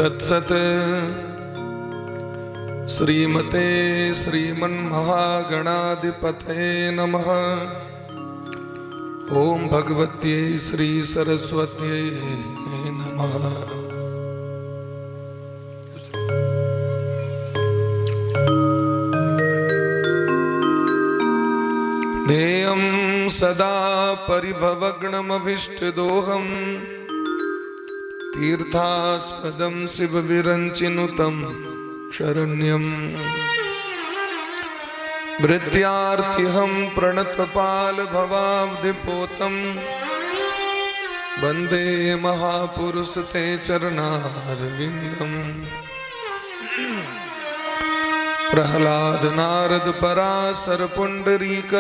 तत्सत् श्रीमते श्रीमन्महागणाधिपतये नमः। ओम भगवत्यै श्री सरस्वत्यै नमः। ध्येयं सदा परिभवग्नमभीष्टदोहं तीर्थास्पदं शिवविरञ्चिनुतं शरण्यं वृत्यार्तिहं प्रणतपालभवाब्धिपोतं वन्दे महापुरुष ते चरणारविन्दम्। प्रह्लाद नारद पराशर पुंडरीक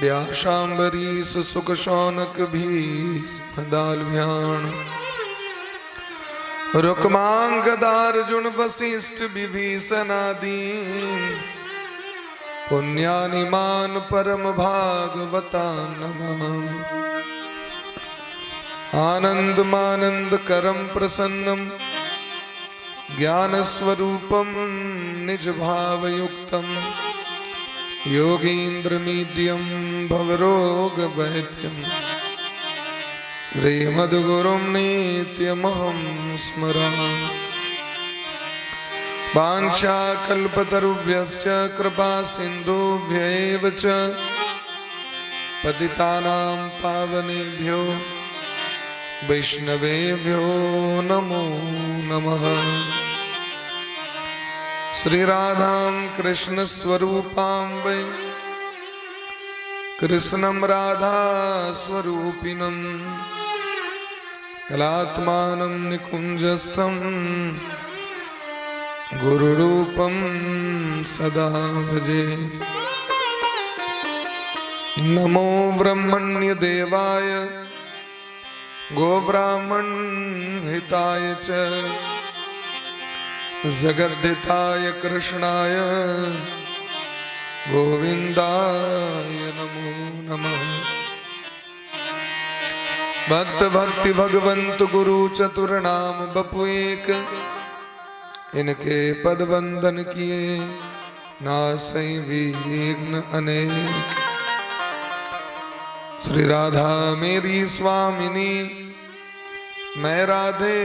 व्यासाम्बरीश सुख शौनक भीष्म दाल्भ्यान रुक्मांगदार्जुन वसिष्ठ विभीषणादीन पुण्यानिमान परम भागवता नमामि। आनंदमानंद करम प्रसन्नम ज्ञान स्वरूपम निज भावयुक्तम योगींद्र मीड्यम भवरोग वैद्यम श्रीमद्गुरुं नित्यमहं स्मरामि। वाञ्छाकल्पतरुभ्यश्च कृपा सिन्धुभ्यैव च पतितानां पावनेभ्यो वैष्णवेभ्यो नमो नमः। श्री राधां कृष्ण स्वरूपां वै कृष्णं राधा स्वरूपिणं कलात्मानं निकुञ्जस्थं गुरुरूपं सदा भजे। नमो ब्रह्मण्य देवाय गोब्राह्मण हिताय च जगद्धिताय कृष्णाय गोविंदाय नमो नमः। भक्त भक्ति भगवंत गुरु चतुर नाम बपु एक इनके पद वंदन किए नासै विघ्न अनेक। श्री राधा मेरी स्वामिनी मैं राधे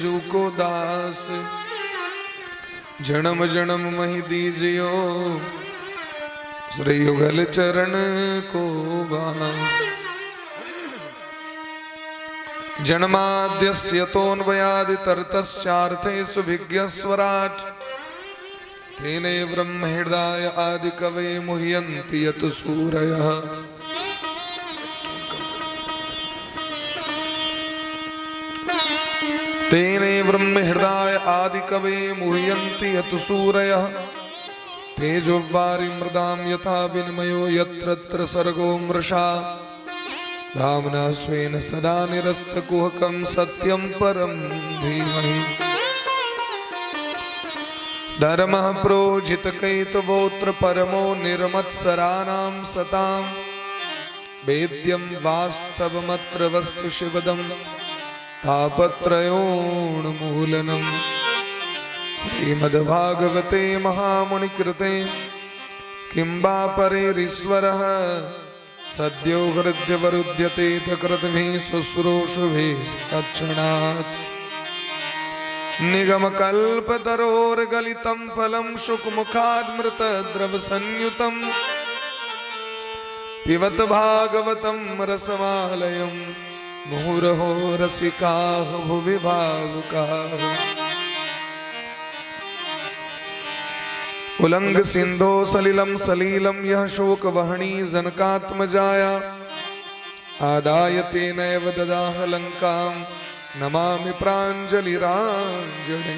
जू को दास जन्म जन्म महि दीजियो श्री युगल चरण को वास। जन्माद्यस्य तोन्वयादितरतश्चार्थेषु विज्ञस्वराट् तेने ब्रह्म हृदय आदि कवये मुह्यन्ति यत् सूरयः। तेने ब्रह्म हृदय आदि कवे मुह्यन्ति यत् सूरयः। तेजोवारि मृदां यथा विनिमयो यत्र सर्गो मृषा धाम्ना स्वेन सदा निरस्तकुहकं सत्यं परं धीमहि। धर्मः प्रोजितकैतवोऽत्र परमो निर्मत्सराणां सतां वेद्यं वास्तवमत्र वस्तु शिवदम् तापत्रयोन्मूलनम्। श्रीमद्भागवते महामुनिकृते किं वा परेरीश्वरः सद्यो हृद्यवरुध्यते तकृतभिः शुश्रूषुभिस्तत्क्षणात्। निगमकल्पतरोर्गलितं फलं शुकमुखाद्मृतद्रवसंयुतं पिबत भागवतं रसमालयम् मुहुरहो रसिकाः भुवि भावुकाः। उलंग सिंधो सलिलं सलीलं यः शोकवहनी जनकात्मजाया आदाय तेनैव ददाह लंकां नमामि प्राञ्जलिराञ्जने।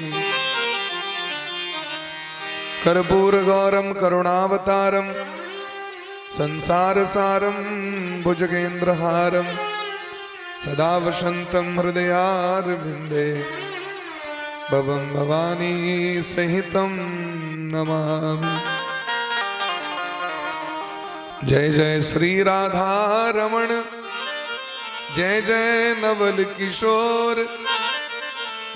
कर्पूरगौरं करुणावतारं संसारसारं भुजगेन्द्रहारं सदा वसन्तं हृदयारविन्दे भवं भवानी सहितं नमामि। जय जय श्री राधा रमण जय जय नवल किशोर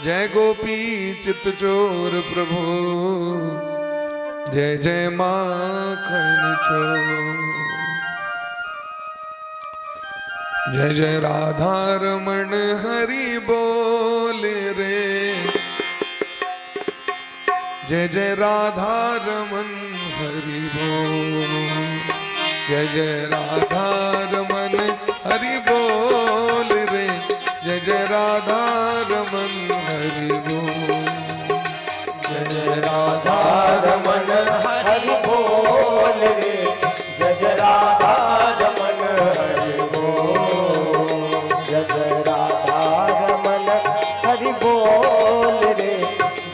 जय गोपी चित चोर प्रभु, जय जय माखन चोर। जय जय राधा रमण हरि बोल रे, जय जय राधा रमन हरि बोल, जय जय राधा रमन हरि बोल रे, जय जय राधा रमन हरि बोल, जय जय राधा रमन हरि बोल रे, जय जय राधा रमन हरि बोल, जय जय राधा रमन हरि बोल रे,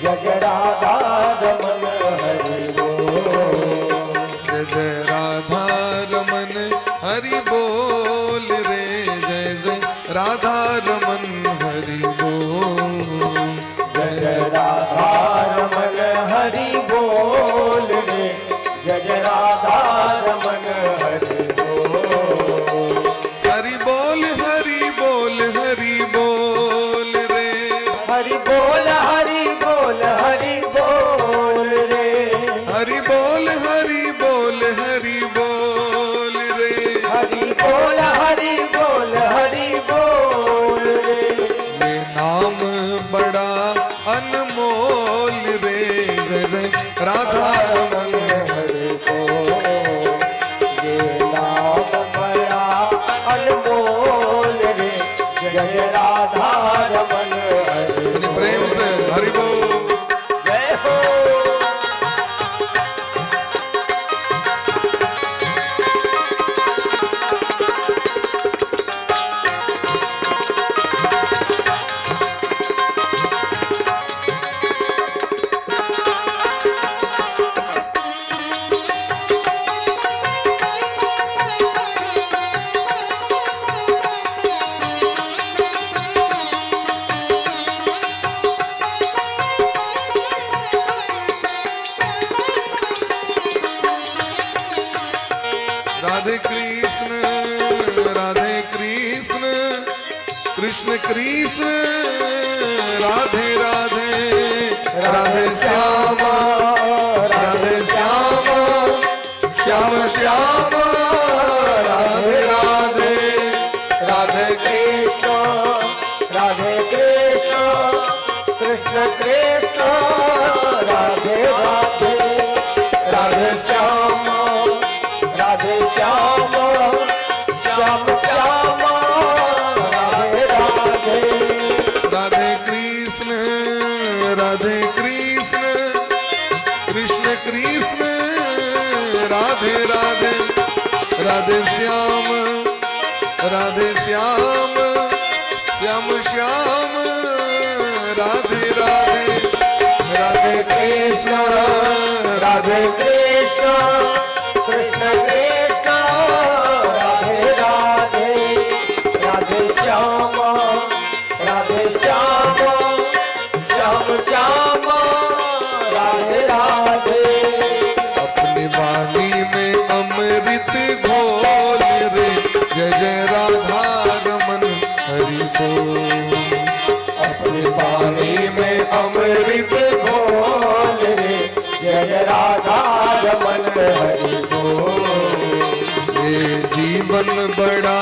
जय जय राधा रमन हरि बोल, जय जय राधा रमन हरि बोल रे, जय जय राधा रमन हरि बोल, जय जय राधा रमन हरि बोल रे, जय जय राधा रमन हरि बोल, हरि बोल हरि बोल हरि बोल रे, हरि बोल हरि बोल हरि बोल रे, हरि बोल हरि बोल हरि बोल रे, हरि बोल हरि बोल हरि बोल रे, ये नाम बड़ा अनमोल रे, जय जय राधा रमन हरि बोल, ये नाम बड़ा अनमोल रे, जय राधा रमन हरि अपने प्रेम से हरि बोल। जय हो। राधे कृष्ण कृष्ण कृष्ण राधे राधे, राधे श्यामा श्याम श्याम राधे राधे, राधे कृष्ण कृष्ण कृष्ण राधे राधे, राधे श्याम श्याम श्याम श्याम राधे राधे, राधे कृष्ण कृष्ण कृष्ण राधे राधे, राधे श्याम श्याम श्याम राधे राधे, राधे कृष्ण कृष्ण कृष्ण राधे राधे, राधे श्याम श्याम श्याम राधे राधे, अपनी वाणी में अमृत घोल रे, जय जय राधा रमन हरि बोल, अपनी वाणी में अमृत घोल रे, जय राधा रमन हरि बोल, ये जीवन बड़ा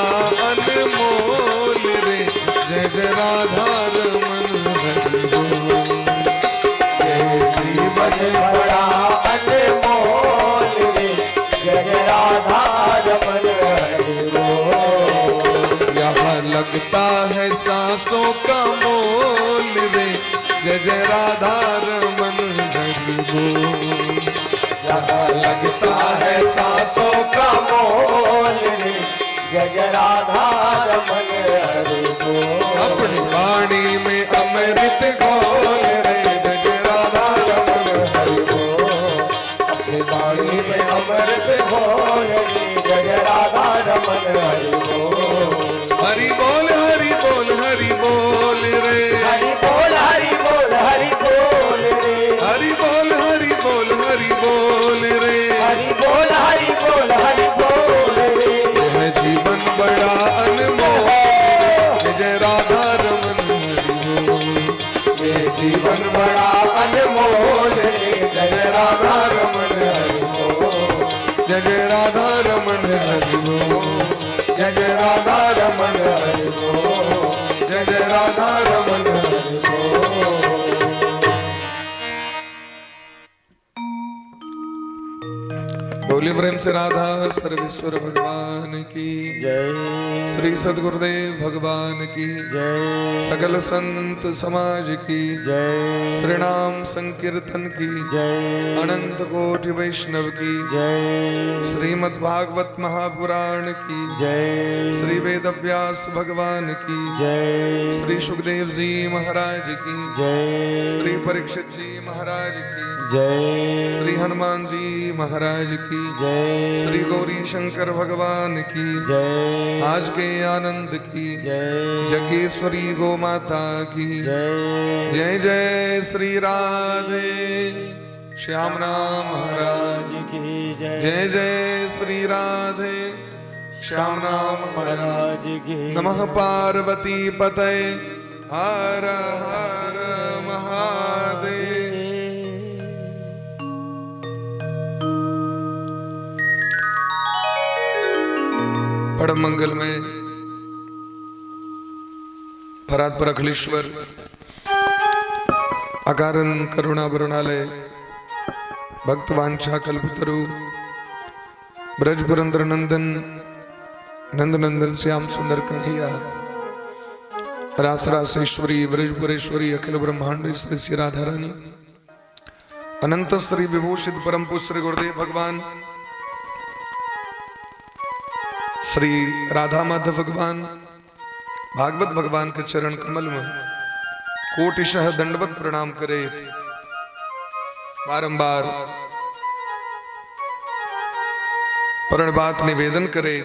अनमोल रे, जय जय राधा रमन हरि बोल, ये जीवन बड़ा अनमोल रे, जय राधा रमन हरि बोल, यहाँ लगता है सांसों का मोल रे, जय जय राधा रमन हरि बोल, यहाँ लगता है सांसों का मोल रे, जय राधा रमन हरि बोल, अपनी वाणी में अमृत घोल रे, जय जय राधा रमन हरि बोल, अपनी वाणी में अमृत घोल रे, जय राधा रमन हरि बोल, हरि बोल हरि बोल हरि बोल रे, हरि बोल हरि बोल हरि बोल रे, हरि बोल हरि बोल हरि बोल रे, हरि बोल हरि बोल हरि बोल रे, यह जीवन बड़ा अनमोल, जय जय राधा रमन हरि बोल, ये जीवन बड़ा अनमोल रे जय राधा रमन हरि बोल जय जय राधा रमन हरि बोल जय जय राधा रमन हरि बोल जय जय राधा रमन हरि बोल बोले प्रेम से राधा सर्वेश्वर भगवान की जय श्री सद्गुरुदेव भगवान की जय सकल संत समाज की जय श्री नाम संकीर्तन की जय अनंत कोटि वैष्णव की जय श्रीमद् भागवत महापुराण की जय श्री वेद व्यास भगवान की जय श्री सुखदेव जी महाराज की जय श्री परीक्षित जी महाराज की जय श्री हनुमान जी महाराज की जय श्री गौरी शंकर भगवान की जय आज के आनंद की जय जगेश्वरी गो माता की जय जय जय श्री राधे श्यामना महाराज की जय जय जय श्री राधे श्यामना महाराज की नमः पार्वती पतये हर हर महादेव। परम मंगल में परात्पर अखिलेश्वर अकारण करुणा वरुणालय भक्त वांछा कल्पतरु ब्रज पुरंदर नंदन नंदनंदन श्याम सुंदर कन्हैया रास रासेश्वरी ब्रजपुरेश्वरी अखिल ब्रह्मांड श्री श्री राधा रानी अनंत श्री विभूषित परम पुरुष श्री गुरुदेव भगवान श्री राधा माधव भगवान भागवत भगवान के चरण कमल में कोटिशः दंडवत प्रणाम करे बारंबार प्रणबात निवेदन करे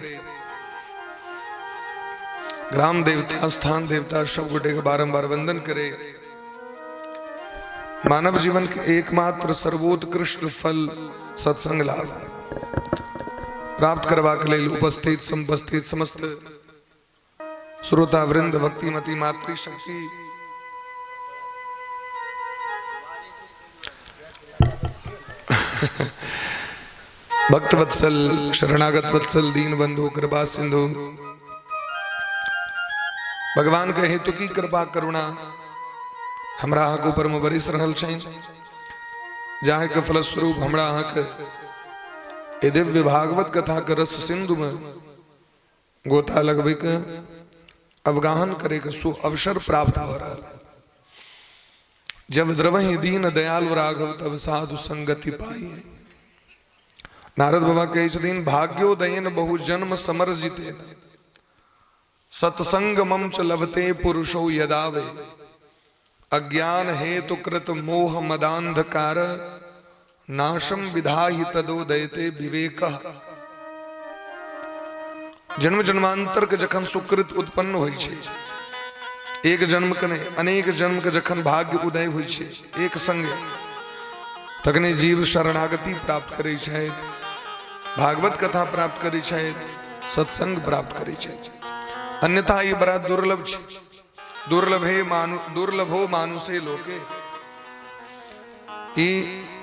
ग्राम देवता स्थान देवता सब गुटे का बारंबार वंदन करे मानव जीवन के एकमात्र सर्वोत्कृष्ट फल सत्संग लाभ प्राप्त करवा के लिए उपस्थित संपस्थित समस्त श्रोता वृंद भक्तिमती मातृ शक्ति भक्त वत्सल शरणागत वत्सल दीन बंधु कृपा सिंधु भगवान के हेतु की कृपा करुणा हमरा के ऊपर में बरिस रहल छइन जाहे के फलस्वरूप हमरा के ए दिव्य भागवत कथा के रस सिंधु में गोता लगबे के अवगाहन करे के सु अवसर प्राप्त हो रहा। जब द्रवहि दीन दयालु राघव तब साधु संगति पाई। नारद बाबा के दिन भाग्योदयन बहु जन्म समर्जिते सत्संग मम च लभते पुरुषो यदावे अज्ञान हेतु कृत मोह मदांधकार नाशम विधाहि तदोदयते विवेक। जन्म जन्मांतर के जखन सुकृत उत्पन्न होई छे एक जन्म के नहीं अनेक जन्म के जखन भाग्य उदय होई छे एक संगे तखने जीव शरणागति प्राप्त करे छे भागवत कथा प्राप्त करे छे सत्संग प्राप्त करे छे। अन्यथा ये बड़ा दुर्लभ छे दुर्लभो मानुषे लोके ये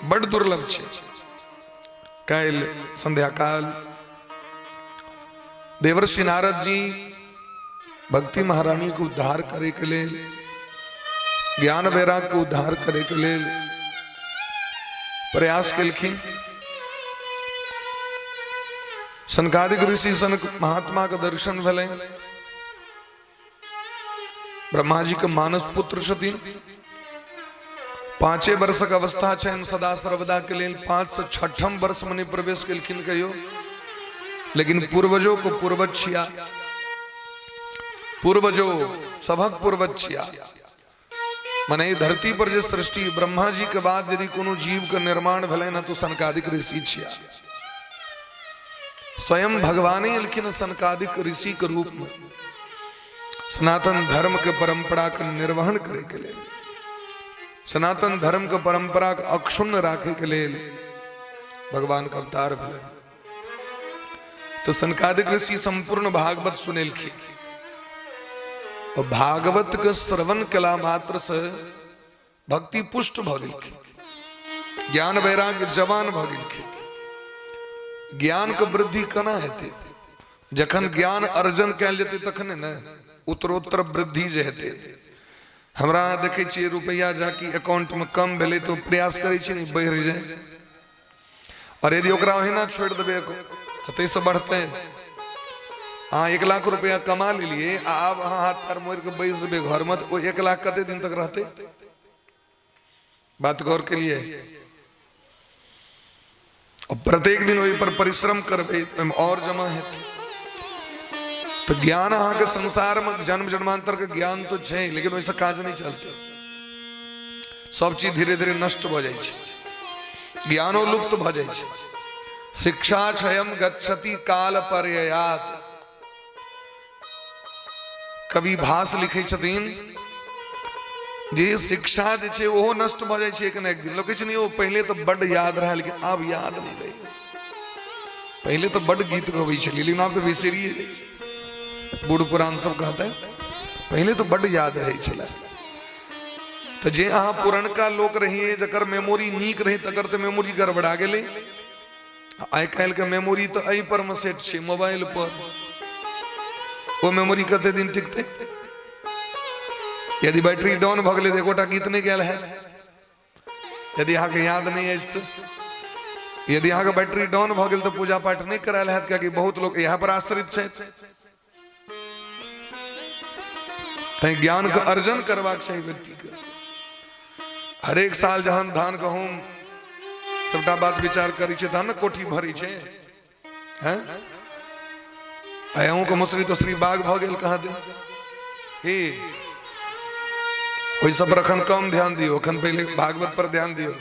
बड़ दुर्लभ छे। काल संध्या काल देवर्षि नारद जी भक्ति महारानी को उद्धार करे के लिए ज्ञान वैराग को उद्धार करे के लिए प्रयास केलखिन। सनकादिक ऋषि सनक महात्मा का दर्शन भले ब्रह्मा जी के मानस पुत्र छथिन 5 वर्ष का अवस्था छन सदा सर्वदा के लिए 5 से 6ठम वर्ष में प्रवेश केलखिन कहियो। लेकिन पूर्वजों को पूर्वज छिया पूर्वजो सभक पूर्वज छिया मने धरती पर जे सृष्टि ब्रह्मा जी के बाद यदि कोनो जीव का निर्माण भले न तो सनकादिक ऋषि छिया। स्वयं भगवान लिखिन सनकादिक ऋषि के रूप में सनातन धर्म के परंपरा का निर्वहन करे के लिए सनातन धर्म के परंपरा का अक्षुण्ण राखे के लिए भगवान का अवतार भले। तो सनकादिक ऋषि संपूर्ण भागवत सुनेलखिन और भागवत के श्रवण कला मात्र से भक्ति पुष्ट भ गेलखिन, ज्ञान वैराग्य जवान भ गेलखिन। ज्ञान के वृद्धि केना हेतै? जखन ज्ञान अर्जन कयल जेतै तखने ने उत्तरोत्तर वृद्धि जे हेतै। हमरा देखै छियै रुपैया जाकि अकाउंट में कम भेलै तो प्रयास करै छियै ने बढ़ि जाए, और यदि ओकरा ओहिना छोड़ि देबै तऽ ताहिसँ बढ़तै। अहाँ 1 लाख रुपया कमा लेलियै, आब अहाँ हाथ पैर मोड़ि के बैस जेबै घर में, तो 1 लाख कते दिन तक रहतै? बात गौर के लिए। और प्रत्येक दिन वही पर परिश्रम करबै और जमा हेतै। तो ज्ञान अहाँ के संसार में जन्म जन्मांतर के ज्ञान तो छै, लेकिन वैसे काज नहीं चलते। सब चीज धीरे धीरे नष्ट भ जाइ छै, ज्ञानो लुप्त भ जाइ छै। शिक्षा क्षयम गच्छति काल पर्ययात। कवि भास लिखै छथिन जे शिक्षा जे छै ओहो नष्ट भ जाइ छै एक न एक दिन। लोग कहै छै ओ पहले तो बड याद रहा, लेकिन आब याद नहीं रही। पहले तो बड गीत गबै छलियै, लेकिन आब तो बिसरिए जाइ छै। बूढ़ पुरान सब कहता है पहले तो बड याद रहे छला। तो जे अहाँ पुरनका लोक रहिए जकर मेमोरी नीक रही तकर तो मेमोरी गड़बड़ा गेलै। आइ काल्हि के मेमोरी तो एहि पर में सेट छै, मोबाइल पर। वो मेमोरी कते दिन टिकते? यदि बैटरी डाउन भ गेलै तो एकोटा गीत नहीं गेल है। यदि अहाँ के याद नहीं अछि तो, यदि अहाँ के बैटरी डाउन भ गेल तो पूजा पाठ नहीं करायल हैत, कियाकि बहुत लोग यहाँ पर आश्रित छै। तैं ज्ञान के अर्जन करबाक चाहिए व्यक्ति के। हरेक साल जहन धान गहूम सबटा बात विचार करै छै तहन ने कोठी भरै छै। हैं अहूँ के मुसरी तुसरी बाग भ गेल कहाँ दे हे, ओहि सब पर अखन कम ध्यान दियो, अखन पहले भागवत पर ध्यान दियो।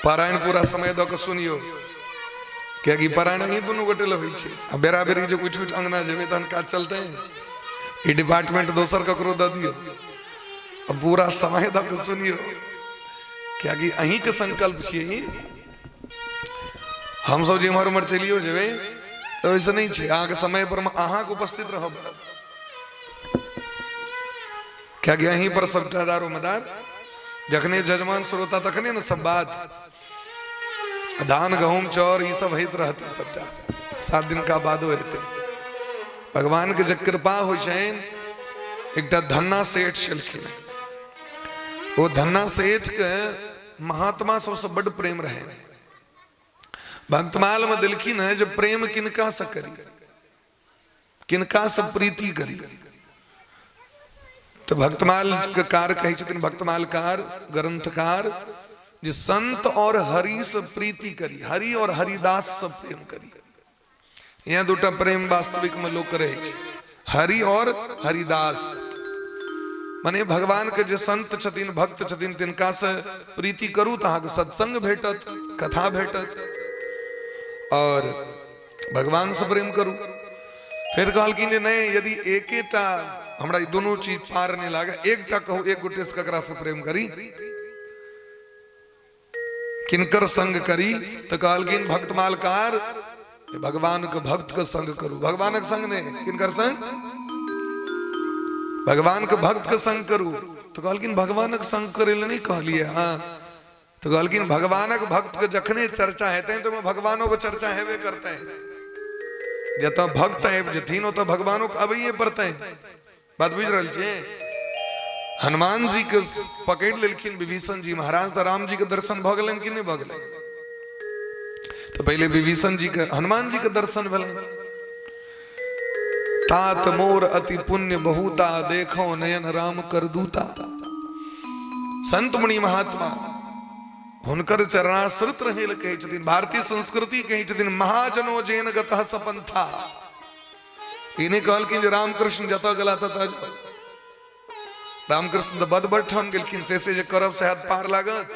पारायण पूरा समय दऽ के सुनियो, कियाकि पारायण ही दुनू गोटे लगे छै। आ बेरा बेरी जो उठि उठि अंगना जेबै तहन काज चलतै। ई डिपार्टमेंट दोसर ककरो दऽ दियो, अब पूरा समय दऽ के सुनियो, कियाकि अहीं के संकल्प छियै। हम सब जे इम्हर उम्हर चलियो जेबै तो वैसे नहीं छै। अहाँ के समय पर अहाँ के उपस्थित रहब पड़त, कियाकि अहीं पर सबटा दारोमदार। जखने जजमान श्रोता तखने न सब बात। धान गहूम चौर ये सब होइत रहते सबटा 7 दिन का बादो हेते। भगवान के जब कृपा हो छन, एकटा धन्ना सेठ छलखिन। वो धन्ना सेठ के महात्मा सबसे बड़ प्रेम रहे। भक्तमाल में दिलखिन है जब प्रेम किनका से करी, किनका से प्रीति करी। तो भक्तमाल के कार कहे छथिन, भक्तमालकार ग्रंथकार जे संत और हरि से प्रीति करी, हरि और हरिदास से प्रेम करी। यहाँ दूटा प्रेम वास्तविक में लोग करे छे, हरि और हरिदास। माने भगवान के जे संत छथिन भक्त छथिन तिनका से प्रीति करू तो अहाँके सत्संग भेटत, कथा भेटत, और भगवान से प्रेम करू। फिर कहलखिन जे नहीं, यदि एकेटा हमरा ई दोनों चीज पार नहीं लागे, एकटा कहू एक गोटे से ककरा से प्रेम करी, किनकर संग करी? तो कहलखिन भक्तमालकार भगवान के भक्त के संग करू। भगवान के संग नहीं, किनकर संग? भगवान के भक्त के संग करू। तो कहलखिन भगवान के संग करे नहीं कहलिए? हाँ। तो कहलखिन भगवान के भक्त के जखने चर्चा हेते तो भगवानों के चर्चा हेबे करते हैं। जतऽ भक्त आबि जथिन ओतऽ भगवानों के अबैये पड़ते हैं। बात बुझ रहल छियै? हनुमान जी के पकड़ लेलखिन विभीषण जी महाराज, तो राम जी के दर्शन भ गेलन कि नहीं भ गेलन? तो पहले विभीषण जी के हनुमान जी के दर्शन भेलन। तात मोर अति पुण्य बहुता, देखो नयन राम कर दूता। संत मुनि महात्मा हुनकर चरणाश्रित रहे कहे छथिन। भारतीय संस्कृति कहे छथिन महाजनो जैन गतः सपंथा। इन्हें कहलखिन रामकृष्ण जतऽ गेला ततऽ रामकृष्ण तो बद बड़ ठान गेलखिन, से जे करब से हाथ पार लागत।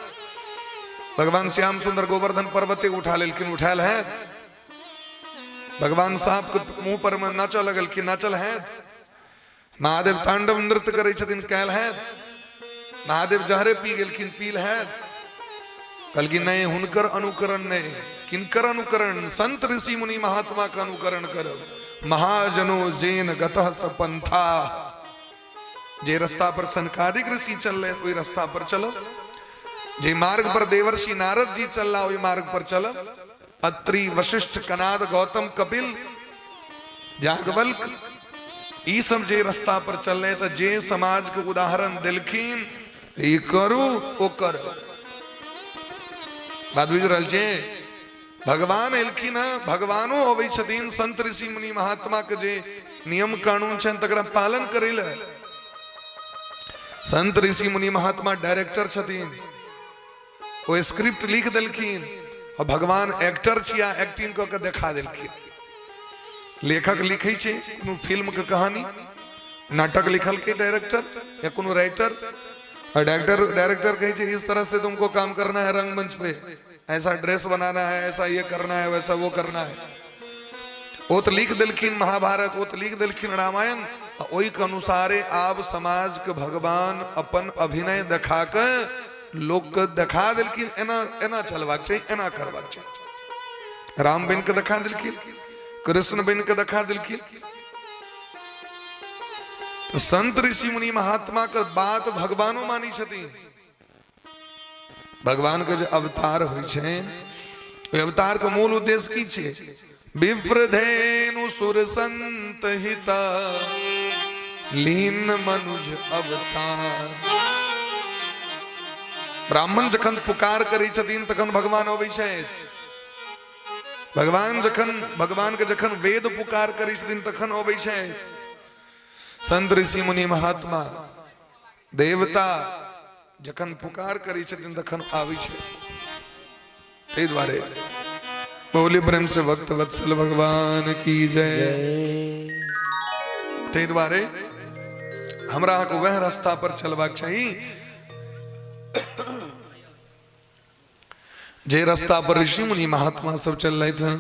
भगवान श्याम सुंदर गोवर्धन पर्वते उठा लेलखिन, उठायल है। भगवान सांप के मुंह पर में नाचऽ लगलखिन, नाचल है। महादेव तांडव नृत्य करे छथिन, कैल है। महादेव जहरे पी गेलखिन, पील है। कहलखिन नहीं, हुनकर अनुकरण नहीं, किनकर अनुकरण? संत ऋषि मुनि महात्मा का अनुकरण करब। महाजनो जैन गतः सपंथा। जे रास्ता पर सनकादिक ऋषि चल रहे वही रास्ता पर चलो, जे मार्ग पर देवर्षि नारद जी चल रहा वही मार्ग पर चलो। अत्रि वशिष्ठ कनाद गौतम कपिल याज्ञवल्क्य ई सब जे रास्ता पर चल रहे तो जे समाज के उदाहरण दिलखिन ये करू वो करो। बात बुझ रहल छे? भगवान एलखिन है, भगवानो अबै छथिन, संत ऋषि मुनि महात्मा के जे नियम कानून छन तकरा पालन करेला। संत ऋषि मुनि महात्मा डायरेक्टर छथिन, वो स्क्रिप्ट लिख देलखिन और भगवान एक्टर छिया, एक्टिंग क के दिखा देलखिन। लेखक लिखे छे कोनो फिल्म के कहानी, नाटक लिखल के डायरेक्टर या कोनो राइटर, और डायरेक्टर कहे छे इस तरह से तुमको काम करना है रंगमंच पे, ऐसा ड्रेस बनाना है, ऐसा ये करना है, वैसा वो करना है। वो तो लिख दिलखिन महाभारत, वो तो लिख दिलखिन रामायण, वही के अनुसारे आप समाज के भगवान अपन अभिनय दिखा के लोग के दिखा दिलखिन, एना एना चलवाक चाहिए, एना करवाक चाहिए। राम बन के दिखा दिलखिन, कृष्ण बन के दिखा दिलखिन। तो संत ऋषि मुनि महात्मा का बात भगवानो मानी छथिन। भगवान के जो अवतार होइ छे, अवतार का मूल उद्देश्य की छे? विप्रधेनु सुर संत हिता लीन मनुज अवतार। ब्राह्मण जखन पुकार करी छथिन तखन भगवान अबै छथि। भगवान के जखन वेद पुकार करी छथिन तखन अबै छथि। संत ऋषि मुनि महात्मा देवता जखन पुकार करी छथिन तखन आबै छथि। एहि दुआरे बोले प्रेम से भक्त वत्सल भगवान की जय। ते द्वारे हमरा को वह रास्ता पर चलबाक चाहिए जे रास्ता पर ऋषि मुनि महात्मा सब चल रहे थे।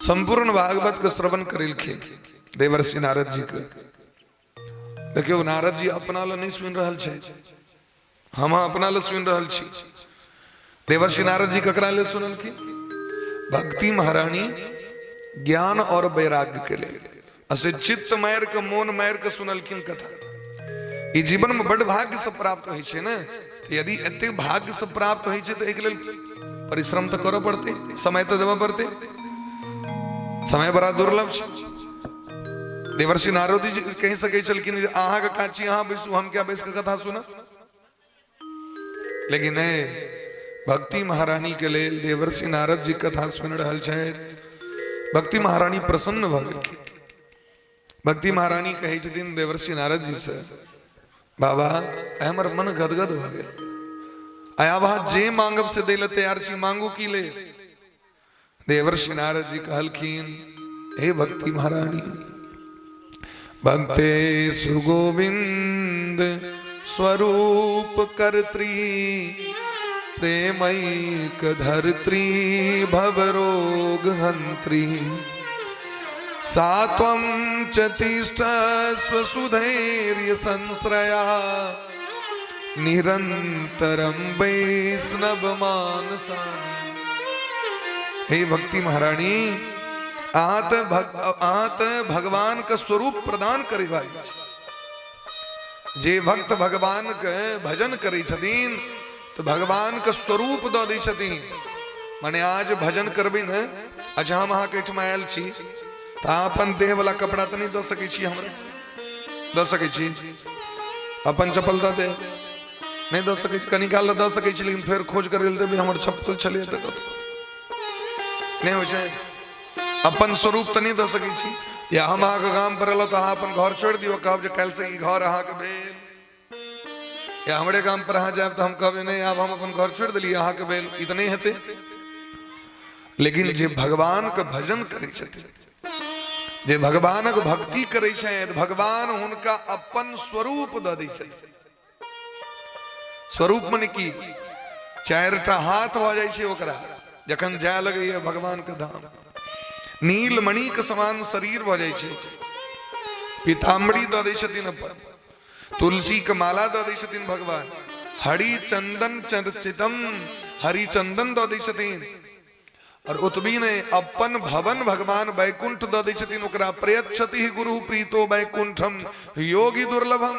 संपूर्ण भागवत के श्रवण करेलखिन देवर्षि नारद जी के। देखियो नारद जी अपना ला नहीं सुन रहल छे, हम अपना ला सुन रहल छी। देवर्षि नारद जी ककरा ले सुनलखिन? भक्ति महारानी ज्ञान और वैराग्य के लिए, असे चित्त मायर के मोन मायर के सुनलखिन कथा। ई जीवन में बड़ भाग्य से प्राप्त होइ छे ने। तो यदि एते भाग्य से प्राप्त होइ छे तो एक लेल परिश्रम तो करऽ पड़ते, समय तो देबऽ पड़ते। समय बड़ा दुर्लभ छे। देवर्षि नारद जी कह सके छलखिन अहाँ के काची अहाँ बैसू, हम क्या बैस के कथा सुना। लेकिन नहीं, भक्ति महारानी के लेल देवर्षि नारद जी कथा सुन रहल छथि। भक्ति महारानी प्रसन्न भ गेलखिन। भक्ति महारानी कहे छथिन देवर्षि नारद जी से, बाबा हमर मन गदगद भ गेल, आया बा जे मांगब से देले तैयार छी, मांगू की ले। देवर्षि नारद जी कहलखिन हे भक्ति महारानी, भक्ते सुगोविंद स्वरूप कर्त्री प्रेमैक धर्त्री भवरोग हंत्री सात्वं च तिष्ठस्व सुधैर्य संश्रया निरंतरं वैष्णव मानसा। हे भक्ति महारानी, आत भगवान का स्वरूप प्रदान करे वाली छे। जे भक्त भगवान के भजन करे छथिन तो भगवान का स्वरूप दऽ दै छथिन। माने आज भजन करबे न, अच्छा हम अहाँ के ठमा आयल छी तो अपन देह वाला कपड़ा तो नहीं दऽ सकै छी, हमरा दऽ सकै छी? अपन चप्पल दऽ दे, नहीं दऽ सकै छी। कनी काल दऽ सकै छी, लेकिन फिर खोज कर देबे हमर चप्पल छले त नहीं हो छै। अपन स्वरूप तो नहीं दऽ सकै छी। या हम अहाँ के गाम पर एलहुँ तो अहाँ अपन घर छोड़ दियो, कहब जे काल्हि से ई घर अहाँ के भेल। या हमरे गाम पर अहाँ जाब तो हम कहब नहीं आब हम अपन घर छोड़ देलिए, अहाँ के भेल। ई तो नहीं हेतै। लेकिन जे भगवान के भजन करै छथिन, जे भगवानक भक्ति करै छथि, भगवान हुनका अपन स्वरूप दऽ दै छथिन। स्वरूप मने की? चारिटा हाथ भऽ जाइ छै ओकरा जखन जाय लगैया भगवान के धाम। नील मणि के समान शरीर भऽ जाइ छै। पीताम्बरी दऽ दै छथिन अपन, तुलसी के माला दऽ दै छथिन भगवान, हरि चंदन चर्चितम हरि चंदन दऽ दै छथिन। और उतबी ने अपन भवन भगवान बैकुंठ द दै छथिन ओकरा प्रयच्छति गुरु प्रीतो बैकुंठम योगी दुर्लभम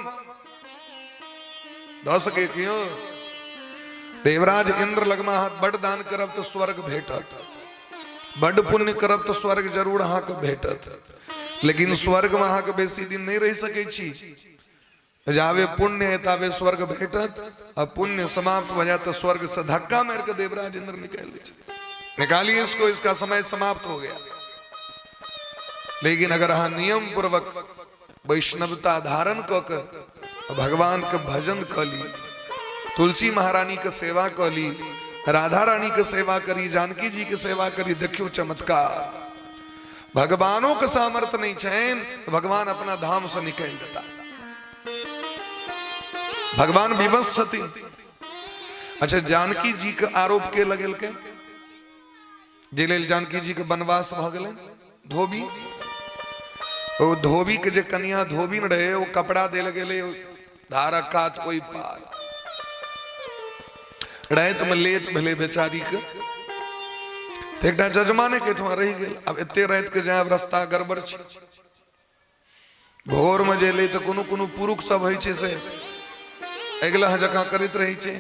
द सके क्यों देवराज इंद्र लगमा हाथ बड़ दान करब तो स्वर्ग भेटत बड़ पुण्य करब तो स्वर्ग जरूर अहाँ के भेटत लेकिन स्वर्ग में अहाँ के बेसी दिन नहीं रह सके छी जावे पुण्य है तावे स्वर्ग भेटत और पुण्य समाप्त हो जाए तो स्वर्ग से धक्का मार के देवराज इंद्र निकालिए इसको इसका समय समाप्त हो गया। लेकिन अगर हाँ नियम पूर्वक वैष्णवता धारण कर भगवान के भजन कर ली तुलसी महारानी के सेवा कर ली राधा रानी के सेवा करी जानकी जी के सेवा करी देखियो चमत्कार भगवानों के सामर्थ्य नहीं छैन तो भगवान अपना धाम से निकल देता भगवान विवश छथिन। अच्छा जानकी जी के आरोप के लगेल के जे लेल जानकी जी के वनवास भ गेलै धोबी ओ धोबी के जे कन्या धोबी न रहे वो कपड़ा देल गेले धारक कात ओई पार रात में लेट भेले बेचारी के एकटा जजमाने के ठमा रह गेल अब एते रात के जाय रास्ता गड़बड़ छै भोर में जे ले तो कोनो कोनो पुरुष सब होइ छै से अगला जकां करैत रहै छै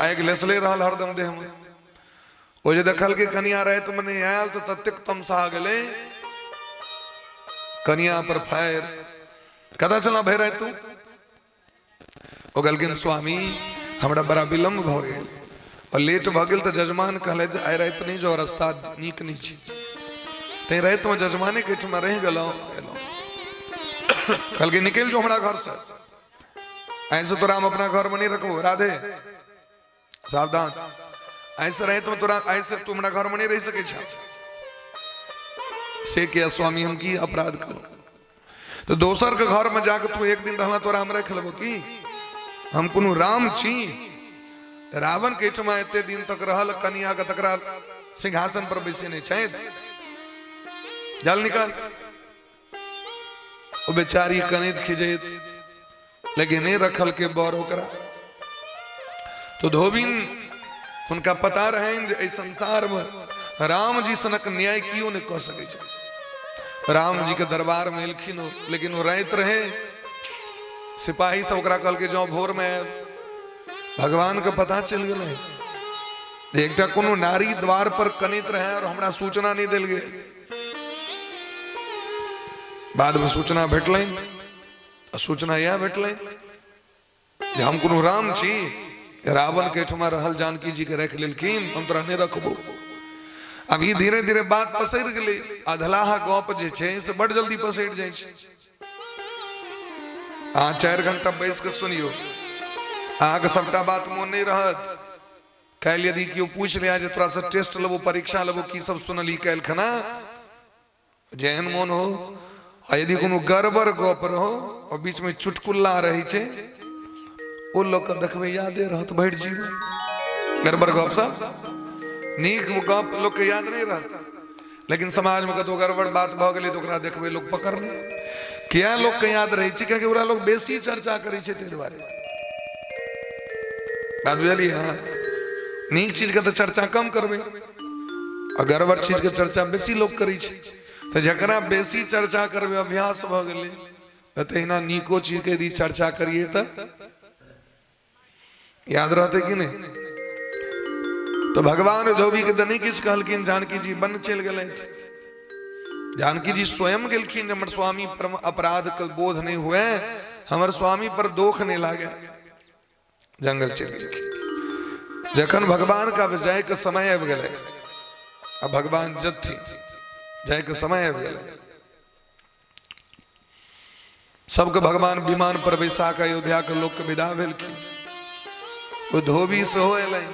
आग लेसले रहल हरदम देह में ओ जे देखल के कन्या रात में नहीं आयल तो ततेक तमसा गेले कन्या पर फायर कदा चला भय रहे तू ओ गलगिन स्वामी हमरा बड़ा विलम्ब भ गेल और लेट भ गेल तो जजमान कहले जे आइ रात नहीं जो रास्ता नीक नहीं छी ते रात में जजमाने के ठमा रह गेलो कल के निकल जो हमरा घर से ऐसे तो राम अपना घर में नहीं रखो राधे सावधान ऐसे रहे तो तोरा ऐसे तुम हमरा घर में नहीं रह सके छा से क्या स्वामी हम की अपराध करो तो दोसर के घर में जाकर तू एक दिन रहना तोरा हम रख लेबो की हम कोनो राम छी रावण के ठमा एते दिन तक रहल कन्या के तकरा सिंहासन पर बैसे नहीं छै जल निकाल ओ बेचारी कनित खिजैत लेकिन नहीं रखल के बर ओकरा तो धोबिन उनका पता रहे जे संसार में राम जी सनक न्याय क्यों नहीं कह सके राम जी के दरबार में एलखिन लेकिन वो रात रहे सिपाही सब ओकरा कहल के जो भोर में भगवान के पता चल गए एक कोनो नारी द्वार पर कनित रहे और हमरा सूचना नहीं दिल गए बाद में सूचना भेटल सूचना यह भेटल हम कोनो राम छी रावण के ठमा रहल जानकी जी के रख लेलखिन हम तोरा नहीं रखबो अब ये धीरे धीरे बात पसर गेलै अधलाहा गप जे छै से बड़ जल्दी पसर जाय छै 4 घंटा बैस के सुनियो आगे सबटा बात मोन नहीं रहत कल यदि क्यों पूछ लिया जे तोरा से टेस्ट लेबो परीक्षा लेबो की सब सुनली कल खना जेहन मोन हो यदि कोनो गड़बड़ गप रहो और बीच में चुटकुल्ला रही छे ओ लोग देखबे यादे रहत भर जीवन गड़बड़ गप सब नीक गप लोग के याद नहीं रहता लेकिन समाज में कतो गड़बड़ बात भ गेलै तो ओकरा देखबे लोग पकड़ने किया लोग के याद रही छे क्योंकि ओकरा लोग बेसी चर्चा करै छे ते दुआरे बात बुझलिए हाँ नीक चीज के तो चर्चा कम करबे और गड़बड़ चीज के चर्चा बेसी लोग करै छे तो जकरा बेसी चर्चा करबे अभ्यास भ गेलै तहिना नीको चीज के यदि चर्चा करिए तो याद रहते कि नहीं तो भगवान धोबी के दनी किस कहलखिन जानकी जी बन चल गए जानकी जी स्वयं गेलखिन हमर स्वामी पर अपराध के बोध नहीं हुए हमर स्वामी पर दोख नहीं लागे जंगल चल गेलखिन जखन भगवान का विजय के समय आबि गेलै अब भगवान जथी जाय के समय आबि गेलै सबके भगवान विमान पर बैसा के अयोध्या के लोग के विदा भेलखिन वो धोबी से हो एलै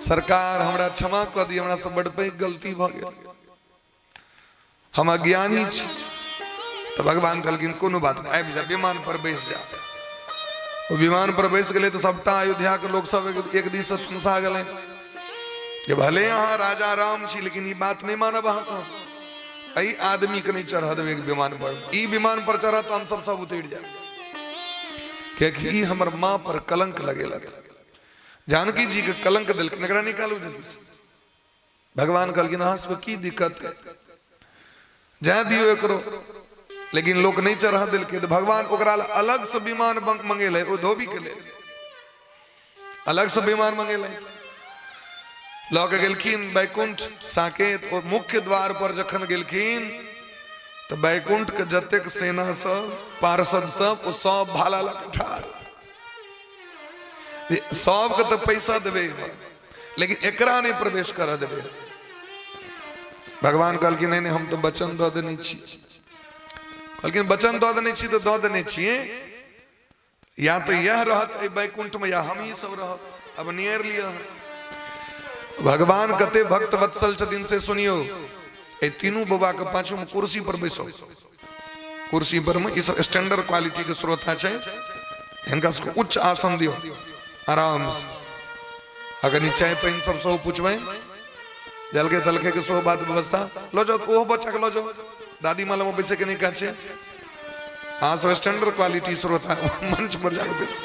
सरकार हमरा क्षमा कर दी हमरा से बड़ पैघ गलती भ गेल हम अज्ञानी छी तो भगवान कहलखिन कोनो बात नहीं आबि जा विमान पर बैस जा वो विमान पर बैस गेलै तो सबटा अयोध्या के लोग सब एक दिस से तुमसा गेलै कि भले अहाँ राजा राम छी लेकिन ये बात नहीं मानब अहाँ एहि आदमी के नहीं चढ़ देबै विमान पर ई विमान पर चढ़त हम सब उतरि जाए क्योंकि हमर माँ पर कलंक लगेलक जानकी जी के कलंक दिल के नगरा निकालू जल्दी से। भगवान कल की नहास को की दिक्कत है, जहाँ दियो करो, लेकिन लोग नहीं चढ़ा दिल के। तो भगवान ओकरा अलग से विमान मंगेले, वो धोबी के ले अलग से विमान मंगेले। लौ के गेलखिन बैकुंठ साकेत और मुख्य द्वार पर जखन गेलखिन तो बैकुंठ के जतेक सेना सब पार्षद सब सब भाला लग ठार। सब के तो पैसा देवे, लेकिन एकरा नहीं प्रवेश करा देवे। भगवान कहल कि नहीं हम तो वचन दो देने कहलखिन वचन दो देने तो दो देने छिए, या तो यह रहत बैकुंठ में या हम ही सब रहत, अब नियर लिया। भगवान कते भक्त वत्सल छथिन से सुनियो। ए तीनों बाबा के पाछू में कुर्सी पर बैसो, कुर्सी पर में इस स्टैंडर्ड क्वालिटी के श्रोता छे, इनका उच्च आसन दियो आराम से। अगर नीचे पेन सब सो पूछवे जलके तलके के सो बात व्यवस्था लो जो ओह बच्चा के लो जो दादी माला में बैसे के नहीं काचे। हाँ सब स्टैंडर्ड क्वालिटी श्रोता मंच पर जाके बैसो।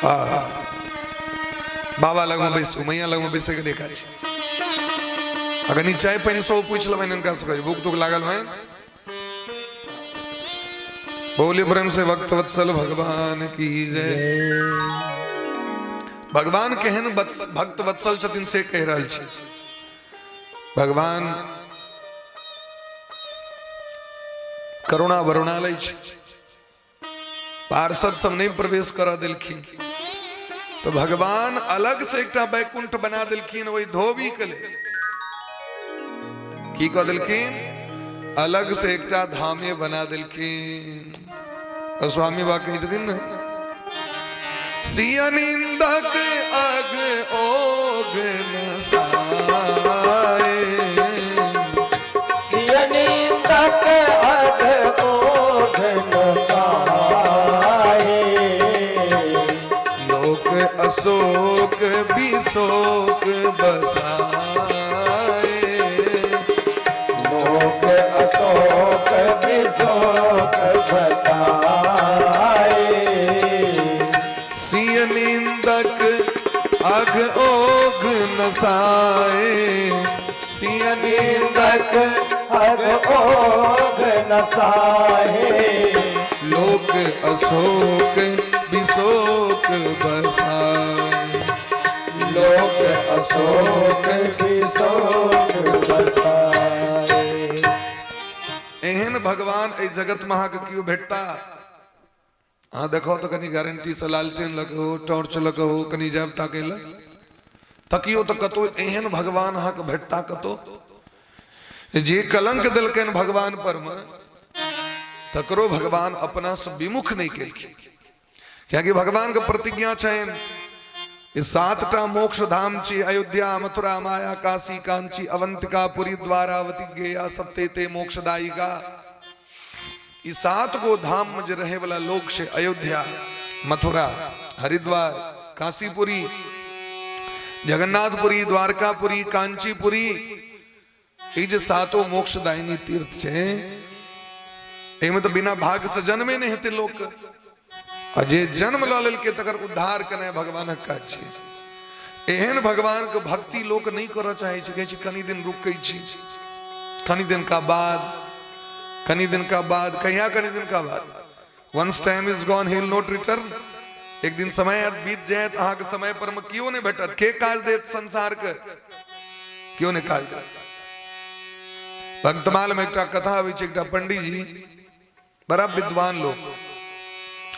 हाँ बाबा लग में बैसो, मैया लग में बैसे के नहीं काचे। अगर नीचे पेन सो पूछ लो मैंने इनका सो भूख तुक लागल है। बोले प्रेम से भक्त वत्सल भगवान की जय। भगवान केहन भक्त वत्सल छथिन से कह रहल छी। भगवान करुणा वरुणालय छी, पार्षद सब नहीं प्रवेश करा दिलखिन तो भगवान अलग से एक बैकुंठ बना दिलखिन। वही धोबी के ले की कह दिलखिन, अलग से एक धामे बना दिलखिन। स्वामी बा कही छथिन न, सिया निंदक अग ओग न साए, सिया निंदक अग ओग न साए, लोक अशोक बिशोक बसाए, लोक अशोक बिशोक बसाए, सिय निंदक अग ओग नसाए, सिय निंदक अग ओग न साए, लोक अशोक बिशोक बसाए, लोक अशोक बिशोक बसाए। एहन भगवान ए जगत महा के क्यों भेटता। हाँ देखो तो कनी गारंटी से लालटेन लगो टॉर्च लगो कनी जब ताकेला तकियो तो कतो एहन भगवान हाँ के भेटता कतो जे कलंक दिलकन भगवान पर में तकरो भगवान अपना से विमुख नहीं केलखिन। क्योंकि भगवान के प्रतिज्ञा छन ये 7टा मोक्ष धाम छी, अयोध्या मथुरा माया काशी कांची अवंतिका पुरी द्वारावती गया सप्तेते मोक्षदायिका। इस 7 गो धाम में जो रहे वाला लोग से अयोध्या मथुरा हरिद्वार काशीपुरी जगन्नाथपुरी द्वारकापुरी कांचीपुरी ये जो 7 मोक्षदायिनी तीर्थ छे एमे तो बिना भाग से जन्मे नहीं हेते लोग। अजय जन्म ला लेल के तकर उद्धार करने भगवान का छे। एहन भगवान के भक्ति लोग नहीं कर चाहे छे, कहे कनी दिन रुकै छी, कनी दिन का बाद कनी दिन का बाद कहिया कनी दिन का बाद। Once time is gone he will not return. एक दिन समय बीत जाए तो अहाँ के समय पर में क्यों नहीं भेटत, के काज देत संसार के क्यों नहीं काज देत। भक्तमाल में एक कथा आवे छे, एक पंडित जी बड़ा विद्वान लोग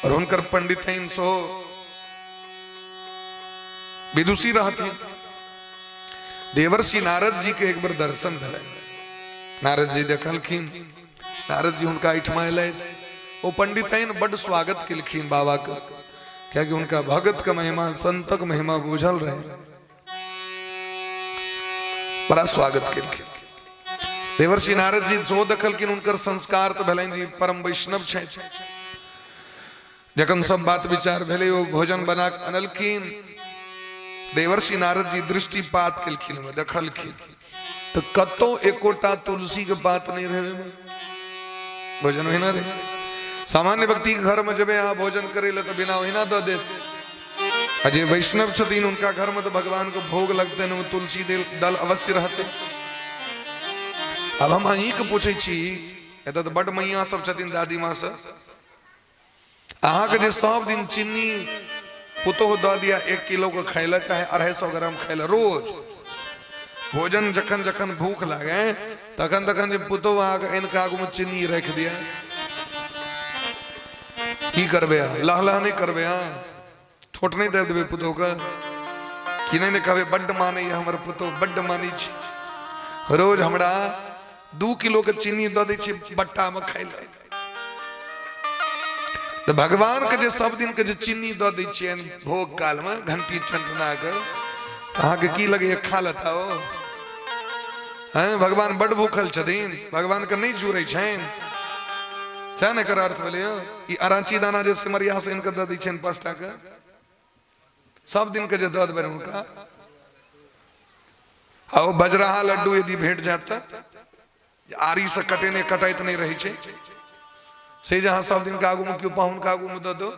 और उनकर पंडितैन सो विदुषी रहती। देवर्षि नारद जी के एक बार दर्शन भेलै। नारद जी देखलखिन, नारद जी उनका ऐठमा अयलै। वो पंडितैन बड़ स्वागत केलखिन बाबा का, क्योंकि उनका भगत का महिमा संतक महिमा बुझल रहे, बड़ा स्वागत केलखिन। देवर्षि नारद जी सो देखलखिन उनकर संस्कार तो भेलनि जी परम वैष्णव छे। जखन सब बात विचार भेलै वो भोजन बना के अनलखिन। देवर्षि नारद जी दृष्टिपात केलखिन, देखलखिन तो कतो एकोटा तुलसी के पात नहीं रहे, भोजन है ना रे। सामान्य व्यक्ति के घर में जब यहाँ भोजन करे तो बिना ओहिना दे देते। अजय वैष्णव छतीन उनका घर में तो भगवान को भोग लगते हैं, तुलसी दल अवश्य रहते। अब हम अहीं के पूछे छी, एत तो बड़ मैया सब छतीन दादी माँ से, अहाँ के जे सब दिन चीनी पुतोह द दिया 1 किलो के खाइला चाहे 250 ग्राम खाइला रोज, भोजन जखन जखन भूख लागे तखन तखन जे पुतोह आके इनका आगू में चीनी रख दिया, की करबे? लह लह नहीं करबे? ठोट नहीं दे देबे पुतोह का कि नहीं कहबे बड्ड माने हमर पुतोह बड्ड मानी छी, रोज हमरा 2 किलो के चीनी द दै छी बट्टा में खाइला। तो भगवान के जे सब दिन के जे चीनी द दै छियन भोग काल में घंटी ठंडना के, अहाँ के की लगे खा लेता हो? हैं भगवान बड़ भूखल छथिन, भगवान के नहीं जुड़े छन, क्या नहीं कर अर्थ बोले? ई अराची दाना जे सिमरिया से इनके द दै छन 5 टा के, सब दिन के जे द देबे उनका। आओ बजरहा लड्डू यदि भेंट जाता, आरी से कटे नहीं कटाइत नहीं रही छे, से जहां सब दिन का आगू में क्यों पाहुन का आगू में दो दो।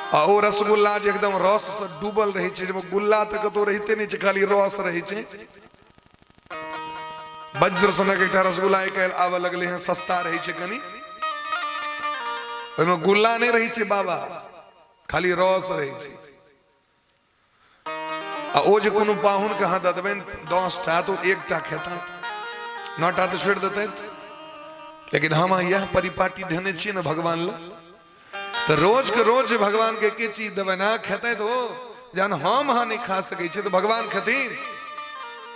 और रसगुल्ला जे एकदम रस से डूबल रही छे, जब गुल्ला तक तो रहते नहीं छे, खाली रस रही छे। वज्र सनक एकटा रसगुल्ला एक आवे लगले हैं, सस्ता रही छे कनी, ओइमे गुल्ला नहीं रही छे बाबा, खाली रस रही छे। आ ओ जे कोनो पाहुन के हाथ दबेन 10 टा तो 1 टा खाता, 9 टा तो छोड़ देते। लेकिन हम यह परिपाटी देने छी ना भगवान लो, तो रोज के रोज भगवान के एक चीज देवे ना खेते तो जान हम हाँ नहीं खा सके छे, तो भगवान खतीन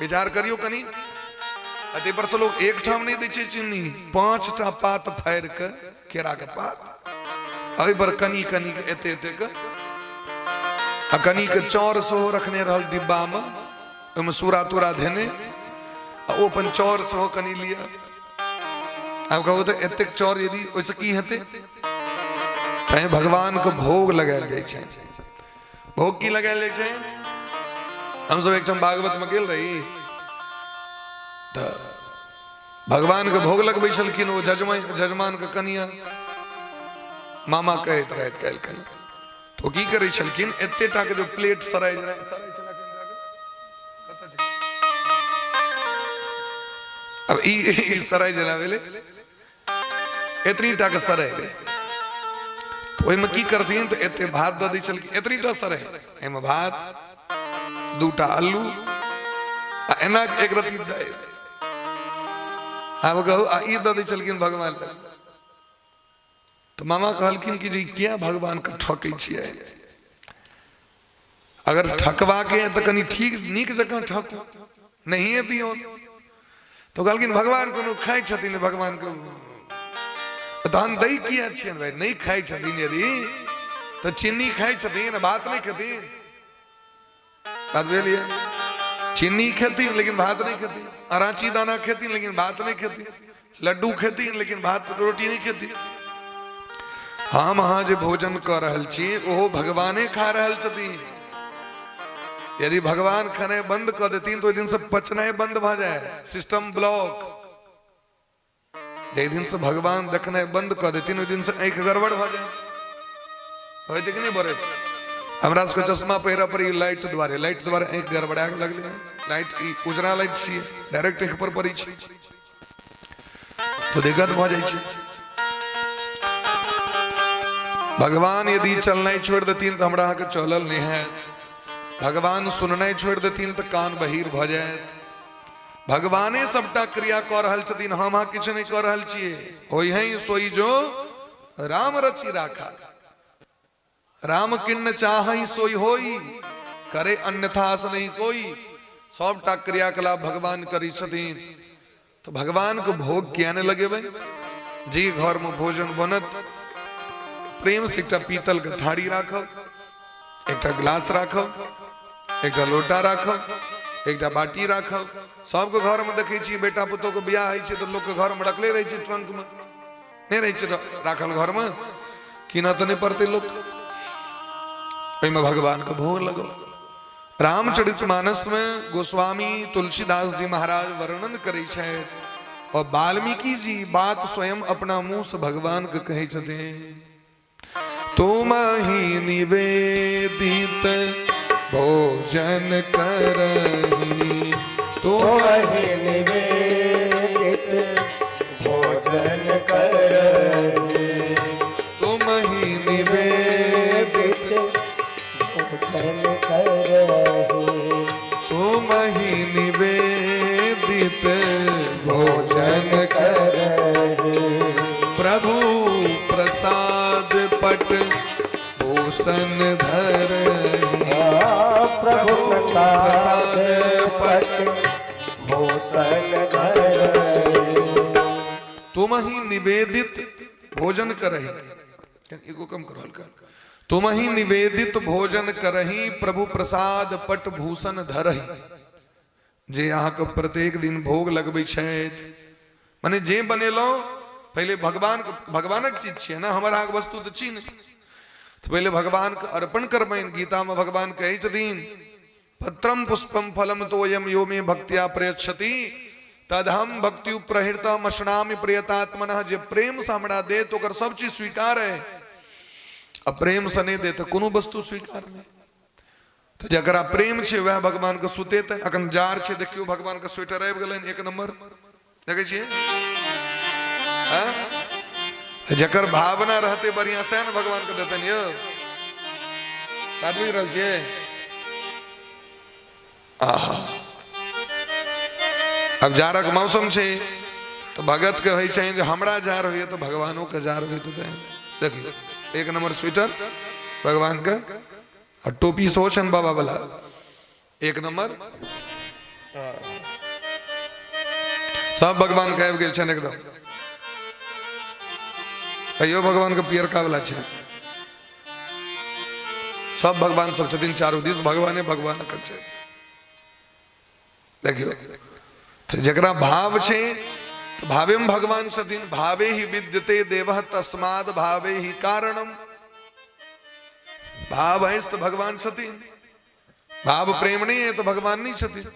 विचार करियो कनी। अते पर से लोग 1 ठाम नहीं दे छे चीनी, 5 टा पात फाड़ के केरा के पात, अई पर कनी कनी के एते एते के आ कनी के चौर सो रखने रहल डिब्बा में, ओमे सूरा तुरा देने आ ओ अपन चौर सो कनी लिया। अब कहो तो एतेक चौर यदि वैसे की हेते, कहीं भगवान को भोग लगायल गई छे। भोग की लगायल गई छे? हम सब एक भागवत में गेल रही तो भगवान के भोग लगबै छलखिन, वो जजमान के कनिया मामा कहत रहत कहलखिन, तो की करे छलखिन, एते टा के जो प्लेट सराय अब ई सराय जलावेले एतनी टा के सराय रे, तो ओइमे की करथिन, तो एते भात द दै छलखिन, एतनी टा सराय, एमे भात 2 टा आलू आ एना एक रत्ती दालि, आब कहू आ ई द दै छलखिन भगवान लग। तो मामा कहलखिन कि जी किया भगवान के ठकै छियै, अगर ठकवा के तो कनी ठीक नीक जगह ठकू, नहीं दियो। तो कहलखिन भगवान को खाई छथिन, भगवान को दान दई किया छियन भाई, नहीं खाई छथिन यदि तो चीनी खाई छथिन, भात नहीं खथिन। बात बोलिए, चीनी खथिन लेकिन भात नहीं खथिन, अराची दाना खथिन लेकिन भात नहीं खथिन, लड्डू खथिन लेकिन भात रोटी नहीं खथिन। हम अहाँ जे भोजन कर रहल छी ओहो भगवाने खा रहल छथिन। यदि भगवान खाने बंद कर देतीन तो दिन से पचना बंद भ जाए, सिस्टम ब्लॉक। जे दिन से भगवान देखने बंद कर देतीन ओइ दिन से आंख गड़बड़ भ जाए, होते कि नहीं बरे? हमरा सबके चश्मा पहिरा पर लाइट द्वारा आंख गड़बड़ा लगले, लाइट उजरा लाइट छी, डायरेक्ट आंख पर पड़ी छी तो दिक्कत भ जाए छी। भगवान यदि चलना छोड़ देतीन तो हमरा के चलल नहीं है, भगवान सुनना छोड़ देतीन तो कान बहिर भ जाए। भगवाने सबटा क्रिया कर रहल छथिन, हम अहाँ किछु नहीं कर रहल छिए। होई है सोई जो राम रचि राखा, राम किन्न चाहई सोई होई, करे अन्यथा आस नहीं कोई। सबटा क्रियाकलाप भगवान करी छथिन, तो भगवान को भोग किया नहीं लगे भाई? जी घर में भोजन बनत प्रेम से एक पीतल के थाड़ी राखब, एक गिलास राखब, एक लोटा राखब, एक बाटी राखब। सबके घर में देखे छी बेटा पुतोह को बियाह है तो लोग के घर में रखले रहे ट्रंक में, नहीं रहे राखल घर में कि ना तो नहीं पड़ते लोग। भगवान का भोग लगो। रामचरितमानस में गोस्वामी तुलसीदास जी महाराज वर्णन करे छे, और वाल्मीकि जी बात स्वयं अपना मुंह से भगवान के कहे छते तुम ही निवेदित भोजन करही तुम ही निवेदित भोजन करही तुम ही निवेदित भोजन करही तुम ही निवेदित भोजन करही प्रभु प्रसाद पट भूषण धरहि प्रभु प्रसाद पट भूषण धरहि तुम ही निवेदित भोजन करहि एगो कम करो हल्का तुम ही निवेदित भोजन करहि प्रभु प्रसाद पट भूषण धरहि जे अहाँ के प्रत्येक दिन भोग लगबै छथि माने जे बनेलो पहले भगवानक चीज छियै ना हमर अहाँके वस्तु तऽ छी नहीं तो पहले भगवान के अर्पण करबैन गीता में भगवान कहै छथिन पत्रम पुष्पम फलम तोयम यो मे भक्त्या प्रयच्छति तदहम भक्ति प्रहृतम अश्नामि प्रियतात्मनः जे प्रेम से हमरा दे तो ओकर सब चीज स्वीकार है अब प्रेम से नहीं दे तो कोनो वस्तु स्वीकार नहीं तो जकरा प्रेम छे वह भगवान के सुतेते अखन जार छे देखियो भगवान के स्वेटर आबि गेलन एक नंबर देखे छियै जकर भावना रहते बढ़िया से न भगवान के देतन यो बात बुझ रहल छियै आहा अब जारक मौसम छे तो भगत के होइ छै जे हमरा जार होइए तो भगवानों के जार होइए तो देखियो एक नंबर स्वेटर भगवान का और टोपी सोचन बाबा वाला एक नंबर सब भगवान के आबि गेल छन एकदम अयो भगवान के पियरका वाला छे सब भगवान सब छथिन चारों दिस भगवाने भगवान के छे देखियो तो जकरा भाव छे तो भावे में भगवान छथिन भावे ही विद्यते देवः तस्माद भावे ही कारणम भाव है तो भगवान छथिन भाव प्रेम नहीं है तो भगवान नहीं छथिन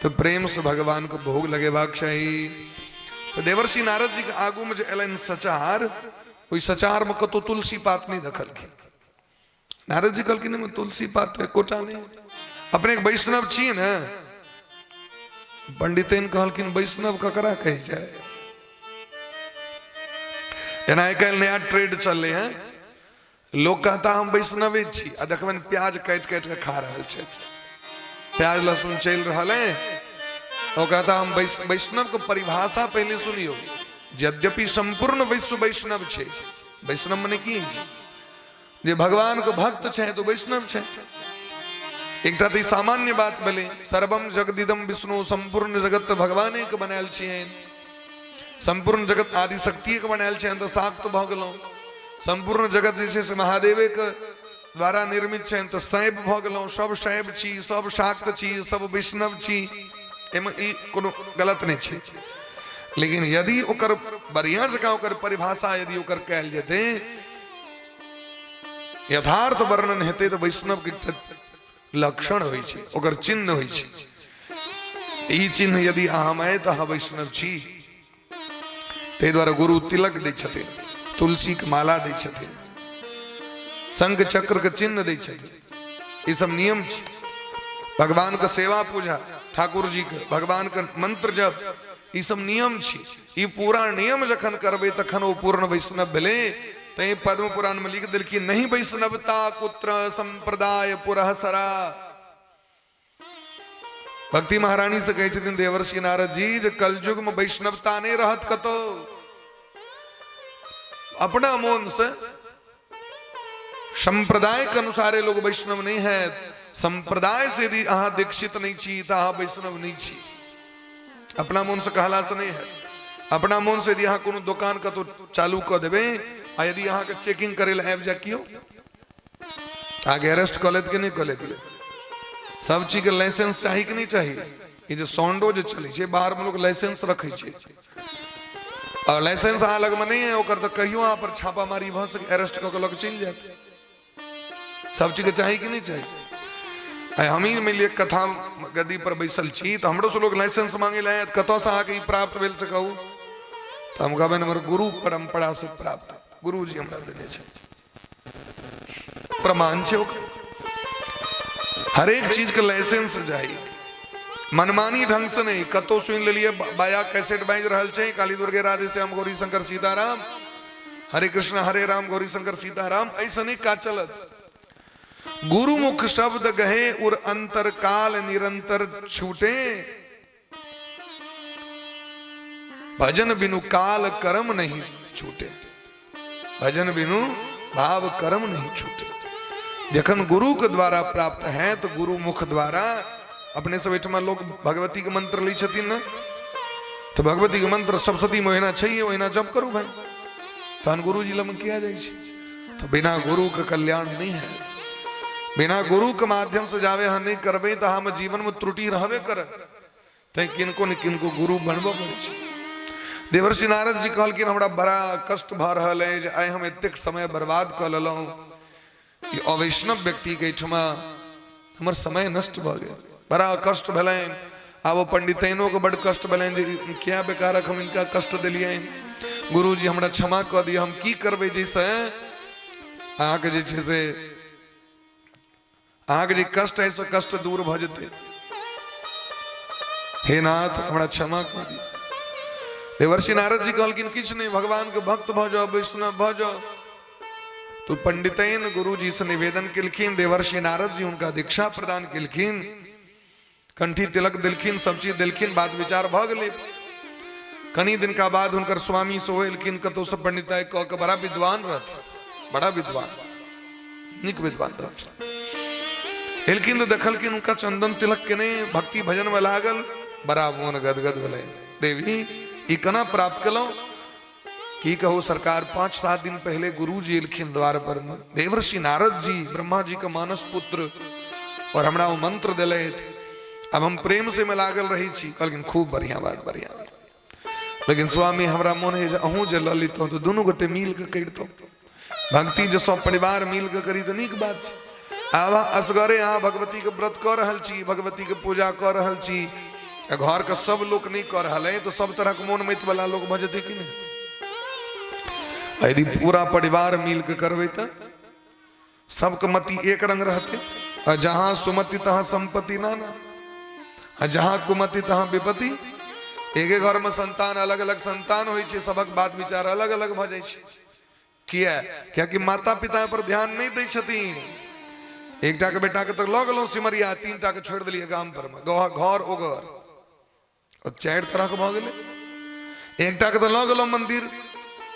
तो प्रेम से भगवान को भोग लगेबाक चाहिए तो देवर्षि नारद जी के आगू में जो एलन सचार ओई सचार में कतो तुलसी पात नहीं दखलखिन नारद जी कहलखिन में तुलसी पात एकोटा नहीं अपने एक वैष्णव छी न पंडितन कहलखिन वैष्णव ककरा कहे जाए एना आइ काल्हि नया ट्रेड चलले हैं लोग कहता हम वैष्णवे छी आ देखबन प्याज काट काट के खा रहल छै प्याज लहसुन चल रहा है वो कहता हम वैष्णव को परिभाषा पहले सुनियो यद्यपि संपूर्ण विश्व वैष्णव छे वैष्णव मने की छै जे भगवान को भक्त छे तो वैष्णव छे एकटा तो सामान्य बात भले सर्वम जगदिदम विष्णु संपूर्ण जगत भगवाने के बनायल छियै संपूर्ण जगत आदि शक्ति के बनायल छियै तो शाक्त भ गेलौ संपूर्ण जगत जे से महादेवे के द्वारा निर्मित छै तो शैव भ गेलौ सब शैव छी सब शाक्त छी सब वैष्णव छी एमे ई कोनो गलत नहीं छै लेकिन यदि ओकर बढ़िया जगह ओकर परिभाषा यदि ओकर कैल जेते यथार्थ वर्णन हेते तो वैष्णव के लक्षण होई छै ओकर चिन्ह होई छै ई चिन्ह यदि अहाँ तो अहाँ वैष्णव छी ते द्वारा गुरु तिलक दै छथिन तुलसी के माला दै छथिन शंख चक्र के चिन्ह दै छथिन ई सब नियम छै भगवान के सेवा पूजा ठाकुर जी के भगवान के मंत्र जप ई सब नियम छी ई पूरा नियम जखन करबे तखन ओ पूर्ण वैष्णव भेले तै पद्म पुराण में लिख देल कि नहीं वैष्णवता कुत्र संप्रदाय पुरहसरा भक्ति महारानी से कहे छथिन देवर्षि नारद जी जे कलयुग में वैष्णवता नहीं रहत कतो अपना मन से संप्रदाय के अनुसार लोग वैष्णव नहीं है संप्रदाय से यदि अहाँ दीक्षित नहीं छी तो अहाँ वैष्णव नहीं छी अपना मन से कहला से नहीं है अपना मन से यदि अहाँ कोनो दुकान का तो चालू कर देवे आ यदि अहाँ के चेकिंग करे ला आबि जा कियो आगे अरेस्ट कर लेत कि नहीं कर लेत सब चीज के लाइसेंस चाहिए कि नहीं चाहिए ये जो सौंडो जो चले छे बाहर में लोग लाइसेंस रखे छे और लाइसेंस अहाँ लग में नहीं है ओकर तो कहियो अहाँ पर छापामारी भ सके अरेस्ट क के लोग चल जाते सब चीज के चाहिए कि नहीं चाहिए हम ही मिलिए कथा गद्दी पर बैसल छी तो हमरो से लोग लाइसेंस मांगे लाए कतौ से आके प्राप्त भेल से कहू तो हम कहबे हमर गुरु परंपरा से प्राप्त गुरु जी हमरा देने छे प्रमाण छे हर एक चीज के लाइसेंस चाहिए मनमानी ढंग से नहीं कतो सुन ले लिए बाया कैसेट बाज रहल छे काली दुर्गे राधे श्याम गौरी शंकर सीताराम हरे कृष्ण हरे राम गौरी शंकर सीताराम ऐसा नहीं का चलत गुरुमुख शब्द गहे और अंतर काल निरंतर छूटे भजन बिनु काल कर्म नहीं छूटे भजन बिनु भाव कर्म नहीं छूटे जखन गुरु के द्वारा प्राप्त है तो गुरु मुख द्वारा अपने सब में लोग भगवती के मंत्र ली छथिन ना तो भगवती के मंत्र सप्तशती महीना चाहिए वहीना जप करू भाई तहन गुरु जी लम किया जाए तो बिना गुरु के कल्याण नहीं है बिना गुरु के माध्यम से जावे हम नहीं करबे तो हम जीवन में त्रुटि रहबे कर किनको न किनको गुरु बनबो पड़े देवर्षि नारद जी कहलखिन हमरा बड़ा कष्ट भ रहल है जे आइ हम एतेक समय बर्बाद क लेलहुं ई अवैष्णव व्यक्ति के ठमा हमर समय नष्ट भ गेल बड़ा कष्ट भेलैन आब पंडितैनो के बड़ कष्ट भेलैन जे क्या बेकार हम इनका कष्ट देलिए गुरु जी हमरा क्षमा क दिय हम की करबे जैसे अहाँ के जे छै से अहाँ के जे कष्ट है सो कष्ट दूर भ जते हे नाथ हमरा क्षमा क दिय देवर्षि नारद जी कहलखिन किछ नहीं भगवान के भक्त भ जाओ वैष्णव भ जाओ तो पंडितैन गुरु जी से निवेदन केलखिन देवर्षि नारद जी उनका दीक्षा प्रदान केलखिन कंठी तिलक दिलखिन सब चीज दिलखिन बात विचार भ गेलै कनी दिन का बाद उनकर स्वामी सोहेलखिन कतो से पंडिताई कह के बड़ा विद्वान रहत बड़ा विद्वान निक विद्वान रहत एलखिन तो देखलखिन उनका चंदन तिलक के नहीं भक्ति भजन में लागल बड़ा मोन गदगद भेलै देवी ई कना प्राप्त कलो की कहो सरकार 5-7 दिन पहले गुरु जी एलखिन द्वार पर में देवर्षि नारद जी ब्रह्मा जी का मानस पुत्र और हमरा वो मंत्र दिले अब हम प्रेम से में लागल रही छी कहलखिन खूब बढ़िया बात बढ़िया बात लेकिन स्वामी हमरा मन है अहूँ जे ललित तो दोनों गोटे मिल के करितो भक्ति जो सब परिवार मिल के करी तो नीक बात छै आब असगरे अहाँ भगवती के व्रत क रहल छी भगवती के पूजा क रहल छी घर के सब लोग नहीं कर रहा है तो सब तरह के मोन मैत वाला लोग भजते कि नहीं यदि पूरा परिवार मिल के करवे तो सबके मति एक रंग रहते जहां सुमति तहां संपत्ति नाना जहां कुमति तहां विपत्ति एक घर में संतान अलग अलग संतान हो सबक बात विचार अलग अलग भ जाए किया क्या कि माता पिता पर ध्यान नहीं दै छथिन एकटा के बेटा के तो लऽ गेलौं सिमरिया 3टा के छोड़ दिलिए गाम पर में घर ओगर और 4 तरह के भ गेलै एकटा के तो लऽ गेलौं मंदिर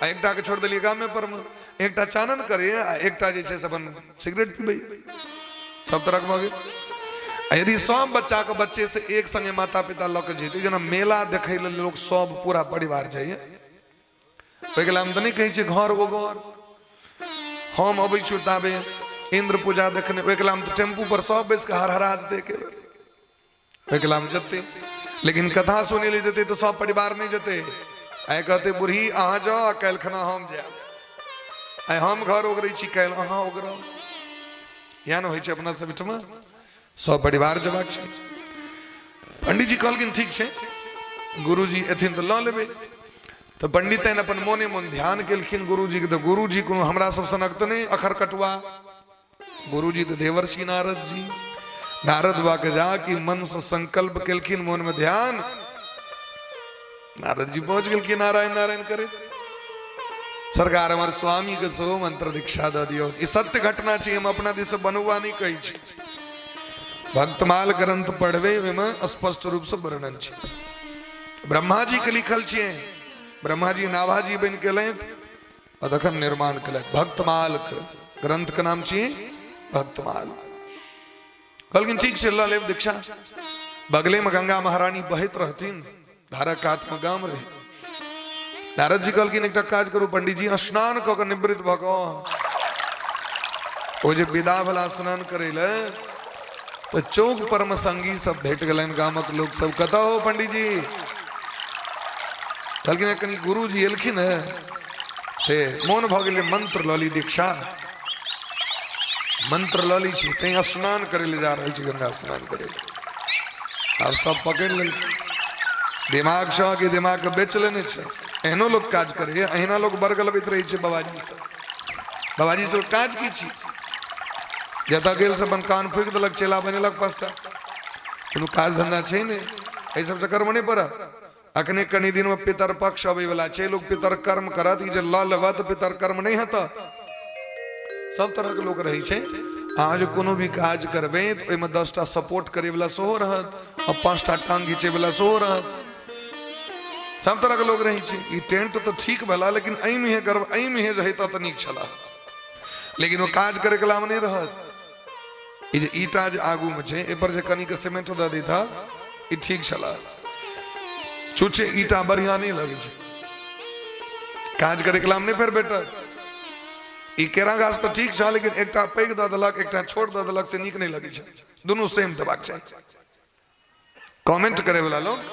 आ एकटा के छोड़ दिलिए गामे पर में एकटा चानन करे आ एकटा जे छै से अपन सिगरेट पीबै सब तरह के भ गेल यदि सब बच्चा के बच्चे से एक संगे माता पिता लऽ के जेतै जेना मेला देखै लेल लोग सब पूरा परिवार जाइए ओहि के हम तऽ नहीं कहै छै घर ओगर हम अबै छी ताबे इंद्र पूजा देखने ओहि के हम तऽ टेम्पू पर सब बैस के हरहरा देते के ओहि के हम जते लेकिन कथा सुने ले जते तो सब परिवार नहीं जते आइ कहते बुढ़ी अहाँ जाओ कल खना हम जाए आइ हम घर ओगरै छी कल अहाँ ओगरो या न होइ छै अपना सब बिचमा सब परिवार जबाक छै पंडित जी कहलखिन ठीक छै गुरु जी एथिन तो लऽ लेबै तो पंडितन अपन मोने मन ध्यान केलखिन गुरु जी के तो गुरु जी कोनो हमरा सब सनक तो नहीं अखर कटुआ गुरु जी तो देवर्षि नारद जी नारद बा के जाके मन से संकल्प केलखिन मन में ध्यान नारद जी पहुंच गेलखिन नारायण नारायण करे सरकार हमारे स्वामी के सो मंत्र दीक्षा द दियो ई सत्य घटना छी हम अपना दिस बनुआ नहीं कही छी भक्तमाल ग्रंथ पढ़वे में स्पष्ट रूप से वर्णन छी ब्रह्मा जी के लिखल छी ब्रह्मा जी नाभाजी बन के और तखन निर्माण कल भक्तमाल के ग्रंथ के नाम छी भक्तमाल कहलखिन ठीक से ल लेब दीक्षा बगले में गंगा महारानी बहत रहथिन धारा कात में गाम रहे नारद जी कहलखिन एक काज करू पंडित जी स्नान क के निवृत्त भ ओ जे विदा वाला स्नान करे ले तो चौक पर में संगी सब भेट गलन गामक लोग सब कतौ हो पंडित जी कहलखिन कनी गुरु जी एलखिन है से मौन भ गेलै मंत्र लली दीक्षा मंत्र लऽ ली छी तैं स्नान करे ले जा रहल छी गंगा स्नान करे अब सब पकड़ लेल दिमाग छह कि दिमाग के बेच लेने छ एहनो लोग काज करे अहिना लोग बरगल लबैत रहे छै बाबाजी सब काज की छी जतऽ गेल से अपन कान फूक देलक चेला बनेलक पाँचटा कोनो काज धंधा छै ने एहि सब चक्कर में नहीं पड़ा अखने कनी दिन में पितर पक्ष अबै वाला छै लोग पितर कर्म करत ई जे लऽ लेबऽ तऽ पितर कर्म नहीं हेतऽ सब तरह के लोग रहे छै अहाँ जो कोनो भी काज करबे तो ओहिमे 10टा सपोर्ट करे वाला सेहो रहत और 5टा टांग घीचे वाला सेहो रहत सब तरह के लोग रहे छै ई टेंट तो ठीक भेला लेकिन एहिमे हे गर्व एहिमे हे रहिता तऽ नीक छला लेकिन वो काज करे के लाभ नहीं रहत ई जे ईटा जे आगू में छै ए पर जे कनी के सीमेंट दऽ देता ई ठीक छला छुछे ईटा बढ़िया नहीं लगे छै काज करे के लाभ नहीं फेर भेटत ई केरा गाछ तो ठीक छ लेकिन एकटा पैघ दऽ देलक एकटा छोट दऽ देलक से नीक नहीं लगे छै दोनों सेम देबाक चाही कमेंट करे वाला लोग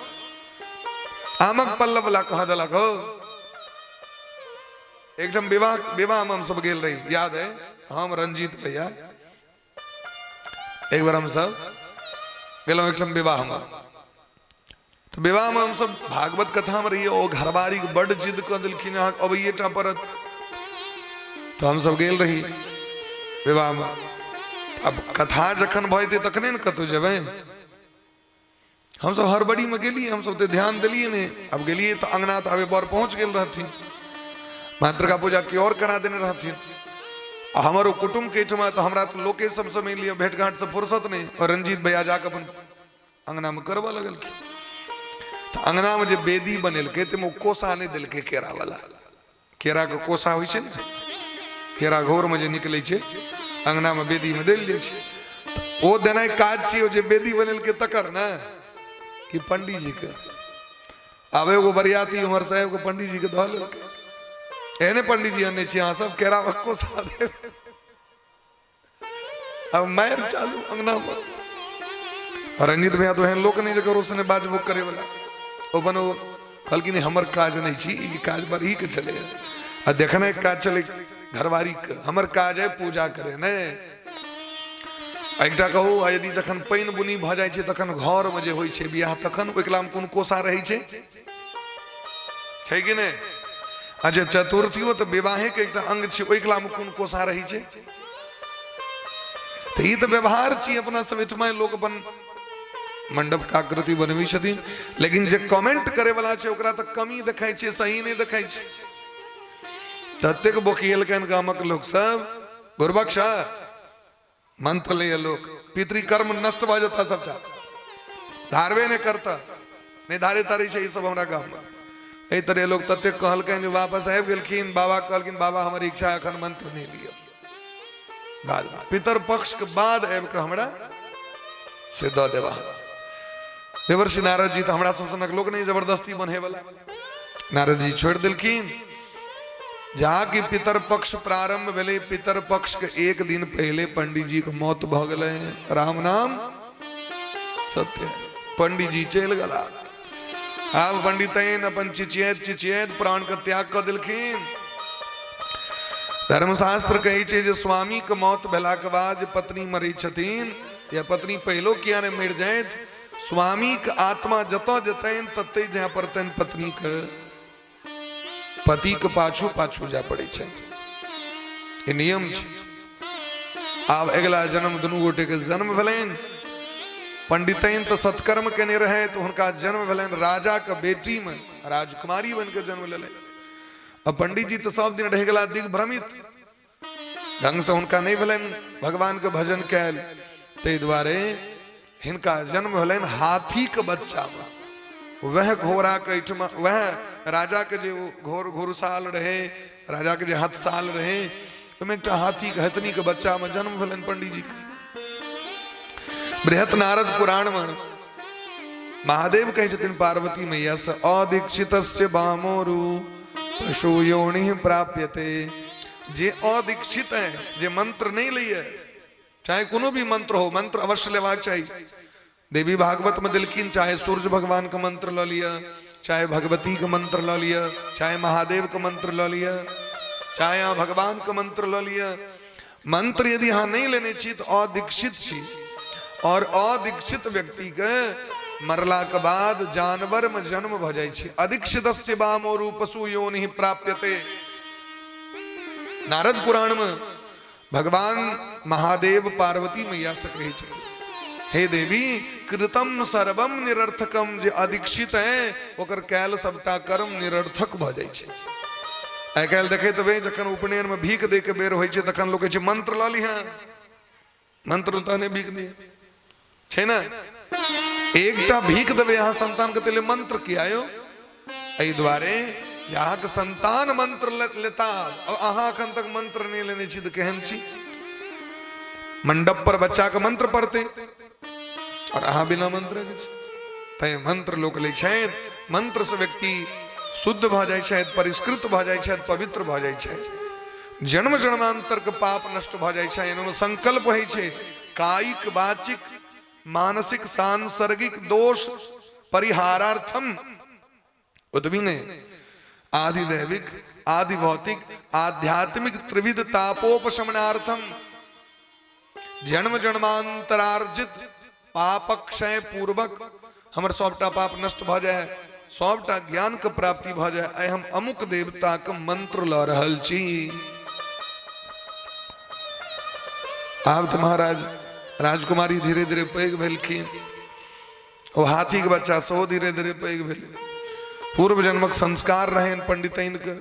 आमक पल्लव वाला कह देलक हो एकदम विवाह में हम सब गेल रही याद है हम रंजीत भैया एक बार हम सब गेलों एकदम विवाह में तो विवाह में हम सब भागवत कथा में रहिए ओ घरबारी के बड़ जिद कर दिलखिन अबैये टा परत तो हम सब गेल रही विवाह में अब कथा जखन भइते तखने न कतौ जेबै हम सब हड़बड़ी में गेलिए हम सब ते ध्यान दिलिए ने अब गेलिए तो अंगना तो अबे बर पहुंच गेल रहथिन मातृका पूजा की और करा देने रहथिन हमारो कुटुंब के ठमा तो हमरा तो लोके सब से मिल लिया भेंट घाट से फुर्सत नहीं और रंजीत भैया जाकर अपन अंगना में करवा लगल तो अंगना में जो बेदी बनेलके ते कोसा नहीं दिलके केरा वाला केरा के कोसा होइ छै ने केरा घोर में जे निकले छै अंगना में बेदी में देल जाइ छै ओ देनाइ काज छियै जे बेदी बनेलके तकर ना कि पंडित जी के आबे एगो बरियाती उमर साहब को पंडित जी के धऽ लेलकै एहने पंडित जी आने छी अहाँ सब केरा कोसा दे अब मार चालू अंगना में और रंजीत भैया तो एहन लोक नहीं जे करो उसने बाज बुक करे वाला ओ बनो कहलखिन हमर काज नहीं छी ई काज बड़ी के चले आ देखने काज चले घरवारी के हमर काज है पूजा करे ने एकटा कहू यदि जखन पानि बुनी भ जाय छै तखन घर में जे होय छै बियाह तखन ओकला में कोन कोसा रहै छै कि नहीं अच्छा चतुर्थियो तो विवाहे के एकटा अंग छै ओकला में कोन कोसा रहै छै तो ई तो व्यवहार छी अपना सब एठमा लोग अपन मंडप का आकृति बनवी छथिन लेकिन जे कमेंट करे वाला छै ओकरा तो कमी देखाय छै सही नहीं देखाय छै ततेक बोकियल के गामक लोग सब गुरबख्श मंत्र ले लोग पितृ कर्म नष्ट भ जाता सबटा धारवे ने करता नहीं धारे तारी छै ई सब हमरा गाम में एहि तरह लोग ततेक कहलकैन वापस आबि गेलखिन बाबा कहलखिन बाबा हमर इच्छा एखन मंत्र नहीं लियो बाद पितर पक्ष के बाद आबि के हमरा से दऽ देबा देवर्षि नारद जी तो हमरा सब सनक लोग नहीं जबरदस्ती बन्हे वाला नारद जी छोड़ दिलखिन जहाँ की पितर पक्ष प्रारंभ भेले पितर पक्ष के एक दिन पहले पंडित जी के मौत भ गए राम नाम सत्य पंडित जी चल गला अब पंडितैन अपन चिचियत प्राण के त्याग कर दिलखिन धर्मशास्त्र कहे छै जे स्वामी के मौत भेला के बाद पत्नी मरी छथिन या पत्नी पहलो किया ने मर जाए स्वामी के आत्मा जतऽ जतैन तते जहाँ परतैन पत्नी के पति के पाछू पाछू जा पड़े छै ये नियम छै आब अगला जन्म दुनू गोटे के जन्म भेलैन पंडितैन तो सत्कर्म केने रहे तो उनका जन्म भेलैन राजा के बेटी में राजकुमारी बन के जन्म लेलै अब पंडित जी तो सब दिन रह गला दिग्भ्रमित ढंग से उनका नहीं भेलैन भगवान के भजन कैल ते द्वारे हिनका जन्म भेलैन हाथी के बच्चा में वह घोड़ा के वह राजा के जो घोरसाल रहे राजा के जो हथसाल रहे उनमें एक हाथी के हथनी के बच्चा में जन्म भेलन पंडित जी के बृहत नारद पुराण में महादेव कहे छथिन पार्वती मैया से अदीक्षितस्य बामोरु पशु योनि प्राप्यते जे अदीक्षित है जे मंत्र नहीं लिए चाहे कोनो भी मंत्र हो मंत्र अवश्य लेवाक चाहिए देवी भागवत में दिलखिन चाहे सूर्य भगवान का मंत्र ल लिया चाहे भगवती का मंत्र ल लिया चाहे महादेव का मंत्र ल लिया चाहे भगवान का मंत्र ल लिया मंत्र यदि यहाँ नहीं लेने छी तो अदीक्षित छी, और अदीक्षित व्यक्ति के मरला के बाद जानवर में जन्म भ जाय छै। अदीक्षितस्य वामो रूपसु योनि प्राप्यते। नारद पुराण में भगवान महादेव पार्वती मैया से कहे छथिन, हे देवी कृतम सर्वम निरर्थकम, जे अदीक्षित है ओकर कैल सबटा कर्म निरर्थक भ जाय छै। आइ काल्हि देखैत हेबै जखन उपनयन में भीख दे के बेर होइ छै तखन लोग कहै छै मंत्र लऽ लिहा, मंत्र तहने भीख दिए छै ना। एकटा भीख देवे यहाँ संतान के तेले मंत्र किया आयो, एहि दुआरे यहाँ के संतान मंत्र लेता और अहाँ अखन तक मंत्र नहीं लेने छी तो केहन छी। मंडप पर बच्चा के मंत्र पढ़ते और अहाँ बिना मंत्र के छी। तै मंत्र लोक लै छथि, मंत्र से व्यक्ति शुद्ध भ जाय छथि, परिष्कृत भ जाय छथि, पवित्र भ जाय छथि, जन्म जन्मांतर के पाप नष्ट भ जाय छै। एनमे संकल्प होइ छै कायिक वाचिक मानसिक सांसर्गिक दोष परिहारार्थम उद्विने आदि दैविक आदि भौतिक आध्यात्मिक त्रिविध तापोपशमनार्थम जन्म जन्मांतरार्जित पाप क्षय पूर्वक हमर सबटा पाप नष्ट भ जाए, सबटा ज्ञान के प्राप्ति भ जाए, आइ हम अमुक देवता के मंत्र ल रहल छी। आब तो महाराज राजकुमारी धीरे धीरे पैघ भेलखिन, ओ हाथी के बच्चा सेहो धीरे धीरे पैघ भेलै। पूर्व जन्मक संस्कार रहन पंडितैन के,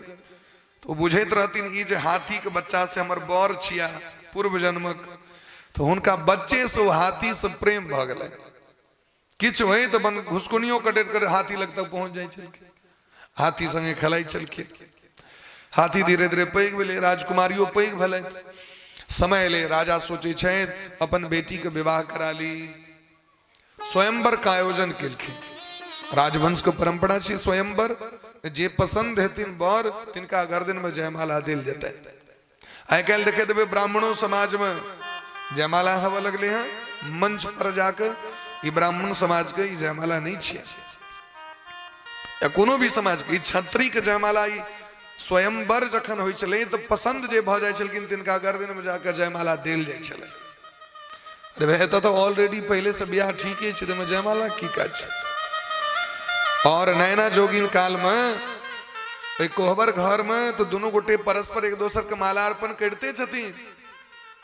तो बुझैत रहथिन ई जे हाथी के बच्चा से हमर बर छिया पूर्व जन्मक, तो हुनका बच्चे से ओ हाथी से प्रेम भ गेलै। किछु होइ तो बन घुसकुनियो कटैत कर हाथी लग तक पहुंच जाइ छलखिन, हाथी संगे खेलाइ छलखिन। हाथी धीरे धीरे पैघ भेलै, राजकुमारियो पैघ भेलै। समय एले राजा सोचे छथि अपन बेटी के विवाह करा ली, स्वयंवर का आयोजन केलखिन। राजवंश के परंपरा छै स्वयंवर, जे पसंद हेथिन बर तिनका गर्दन में जयमाला देल जेतै। आइ काल्हि देखे देबै ब्राह्मणों समाज में जयमाला हवा लगले हैं, मंच पर जाकर ई ब्राह्मण समाज के ई जयमाला नहीं छियै, या कोनो भी समाज के क्षत्रिय के जयमाला ई स्वयंवर जखन होइ छलै तो पसंद जे भ जाइ छलखिन तिनका गर्दन में जाकर जयमाला देल जाइ छलै। अरे भाई एतऽ तो ऑलरेडी पहले से बियाह ठीके छै, तमे जयमाला की काज छै। और नैना जोगिन काल में कोहबर घर में तो दोनों गोटे परस्पर एक दोसर के मालार्पण करते छथिन,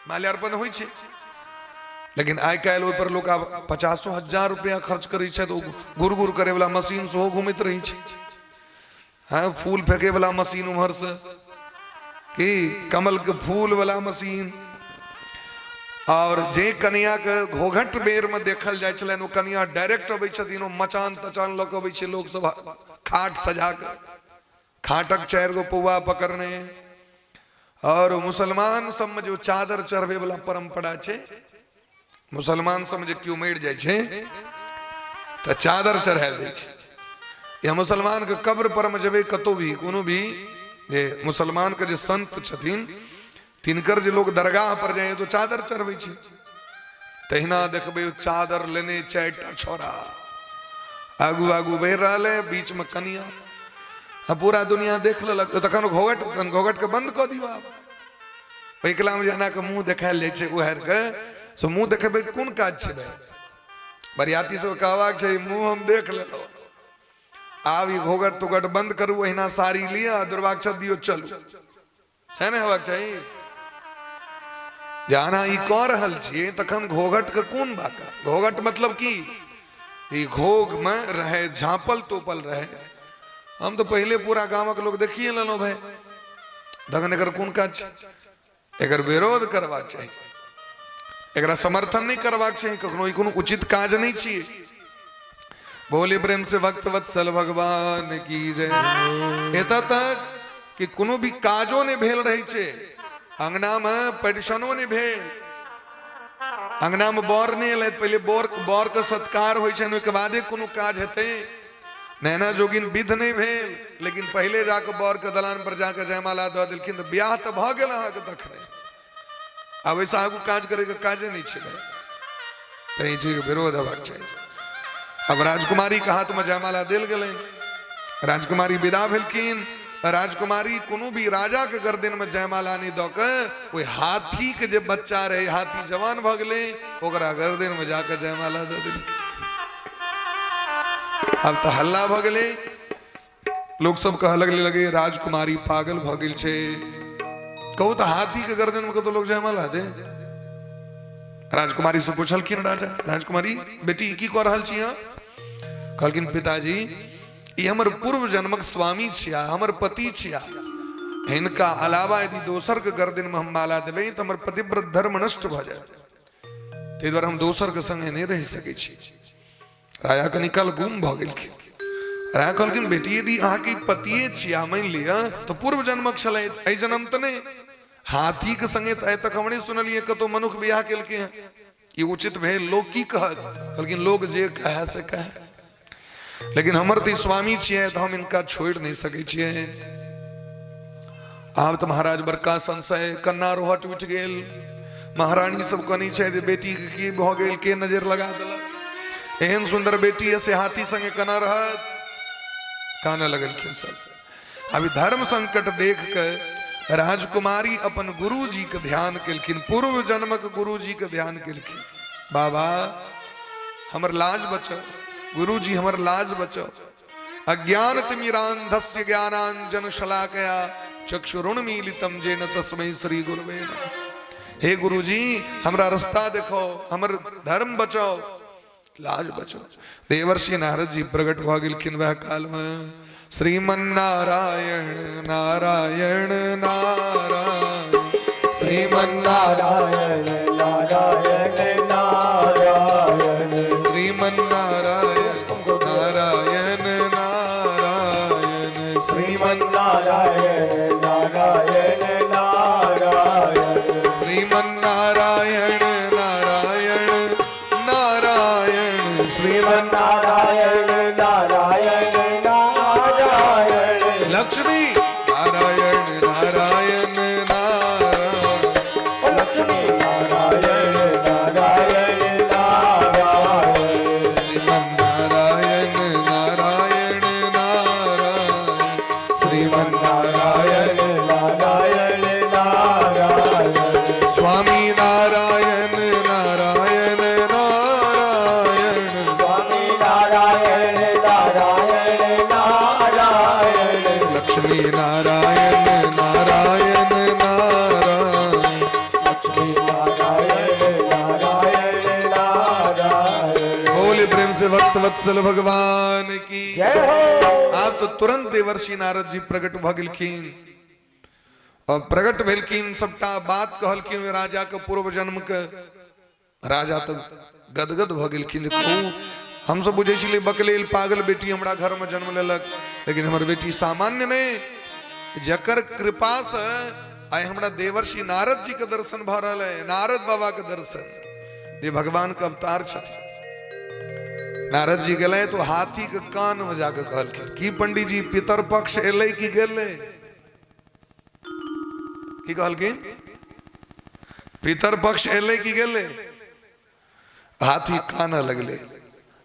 माल्यार्पण होइ छै। लेकिन आइ काल्हि ओहि पर लोग आब 50,000 रुपया खर्च करै छै, तो गुर गुर करे वाला मशीन सेहो घूमैत रहै छै। हाँ, फूल फेंके वाला मशीन उम्हर से कि कमल के फूल वाला मशीन, और जे कन्या के घोघट बेर में देखल जाय छलन ओ कन्या डायरेक्ट अबै छथिन, ओ मचान तचान लऽ कऽ अबै छै लोग सब खाट सजा के, खाटक 4 गो पौआ पकड़ने। और मुसलमान सब में जो चादर चढ़बे वाला परंपरा छै, मुसलमान सब जे क्यों मरि जाइ छै तऽ चादर चढ़ायल जाइ छै। या मुसलमान के कब्र पर में जेबै कतौ भी कोनो भी जे मुसलमान के जे संत छथिन तिनकर जे लोग दरगाह पर जाए तो चादर चढ़बै छै। तहिना देखबै चादर लेने 4टा छोरा आगू आगू बढ़ि रहल है, बीच में कनिया। अब पूरा दुनिया देख लेलक तखन घोघट के बंद कऽ दियौ। आब पैकला में जना के मुंह देखायल जाइ छै, उहार के सो मुंह देखेबै कोन काज छै भाई। बरियाती सब कहबाक छै मुंह हम देख लेलो, आब ई घोघट तोघट बंद करू, अहिना साड़ी लिया दुर्वाक्षत दियो चलू, छै ने हेबाक चाही। जाना ई कह रहल छियै तखन घोघट के कोन बाका। घोघट मतलब की ई घोघ में रहे, झांपल तोपल रहे। हम तो पहले पूरा गांव के लोग देखिए लेलो भाई, तखन एकर कोन काज छै। एकर विरोध करबाक चाही, एकरा समर्थन नहीं करबाक चाही, कखनो ई कोनो उचित काज नहीं छियै। बोले प्रेम से भक्त वत्सल भगवान की जय। एतऽ तक कि कोनो भी काजो नहीं भेल रही छै, अंगना में परिछनो नहीं भेल, अंगना में बर नहीं एलैथ, पहले बर के सत्कार होइ छै, ओहिके बादे कोनो काज हेतै। नैना जोगिन विध नहीं भेल, लेकिन पहले जाके बर के दलान पर जाके जयमाला दऽ देलखिन तऽ बियाह तऽ भऽ गेल अहाँके तखने। आब ऐसा आगू काज करे के काजे नहीं छै, तऽ ई चीज के विरोध हेबाक चाही। अब राजकुमारी के हाथ में जयमाला देल गेलनि, राजकुमारी विदा भेलखिन। राजकुमारी कोनो भी राजा के गर्दन में जयमाला नहीं दो के कोई हाथी के जब बच्चा रहे, हाथी जवान भ गए ओकरा गर्दन में जाकर जयमाला दे दिल। अब तो हल्ला भ गए, लोग सब कह लगे राजकुमारी पागल भ गई छे। कहू तो हाथी के गर्दन में तो लोग जयमाला दे। राजकुमारी से पूछलखिन राजा, राजकुमारी बेटी की कह रहल छी अहाँ? कहलखिन पिताजी ये हमर पूर्व जन्मक स्वामी छिया, हमर पति छिया। इनका अलावा यदि दोसर के गर्दन में हम माला देबै तो हमर पतिव्रत धर्म नष्ट भ जाए, ताहि दुआरे हम दोसर के संगे नहीं रह सकै छी। राजा के निकल गुम भ गेलखिन। राजा कहलखिन बेटी यदि अहाँ के पतिए छिया, मान लिया तो पूर्व जन्मक छलै, एहि जन्म तो नहीं। हाथी के संगे तो आइ तक हमने सुनलिए कतो मनुष्य बियाह केलकै हैं, ये उचित भेल? लोग की कहत? कहलखिन लोग जे कहे से कहे, लेकिन हमर तो स्वामी छिए तो हम इनका छोड़ नहीं सके छिए। आब तो महाराज बड़का संशय, कन्ना रोह टूट गेल। महारानी सब कहनी छै बेटी के की भ गेल, के नजर लगा देलक? एहन सुंदर बेटी से हाथी संगे कना रहत? काना लगलखिन सब। अभी धर्म संकट देख के राजकुमारी अपन गुरु जी के ध्यान केलखिन, पूर्व जन्मक गुरु जी के ध्यान केलखिन। बाबा हमर लाज बचाओ, गुरु जी हमर लाज बचाओ। अज्ञान तिमिरांधस्य ज्ञानांजन शलाकया चक्षुरुन्मीलितम जेन तस्मै श्री गुरुवे नमः। हे गुरु जी हमरा रास्ता देखो, हमर धर्म बचाओ, लाज बचाओ। देवर्षि नारद जी प्रकट भ गेलखिन वह काल में। श्रीमन्नारायण नारायण नारायण, श्रीमन्नारायण नारायण नारायण, श्रीमन्नारायण नारायण नारायण, श्रीमन्नारायण नारायण नारायण, श्रीमन्नारायण नारायण नारायण, श्रीमन्नारायण नारायण नारायण, लक्ष्मी नारायण नारायण नारायण, लक्ष्मी नारायण नारायण नारायण, श्रीमन्नारायण नारायण नारायण, श्रीमन्नारायण नारायण नारायण, स्वामी नारायण नारायण नारायण, स्वामी नारायण नारायण नारायण, लक्ष्मी नारायण नारायण नारायण, लक्ष्मी नारायण नारायण नारायण। बोले प्रेम से भक्त वत्सल भगवान की जय हो। आप तो तुरंत देवर्षि नारद जी प्रकट भ गेलखिन और प्रकट भेलखिन, सबटा बात कहलखिन राजा के पूर्व जन्म के। राजा तो गदगद भ गेलखिन। कहू हम सब बुझे छलिए बकलेल पागल बेटी हमरा घर में जन्म लेलक, लेकिन हमर बेटी सामान्य नहीं। जकर कृपा से आइ हमरा देवर्षि नारद जी के दर्शन भ रहल है, नारद बाबा के दर्शन, ये भगवान के अवतार छथिन। नारद जी गए तो हाथी के कान में जाकर कहलखिन की पंडित जी पितर पक्ष एलै कि गेलै? की कहलखिन? पितर पक्ष एलै कि गेलै? हाथी काना लगले।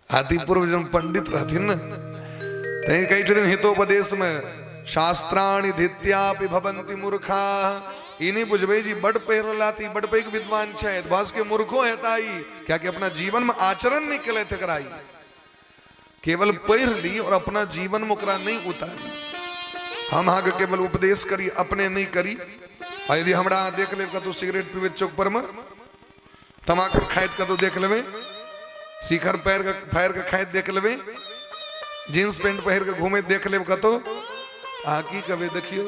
हाथी पूर्व जन्म पंडित रहथिन न, तै कही छथिन हितोपदेश में शास्त्राणि धित्यापि भवन्ति मूर्खा। ई नहीं बुझबे जी बड़ पढ़लाती बड़ पैघ विद्वान छै, बस के मूर्खो हेताई, क्या कि अपना जीवन में आचरण नहीं केले थे कराई। केवल पढ़ ली और अपना जीवन में ओकरा नहीं उतारी। हम अहाँ के केवल उपदेश करी, अपने नहीं करी। यदि हमरा देख ले कतौ सिगरेट पीबे चौक पर में, तमाकू खाइत कतौ देख लेबे, शिखर पैर के फायर के खाइत देख लेबे, जींस पेंट पहन के घूमे देख लेब कतौ, आ की कबे देखियो।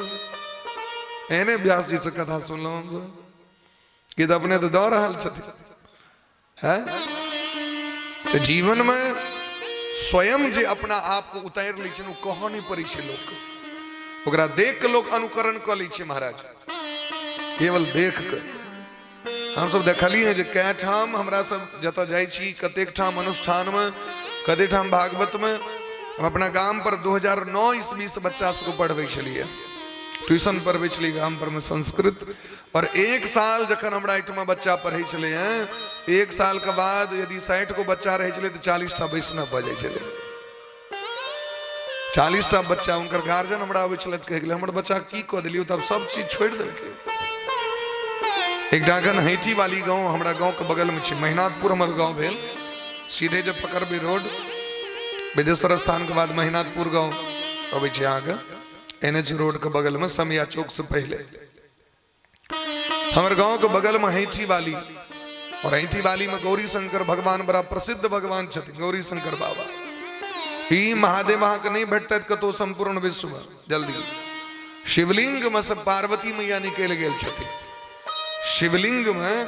एने व्यास जी से कथा सुनलहुं हम सब कि अपने तो दौड़ रहल छथिन है। तो जीवन में स्वयं जे अपना आप को उतार लै छै, कह नहीं पड़े छै लोग के, ओकरा देख के लोग अनुकरण क लै छै महाराज। केवल देख के हम सब देखलिए जे कै ठाम हमरा सब जत जाइ छी, कतेक ठाम अनुष्ठान में, कते ठाम भागवत में। हम अपना गांव पर 2009 ईस्वी से बच्चा सबको पढ़बै छलिए, ट्यूशन पढ़बै छलिए गांव पर में संस्कृत। और एक साल जखन हमरा एहिठमा बच्चा पढ़ै छले हैं, एक साल के बाद यदि 60 को बच्चा रहे छले तो 40 टा वैष्णव भ जाइ छले। 40टा बच्चा उनकर गार्जियन हमरा आबै छलत कह गेलै हमर बच्चा की कऽ देलियो तब सब चीज छोड़ि देलकै। एक डागन हैटी वाली गांव हमरा गांव के बगल में छै, महिनाथपुर हमर गांव भेल। सीधे जब पकड़बै रोड विदेश्वर स्थान के बाद महिनाथपुर गांव अबै छै आगे, NH रोड के बगल में समिया चौक से पहले हमर गांव के बगल में हैटी वाली, और हैटी वाली में गौरी शंकर भगवान बड़ा प्रसिद्ध भगवान छथिन, गौरी शंकर बाबा। ई महादेव अहाँ के नहीं भेटत कतो संपूर्ण विश्व में जल्दी। शिवलिंग में से पार्वती मैया निकल गेल छथिन, शिवलिंग में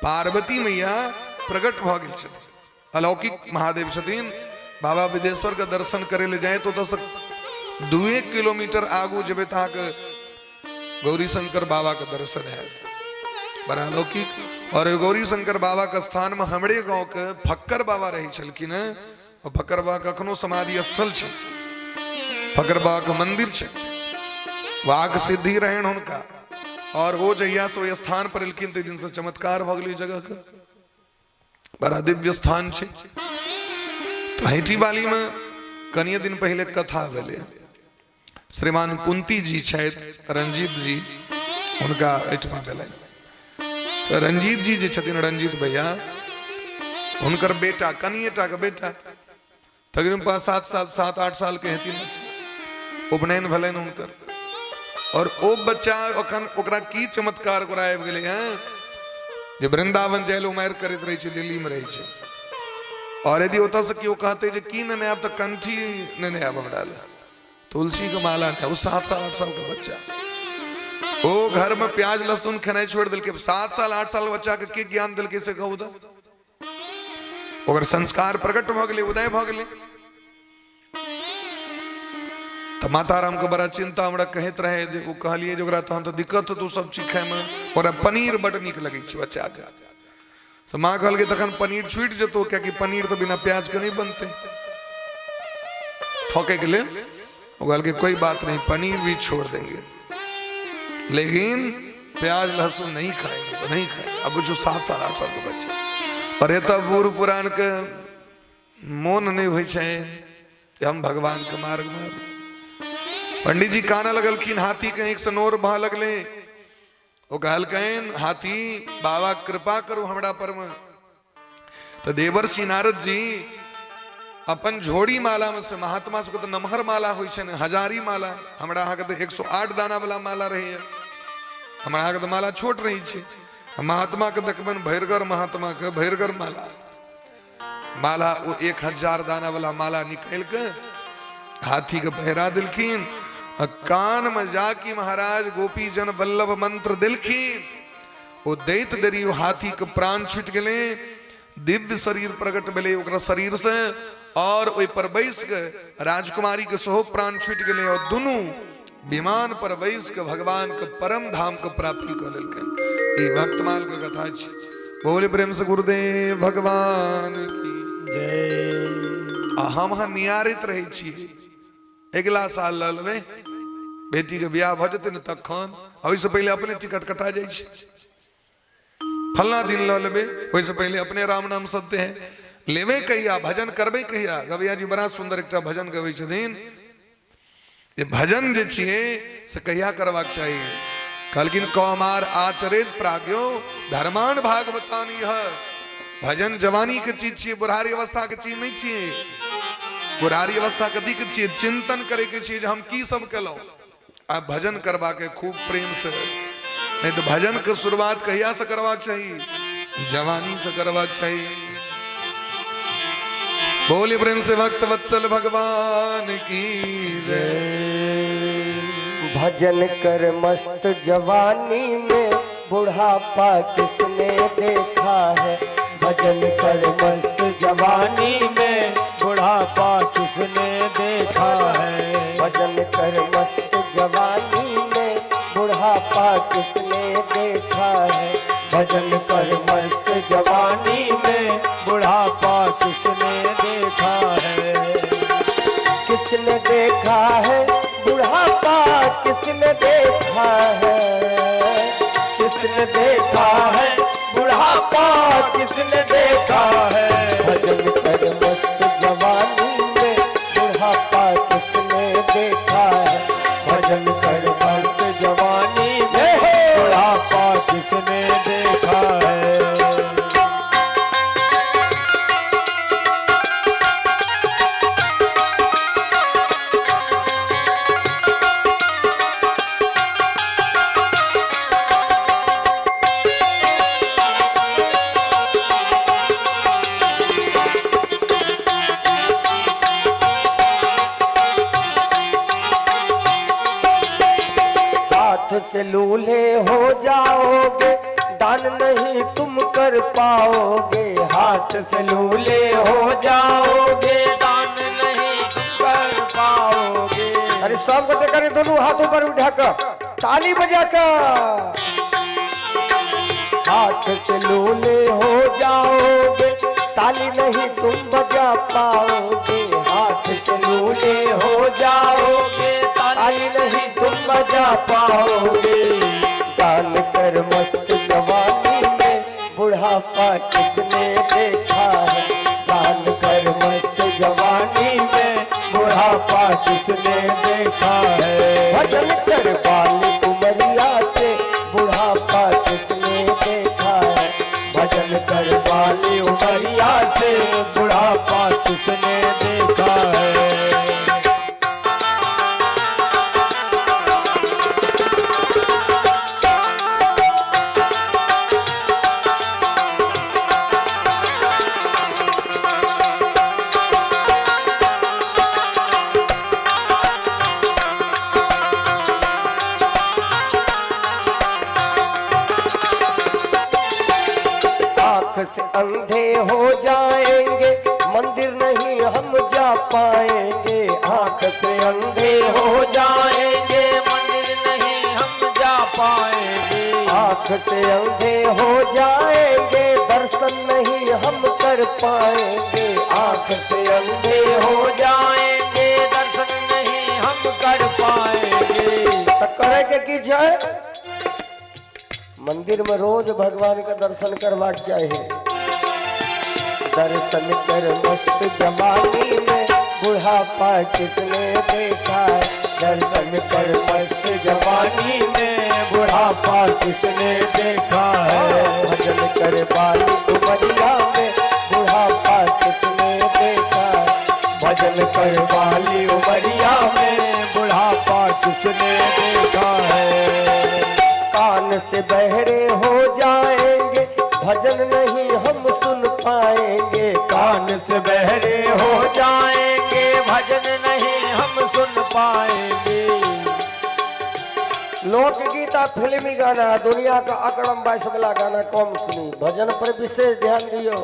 पार्वती मैया प्रकट भ गेल छथिन, अलौकिक महादेव छथिन। बाबा विदेश्वर के दर्शन करे ले जाए तो 2 किलोमीटर आगू जब के गौरी शंकर बाबा के दर्शन है, बड़ा अलौकिक। और गौरी शंकर बाबा के स्थान में हमरे गांव के फक्कर बाबा रही छलखिन, और फक्कर बाबा का अखनो समाधि स्थल छै, फक्कर बाबा का मंदिर छै, वाक सिद्धि रहन हुनका। और वो जहिया से वो स्थान पर एलखिन ते दिन से चमत्कार भ गेलै जगह के, बड़ा दिव्य स्थान छै। तो हैटी वाली में कनिए दिन पहले कथा भेलै, श्रीमान कुंती जी छथि, रंजीत जी हुनका एहिठमा भेलै। तो रंजीत जी जे छथिन, रंजीत भैया, हुनकर बेटा, कनिएटा के बेटा, तकरीबन 7-8 साल के हेथिन बच्चा, उपनयन भेलनि हुनकर। और ओ बच्चा अखन ओकरा की चमत्कार ओकरा आबि गेलै हैं जे वृंदावन जाय ले उमार करैत रहै छै, दिल्ली में रहै छै। और यदि ओतऽ से केओ कहते जे की नहि आब, तऽ कंठी नहि आब हमरा ले, तुलसी के माला नहीं। वो 7-8 साल का बच्चा, वो घर में प्याज लहसुन खेनाई छोड़ दिल के। 7-8 साल बच्चा के ज्ञान दिल के से कहू तो ओकर संस्कार प्रकट भ गेलै, उदय भ गेलै। तो माता राम के बड़ा चिंता हमरा कहत रहे जे, वो कहलिए जे ओकरा तहन तो दिक्कत तू सब चीज खाए में, और पनीर बड़ नीक लगे छै बच्चा के। तो माँ कहल तखन पनीर छूट जतो, क्या कि पनीर तो बिना प्याज के नहीं बनते, ठोके के लिए। वो कहल कोई बात नहीं, पनीर भी छोड़ देंगे, लेकिन प्याज लहसुन नहीं खाएंगे, तो नहीं खाएंगे। अब जो 7-8 साल के बच्चा, और ये तब बूढ़ पुरान के मोन नहीं हो कि हम भगवान के मार्ग में। पंडित जी काना लगलखिन, हाथी के एक सनोर बह लगले। वो कहलकैन हाथी बाबा कृपा करू हमरा पर में। तो देवर्षि नारद जी अपन झोड़ी माला में से, महात्मा सबके तो नमहर माला होइ छै ने, हजारी माला, हमरा अहाँ के तो 108 दाना वाला माला रही है, हमरा अहाँ के तो माला छोट रही छै। महात्मा के देखबन भैरगर, महात्मा के भैरगर माला वो 1000 दाना वाला माला निकाल के हाथी के पहरा दिलखिन। कान में जाकी महाराज गोपी जन वल्लभ मंत्र दिलखिन। वो दैत दरी हाथी के प्राण छूट गए, दिव्य शरीर प्रकट भेले ओकरा शरीर से, और ओहि पर बैस के राजकुमारी के सेहो प्राण छूट गए, और दोनों विमान पर बैस के भगवान के परम धाम के प्राप्ति कर लेलकन। ई भक्तमाल के कथा छै। बोले प्रेम से गुरुदेव भगवान की जय। हम यहाँ नियारित रहे छिए, अगला साल ल लेबै बेटी के ब्याह भ जेतै न, तखन ओहिसँ पहले अपने टिकट कटा जाइ छै, फलना दिन ल लेबै, ओहिसँ पहले अपने राम नाम सत्य है लेबै। कहिया भजन करबै, कहिया गवैया जी बड़ा सुंदर एकटा भजन गबै छथिन। ये भजन जे छिए से कहिया करबाक चाहिए, कहलखिन कौमार आचरित प्राज्ञो धर्मान भागवतान। यह भजन जवानी के चीज छिए, बुढ़ारी अवस्था के चीज नहीं छिए। बुढ़ारी अवस्था कथी के छिए, चिंतन करे के छिए हम की सब केलौं, आ भजन करबा के खूब प्रेम से। नहीं तो भजन के शुरुआत कहिया से करवाक चाहिए, जवानी से करवाक चाहिए। बोले प्रेम से भक्त वत्सल भगवान की जय। भजन कर मस्त जवानी में बुढ़ापा किसने देखा है। भजन कर मस्त जवानी में बुढ़ापा किसने देखा है। भजन कर मस्त जवानी में बुढ़ापा किसने देखा है। भजन कर मस्त जवानी में बुढ़ापा किसने देखा है। किसने देखा है बुढ़ापा, किसने देखा है। किसने देखा है बुढ़ापा, किसने देखा है। भजन कर मस्त जवानी में बुढ़ापा किसने से लूले हो जाओगे, दान नहीं तुम कर पाओगे। हाथ से लूले हो जाओगे, दान नहीं तुम कर पाओगे। अरे सब बते करे दोनों हाथ ऊपर उठाकर ताली बजाकर। हाथ से लूले हो जाओगे, ताली नहीं तुम बजा पाओगे। हाथ से लूले हो जाओगे, ताली नहीं तुम बजा पाओगे। दान कर मस्त जवानी में बुढ़ापा किसने देखा है। दान कर मस्त जवानी में बुढ़ापा किसने देखा है। भजन कर बाली उमरिया से बुढ़ापा किसने देखा है। भजन कर वाली उमरिया से बुढ़ापा किसने देखा है। आँख से अंधे हो जाएंगे, मंदिर नहीं हम जा पाएंगे। आँख से अंधे हो जाएंगे, मंदिर नहीं हम जा पाएंगे। आँख से अंधे हो जाएंगे, दर्शन नहीं हम कर पाएंगे। आँख से अंधे हो जाएंगे, दर्शन नहीं हम कर पाएंगे। तो करे के की जाए, मंदिर में रोज भगवान का दर्शन करवाक चाहिए। दर्शन कर मस्त जवानी में बुढ़ापा किसने देखा है। दर्शन कर मस्त जवानी में बुढ़ापा किसने देखा है। भजन कर बाली उमरिया में बुढ़ापा किसने देखा है। भजन कर वाली उमरिया में बुढ़ापा किसने देखा है। कान से बहरे हो जाएंगे, भजन नहीं हम सुन पाएंगे। कान से बहरे हो जाएंगे, भजन नहीं हम सुन पाएंगे। लोकगीता फिल्मी गाना, दुनिया का अकड़म बाईस वाला गाना कम सुनी, भजन पर विशेष ध्यान दियो।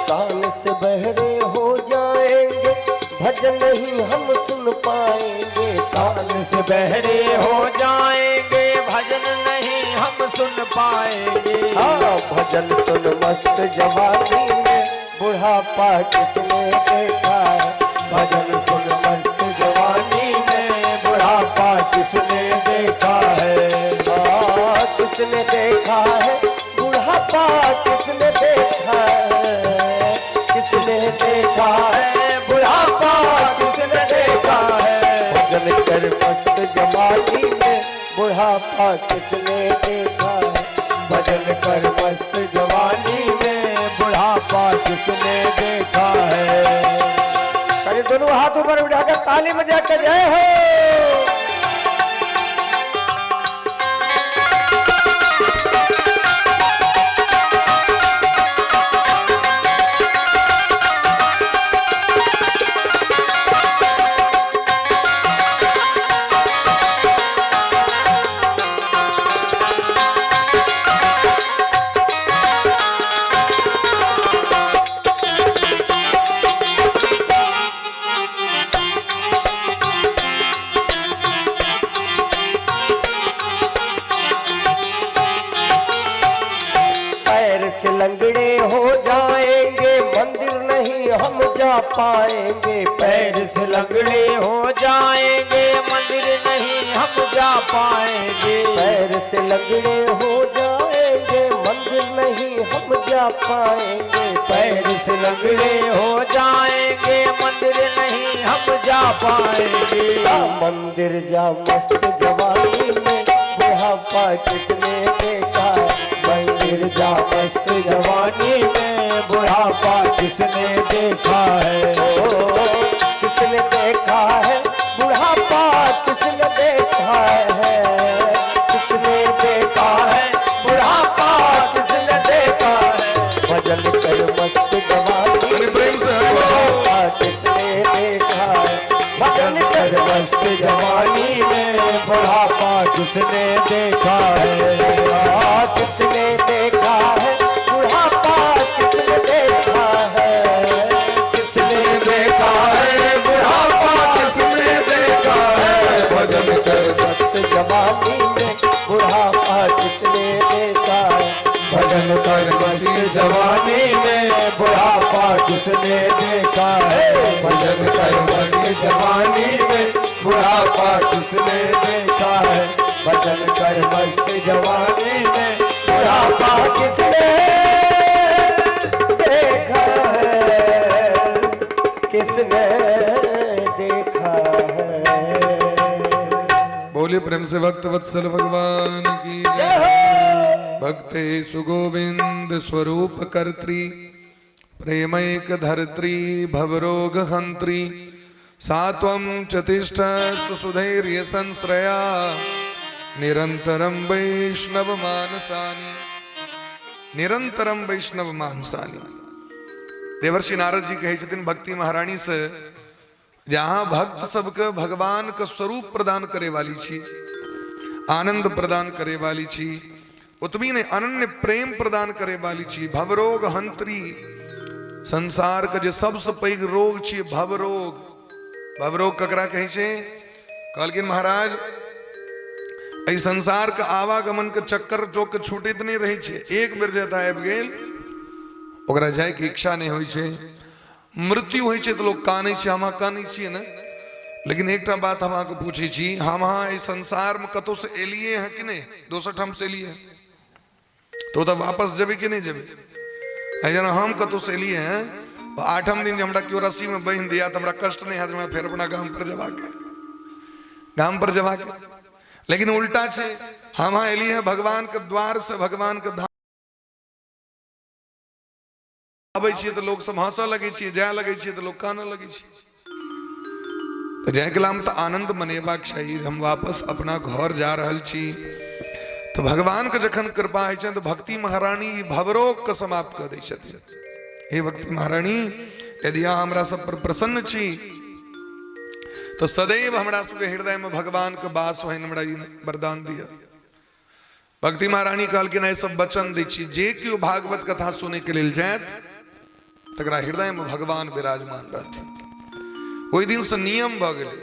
कान से बहरे हो जाएंगे, भजन नहीं हम सुन पाएंगे। कान से बहरे हो जाएंगे, भजन नहीं हम सुन पाएंगे। हाँ, भजन सुन मस्त जवानी में बुढ़ापा किसने देखा है। भजन सुन मस्त जवानी में बुढ़ापा किसने देखा है। हाँ, किसने देखा है बुढ़ापा किसने देखा है। किसने देखा है बुढ़ापा किसने देखा है। भजन कर मस्त जवानी में बुढ़ापा किसने देखा है। भजन कर मस्त जवानी में बुढ़ापा किसने देखा है। करे दोनों हाथ ऊपर उठाकर ताली बजा कर जय हो। लंगड़े हो जाएंगे, मंदिर नहीं हम जा पाएंगे। पैर से लंगड़े हो जाएंगे, मंदिर नहीं हम जा पाएंगे। पैर से लंगड़े हो जाएंगे, मंदिर नहीं हम जा पाएंगे। पैर से लंगड़े हो जाएंगे, मंदिर नहीं हम जा पाएंगे। मंदिर जा मस्त जवानी में बुढ़ापा किसने देखा है। मंदिर जा मस्त जवानी में बुढ़ापा किसने देखा है। किसने देखा है बुढ़ापा किसने देखा है। किसने देखा है बुढ़ापा किसने देखा है। भजन कर मस्त जवानी प्रेम से बुढ़ापा किसने देखा है। भजन कर मस्त जवानी में बुढ़ापा किसने देखा है, किसने देखा है बुढ़ापा, किसने देखा है, किसने देखा है बुढ़ापा, किसने देखा है, भजन कर मस्त जवानी में बुढ़ापा किसने देखा है, भजन कर मस्त जवानी में बुढ़ापा किसने देखा है, भजन कर मस्त जवानी में बुढ़ापा किसने देखा है, भजन कर मस्त जवानी में बुढ़ापा किसने देखा है, किसने देखा है। बोले प्रेम से भक्त वत्सल भगवान की जय। भक्ते सुगोविंद स्वरूप कर्त्री, प्रेमैक धर्त्री, भवरोग हंत्री, सात्वं चतिष्ठ सुधैर्य संश्रया, निरंतरम वैष्णव मानसानी, निरंतरम वैष्णव मानसानी। देवर्षि नारद जी कहे छथिन भक्ति महारानी से, जहां भक्त सबके भगवान का स्वरूप प्रदान करे वाली छी, आनंद प्रदान करे वाली छी, उतमी ने अनन्य प्रेम प्रदान करे वाली छी, भवरोग हंत्री, संसार का जो सबसे पैघ रोग छी भवरोग। भवरोग ककरा कहे छे? कहलखिन महाराज एहि संसार का आवागमन के चक्कर चौक छूटैत नहीं रहे छे, एक बेर जतऽ आबि गेल ओकरा जाय के इच्छा नहीं होइ छे। मृत्यु होइ छे तो लोग कानै छे, हम कानै छियै ना। लेकिन एकटा बात हम अहाँके पूछै छी, हम अहाँ एहि संसार में कतौ से एलिए हैं कि नहीं? दोसर ठाम से एलिए हैं तो वापस जेबे कि नहीं जेबे? जेना हम कतौ से एलिए हैं, आठम दिन हमरा केओ रस्सी में बांधि दिया तो हमरा कष्ट नहीं हैत, फिर अपना गाम पर जबाके। लेकिन उल्टा छे, हम हाँ एलिए हैं भगवान के द्वार से, भगवान के धाम आबै छियै तो लोग सब हंसऽ लगै छियै, जाय लगै छियै तो लोग कानऽ लगै छै। जाय गेला में तो आनंद मनेबाक चाही। हम वापस अपना घर जा रहल छी तो भगवान के जखन कृपा होइ छै तो भक्ति महारानी ई भवरोग के समाप्त कर दै छथिन। हे भक्ति महारानी, यदि अहाँ हमरा सब पर प्रसन्न छी तो सदैव हमरा सबके हृदय में भगवान के वास होइन हमरा ई वरदान दिया। भक्ति महारानी कहलखिन ऐ सब वचन दै छी, जे केओ भागवत कथा सुने के लेल जायत तकरा हृदय में भगवान विराजमान रहथिन। ओहि दिन से नियम भ गेलै।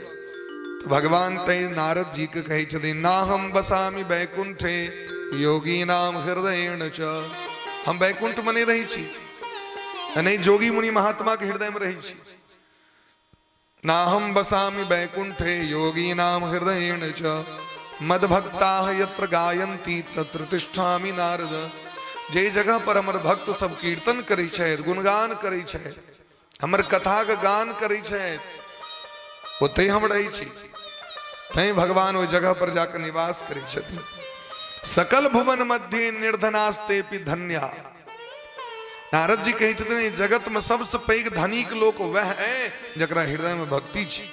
तो भगवान तै नारद जी के कहे छथिन, ना हम बसामि बैकुंठे योगी नाम हृदयेण च। हम बैकुंठ में नहीं रही छी, नहीं जोगी मुनि महात्मा के हृदय में रही छी। ना हम बसामि बैकुंठे योगी नाम हृदयेण च, मद्भक्ता यत्र गायन्ति तत्र तिष्ठामि नारद। जे जगह पर हमर भक्त सब कीर्तन करै छथि, गुणगान करै छथि, हमर कथा के गान करै छथि, ओतै हम रहै छी। तैं भगवान ओहि जगह पर जाकर निवास करै छथिन। सकल भुवन मध्य निर्धनास्तेपि धन्या। नारद जी कहे छथिन जगत में सबसे पैघ धनिक लोक वह है जकरा हृदय में भक्ति छी।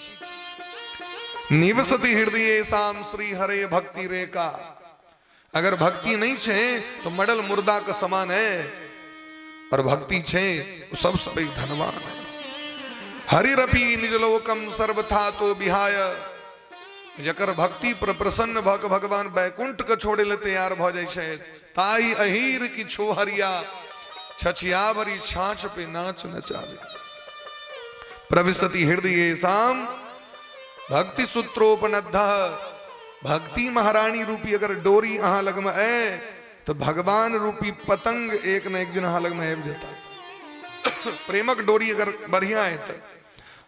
निवसति हृदय शाम श्री हरे भक्ति रेखा। अगर भक्ति नहीं छे तो मडल मुर्दा का समान है, और भक्ति छे तो सबसे पैघ धनवान है। हरिरपि निजलोकम सर्वथा तो बिहाय। जकर भक्ति पर प्रसन्न भक भगवान बैकुंठ के छोड़े ले तैयार भ जाय छे। ताई अहीर की छोहरिया छछियावरी छाछ पे नाच नचावे। प्रविशति हृदय शाम भक्ति सूत्रोपनद्ध। भक्ति महारानी रूपी अगर डोरी अहाँ लग में है तो भगवान रूपी पतंग एक न एक दिन अहाँ लग में आबि जेता। प्रेमक डोरी अगर बढ़िया है तो,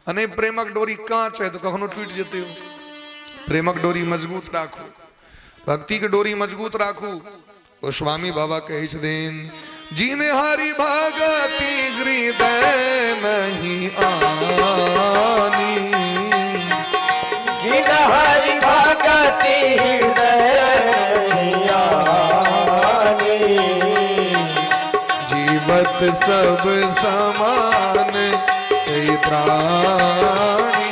अने प्रेमक डोरी कांच है तो कखनो टूट जेते हो। प्रेमक डोरी मजबूत राखू, भक्ति के डोरी मजबूत राखू। गोस्वामी बाबा कहे छथिन, जिने हरि भगति हृदय नहीं आनी, जिन हरि भगति हृदय आनी, जीवत सब समान कई प्राणी,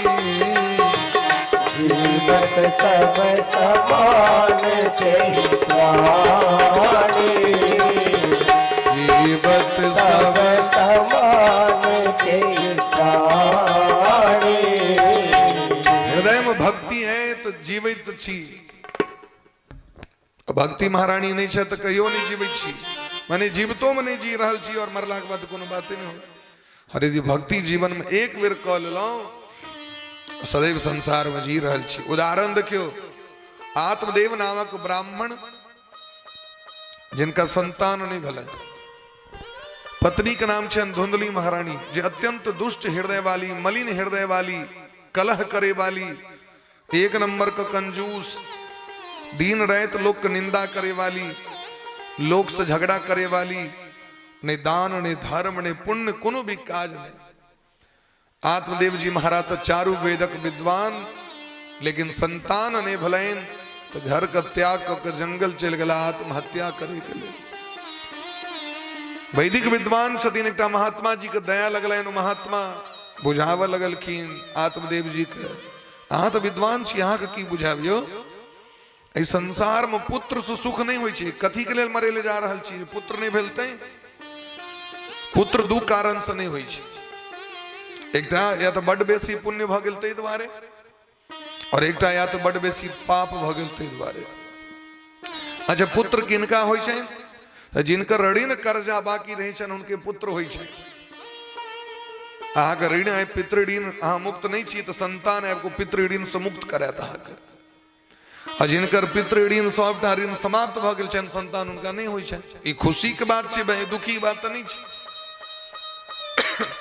जीवत सब समान कई प्राणी, जीवत सब समान कई प्राणी। हृदय में भक्ति है तो जीवित छी, भक्ति महारानी नहीं छे तो कहियो नहीं जीवित छी, माने जीवतो में नहीं जी रहल छी और मरला के बाद कोनो बातें नहीं होला। हर यदि भक्ति जीवन में एक बेर क लेलौं सदैव संसार में जी रहल छी। उदाहरण देखियो, आत्मदेव नामक ब्राह्मण जिनका संतान नहीं भले, पत्नी का नाम छे धुंधली महारानी, जो अत्यंत दुष्ट हृदय वाली, मलिन हृदय वाली, कलह करे वाली, एक नंबर का कंजूस, दिन रात लोग की निंदा करे वाली, लोग से झगड़ा करे वाली, ने दान ने धर्म ने पुण्य कोनो भी काज नहीं। आत्मदेव जी महाराज तो चारु वेदक विद्वान, लेकिन संतान ने भलेन तो घर का त्याग कर जंगल चल गला आत्महत्या करे के लिए। वैदिक विद्वान छथिन, एक महात्मा जी के दया लगल, महात्मा बुझाव लगलखिन आत्मदेव जी के, अहाँ तो विद्वान छी, अहाँ के की बुझावियो, इस संसार में पुत्र से सुख नहीं होई छै, कथी के लेल मरे ले जा रहल छी, पुत्र नहीं भेलते, पुत्र दू कारण से नहीं होई छै, एकटा या तो बड़ बेसी पुण्य भ गेल तै दुआरे, और एकटा या तो बड़ बेसी पाप भ गेल तै दुआरे। अच्छा, पुत्र किनका होई छै, जिनकर ऋण कर्जा बाकी रहे छन उनके पुत्र होई छै। अहाँ के ऋण है पितृऋण, अहाँ मुक्त नहीं छी तो संतान आपको पितृऋण से मुक्त करत अहाँ के, और जिनकर पितृऋण सबटा ऋण समाप्त भ गेल छन संतान उनका नहीं होई छै। ई खुशी के बात छै भाई, दुखी बात तो नहीं छै।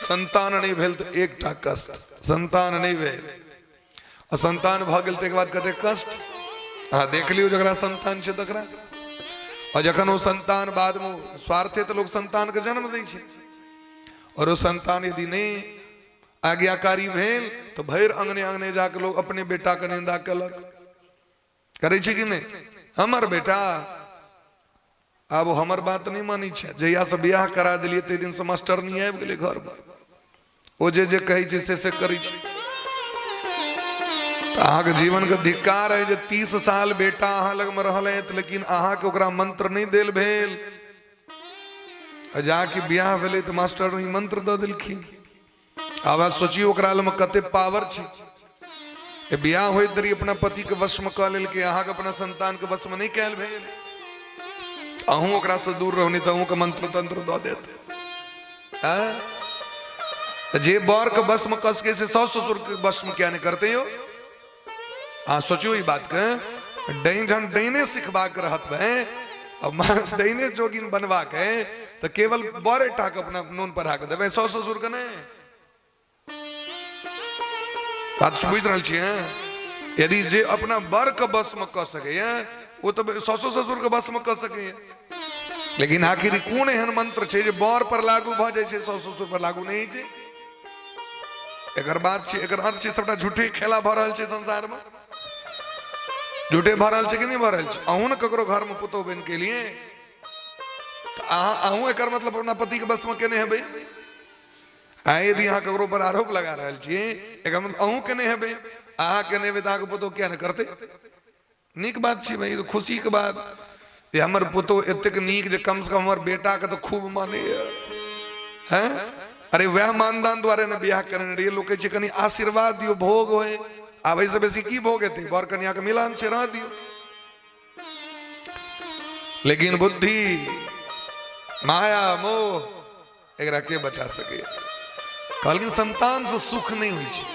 संतान नहीं भेल तो एकटा कष्ट, संतान नहीं भेल और संतान भ गेल के बाद कते कष्ट, अहाँ देख लियो जकरा संतान छै तकरा। और जखन वो संतान बाद में स्वार्थे तो लोग संतान के जन्म दै छै, और वो संतान यदि नहीं आज्ञाकारी भेल तो भैर अंगने अंगने जाकर लोग अपने बेटा के निंदा कलक, करे छै कि नहीं, हमर बेटा, आब हमर बात नहीं मानी छै, जहिया से बियाह करा दिलिए ते दिन से मास्टर नहीं आबि गेलै घर में, ओ जे कहै छै से करै छै। अहाँ के जीवन के धिक्कार है जे 30 साल बेटा अहाँ लग में रहलैथ, लेकिन अहाँ के ओकरा मंत्र नहीं देल भेल, जाके बियाह भेलै तो मास्टर नहीं मंत्र दे देलखिन। आब सोचियो ओकरा लग में कते पावर छै, बियाह होइत देरी अपना पति के वश में क लेल के, अहाँ के अपना संतान के वश में नहीं कैल भेल, अहूँ ओकरा से दूर रहनी तो अहूँ के मंत्र तंत्र दे देत। जे बर के वश में कस के से सास ससुर के वश में क्या नहीं करते हो। सोचो ये बात के, डैन झन डैने सिखबा के रहत है, अब डैने जोगिन बनवा के तो केवल बड़े टाक अपना नून पर हाक देवे, सास ससुर के नहीं। बात बुझ रहा छिए, यदि जे अपना बर के बस में क सके वो तो सासो ससुर के बस में क सके, लेकिन आखिर कोन एहन मंत्र छै जे बर पर लागू भ जाय छै, सास ससुर पर लागू नहीं छै। एकर बात छै, एकर अर्थ छै सबटा झूठे खेला भ रहल छै संसार में, झूठे भ रहल छै कि नहीं भ रहल छै। अहूँ ने ककरो घर में पुतोह बन के लिए अहूँ एकर मतलब अपना पति के बस में केने हेबै। यदि अहाँ ककरो पर आरोप लगा रहल छियै, एकर मतलब अहूँ केने हेबै, अहाँ केने हेबै तो अहाँके पुतोह किया नहीं करते। नीक बात छै भाई, तो खुशी के बात, ये हमर पुतोह एतेक नीक जे कम से कम हमर बेटा के तो खूब माने हैं। अरे वह मानदान द्वारे ने बियाह करने रहिए, लोग कहै छै कनी आशीर्वाद दियो, भोग होए, आब एहि से बेसी की भोग हेतै, बर कन्या के मिलान छै, रह दियो। लेकिन बुद्धि माया मोह एकरा के बचा सके। कहलखिन संतान से सुख नहीं हुई छै,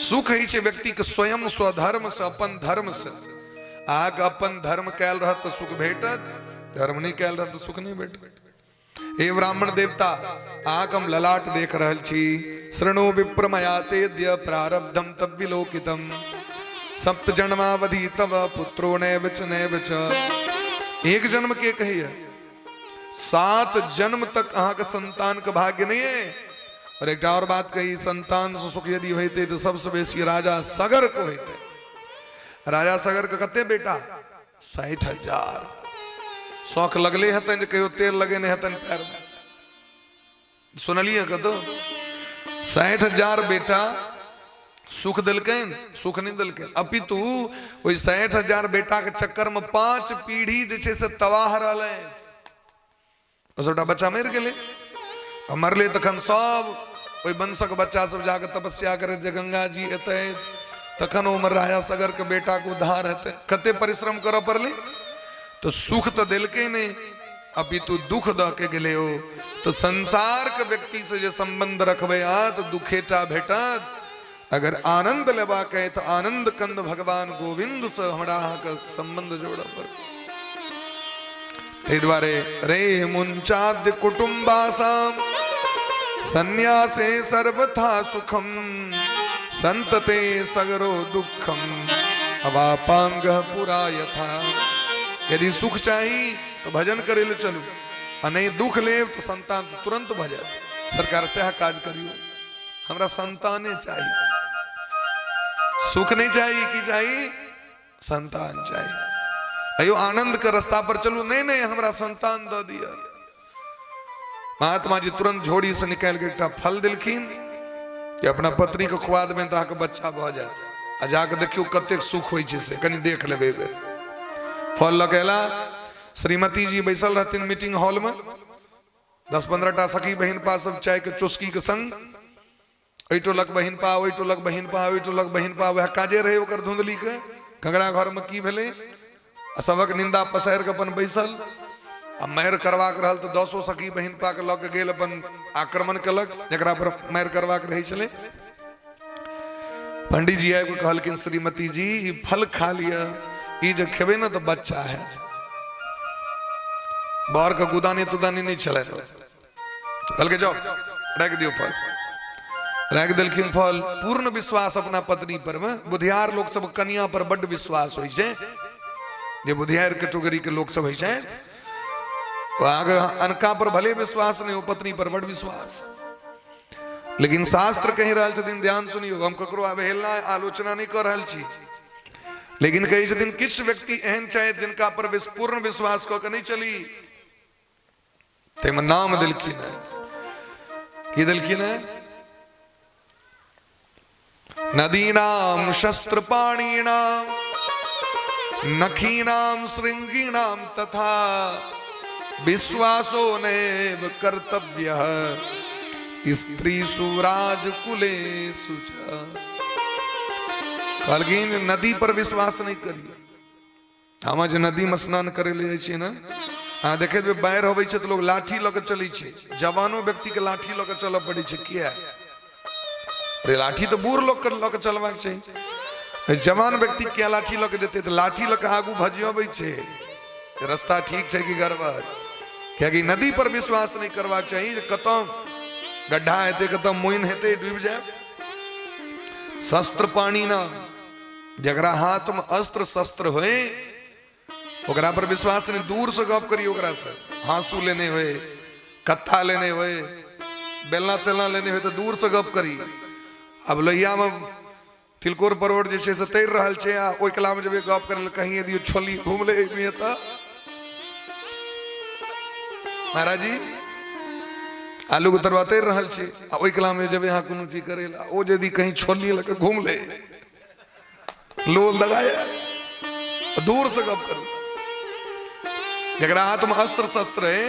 सुख है छै व्यक्ति के स्वयं स्वधर्म से, अपन धर्म से। आग अपन धर्म कैल रहत तो सुख भेटत, धर्म नहीं कैल रहत तो सुख नहीं भेटत। हे ब्राह्मण देवता, आग हम ललाट देख रहल छी, शृणु विप्रमया तेद्य प्रारब्धम तब विलोकितम, सप्त जन्मावधि तव पुत्रो नैवच नैवच। एक जन्म के कहिए, 7 जन्म तक अहाँ के संतान के भाग्य नहीं है। और एक और बात कही, संतान से सुख यदि होते तो सबसे बेसी राजा सगर को होते। राजा सगर के कते बेटा 60,000। शौक लगले हतन जे कहियो तेल लगे नहीं हतन पैर में, सुनलिए कतो 60,000 बेटा सुख दिलकन, सुख नहीं दिलकन, अपितु वही 60,000 बेटा के चक्कर में 5 पीढ़ी जे से तबाह रहे। सबटा बच्चा मर गए, मरले तखन सब वही वंशक बच्चा सब जाकर तपस्या करे जे गंगा जी एते तखन उमर राजा सगर के बेटा को उद्धार हेते कते परिश्रम कर पड़ले तो सुख तो दिलके नहीं अपितु दुख द के गेले हो तो संसार के व्यक्ति से जो संबंध रखबे तो दुखेटा भेटत अगर आनंद लेबा कहे तो आनंद कंद भगवान गोविंद से हमरा का संबंध जोड़ पर द्वारे रे मुंचाद्य कुटुंबासाम सन्यासे सर्वथा सुखम संतते सगरो दुखम अवापांग पुरा यथा। यदि सुख चाहिए तो भजन करे ले चलू और नहीं दुख ले तो संतान तो तुरंत भजन सरकार से काज करियो हमरा संताने चाहिए सुख नहीं चाहिए कि चाहिए संतान चाहिए अयो आनंद का रास्ता पर चलू नहीं नहीं हमरा संतान दे दिया। महात्मा जी तुरंत झोड़ी से निकाल के एक फल दिलखिन कि अपना पत्नी को खुआ देबे तो आके बच्चा भ जात आ जाके देखियो कते सुख होई छै से कनी देख लेबे फल लगेला। श्रीमती जी बैसल रहथिन मीटिंग हॉल में 10-15 टा सखी बहन पा सब चाय के चुस्की के संग टोलक बहन पा ओई टोलक बहन पा ओई टोलक बहन पा वह काजे रहे ओकर धुंधली के कंगड़ा घर में की भेले सबक निंदा पसार के अपन बैसल आ मार करवा के रहल तो 10 सखी बहन पा के लग गेल अपन आक्रमण कलक जकरा पर मार करवा के रही चले। पंडित जी आए को कहलकिन श्रीमती जी ई फल खा लिया ई जो खेबे ना तो बच्चा है बाहर का गुदानी तुदानी नहीं चले कल के जाओ रख दियो फल रख दिलखिन फल पूर्ण विश्वास अपना पत्नी पर में बुधियार लोग सब कन्या पर बड़ विश्वास होई छै जे बुधियार कैटेगरी के लोग सब होई छै आगे अनका पर भले विश्वास नहीं हो पत्नी पर बड़ विश्वास लेकिन शास्त्र कही रहल छथिन ध्यान सुनियो हम ककरो अवहेलना आलोचना नहीं कर रहल छी लेकिन कही छथिन किछ व्यक्ति एहन चाहे जिनका पर पूर्ण विश्वास क के नहीं चली तेम नाम दिलखिन है की दिलखिन है नदीनाम शस्त्र पाणीनाम नखीनाम श्रृंगीनाम तथा विश्वासो नैव कर्तव्य स्त्री सुराज कुले कहलखिन नदी पर विश्वास नहीं करिए हम जे नदी में स्नान करे ले जाए ना हाँ देखे बाढ़ होवे तो लोग लाठी लग चले जवानो व्यक्ति के लाठी लग चल पड़े किया अरे लाठी तो बूढ़ लोग लग चलवाक चाहिए जवान व्यक्ति क्या लाठी लग देते तो लाठी लग आगू भजियबे रास्ता ठीक है कि गड़बड़ क्या नदी पर विश्वास नहीं करवाक चाहिए कतम गड्ढा हेते कतम मोइन हेते डूब जाए। शस्त्र पानी ना जरा हाथ में अस्त्र शस्त्र होए ओकरा पर विश्वास नहीं दूर से गप करी ओकरा से हाँसू लेने हुए कत्था लेने हुए बेलना तेलना लेने हुए तो दूर से गप करी। अब लोहिया में तिलकोर परोड़ जैसे से तैर रहा है आ ओई कला में जब गप करे कहीं यदि छोली घूम ले तो महाराज जी आलू के तरवा तैर रहा है आ ओई कला में जब यहाँ कोनो चीज करे ओ यदि कहीं छोली लगे घूम ले लोल लगाया दूर से गप करू जरा हाथ में अस्त्र शस्त्र है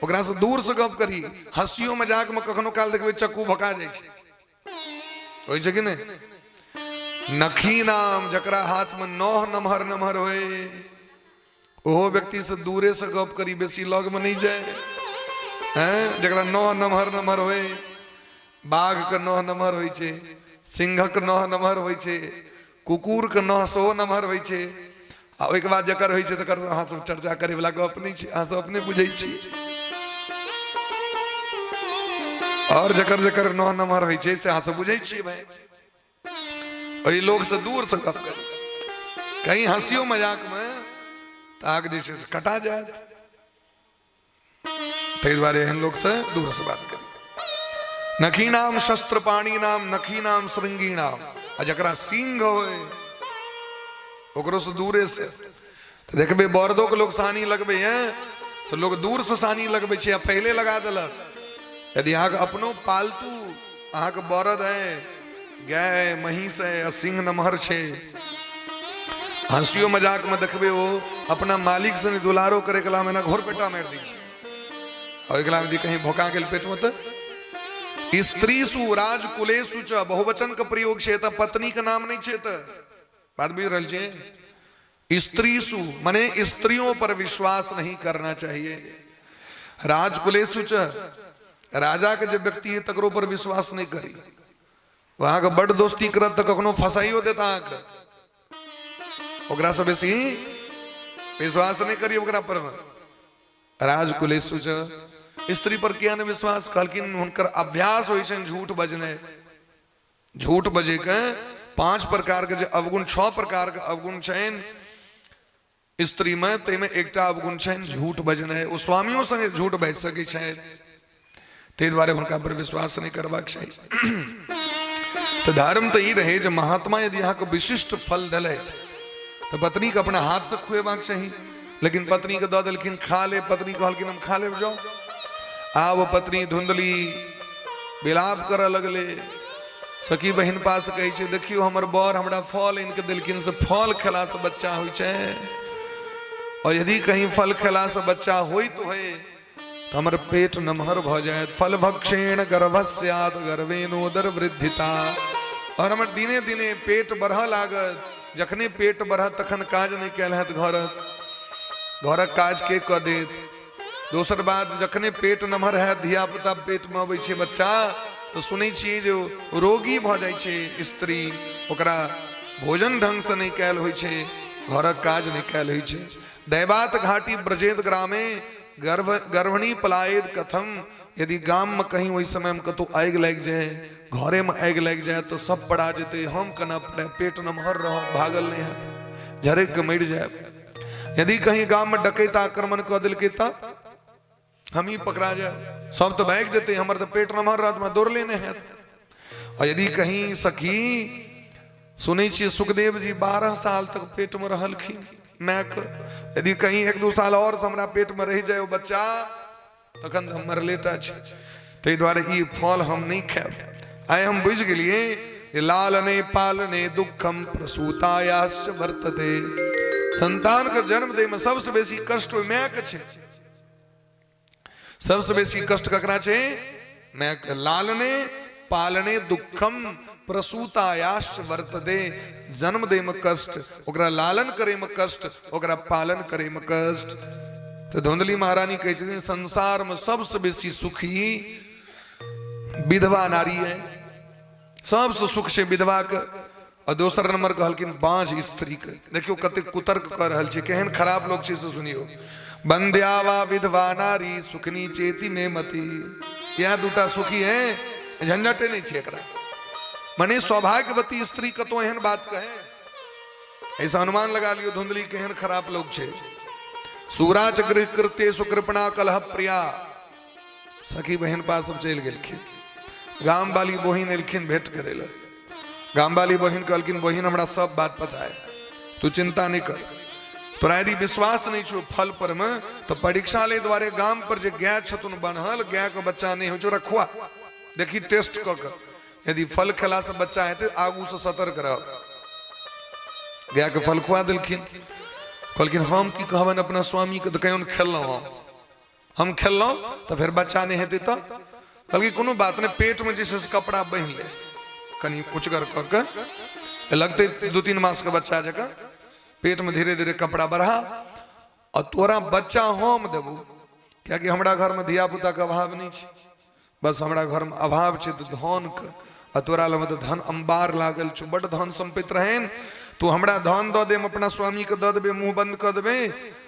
ओकरा से दूर से गप करी हंसियो मजाक में कखनो काल देखबे चक्कू भका जाए होइ छै कि नहीं। नखी नाम जकरा हाथ में नौह नमहर नमहर होए ओहो व्यक्ति से दूरे से गप करी बेसी लग में नहीं जाए हैं जकरा नौह नमहर नमहर होए बाघ के नौह नमहर होइ छै सिंह के नौह नमहर होइ छै कुकुर के नौह सेहो नमहर होइ छै आ ओइके बाद जकर होइ छै तकर अहाँ सब चर्चा करे वाला गप नहीं छै अहाँ सब अपने बुझै छी और जकर जकर नौह नमहर होइ छै से अहाँ सब बुझै छी भाई ओई लोग से दूर से गप कर कहीं हंसियो मजाक में ताक जैसे से कटा जाए ते द्वारे एहन लोग से दूर से बात करी। नखी नाम शस्त्र पाणी नाम नखी नाम श्रृंगी नाम आ जकरा सिंह होए ओकरो से दूरे से तो देखबे बरदो के लोग सानी लगबे हैं तो लोग दूर से सानी लगबे छे आ पहले लगा देलक। यदि अहाँ के अपनो पालतू अहाँ के बरद है गाय महिष है सिंह नमहर छे हंसियो मजाक में देखबे वो अपना मालिक से दुलारो करे कला में घोर पेटा मार दी और एकला में कहीं भोका गेल पेट में तो स्त्रीसु राजकुलेसु च बहुवचन का प्रयोग छे त पत्नी का नाम नहीं छे त बात बुझ रहल छे। स्त्रीसु माने स्त्रियों पर विश्वास नहीं करना चाहिए। राजकुलेसु च राजा के जब व्यक्ति है तकरो पर विश्वास नहीं करी, वहां का बड़ दोस्ती करत तो कखनो फसाइयो देता आंख, ओकरा से बेसी विश्वास नहीं करी ओकरा पर। राजकुलेसु च स्त्री पर किया ने विश्वास कहलकिन हुनकर अभ्यास होइ छन झूठ बजने, झूठ बजे के 5 प्रकार के जे अवगुण 6 प्रकार के अवगुण छन स्त्री में, ते में एकटा अवगुण छन झूठ बजने। ओ स्वामियों संगे झूठ बज सकै छै, ते द्वारे हुनका पर विश्वास नहीं करबाक चाहिए। तो धर्म तो ई रहे जो महात्मा यदि यहाँ को विशिष्ट फल दिले तो पत्नी के अपना हाथ से खुएबाक चाहिए, लेकिन पत्नी के दऽ देलखिन खा ले, पत्नी कहलखिन हम खा ले जाओ। आब पत्नी धुंधली विलाप करऽ लगले, सखी बहन पास कहै छै देखियो हमर बर हमरा फल इनके देलखिन से फल खेला से बच्चा होइ छै, और यदि कहीं फल खेला से बच्चा होई तो है तो हमर पेट नमहर भ जाए। फल भक्षेण गर्भस्यात् गर्भेनोदर वृद्धिता, और हमर दिने दिने पेट बढ़ लागत, जखने पेट बढ़त तखन काज नहीं कैल हैत घरक काज के क देत। दोसर बात जखने पेट नमहर है धिया पुता पेट में अबै छै बच्चा तो सुनै छियै जो रोगी भ जाइ छै स्त्री, ओकरा भोजन ढंग से नहीं कैल होइ छै, घरक काज नहीं कैल होइ छै। दैवात घाटी ब्रजेत ग्रामे गर्भणी पलायद कथम, यदि गाम में कहीं वही समय में कतौ आग लग जाए, घरे में आग लग जाए तो सब पड़ा जेते, हम कना पड़े पेट नमहर रहो भागल नहीं है झरक के मर जाए। यदि कहीं गांव में डकैत आक्रमण कर दिलके तब हम ही पकड़ा जाए, सब तो भाग जेते, हमारे तो पेट नमहर रहा तो दौड़ लेने हैं। और यदि कहीं सखी सुनै छियै सुखदेव जी 12 साल तक पेट में रहलखिन मैक, यदि कहीं 1-2 साल और हमरा पेट में रह जाए वो बच्चा तखन हम मरलेटा छै। ताहि दुआरे ई फल हम नहीं खाएब। आइ हम बुझ गेलिए लालने पालने दुखम प्रसूतायाश्च वर्तते, संतान के जन्म दे में सबसे बेसी कष्ट माय के छै, सबसे बेसी कष्ट ककरा छै माय के। लालने पालने दुखम प्रसूतायाश्च वर्तते, जन्म दे में कष्ट, ओकरा लालन करे में कष्ट, ओकरा पालन करे में कष्ट। तो धुंधली महारानी कहती संसार में सबसे बेसी सुखी विधवा नारी है, सबसे सुख से विधवा के। और दोसर नंबर कहलखिन बांझ स्त्री के। देखियो कते कुतर्क कर रहल छै, केहन खराब लोग छै से सुनियो। बंध्यावा विधवा नारी सुखनी चेती में मती, यह दूटा सुखी है झंझटे नहीं छै एकरा, माने सौभाग्यवती स्त्री कतो एहन बात कहे, ऐसा अनुमान लगा लियो धुंधली केहन खराब लोग छे। सूराच गृह कृत्य सुकृपणा कलह प्रिया, सखी बहन पास सब चल गेलखिन, गाम वाली बहिन एलखिन भेंट करे ला। गाम वाली बहिन कहलखिन बहिन हमरा सब बात पता है, तू चिंता नहीं कर, तोरा यदि विश्वास नहीं छो फल पर में तो परीक्षा ले द्वारे गाम पर जे गाय छतुन बनहल गाय के बच्चा नहीं हो छोरा खुआ देखी टेस्ट क के, यदि फल खेला से बच्चा है तो आगू से सतर्क रहो। गाय के फल खुआ दिलखिन, कहलखिन हम की कहबन अपना स्वामी के, तो कहीं खेललौं हम खेललौं तो फिर बच्चा नहीं हेतै तो कहलखिन कोनो बात नहीं, पेट में जैसे कपड़ा बहन ले कनी कुचगर क के लगते 2-3 मास के बच्चा जगह पेट में धीरे धीरे कपड़ा बढ़ा, और तोरा बच्चा हम देबू, क्या कि हमरा घर में धिया पुता के अभाव नहीं छै, बस हमरा घर में अभाव छै धन के, और तोरा लग तो धन अंबार लागल छो, बड़ धन संपत्ति रहेन, तू हमरा धन दऽ देम अपना स्वामी के दऽ देबे, मुंह बंद कर देबे,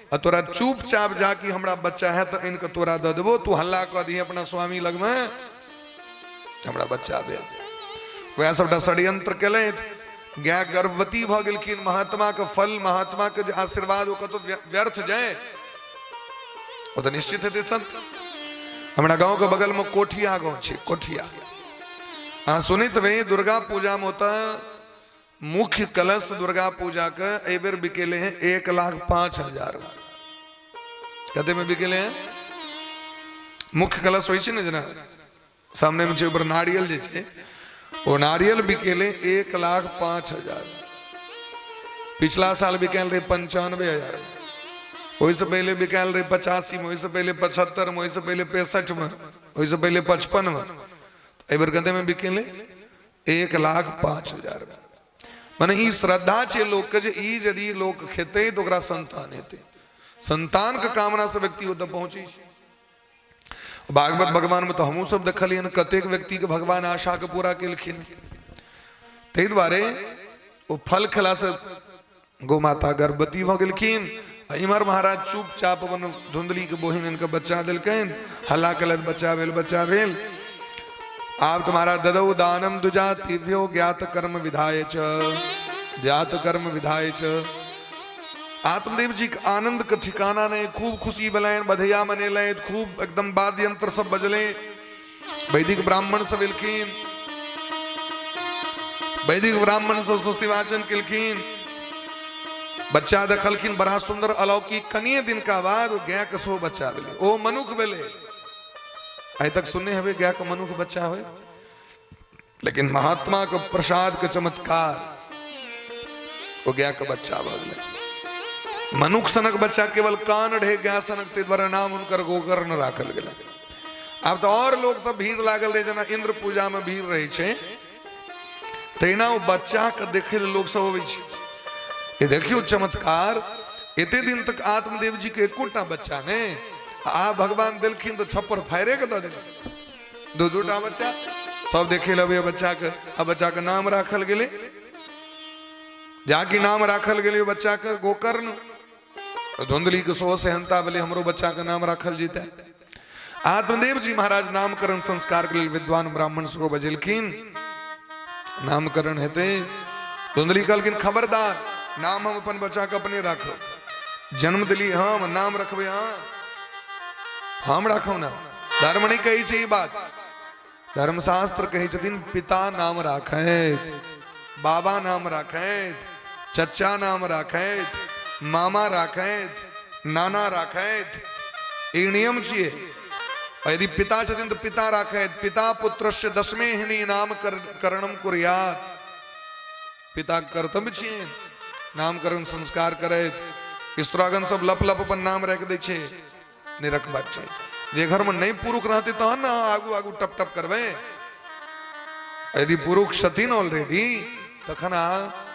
और तोरा चुपचाप जाके हमरा बच्चा है तो इनके तोरा दऽ देबो, तू हल्ला कर दी अपना स्वामी लग में हमरा बच्चा दे। वह सबटा षड्यंत्र केले, गाय गर्भवती भ गेलखिन, महात्मा के फल महात्मा के आशीर्वाद वो कतो व्यर्थ जाए वो तो निश्चित है संत। हमरा गांव के बगल में कोठिया गांव छे, कोठिया हाँ सुनित भाई दुर्गा पूजा में होता मुख्य कलश दुर्गा पूजा के एबर बिकेले हैं 1,05,000। कते में बिकेले हैं मुख्य कलश होइ छै ने जना सामने में ऊपर नारियल जे छै वो नारियल बिकेले 1,05,000। पिछला साल बिकल रहे 95,000, वही से पहले बिकल रहे 85 में, वही से पहले 75 में, वही से पहले 65 में, वही से पहले 55 में। एबर गदे में बिकेले 1,05,000 माने ई श्रद्धा छे लोग के जे ई यदि लोग खेते तो ओकरा संतान हेते, संतान के कामना से व्यक्ति ओतऽ पहुंची। भागवत भगवान में तो हमहूँ सब देखलियन कतेक व्यक्ति के भगवान आशा के पूरा केलखिन। ताहि दुआरे वो फल खेला से गौ माता गर्भवती भ गेलखिन। इमहर महाराज चुपचाप अपन धुंधली के बहिन इनके बच्चा दिलकन, हल्ला कलत बच्चा भेल। आप तुम्हारा ददौ दानम दुजातिभ्यो ज्ञात कर्म विधाय च, ज्ञात कर्म विधाय च। आत्मदेव जी के आनंद का ठिकाना नहीं, खूब खुशी बलायन, बधैया मनेले, खूब एकदम वाद्य यंत्र सब बजले। वैदिक ब्राह्मण सब एलखिन, वैदिक ब्राह्मण सब स्वस्ति वाचन केलखिन, बच्चा देखलखिन बड़ा सुंदर अलौकिक। कनिए दिन का बाद गाय के सो बच्चा भेले, ओ मनुख भेले। अभी तक सुनने हवे गाय का मनुख बच्चा हो, लेकिन महात्मा के प्रसाद के चमत्कार वो गाय का बच्चा भगले। मनुख सनक बच्चा केवल कान ढे, गाय सनक ते द्वारा नाम उनकर गोकर्ण राखल गेल। अब तो और लोग सब भीड़ लागल रहे, जना इंद्र पूजा में भीड़ रहे छे, तेना वो बच्चा के देखे लोग सब अबै छे। ये देखियो चमत्कार, इतने दिन तक आत्मदेव जी के एकोटा बच्चा ने, आ भगवान दिलखिन तो छप्पर फायरे के दे दिल, दो बच्चा सब देखे लबे बच्चा के। अब बच्चा के नाम राखल गेले, जाके नाम राखल गेले बच्चा के गोकर्ण। तो धुंधली के सो सहनता बोले हमरो बच्चा का नाम राखल जीता। आत्मदेव जी महाराज नामकरण संस्कार के लिए विद्वान ब्राह्मण सो बजेलखिन, नामकरण हेते। धुंधली कहलखिन खबरदार, नाम हम अपन बच्चा के अपने राखो, जन्म दिली हम, नाम रखबे हम राखो ना। धर्म नहीं कही छे ई बात, धर्मशास्त्र कही छथिन पिता नाम राखैत, बाबा नाम राखैत, चचा नाम राखैत, मामा राखैत, नाना राखैत, ई नियम छिए। यदि पिता छथिन तो पिता राखैत, पिता पुत्रस्य दशमे हिनी नाम करणम कुर्यात। पिता के कर्तव्य छिए नामकरण संस्कार करैत। स्त्रीगण सब लप लप अपन नाम रख दै छे, नहीं रखबाक चाहिए। जे घर में नहीं पुरुष रहते तहन ना आगू आगू टप टप करबे। यदि पुरुष छथिन ऑलरेडी तखन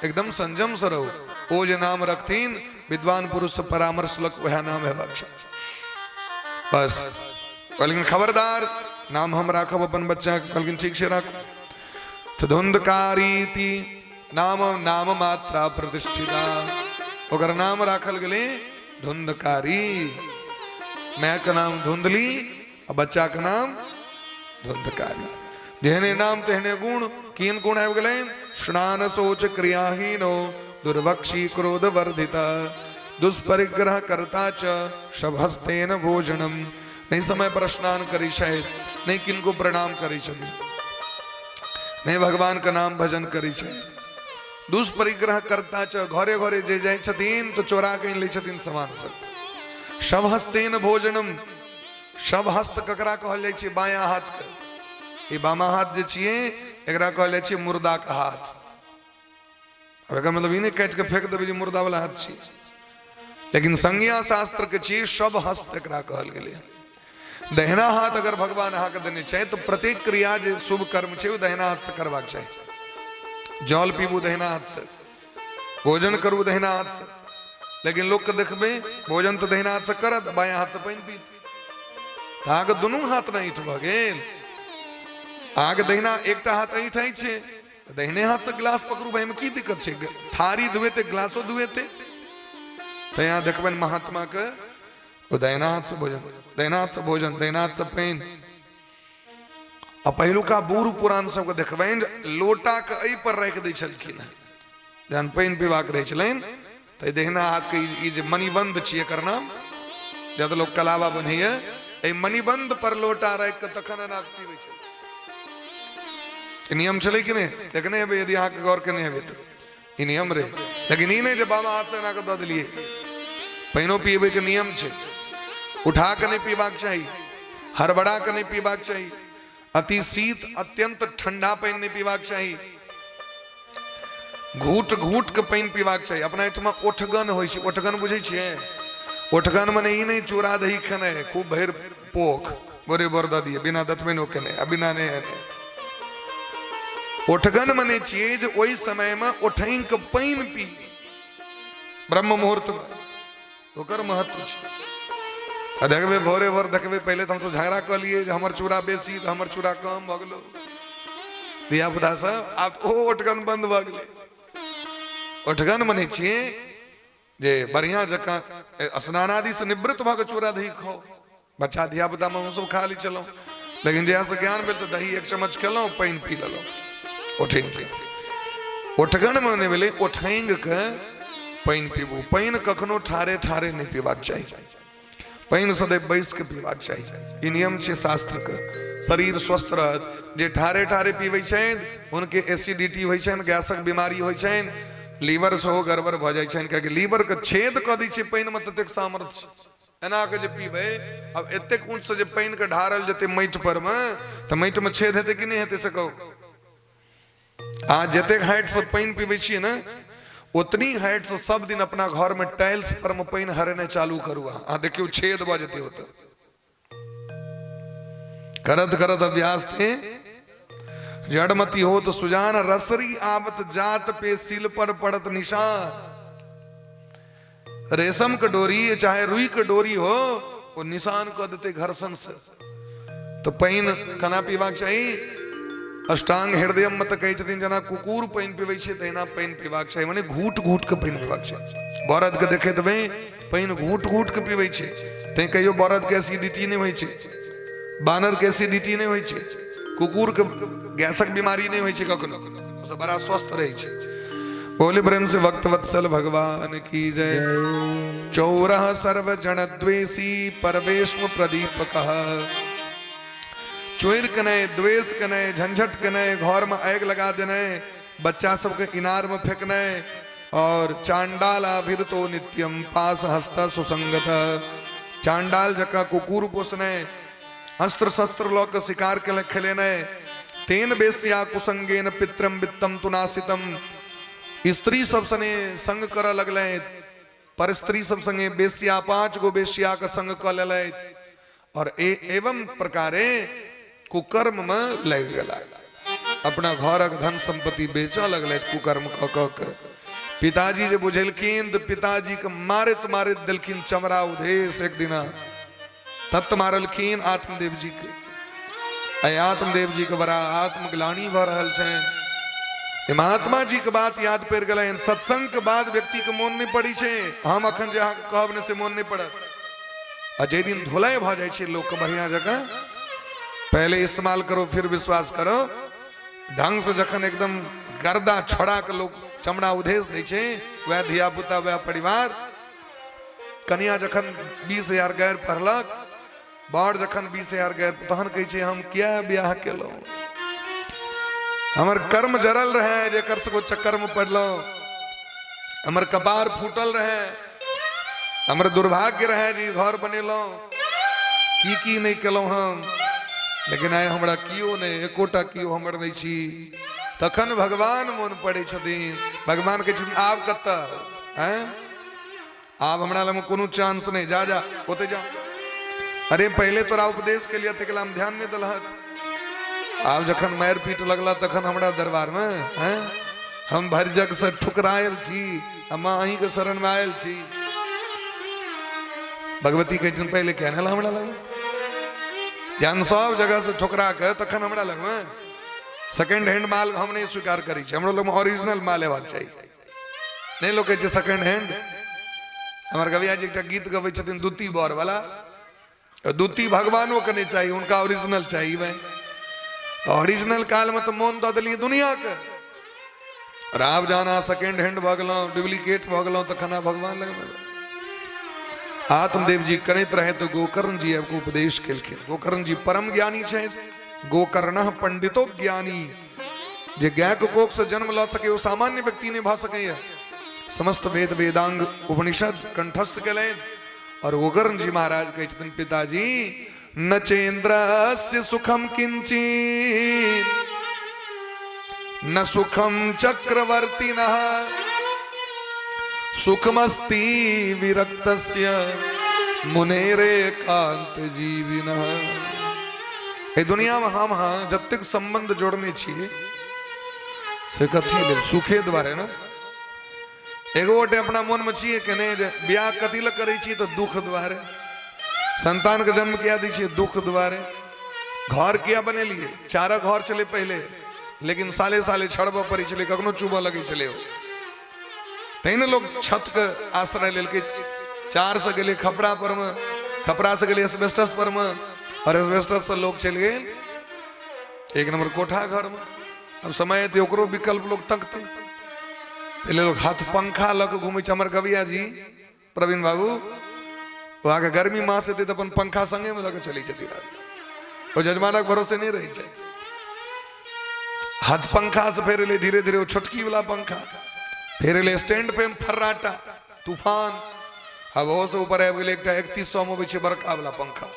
एकदम संयम से रहो। ओ जे नाम रखथिन विद्वान पुरुष से परामर्श लग वह नाम है बख्शा। बस कहलिन खबरदार, नाम हम राखब अपन बच्चा के। कहलिन ठीक से राख। तो धुंधकारी नाम नाम मात्रा प्रतिष्ठिता, ओकर नाम राखल गेले धुंधकारी। मैं का नाम धुंधली और बच्चा का नाम धुंधकारी। जेहने नाम तेहने गुण, किन गुण आबि गेलै? स्नान शौच क्रियाहीनो, दुर्वक्षी क्रोध वर्धिता, दुष्परिग्रह करता च, शभस्तेन भोजनम। नहीं समय पर स्नान करी शायद, नहीं किनको प्रणाम करी छथि, नहीं भगवान का नाम भजन करी शायद। दुष्परिग्रह करता च, घरे घरे जे जाय छथिन तो चोरा के लै छथिन सामान सब। शवहस्तेन भोजनम, शवहस्त ककरा कहल जाइ छै? बायां हाथ के। ई बामा हाथ जे छिए एकरा कहल जाइ छै मुर्दा का हाथ। अब एकर मतलब ई नहीं काट के फेंक देबै जे मुर्दा वाला हाथ छिए, लेकिन संज्ञा शास्त्र के छिए शवहस्त एकरा कहल गेलै। दहिना हाथ अगर भगवान अहाँ के देने छै तो प्रत्येक क्रिया जे शुभ कर्म छै ओ दहिना हाथ से करबाक चाही। जल पीबू दहिना हाथ से, भोजन करू दहिना हाथ से, लेकिन लोग के देखबे भोजन तो दहिना हाथ से करत, बायां हाथ से पानि पीत। अहाँ के दुनू हाथ नहीं ऐठ भ गेल। अहाँ के दहिना एकटा हाथ ऐठै छै, दहिने हाथ से गिलास पकड़ू, भाई में की दिक्कत छै? थारी धुएते गिलासो धुएते। तो यहाँ देखबन महात्मा के वो दहिना हाथ से भोजन, दहिना हाथ से भोजन, दहिना हाथ से पानि। आ पहिलुका बूढ़ पुरान सबके देखबनि लोटा के एहि पर राखि दै छलखिन हेँ जहन पानि पीबाक रहै छलनि। तो दहिना हाथ के ई जे मणिबंध छियै एकर नाम, जब लोग कलावा बन्हैया एहि मणिबंध पर लोटा राखि के तखन अनाज पीबै छै। नियम छलै कि नहीं? देखने हेबै, यदि अहाँके गौर केने हेबै तो ई नियम रहे। लेकिन ई नहीं जे बाबा हाथ से एना के दऽ देलियै। पानिओ पीबै के नियम छै, उठा के नहीं पीबाक चाही, हड़बड़ा के नहीं पीबाक चाही, अति शीत अत्यंत ठंडा पानी नहीं पीबाक चाही, घूट घूट के पानी पीबाक चाही। अपना एहिठमा ओठगन होइ छै, ओठगन बुझै छियै? ओठगन मने ई नहीं चूड़ा दही खेनाइ खूब भरि पोख बोरे बोर दऽ दिए बिना दतमैनो केने आ बिना नहि उठगन मने छिए जे ओई समय में उठई के पाइन पी ब्रह्म मुहूर्त में ओकर महत्व छै। देखबे भोरे भोर देखबे पहले तो हम झगड़ा कर लिए हमर चूड़ा बेसी तो हमर चूड़ा कम भ गेलो धिया पुता सब आब ओ उठगन बंद भ गेले। उठगन मने छिए जे बढ़िया जका स्नान आदि से निवृत्त भ के चूड़ा दही खाओ। बच्चा धिया पुता में सब खा ली चलो, लेकिन जहाँ से ज्ञान भेल तो दही एक चम्मच खेलो पानी पी लो उठेंग के। उठगन मने भेले उठेंग के पानी पीबू। पानी कखनो ठारे ठारे नहीं पीबाक चाहिए, पानी सदैव बैस के पीबाक चाहिए। ई नियम छै शास्त्र के। शरीर स्वस्थ रहत। जे ठारे ठारे पीबै छथि उनके एसिडिटी होइ छनि, गैसक बीमारी होइ छनि, लीवर सेहो गड़बड़ भ जाइ छनि, कियाकि लीवर के छेद क दै छै पानी में ततेक सामर्थ्य एना के जे पीबै। अब एतेक ऊंच से जे पानी के ढारल जेते माटि पर में तो माटि में छेद हेतै कि नहीं हेतै से कहू। आ जतेक हाइट से पानी पीबै छियै ना उतनी हाइट से सब दिन अपना घर में टाइल्स पर में पानी हरेने चालू करू। आ देखियो छेद भ जेतै होत करत करत अभ्यास थे। जड़मती हो तो सुजान रसरी आवत जात पे सिल पर पड़त निशान। रेशम के डोरी चाहे रुई के डोरी हो वो निशान कर देते घर्षण से। तो पानी कना पीबाक चाहिए। अष्टांग हृदय मत कही छथिन जना कुकुर पानी पीबै छै तहिना पानी पीबाक चाहिए, माने घूट घूट के पानी पीबाक चाहिए। बरद के देखे देबै पानी घूट घूट के पीबै छै तै कहियो बरद के एसिडिटी नहीं होइ छै, बानर के एसिडिटी नहीं होइ छै, कुकुर के गैसक बीमारी नहीं होइ छै, कखनो से बड़ा स्वस्थ रहे छै। बोले प्रेम से भक्त वत्सल भगवान की जय। चौरह सर्व जन द्वेषी परवेश्म प्रदीपकः। चोर कने द्वेष कने झंझट कने घर में आग लगा देने, बच्चा सबके इनार में फेंकने, और चांडाल आभिरतो नित्यम पास हस्त सुसंगत। चांडाल जका कुकुर पोसने, अस्त्र शस्त्र लोक शिकार के खेलेने, तेन बेस्या कुसंगेन पित्रम वित्तम तुनासितम। स्त्री सब सने संग कर लगले, पर स्त्री सब संगे बेस्या 5 गो बेस्या का संग क लेले, और एवं प्रकारे कुकर्म में लग गला। अपना घरक धन संपत्ति बेचा लगले कुकर्म क के। पिताजी जे बुझेलखिन तो पिताजी के मारित मारित दिलखिन चमड़ा उधेश। एक दिना तत् मारलखिन आत्मदेव जी के। आत्मदेव जी के बड़ा आत्मग्लानी भ रहल छनि। महात्मा जी के बात याद पड़ गए। सत्संग के बाद व्यक्ति के मोन नहीं पड़ी छे। हम अखन जे कहब ने से मोन नहीं पड़त। आ जे दिन धोलाई भ जाय छे लोग के बढ़िया जगह, पहले इस्तेमाल करो फिर विश्वास करो। ढंग से जखन एकदम गर्दा छोड़ा के लोग चमड़ा उधेश दै छे, वह धिया पुता वह परिवार। कन्या जखन 20,000 गैर पढ़लक, बाढ़ जखन 20,000 गैर, तहन कहे छे हम क्या ब्याह केलो, हमर कर्म जरल रहे जेकर से चक्कर में पड़लो, हमर कपार फूटल रहे, हमर दुर्भाग्य रहे जी घर बनेलो, की नहीं केलो हम, लेकिन आय हमरा कियो नहीं, एकोटा कियो हमर नहीं छी। तखन भगवान मोन पड़े छथिन। भगवान कहे छथिन आब कत हैं, आब हमरा लग कोनो चांस नहीं, जा जा ओते जा। अरे पहले तोरा उपदेश के लिए तकला हम ध्यान नहीं दलहक, आब जखन मार पीट लगला तखन हमरा दरबार में हैं, हम भर जग से ठुकरायल छी, हम अहीं के शरण में आयल छी। भगवती कहे छथिन पहले कहने ला हमरा लग ज्ञान सब जगह से ठुकरा के तखन हमरा लग में सेकंड हैंड माल हम नहीं स्वीकार करी छे, हमरा लग में ओरिजिनल माल हेबाक चाहिए। नहीं लोग कहे सेकंड हैंड। हमार कविया जी एक गीत गवे छथिन दूती बर वाला, दूती भगवानों के नहीं चाहिए, उनका ओरिजिनल चाहिए। भाई ओरिजिनल काल में तो मोन दो दिली दुनिया के, राव जाना सेकंड हैंड भ गेलो, डुप्लीकेट भ गेलो, तो खाना भगवान लग में। आत्मदेव जी करत रहे तो गोकर्ण जी आपको उपदेश केलखिन। गोकर्ण जी परम ज्ञानी छे। गोकर्ण पंडितो ज्ञानी। जे गाय के कोख से जन्म ला सके वो सामान्य व्यक्ति नहीं भा सके। समस्त वेद वेदांग उपनिषद कंठस्थ केले। और गोकर्ण जी महाराज कहे छथिन पिताजी न चेन्द्रस्य सुखम किंचित न सुखम चक्रवर्तिनः सुखमस्ति विरक्तस्य मुनेरे कांत जीविनः। ए दुनिया में हम जतेक संबंध जोड़ने छिए से कथी ले सुखे द्वारे ना एगो गोटे अपना मन में छिए कि नहीं जे ब्याह कथी ल करै छी तो दुख द्वारे, संतान के जन्म किया दी छिए दुख द्वारे, घर किया बनेलिए चारा घर चले पहले लेकिन साले साले छड़ब पड़ी चले कखनो चुबह लगे चले हो तैने लोग छत के आश्रय लेके चार से गेले खपड़ा पर में, खपड़ा से गेले एस्बेस्टस पर में और एस्बेस्टस से लोग चल गए एक नंबर कोठा घर में। अब समय थे ओकरो विकल्प लोग तकते पहले लोग हाथ पंखा लग घूमे हमर गविया जी प्रवीण बाबू वहां के गर्मी मास हेतै तो अपन पंखा संगे में लगे चली जती रह जजमानक भरोसे नहीं रही है। हाथ पंखा से फेर ले धीरे धीरे वो छोटकी वाला पंखा फेर ले स्टैंड पे फर्राटा तूफान अब वो से ऊपर आबि गेल एकटा 3100 में छै बड़का वाला पंखा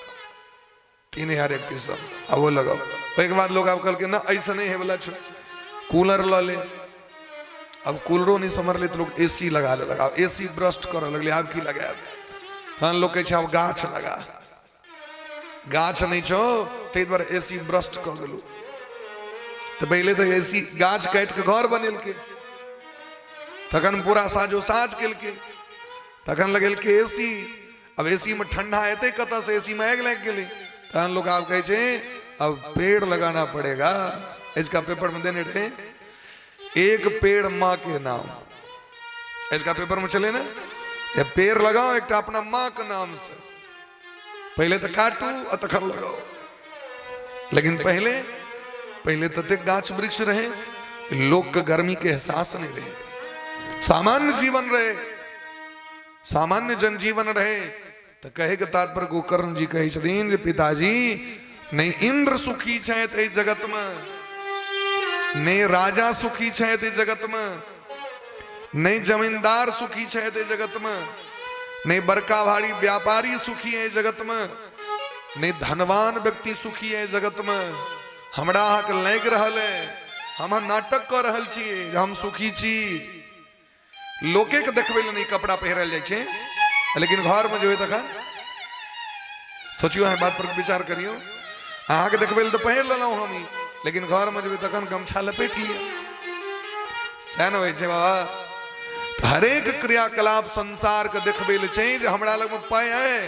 3100 अब वो लगाओ एक बाद लोग अब कल के ना ऐसा नहीं है वाला कूलर ल ले अब कूलरो नहीं समझ ले तो लोग एसी लगा ले लगाओ एसी ब्रस्ट कर लगले अब की लगाए तहन लोग कहे अब गाछ लगा गाछ नहीं छो ते द्वारा एसी ब्रस्ट कर गेलू तो पहले तो एसी गाछ काट के घर बनेल के तखन पूरा साजो साज केल के तखन लगेल के एसी अब एसी में ठंडा एते कत से एसी में आग लग गेले तहन लोग आप कहे छे अब पेड़ लगाना पड़ेगा। इसका पेपर में देने रहे एक पेड़ माँ के नाम इसका पेपर में चले ना ये पेड़ लगाओ एक अपना माँ के नाम से पहले तो काटू और तखन लगाओ लेकिन पहले तो गाछ वृक्ष रहे लोग के गर्मी के एहसास नहीं रहे सामान्य जीवन रहे सामान्य जनजीवन रहे तो कहे के तात्पर्य गोकर्ण जी कहे छथिन जे पिताजी नहीं इंद्र सुखी छथि एहि जगत में नहीं राजा सुखी छथि एहि जगत में नहीं जमींदार सुखी छथि एहि जगत में नहीं बड़का भारी व्यापारी सुखी है जगत में नहीं धनवान व्यक्ति सुखी है जगत में हमरा हक लग रहल है हम नाटक कर रहल छी हम सुखी छी लोके के देखबे ले नहीं कपड़ा पहरल जाय छे लेकिन घर में जो है तखन सोचियो है बात पर विचार करियो अहाँ के देखबे ले तो पहर लेलौ हम लेकिन घर में जो है तखन गमछा लपेट लिया सैन होय छे बाबा हरेक क्रियाकलाप संसार के देखबे ले छे जे हमरा लग में पाय है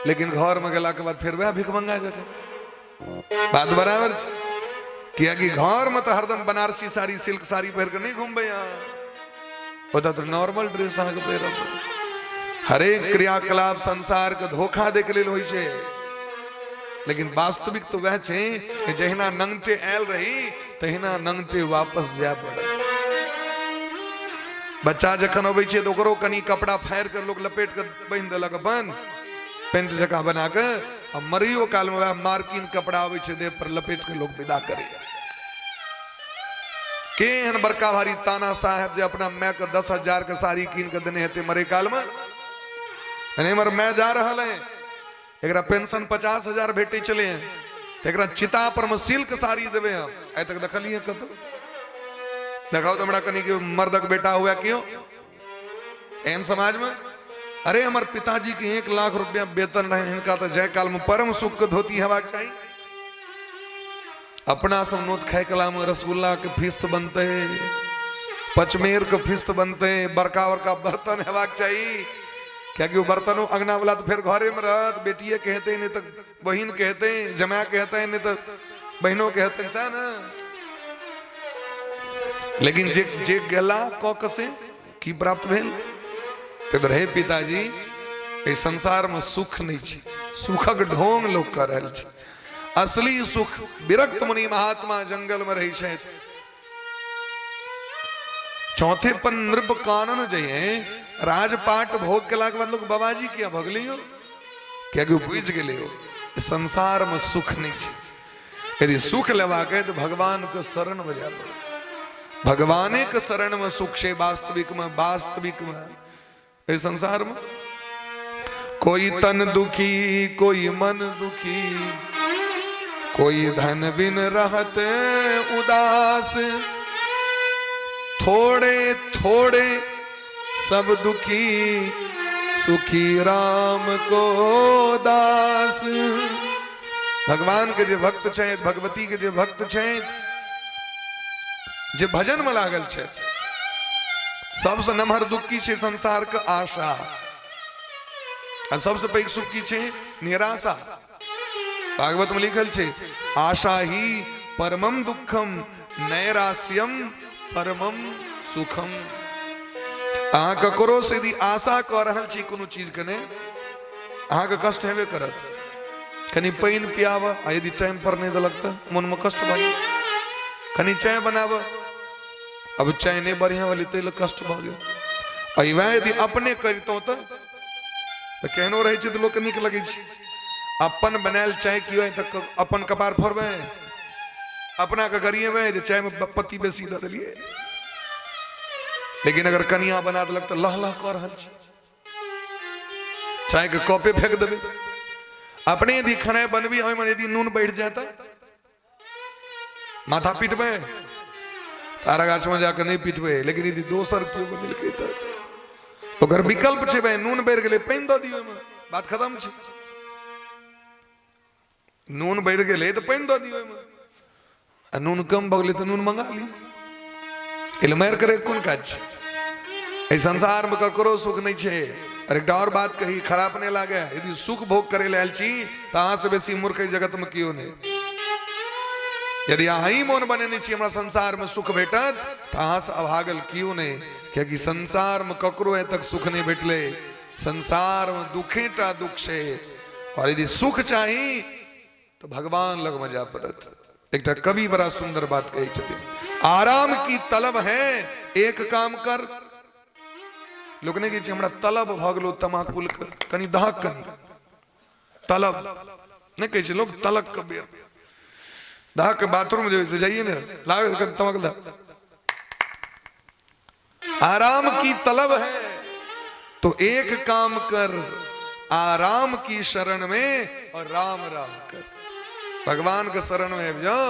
लेकिन घर में गेला के बाद फिर वह भिख मंगा जाते बात बराबर छे किया कि घर में तो हरदम बनारसी साड़ी सिल्क साड़ी पहन के नहीं घूमबे यहाँ तो नॉर्मल ड्रेस अहाँ के पहरब हरेक क्रियाकलाप संसार के धोखा देख लेल होय छे लेकिन वास्तविक तो वह छे कि जहिना नंगटे आयल रही तहिना नंगटे वापस जाय पड़े। बच्चा जखन अबै छे तो ओकरो कनी कपड़ा फाड़ के लोग लपेट के बांध देलक अपन पेंट जका बना के अब मरियो काल में मार्किन कपड़ा आवे छे देह पर लपेट के लोग विदा करे केहन बड़का भारी ताना साहब जे अपना मैं के 10,000 के साड़ी कीन के देने हेते मरे काल में अने मर मैं जा रहल है एकरा पेंशन 50,000 भेटे चले हैं तो एकरा चिता पर में सिल्क साड़ी देवे हम आइ तक देखलिए कत देखाओ तो हमरा कनी के मर्दक बेटा हुआ क्यों एन समाज में अरे हमारे पिताजी के 1 लाख रुपया वेतन रहे इनका तो जय काल में परम सुख के धोती हेबाक चाहिए अपना सब नोत खाए कला में रसगुल्ला के फिस्त बनते पचमेर के फिस्त बनते बड़का बड़का बर्तन हेबाक चाहिए क्या कि वो बर्तनों अंगना वाला तो फिर घरे में रहत बेटिए कहते नहीं तो बहन कहते जमा कहते नहीं तो बहनों कहते सा ना लेकिन जे जे गेला क से की प्राप्त भेल तो रहे पिताजी ए संसार में सुख नहीं छे सुखक ढोंग लोग कर रहल छे असली सुख विरक्त मुनि महात्मा जंगल में रही छे चौथे पर नृप कानन जये राजपाट भोग केला के बाद लोग बाबाजी किया भगलियो क्या कि बुझ गेले हो संसार में सुख नहीं छे यदि सुख लेवा के तो भगवान के शरण में जा भगवाने के शरण में सुख छे वास्तविक में इस संसार में कोई तन दुखी कोई मन दुखी कोई धन बिन रहते उदास थोड़े थोड़े सब दुखी सुखी राम को दास। भगवान के जो भक्त छे भगवती के जो भक्त छे जे भजन में लागल छे सबसे नमहर दुख की छे संसार के आशा और सबसे पैघ सुख की छे निराशा। भागवत में लिखल छे आशा ही परमम दुखम नैरास्यम परमम सुखम। अहाँ ककरो से यदि आशा कर रहल छी कोनो चीज के ने अहाँ के कष्ट हेबे करत। कनी पानी पियाव आ यदि टाइम पर नहीं देलक त मन में कष्ट भ जाए। कनी चाय बनाव अब चाय नहीं बढ़िया वाली तेल कष्ट भ गया। वह यदि अपने करितो तो केहनो रहे छै त लोक के नीक लगे छै। अपन बनायल चाय की होय त अपन कपार फोड़बे अपना के गरिएबे जे चाय में पत्ती बेसी द देलिए। लेकिन अगर कनिया बना देलक तो लह लह कर रहल छै चाय के कपे फेंक देबे। अपने यदि खाना बनबी ओय में यदि नून बढ़ जाए त माथा पीटबे तारा गाछ में जाकर नहीं पीटबे। लेकिन यदि दोसर केओ बनेलकै त ओकर विकल्प छै भाई नून बढ़ गेलै पानी द दियौ ओय में बात खत्म छै। नून बढ़ गेलै त पानी द दियौ ओय में आ नून कम भ गेलै त नून मंगा ली। इल मार करे कोन काज छै। ए संसार में ककरो सुख नहीं छै। और एक और बात कही खराब नहीं लागे यदि सुख भोग करे आयल छी त अहाँ से बेसी मूर्ख जगत में कियो नहीं। यदि अहाँ ही मोन बनेने छी हमरा संसार में सुख भेटत त अहाँ से अभागल कियो नहीं। क्योंकि संसार में ककरो ए तक सुख नहीं भेटले। संसार में दुखेटा दुख छे। और यदि सुख चाही तो भगवान लग में जा पड़त। एक कवि बड़ा सुंदर बात कही छथिन आराम की तलब है एक काम कर। लोग नहीं कहे हमरा तलब भ गेलो तमाकुल के कनी दहक कनी तलब नहीं कहे लोग तलक के बेर दहक बाथरूम जो जाइए ना लागे तमक दा। आराम की तलब है तो एक काम कर आराम की शरण में और राम राम कर। भगवान के शरण में जाओ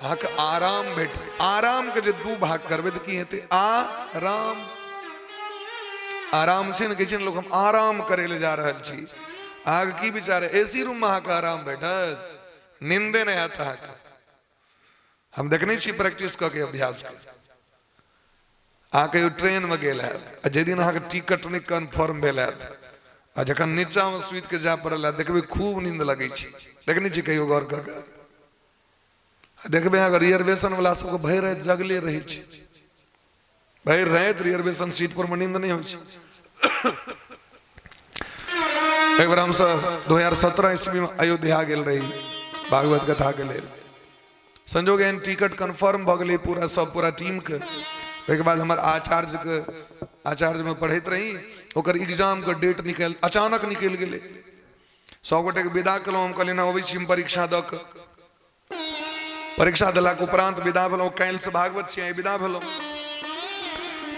अहाँ के आराम भेट। आराम के जो दू भाग करबे तो की हेते आराम आराम से न कहे लोग हम आराम करे ले जा रहल छी। आग की विचार एसी रूम में अहाँ के आराम भेटत नींदे नहीं आता है। हम देखने छी प्रैक्टिस करके अभ्यास कर अहाँ के ट्रेन में गेल है जे दिन अहाँ के टिकट नहीं कन्फर्म भेल है आ जखन नीचा में सुत के जा पड़ल है देखबे खूब नींद लगे छै। देखने छी कहियो गौर कर देखबे अगर रिजर्वेशन वाला सबके भरि रात जगले रहे छै। भरि रात रिजर्वेशन सीट पर में नींद नहीं हो। एक बार हम 2017 ईस्वी में अयोध्या गेल रही भागवत कथा के लेल। संजोग एहन टिकट कन्फर्म भ गेलै पूरा सब पूरा टीम के। एक बाद हमार आचार्य में पढ़ैत रही ओकर एग्जाम के डेट निकल अचानक निकल गेलै। सब गोटे के विदा केलहुँ। हम कहलियै अबै छी परीक्षा द के। परीक्षा देलाक उपरांत विदा भेलहुँ। काल्हि से भागवत छी विदा भेलहुँ।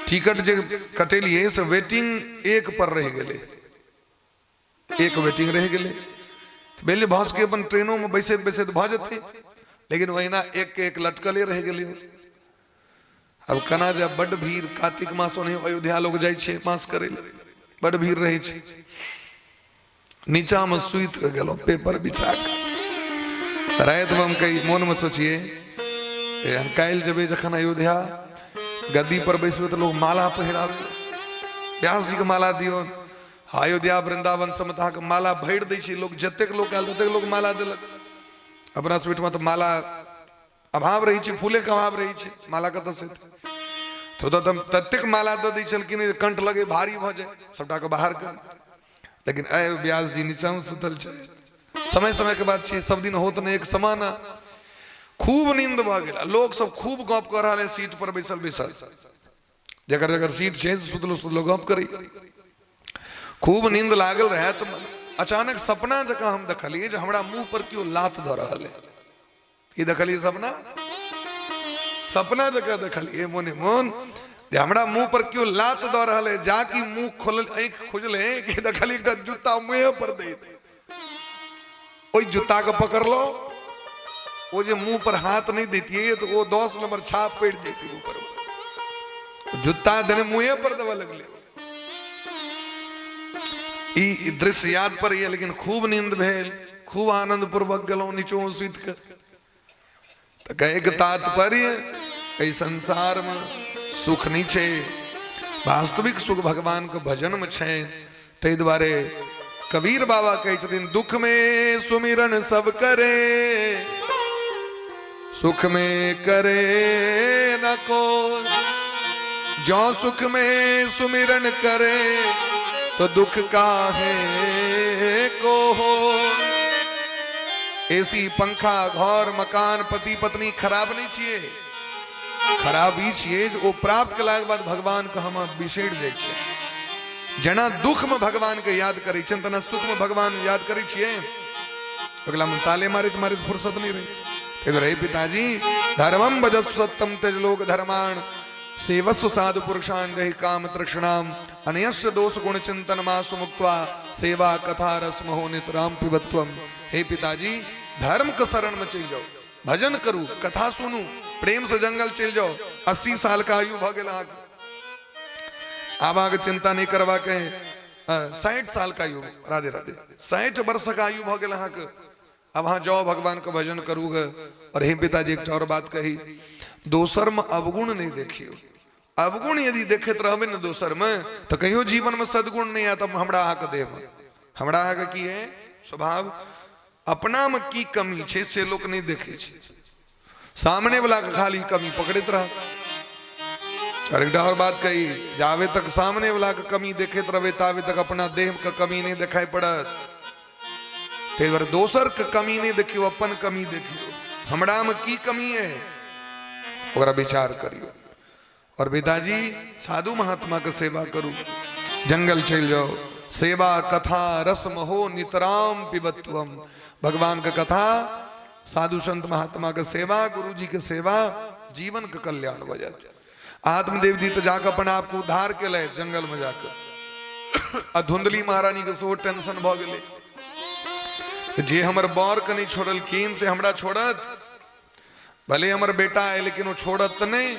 टिकट जे कटेलिए से वेटिंग एक पर रह गेले। एक वेटिंग रह गेले बेले भस के अपन ट्रेनों में बैसत बैसत भ जते। लेकिन वहीना एक के एक लटकले रह गेले। अब कना जब बड़ भीड़ कार्तिक मास नहीं अयोध्या लोग जाय छे मास करे बड़ भीड़ रहे छे। नीचा में सुइत के गेलो पेपर बिछा के रात में हम कई मन में सोचिए हम काल्हि जेबे जखन अयोध्या गद्दी पर बैसबे तो लोग माला पहिराबे व्यास जी के माला दियो। अयोध्या वृंदावन सब में के माला भर दै छै लोग जतेक लोग आयल ततेक लोग माला देलक। अपना स्वीट में तो माला अभाव रही छै फूले के अभाव रही छै माला कत से तो ततेक माला दे दै छलखिन कंठ लगे भारी भ जाए सबटा के बाहर कर। लेकिन आय व्यास जी नीचा में सुतल छै। समय समय के बात छै सब दिन होत नहीं एक समाना। खूब नींद भ गेल लोग सब खूब गप कर रहे सीट पर बैसल बैसल जकर जकर सीट छै सुतलो सुतलो गप करी। खूब नींद लागल रहे तो अचानक सपना जका हम देखलिए जो हमरा मुंह पर क्यों लात द रहा है। ये देखलिए सपना जका देखलिए मोने मोन हमरा मुंह पर क्यों लात द रहा है। जाकी मुंह खोल आंख खुजले कि देखलिए एक जूता मुंह पर दे ओई जूता के पकड़ लो वो जो मुंह पर हाथ नहीं देती है तो वो 10 नंबर छाप पेट देती ऊपर जूता देने मुंह पर दबा लगले। ई दृश्य याद पर है। लेकिन खूब नींद भेल खूब आनंद पूर्वक गेलो नीचो सुत के तो कहे के तात्पर्य एहि संसार में सुख नहीं छे, वास्तविक सुख भगवान के भजन में छे। ते द्वारे कबीर बाबा कहै छथिन, दुख में सुमिरन सब करे, सुख में करे न को। जो सुख में सुमिरन करे तो दुख काहे को हो। एसी पंखा घर मकान पति पत्नी खराब नहीं चाहिए, खराब ही चाहिए जो प्राप्त कला के बाद भगवान का हम बिछड़ जाए छे। जना दुख में भगवान के याद करे छन तना सुख में भगवान याद करे छिए। अगला में ताले मारे तुम्हारी फुर्सत नहीं रही। इधर हे पिताजी, धर्मम भजस्व सत्यम त्यज लोक धर्माण, सेवस्व साधु पुरुषान जहि काम तृष्णाम, अनयस्य दोष गुण चिंतन मासु मुक्त्वा, सेवा कथा रस महो नितराम पिबत्वम। हे पिताजी, धर्म के शरण में चल जाओ, भजन करू, कथा सुनू, प्रेम से जंगल चल जाओ। 80 साल का आयु भ गेल अहाँके, आब अहाँके चिंता नहीं करवा के 60 साल का आयु, राधे राधे, 60 वर्ष का आयु भ गेल अहाँके। अब वहां जाओ, भगवान का भजन करूगे। और हे पिताजी, एक और बात कही, दोसर में अवगुण नहीं देखियो। अवगुण यदि देखते रहबे न दोसर में तो कहियो जीवन में सदगुण नहीं आता। हमरा अहाँके देह में, हमरा अहाँके की है स्वभाव, अपना में की कमी छे से लोग नहीं देखे छे, सामने वाला के खाली कमी पकड़ित रह। और एक और बात कही, जावे तक सामने वाला के कमी देखते रहे तावे तक अपना देह का कमी नहीं दिखाई पड़त। ते बार दोसर के कमी नहीं देखियो, अपन कमी देखियो, हमरा में की कमी है ओकरा विचार करियो। और पिताजी, साधु महात्मा के सेवा करू, जंगल चल जाओ, सेवा कथा रस महो नितराम पिबत्वम। भगवान का कथा, साधु संत महात्मा के सेवा, गुरु जी के सेवा, जीवन का कल्याण हो जाता। आत्मदेव जी तो जाकर अपने आप को उद्धार के लिए जंगल में जाकर धुंधली महारानी के सो टेंशन भ गेले, जे हमर बर के नहीं छोड़ल, कीन से हमरा छोड़त, भले हमर बेटा है लेकिन वो छोड़त नहीं।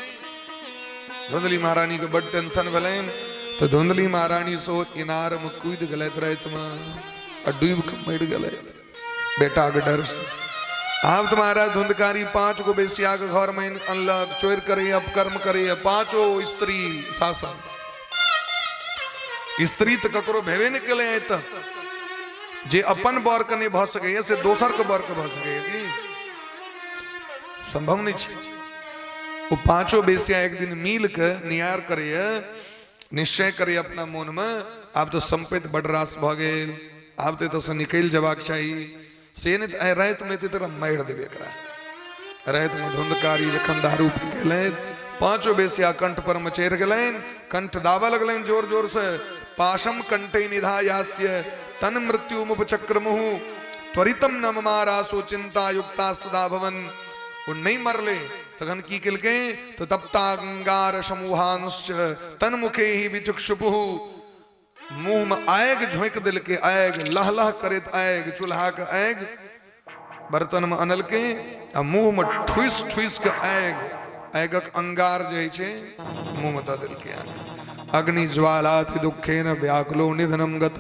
धुंधली महारानी के बड़ टेंशन भलेन, तो धुंधली महारानी सो इनार में कूद गलत रात में डूब के मर गए बेटा के डर से। आप तुम्हारा धुंधकारी 5 गो बेसिया के घर में अनलक, चोर करे, अपकर्म करे, 5 स्त्री शासन। स्त्री तो ककरो भेवे नहीं कले है, तक जे अपन बर के नहीं भ सके से दोसर के बर के भ सके कि संभव नहीं छे। वो 5 बेसिया एक दिन मिल के नियार करे, निश्चय करे अपना मन में, आप तो संपत्ति बड़ रास भ गेल, आप तो से निकल जबाक चाहिए से नहीं रात में तेरा मार देवे करा। रात में धुंधकारी जखन दारू पी गेले, 5 बेसिया कंठ पर मचेर गेलन, कंठ दाबा लगलन जोर जोर से। पाशम कंठे निधायास्य तन मृत्यु मुपचक्रमुहु, त्वरितम न ममारासो चिंता युक्तास्तदा भवन। वो नहीं मरले तखन की किलके, तो तप्तांगार समूहांश्च तन मुखे ही विचक्षुपुहु। मुंह में आग झोंक दिल के, आग लह लह करेत आग, चूल्हा के आग बर्तन में अनल के, आ मुंह में ठुस ठुस के आगक अंगार जे छे मुंह में द दिल के। अग्नि ज्वालाति दुखेन व्याकुलो निधनम गत,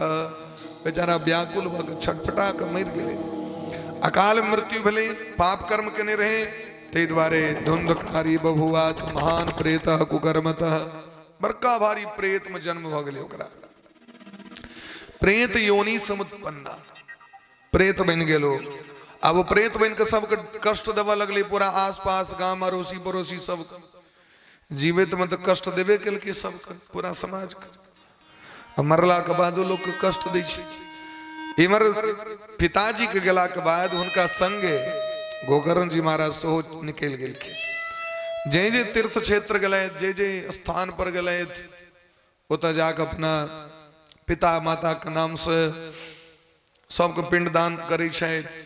बेचारा व्याकुल भग छटपटा के मर गेले। अकाल मृत्यु भले, पाप कर्म के नहीं रहे, ते द्वारे धुंधकारी बभुआत महान प्रेत कुकर्मतः। बड़का भारी प्रेत में जन्म भ गेले ओकरा। प्रेत योनि समुत्पन्ना, प्रेत बन गेलो। अब प्रेत बन के सबके कष्ट देवा लगले, पूरा आसपास गांव अड़ोसी पड़ोसी सब जीवित में तो कष्ट देवे के सबके, पूरा समाज के। मरला के बाद लोग के कष्ट दै छै। इमर पिताजी के गेला के बाद उनका संगे गोकर्ण जी महाराज सेहो निकल गेल के। जे जे तीर्थ क्षेत्र गए, जे जे स्थान पर गए, ओतऽ जाके अपना पिता माता के नाम से सबके पिंडदान करे छथि।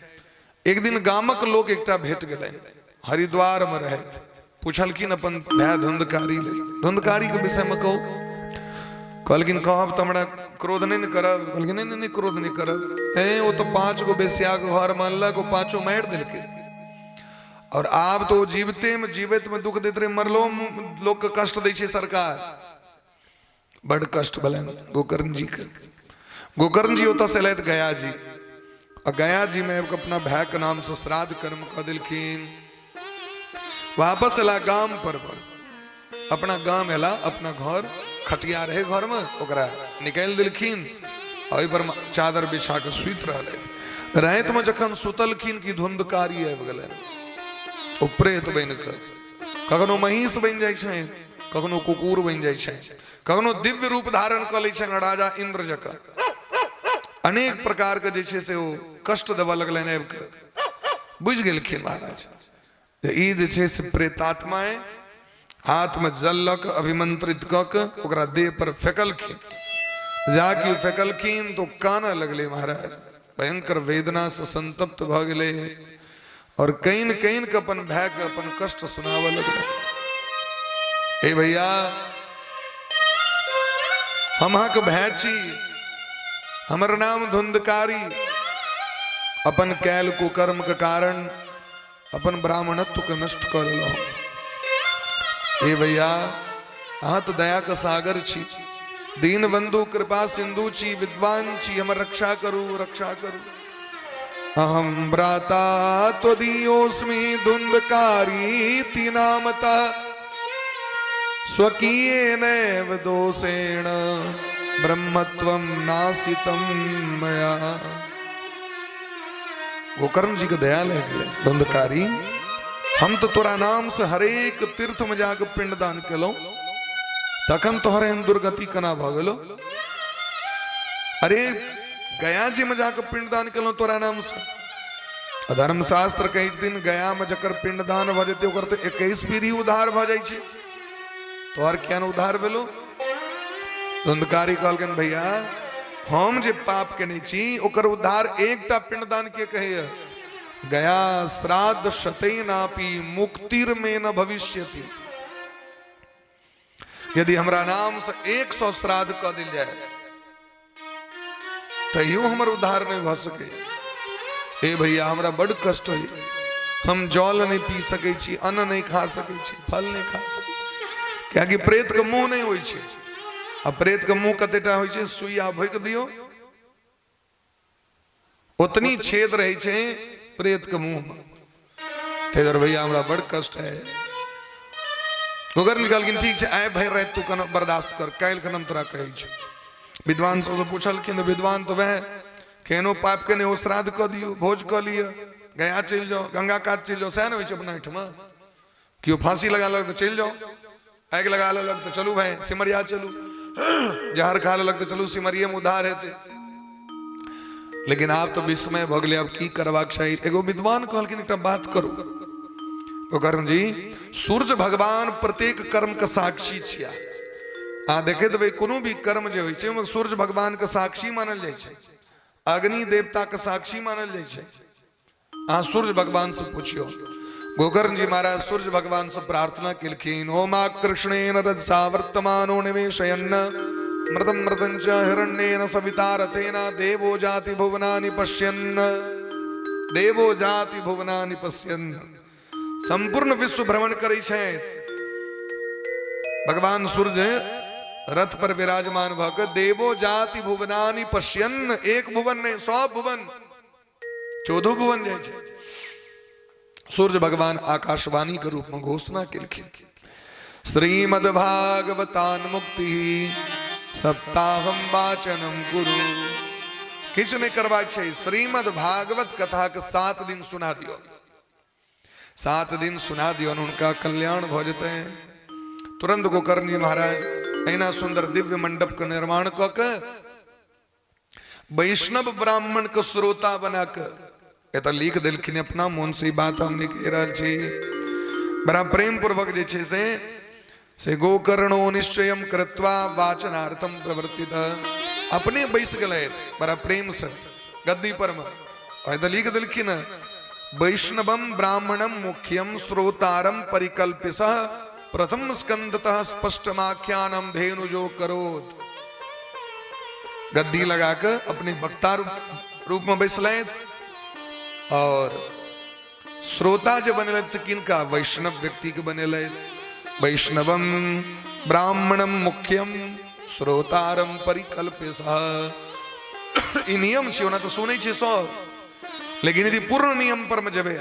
एक दिन गामक लोग एकटा भेट गेलै, हरिद्वार में रहे, पूछलखिन अपन भाई धुंधकारी ले, धुंधकारी के विषय में कहू। कहलखिन कहब तो हमरा क्रोध नहीं करब। कहलखिन नहीं नहीं क्रोध नहीं करब। वो तो 5 गो बेसिया के घर में अनलक, वो 5 मार दिलके। और आप तो जीवते में जीवित में दुख देते रहे, मरलो लोग के कष्ट दै छै सरकार। बड़ कष्ट भलन गोकर्ण जी के। गोकर्ण जी होता से लैत गया जी, और गया जी में अपना भाई के नाम से श्राद्ध कर्म कर दिलखिन। वापस एला गाम पर अपना गाम एला अपना घर खटिया रहे घर में ओकरा निकाल दिलखिन और पर चादर बिछा के सुत रहे रात में जखन सुतलखिन की धुंधकारी आबि गेलै ओ प्रेत बन के कखनो महिष बन जाइ छै कखनो कुकुर बन जाइ छै कखनो दिव्य रूप धारण कर लै छै राजा इंद्र जका अनेक प्रकार के जे छै से ओ कष्ट देबऽ लगलनि आबि के बुझि गेलखिन महाराज ई जे छै से प्रेतात्मा हाथ में जल लक अभिमंत्रित क के ओकरा देह पर फेकलखिन जाके फेकलखिन तो काना लगले महाराज भयंकर वेदना से संतप्त भ गेले और कहीं के अपन भाई के अपन कष्ट सुनाव लगले ए भैया हम के भाई छी हमर नाम धुंधकारी अपन कैल कुकर्म के कारण अपन ब्राह्मणत्व के नष्ट कर लो ए भैया अहाँ तो दया का सागर छी दीन बंधु कृपा सिंधु छी विद्वान छी हमर रक्षा करू अहम भ्राता त्वदीयोऽस्मि धुंधकारी नामता स्वकीयेनैव दोषेण ब्रह्मत्वं नासितं मया। गोकर्ण जी के दया लग गए धुंधकारी हम तो तोरा नाम से हरेक तीर्थ में जाकर पिंडदान कलो तखन तोहरे दुर्गति कना भ गेलो अरे गया जी में जाकर पिंडदान कलो तोरा नाम से धर्म शास्त्र कई दिन गया में जकर पिंडदान भ जेते ओकर तो 21 पीढ़ी उद्धार भ जाइ छै तोहर क्या उद्धार भेलो धुंधकारी कहलकन भैया हम जे पाप केने छी ओकर उद्धार एकटा पिंडदान के कहे गया श्राद्ध शतैनापि मुक्तिर में न भविष्यति यदि हमरा नाम से 100 श्राद्ध क दिल जाए तैयो हमर उद्धार नहीं भ सके ए भैया हमरा बड़ कष्ट है हम जल नहीं पी सके छी अन्न नहीं खा सके छी फल नहीं खा सके क्या कि प्रेत के मुंह नहीं होई छै आ प्रेत के मुंह कतेटा होई छै सुइया भोक दियो उतनी छेद रहे छै प्रेत के मुंह में तेदर भैया हमरा बड़ कष्ट है गोकर्ण निकल ठीक है आए भाई रह तू कन बर्दाश्त कर काल खन तोरा कहे छ विद्वान से पूछलखिन विद्वान तो वह केनो पाप के ने ओ श्राद्ध क दियो भोज क लियो गया चल जाओ गंगा कात चल जाओ सैन होई छै अपना ठमा कियो फांसी लगा लग तो चल जाओ आग लगा लग तो चलू भाई सिमरिया चलू जहर खा लग तो चलू सिमरिया में उद्धार हेते लेकिन आप तो विस्मय भ गेले अब की करबाक चाहिए एगो विद्वान कहलखिन एकटा बात करू गोकर्ण जी सूर्य भगवान प्रत्येक कर्म का साक्षी छिया आ देखे देबै कोनो भी कर्म जे होइ छै ओमे सूर्य भगवान के साक्षी मानल जाइ छै अग्नि देवता के साक्षी मानल जाइ छै आ सूर्य भगवान से पूछियो गोकर्ण जी महाराज सूर्य भगवान से प्रार्थना केलखिन ओमा कृष्णेन रजसा वर्तमानो निवेशयन् मृतं मृतं च हिरण्येन सविता रथेन देवो जाति भुवनानि पश्यन् संपूर्ण विश्व भ्रमण करे छै भगवान सूर्य रथ पर विराजमान भ के देवो जाति भुवनानि पश्यन् एक भुवन नहीं 100 भुवन 14 भुवन जाय छै सूर्य भगवान आकाशवाणी के रूप में घोषणा केलखिन श्रीमद्भागवतान् मुक्ति सप्ताहम वाचनम गुरु किछ नहीं करबाक छै श्रीमद् भागवत कथा के 7 दिन सुना दियो 7 दिन सुना दियो उनका कल्याण भ जेते तुरंत गोकर्ण जी महाराज ऐना सुंदर दिव्य मंडप का निर्माण क के वैष्णव ब्राह्मण के श्रोता बना के एता लिख दिलखिन अपना मन से बात हमने कह रहल छी बड़ा प्रेम पूर्वक जे छै से गोकर्णो निश्चयम कृत्वा वाचनार्थम प्रवर्तित अपने बैस गए बड़ा प्रेम से गद्दी पर में लिख दिलखिन वैष्णवम ब्राह्मणम मुख्यम श्रोतारम परिकल्प्य प्रथम स्कंदतः स्पष्टमाख्यानम धेनुजो करोद गद्दी लगाकर अपने वक्ता रूप में बैसले और श्रोता जो बने से किनका वैष्णव व्यक्ति के बने वैष्णवम ब्राह्मणम मुख्यम श्रोतारम परिकल्प्य ई नियम छे तो सुनै छे सब लेकिन यदि पूर्ण नियम पर में जबे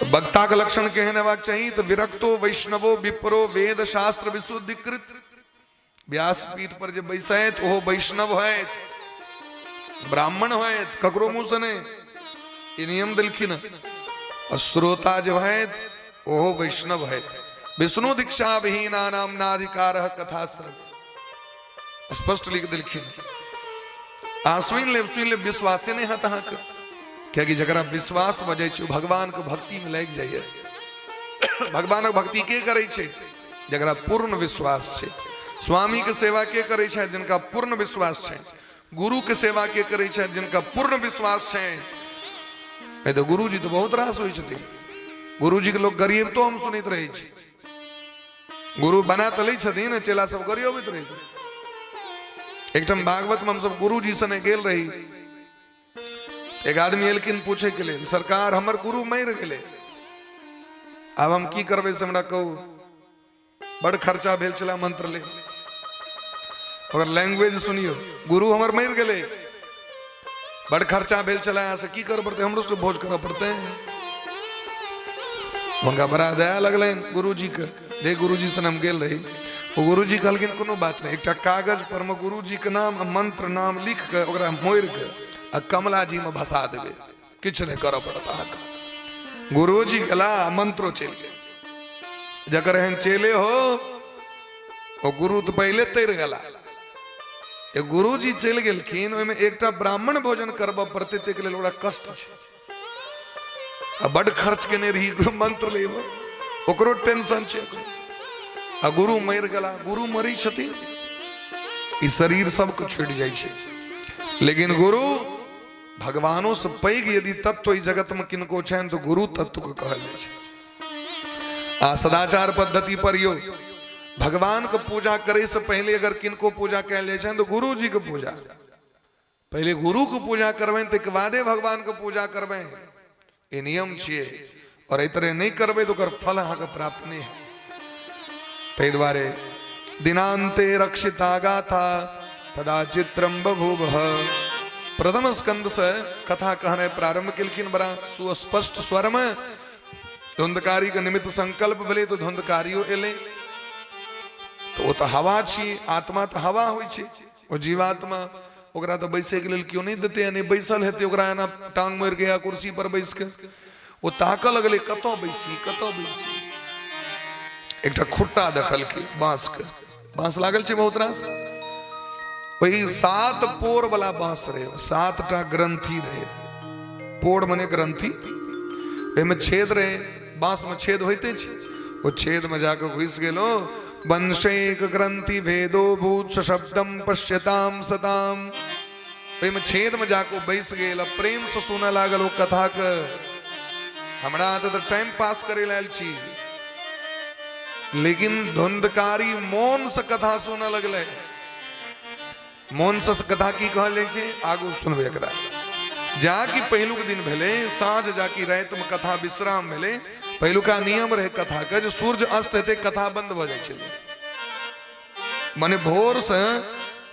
वक्ता का लक्षण कहने वाक चाहिए तो विरक्तो वैष्णवो विप्रो वेद शास्त्र विशुद्धिकृत। व्यास पीठ पर जब बैसे तो वो वैष्णव है, ब्राह्मण है, ककरो मुंह से ने ये नियम दिलखिन। और श्रोता जो है वो वैष्णव है। विष्णु दीक्षा विहीना नाम नाधिकार कथा श्रव, स्पष्ट लिख दिलखिन। आश्विन ले विश्वास नहीं हता क्या कि जरा विश्वास बजे भगवान को भक्ति में लग जाइए। भगवान भक्ति के करे छे जरा पूर्ण विश्वास छे। स्वामी के सेवा के करे छे जिनका पूर्ण विश्वास छे। गुरु के सेवा के करे छे जिनका पूर्ण विश्वास छे। नहीं तो गुरु जी तो बहुत रास होई छथि। गुरु जी के लोग गरीब तो हम सुनित रहे छे। गुरु बना तो लै छथिन, चेला सब गरीब होइत रहे। एक टाइम भागवत में हम सब गुरु जी सने गेल रही। एक आदमी एलकिन पूछे के लिए, सरकार हमर गुरु मर गेले, अब हम की करबे से हमरा कहू। बड़ खर्चा भेल चला मंत्र ले। अगर लैंग्वेज सुनियो, गुरु हमर मर गेले, बड़ खर्चा भेल चला, यहाँ से की कर पड़ते, हमरो से भोज करना पड़ते हैं। उनका बड़ा दया लगल गुरु जी के। दे गुरु जी से हम गेल रही। वो गुरु जी कहलखिन कोनो बात नहीं, एक कागज पर में गुरु जी के नाम मंत्र नाम लिख के ओकरा मोड़ के आ कमला जी में भसा देवे, किछ नहीं कर पड़ता है। गुरु जी गला मंत्रो चल गए। जकर एहन चेले हो वो गुरु तो पहले तैर गला। गुरु जी चल गेलखिन, ओइमे एकटा ब्राह्मण भोजन करबा पड़ते ते के लेल ओकरा कष्ट छे। बड़ खर्च केने रही मंत्र लेब, ओकरो टेंशन छे। आ गुरु मर गला। गुरु मरी छथिन, ई शरीर सबको छूट जाय छे। लेकिन गुरु भगवानों से पैघ यदि तत्व इस जगत में किनको छेन तो गुरु तत्व को कहल जाय छे। आ सदाचार पद्धति पर यो भगवान को पूजा करे से पहले अगर किनको पूजा कयल जाय छेन तो गुरु जी को पूजा। पहले गुरु को पूजा करबें तक बादे भगवान को पूजा करबें, ये नियम छिए। और एहि तरह नहीं करबे तो ओकर फल अहाँके प्राप्त नहीं है। तै द्वारे दिनांते रक्षिता गाथा तदा चित्रम बभूवः। प्रथम स्कंद से कथा कहने प्रारंभ केलखिन बड़ा सुस्पष्ट स्वर में। धुंधकारी के निमित्त संकल्प भेले तो धुंधकारियो एले। तो वो तो हवा छी, आत्मा तो हवा होई छी। और जीवात्मा ओकरा तो बैसे के लेल क्यों नहीं देते, यानी बैसल हेते ओकरा एना टांग मार के या कुर्सी पर बैस के वो ताक लगले कतो बैसी कतो बैसी। एकटा खुट्टा देखल के बांस के, बांस लागल छे बहुत रास। वही 7 पोर वाला बांस रहे, 7टा ग्रंथि रहे। पोड़ मने ग्रंथि, एमे छेद रहे, बांस में छेद होते छे। वो छेद में जाकर घुस गेलो। वंशेक ग्रंथि भेदो भूत शब्दम पश्यताम सताम। एमे छेद में जाको बैस गेल, प्रेम से सुना लागल वो कथा के। हमरा तो टाइम पास करे लायल छी, लेकिन धुंधकारी मौन से कथा सुना लगले। मौन से कथा की कहले छे आगू सुनबे एकरा। जाकी पहिलुक दिन भेले, साँझ जाकी रात में कथा विश्राम भेले। पहिलुका नियम रहे कथा के, जो सूर्य अस्त हेते कथा बंद भ जाय छले। माने भोर से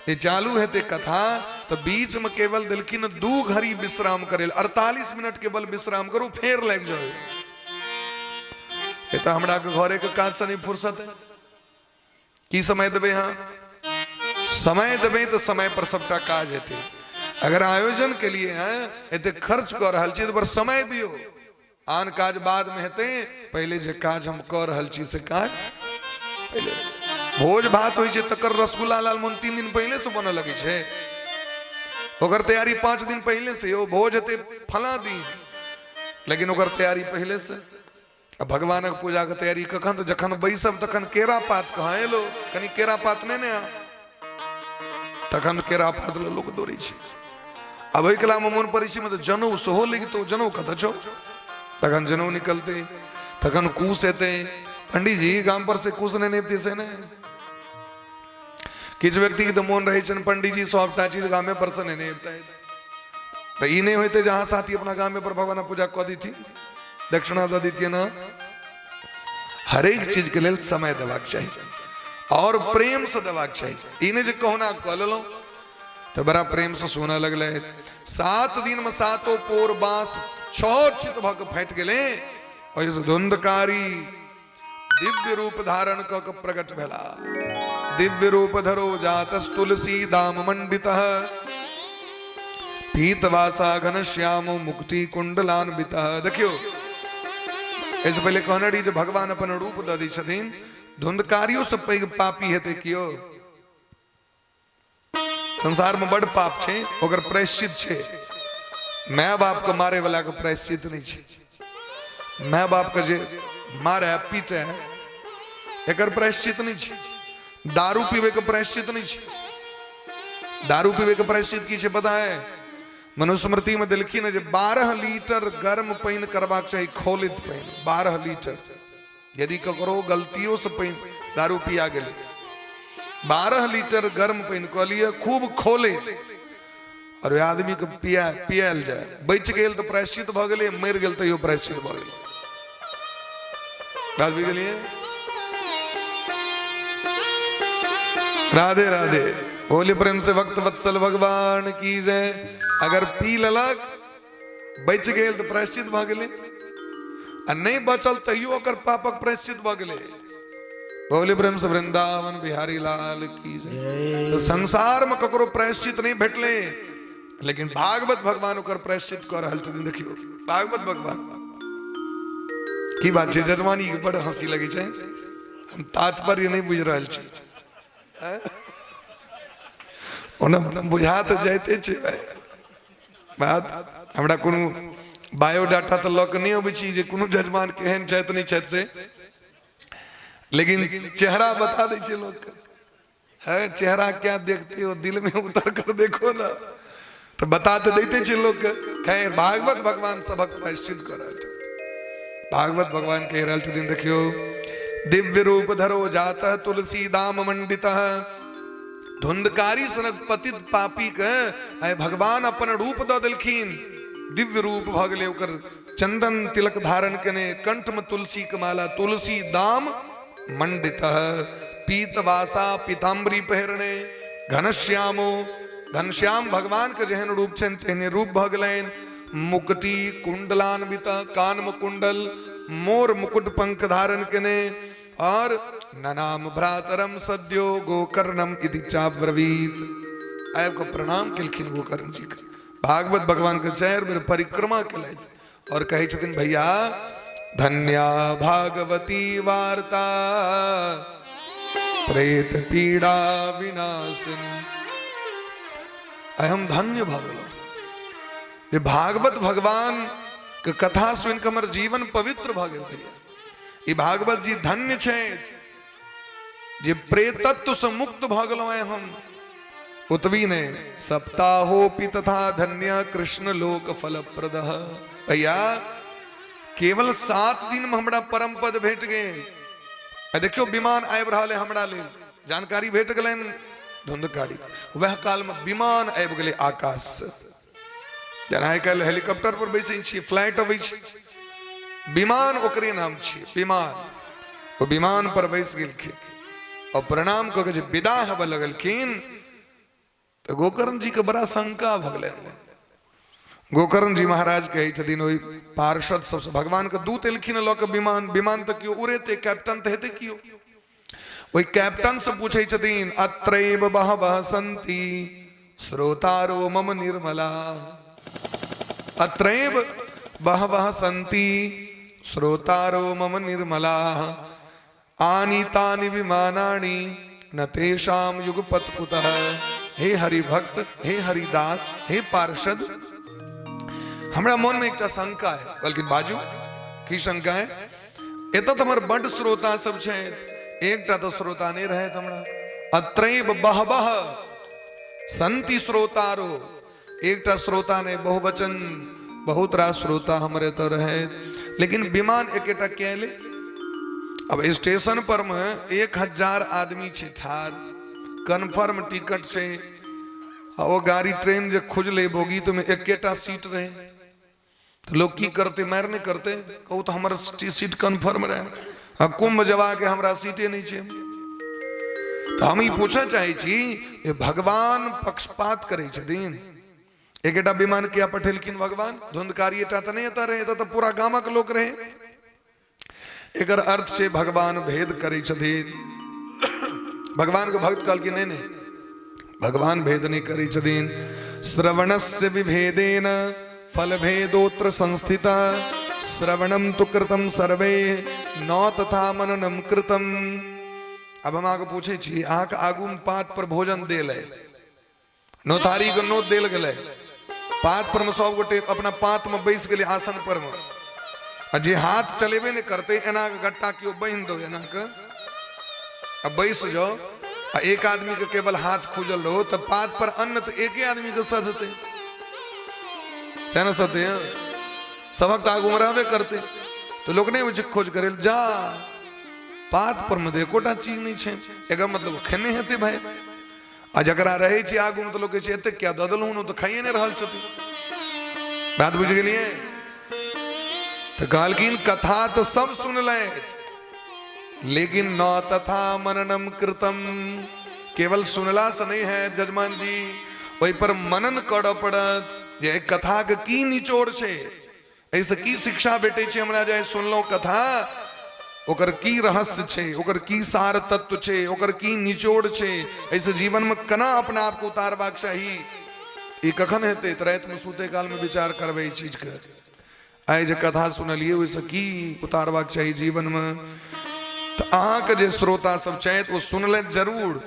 ये चालू हेते कथा तो बीच में केवल दिलखिन 2 घड़ी विश्राम करे, 48 मिनट केवल विश्राम करू, फेर लग जाए। ये तो हमरा के घरे के काज से नहीं फुर्सत है। की समय देबे? हाँ समय देबे तो समय पर सबटा काज हेते। अगर आयोजन के लिए एते खर्च कर रहल छी तो समय दियो। आन काज बाद में हेते, पहले जे काज हम कर रहल छी से काज पहले। भोज भात होई छे तकर रसगुल्ला लालमोहन 3 दिन पहले से बन लगे छे। ओकर तैयारी 5 दिन पहले से। ओ भोज हेते फला दिन, लेकिन ओकर तैयारी पहले से। भगवान के पूजा के तैयारी कखन? तो जखन बैसब तखन केरा पात कहाँ एलो, कनी केरा पात नहीं ने तखन केरा पात लोग दौड़े छे। अब एहि कला में मोन पड़े छे मतलब जनऊ सेहो लगितो। जनऊ कत छो? तखन जनऊ निकलते, तखन कूस हेते। पंडित जी गाम पर से कूस नहीं नेपते से ने। किछ व्यक्ति के तो मोन रहे छन पंडित जी सबटा चीज गामे पर से नहीं नेपता है। तो ई नहीं होते जहां साथी अपना गामे पर भगवान पूजा क दी थी, दक्षिणा द दी ना। हर एक चीज के लिए समय देवाक चाहिए और प्रेम से देवाक चाहिए। इन्हें जो कहना कल लो तो बड़ा प्रेम से सोना लगल। 7 दिन में 7 पोर बांस 6 छित भग फट गए। और इस धुंधकारी दिव्य रूप धारण क प्रकट भेला। दिव्य रूप धरो जातस तुलसी दाम मंडितः पीतवासा घनश्यामो मुक्ति कुंडलान्वितः। देखियो ऐसे पहले कहना रही जो भगवान अपन रूप द दी छथिन धुंधकारियों से पैघ पापी हेते कियो। संसार में बड़ पाप छे ओकर प्रायश्चित छे। माय बाप के मारे वाला के प्रायश्चित नहीं छे। माय बाप के जे मारे पीटे एकर प्रायश्चित नहीं छे। दारू पीवे के प्रायश्चित नहीं छे। दारू पीवे के प्रायश्चित की छे पता है? मनुस्मृति में दिलखी ने 12 लीटर गर्म पानी करबाक चाहिए खोलित पानी 12 लीटर। यदि ककरो गलतियों से पानी दारू पिया गेले 12 लीटर गर्म पानी कहलिए खूब खोले और आदमी के पियाल जाए बच गेल तो प्रायश्चित भ गेले मर गेल तो यो प्रायश्चित भ गेल। बात भी गेलिए। राधे राधे बोले प्रेम से भक्त वत्सल भगवान की जय। अगर पी ललक बच गेल तो प्रायश्चित भ गेले आ नहीं बचल तैयो ओकर पापक प्रायश्चित भ गेले। बोले प्रेम से वृंदावन बिहारी लाल की जय। तो संसार में ककरो प्रायश्चित नहीं भेटले लेकिन भागवत भगवान ओकर प्रायश्चित कर रहल छथिन। देखियो भागवत भगवान की बात छै जजमानी के बड़ हंसी लगे छै। हम तात्पर्य नहीं बुझ रहल छी। ओना बुझा तो जाते छे बात। हमरा कोनो बायोडाटा तो लक नहीं अबै छी जे कोनो जजमान केहन छथि नहीं छथि से, लेकिन चेहरा बता दे छे लोग है। चेहरा क्या देखते हो दिल में उतर कर देखो ना तो बता तो देते छे लोग। खैर भागवत भगवान सबक प्रायश्चित कर रहल छथिन। भागवत भगवान कह रहल छथिन देखियो दिव्य रूप धरो जातः तुलसी दाम मंडितः। धुंधकारी सनक पतित पापी के आय भगवान अपन रूप द देलखिन। दिव्य रूप भ गेले ओकर चंदन तिलक धारण कने कंठ में तुलसी के माला तुलसी दाम मंडितः। पीतवासा पीताम्बरी पहिरने घनश्यामो घनश्याम भगवान के जेहन रूप छन तेहने रूप भ गेलैन। मुकुटी कुंडलान्वित कान में कुंडल मोर मुकुट पंख धारण कने और ननाम भ्रातरम सद्यो गोकर्णम इति चाब्रवीत। आय को प्रणाम केलखिन गोकर्ण जी के। भागवत भगवान के चेहर मेरे परिक्रमा केलैथ और कहे छथिन भैया धन्या भागवती वार्ता प्रेत पीड़ा विनाशिनी। हम धन्य भ गेलहुं जे भागवत भगवान के कथा सुन के हमर जीवन पवित्र भ गेल भैया। ई भागवत जी धन्य छे जे प्रेतत्व से मुक्त भ गेलहुं हम। उतवी ने सप्ताहोपि तथा धन्य कृष्ण लोक फलप्रद। भैया केवल 7 दिन में हमरा परम पद भेट गए। देखियो विमान आबि रहल है हमरा लेल जानकारी भेट गेलन धुंधकारी। वह काल में विमान आबि गेलै आकाश से। जेना आइ काल्हि हेलीकॉप्टर पर बैसे छी फ्लाइट अबै छै विमान ओकरे नाम छै विमान। वो विमान पर बैस गेलखिन और प्रणाम कऽ के जे विदा हेबे लगलखिन तो गोकर्ण जी के बड़ा शंका भ गेलै। गोकर्ण जी महाराज कहे छथिन ओहि पार्षद सबसे भगवान के दूत एलखिन लऽ के विमान। विमान तो कियो उड़ेते कैप्टन तो हेते कियो। ओहि कैप्टन से पूछे छथिन अत्रैव बहवः सन्ति श्रोतारो मम निर्मला। अत्रैव बहवः सन्ति श्रोतारो मम निर्मला। आनीतानि विमानानि न तेषां युगपत् कुतः। हे हरि भक्त हे हरिदास हे पार्षद हमरा मन में एक शंका है। बल्कि बाजू की शंका है? एत तो हमर बड़ श्रोता सब छे एकटा तो श्रोता नहीं रहे हमरा। अत्रैव बहवः सन्ति श्रोतारो एकटा श्रोता ने बहुवचन बहुत रास श्रोता हमरे तो रहे। लेकिन विमान एकेटा केले। अब स्टेशन पर में 1000 आदमी छे ठार कन्फर्म टिकट से। वो गाड़ी ट्रेन जो खुजले बोगी तो में एकेटा सीट रहे तो लोग की करते मार नहीं करते कहू तो हमारा सीट कन्फर्म रहे। कुंभ जवा के हमरा सीटे नहीं छे। तो हम ही पूछा चाहे छी भगवान पक्षपात करे छथिन। एकेटा विमान किया पठेलखिन भगवान? धुंधकारी एटा तो नहीं आता रहे तो पूरा गामक लोग रहे। एकर अर्थ से भगवान भेद करे छथिन। भगवान के भक्त कहल कि नहीं भगवान भेद नहीं करे छथिन। श्रवणस्य विभेदेन फल भेदोत्र संस्थिता श्रवणम तो कृतम सर्वे न तथा मननम कृतम। अब हम आगे पूछे छी आंख आगुम पात पर भोजन देल है नोथारी को नोत देल गए पात पर में सब गोटे अपना पात में बैस गए आसन पर में जे हाथ चलेबे नहीं करते एना गट्टा क्यों बहन दो एना के अब बैस जाओ एक आदमी के केवल हाथ खुजल रहो तो पात पर अन्न तो एक ही आदमी के सधते ना सधते सबक आगू में रहबे करते तो लोग नहीं खोज करे जा पात पर में एकोटा चीज नहीं छे एकर मतलब खेने हेते भाई आ जकरा रहे छी आगू में तो लोग एते क्या ददल हूं तो खाइए नहीं रहल छथि बात बुझ गेलिए तो कहलकिन कथा तो सब सुन ले लेकिन न तथा मननम कृतम केवल सुनला से नहीं है जजमान जी वही पर मनन कर पड़त ये कथा के की निचोड़ छे ऐसे की शिक्षा बेटे छे हमरा जाय सुनलो कथा ओकर की रहस्य छे ओकर की सार तत्व छे ओकर की निचोड़ छे ऐसे जीवन में कना अपना आप को उतारबाक चाहिए ई कखन हेते त रात में सूते काल में विचार करबे ई चीज के आइ जे कथा सुनलिए वैसे की उतारबाक चाहिए जीवन में तो अहाँ के जे श्रोता सब चाहे वो सुन ले जरूर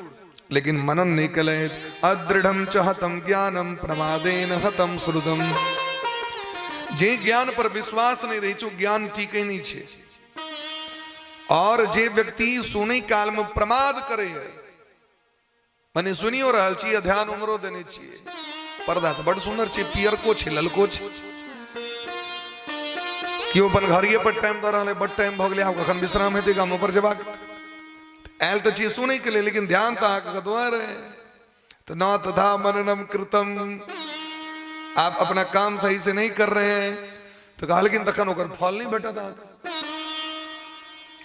लेकिन मनन नहीं कले। अदृढ़म च हतम ज्ञानम प्रमादेन हतम श्रुतम जे ज्ञान पर विश्वास नहीं रही छो ज्ञान ठीक ही नहीं छे और जे व्यक्ति सुनै काल में प्रमाद करे मने सुनियो रहल छी ध्यान उमरो देने छिए पर्दा तो बड़ सुंदर छे पियर को छे ललको छे क्यों अपन घरिए पर टाइम द रहले बड़ टाइम भ गेले आब कखन विश्राम हेते गाम पर जेबाक आयल तो चीज सुनै के लिए लेकिन ध्यान तो आके द्वार है तो न तथा मननम कृतम आप अपना काम सही से नहीं कर रहे हैं तो कहा लेकिन तखन ओकर फल नहीं भेटत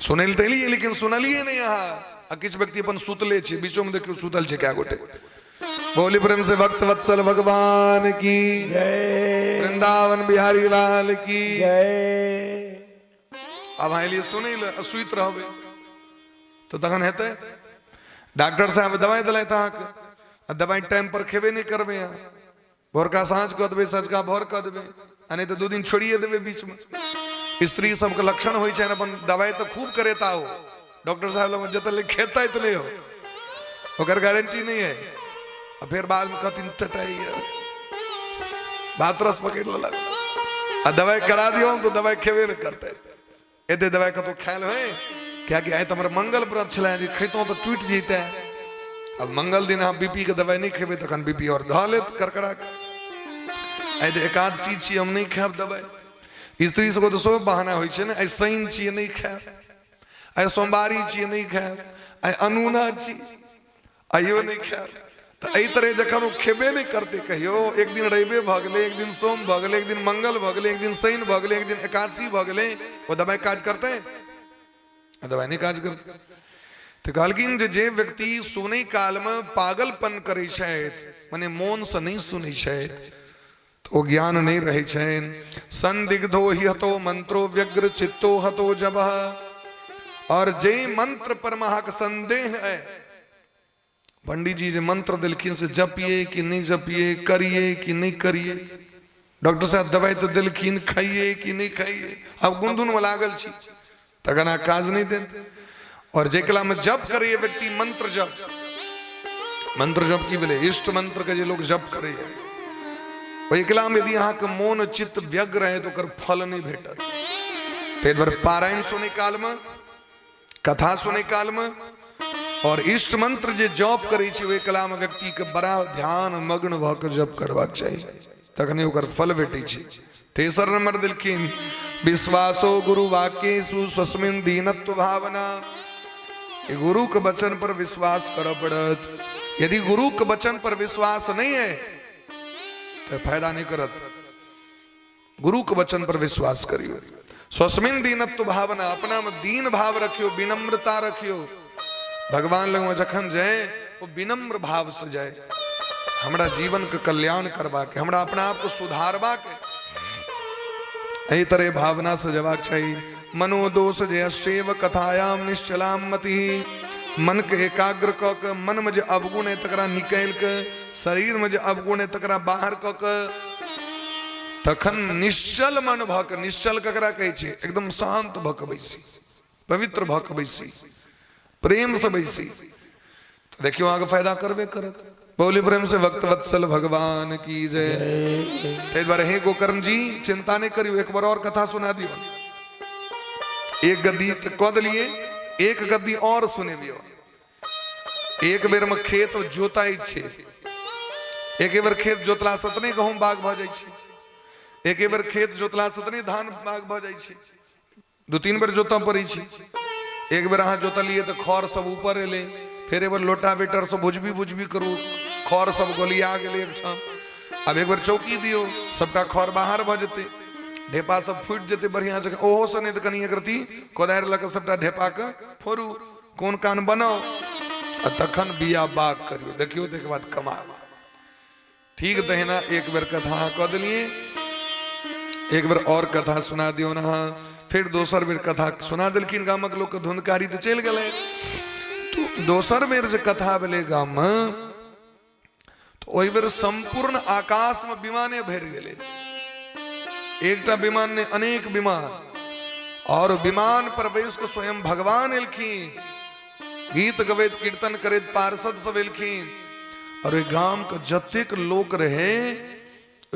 सुनल तो लिए लेकिन सुनलिए नहीं यहाँ किछ व्यक्ति अपन सुतले छे बीचो में देखियो सुतल छे क्या गोटे बोली प्रेम से भक्त वत्सल भगवान की जय वृंदावन बिहारी लाल की जय। अब लिए सुने सुत रहबे तो तखन हेते डॉक्टर साहब दवाई दिलाई था दवाई टाइम पर खेबे नहीं करबे भोर का साँझ कह देवे सझका भोर कह देवे नहीं तो 2 दिन छोड़िए देवे बीच में स्त्री सबके लक्षण हो अपन दवाई तो खूब करेता हो डॉक्टर साहब लोग जतले खेता तो ले हो ओकर गारंटी नहीं है और फिर बाद में कहती चटाई बात रस पकड़ लगा दवाई करा दियो तो दवाई खेबे नहीं करते एते दवाई का तो ख्याल है क्या कि आए तुम्हारा मंगल व्रत चला खेतो तो टूट जीते है अब मंगल दिन हम बीपी के दवाई नहीं खेबे तखन बीपी और धा ले करकरा के एकादशी छी हम नहीं खाब दवाई स्त्री सबको तो सब बहाना हो शनि छी नहीं खाब आइ सोमवारी छी नहीं खाब आइ अनूना छी आइयो नहीं खाब तो एहि तरह जखन वो खेबे नहीं करते कहियो एक दिन रवि भ गेले एक दिन सोम भ गेले एक दिन मंगल भ गेले एक दिन शनि भ गेले एक दिन एकादशी भ गेले वो दवाई काज करते दवाई नहीं काज करते तो कहलकिन जे व्यक्ति सुनै काल में पागलपन करे छथि माने मौन से नहीं सुनै छथि तो ज्ञान नहीं रहे छन। संदिग्धो ही हतो मंत्रो व्यग्र चित्तो हतो जबह और जे मंत्र पर महक संदेह है पंडित जी जे मंत्र दिलखिन से जपिए कि नहीं जपिए करिए कि नहीं करिए डॉक्टर साहब दवाई तो दिलखिन खाइए कि नहीं खाइए अब गुनधुन में लागल छी तखन काज नहीं देते और जेकला में जप करे व्यक्ति मंत्र जप की बोले इष्ट मंत्र के जे लोग जप करे एकला में यदि यहाँ के मौन चित्त व्यग्र है तो कर फल नहीं भेटत पेट भर पारायण सुने काल में कथा सुने काल में और इष्ट मंत्र जे जप करे छे वे कला में व्यक्ति के बड़ा ध्यान मग्न भ के जप करबाक चाहिए तखने ओकर फल भेटै छे। तेसर नंबर दिलखिन विश्वासो गुरु वाक्येषु स्वस्मिन् दीनत्व भावना गुरु के वचन पर विश्वास कर पड़त यदि गुरु के वचन पर विश्वास नहीं है तो फायदा नहीं करत गुरु के वचन पर विश्वास करियो स्वस्मिन् दीनत्व भावना अपना में दीन भाव रखियो विनम्रता रखियो भगवान लग में जखन जाए वो विनम्र भाव से जाए हमरा जीवन के कल्याण करवा के हमरा अपना आप को सुधारवा के एहि तरह भावना से जवाक चाहिए। मनोदोष जयसेव कथायाम निश्चलाम मति। मन के एकाग्र क के मन में जे अवगुण है तकरा निकाल के शरीर में जे अवगुण है तकरा बाहर क के तखन निश्चल मन भक, निश्चल ककरा कहै छै एकदम शांत भक बैसी, पवित्र भक बैसी, प्रेम से बैसी, तो देखियो आगे फायदा करबे करत। बोली प्रेम से भक्त वत्सल भगवान की जय। ते द्वारा हे गोकर्ण जी चिंता नहीं करियो, एक बार और कथा सुना दियो। एक गद्दी कद लिए, एक गद्दी और सुने दियो। एक बेर में खेत जोताई छे, एक बेर खेत जोतला सतने गहूम बाग भ जाय छे, एक बेर खेत जोतला सतने धान बाग भ जाय छे, दो तीन बेर जोता पड़ी छे। एक बेर अहाँ जोतलिए तो खर सब ऊपर एले, फिर एक बार लोटावेटर से बुझबी करू, खर सब गोलिया गेले एक ठाम। अब एक बार चौकी दियो, सबटा खर बाहर भ जेते, ढेपा सब फूट जेते बढ़िया जगह। ओहो से नहीं तो कनी एक रती कोदारि लऽ कऽ सबटा ढेपा के फोड़ू, कोन कान बनाओ आ तखन बिया बाग करियो, देखियो तै के बाद कमाल। ठीक दहिना एक बेर कथा कह देलिए, एक बेर और कथा सुना दियो ना। फिर दोसर बेर कथा सुना दिलखिन, गामक लोग के धुंधकारी तो चल गए। तो दोसर बेर जे कथा भेले गाम में, तो ओहि बेर संपूर्ण आकाश में विमाने भर गेले। एकटा विमान ने अनेक विमान, और विमान पर बैस के स्वयं भगवान एलखिन, गीत गवैत कीर्तन करैत पार्षद सब एलखिन। और गाम के जतेक लोक रहे,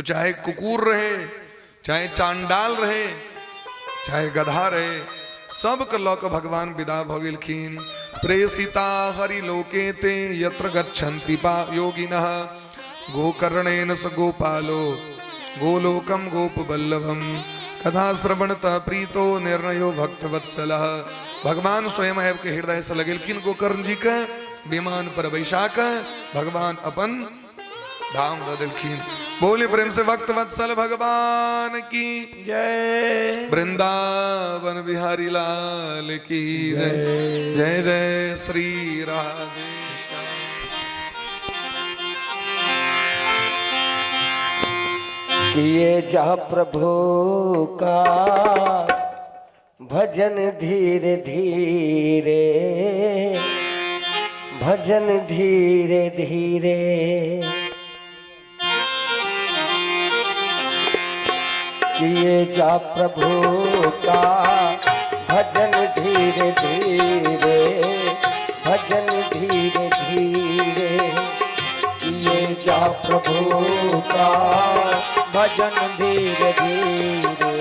चाहे कुकुर रहे, चाहे चांडाल रहे, चाहे गधा रहे, सबके लऽ कऽ भगवान विदा भऽ गेलखिन। प्रेषिता हरिलोके ते यत्र गच्छन्ति योगिनः, गोकर्णेन स गोपालो गोलोकम गोपवल्लभम, कथा श्रवणतः प्रीतो निर्णयो भक्तवत्सलः। भगवान स्वयं आब के हृदय से लगेलखिन गोकर्ण जी के, विमान पर बैसा के भगवान अपन धाम दऽ देलखिन। बोले प्रेम से भक्तवत्सल भगवान की जय। वृंदावन बिहारी लाल की जय। जय जय श्री राधेश्याम। किए जा प्रभु का भजन धीरे धीरे, भजन धीरे धीरे। किए जा प्रभु का भजन धीरे धीरे, भजन धीरे धीरे। किए जा प्रभु का भजन धीरे धीरे,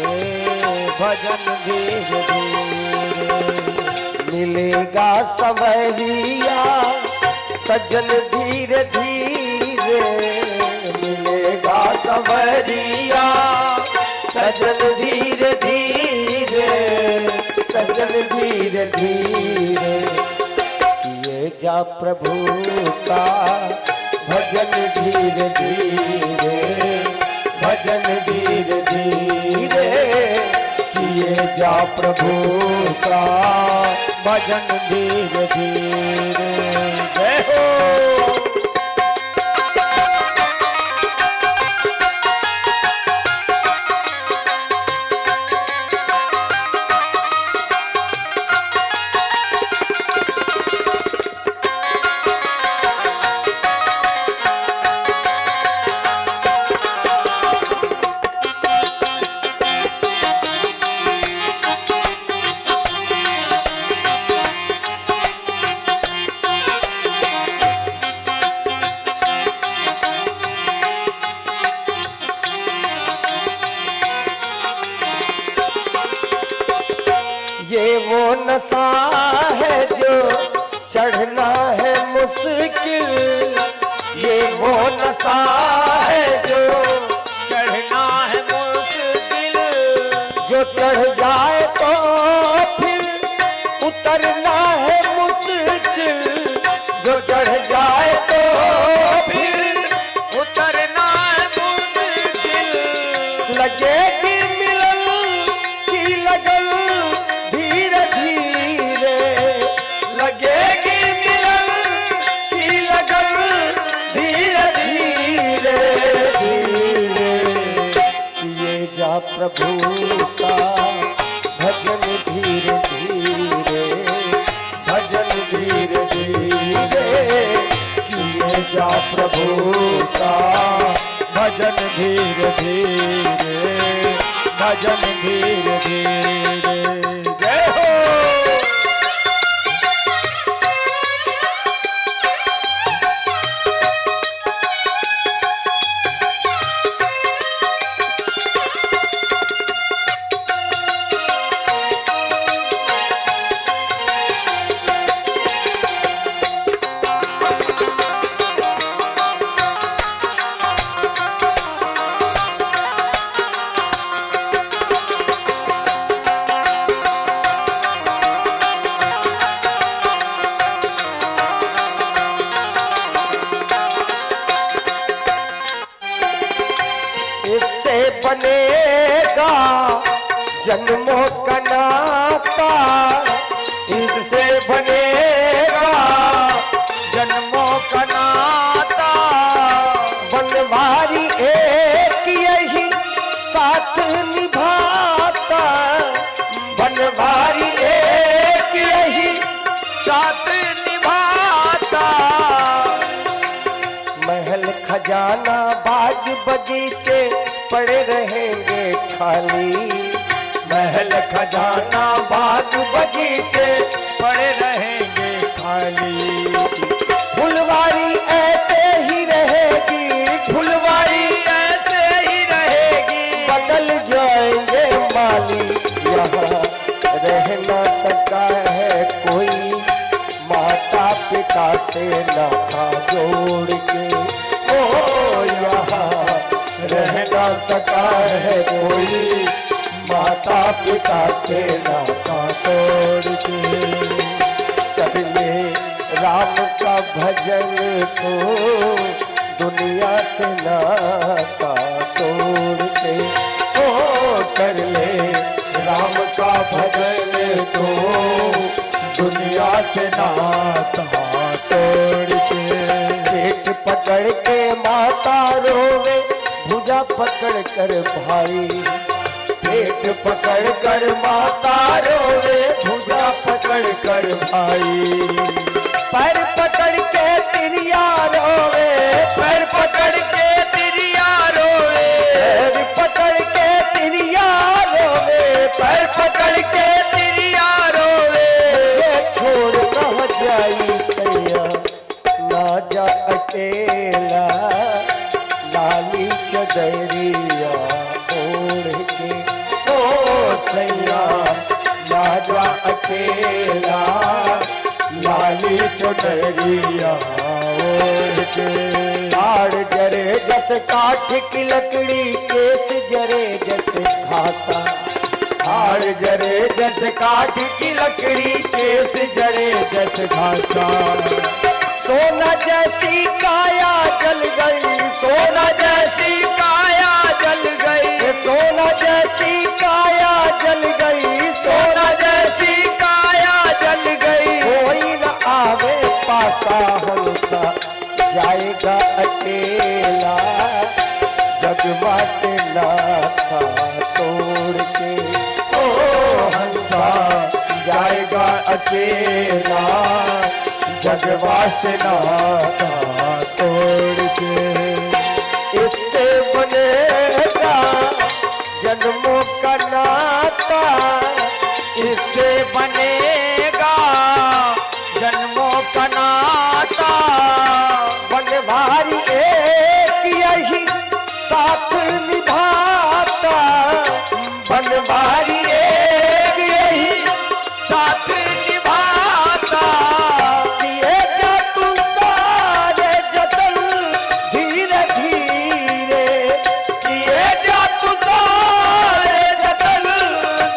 भजन धीरे धीरे। मिलेगा सवरिया सजन धीरे धीरे, मिलेगा सवरिया सजन धीरे धीरे, सजन धीरे धीरे। किए जा प्रभु का भजन धीरे धीरे, भजन धीरे धीरे। किए जा प्रभु का भजन धीरे धीरे। जय हो। ये वो नशा है जो चढ़ना है मुश्किल, ये वो नशा है जो चढ़ना है मुश्किल। जो चढ़ जाए तो फिर उतरना है मुश्किल, जो चढ़ जाए तो फिर उतरना है मुश्किल। लगेगी मिलन की लगन धीरे धीरे, लगेगी मिलन की लगन धीरे धीरे धीरे। किए जा प्रभु का भजन भजन धीरे धीरे, भजन धीरे धीरे। जय हो। इससे बनेगा जन्मों का नाता, इससे बनेगा जन्मों का नाता। बनवारी एक यही साथ निभाता, बनवारी एक यही साथ निभाता। महल खजाना बाग बगीचे पड़े रहेंगे खाली, महल खजाना बाग बगीचे पड़े रहेंगे खाली। फुलवारी ऐसे ही रहेगी, फुलवारी ऐसे ही रहेगी। बदल जाएंगे माली, यहाँ रह न सका है कोई माता पिता से नाता जोड़ के। ओ यहाँ रह न सका है कोई माता पिता से नाता तोड़ के। कर ले राम का भजन तो दुनिया से नाता तोड़ के। ओ कर ले राम का भजन तो दुनिया से नाता तोड़ के। पेट पकड़ के माता रोवे, भुजा पकड़ कर भाई। पेट पकड़ कर माता रोवे, भुजा पकड़ कर भाई। पैर पकड़ के तिरिया रोवे, पैर पकड़ के तिरिया रोवे, पैर पकड़ के तिरिया रोवे, पैर पकड़ के तिरिया रोवे। ये छोड़ कहाँ जाई सैया, ना जा अकेला लाली चदरिया ओढ़ के। ओ सैया ना जा अकेला लाली चदरिया ओढ़ के। ताड़ जरे जस काठ की लकड़ी, केस जरे जस घासा। हाड़ जरे जस काठ की लकड़ी, केस जरे जस घासा। सोना जैसी काया जल गई, सोना जैसी काया जल गई, सोना जैसी काया जल गई, सोना जैसी काया जल गई। कोई न आवे पासा हंसा जाएगा अकेला, जगवा से नाता तोड़ के। ओ हंसा जाएगा अकेला, जगवा से नाता तोड़ के। इससे बनेगा जन्मों का नाता, इससे बनेगा जन्मों का नाता। बनवारी एक यही साथ निभाता, बनवारी एक यही साथ निभाता। किए जा तू सारे जतन धीरे धीरे, किए जा तू सारे जतन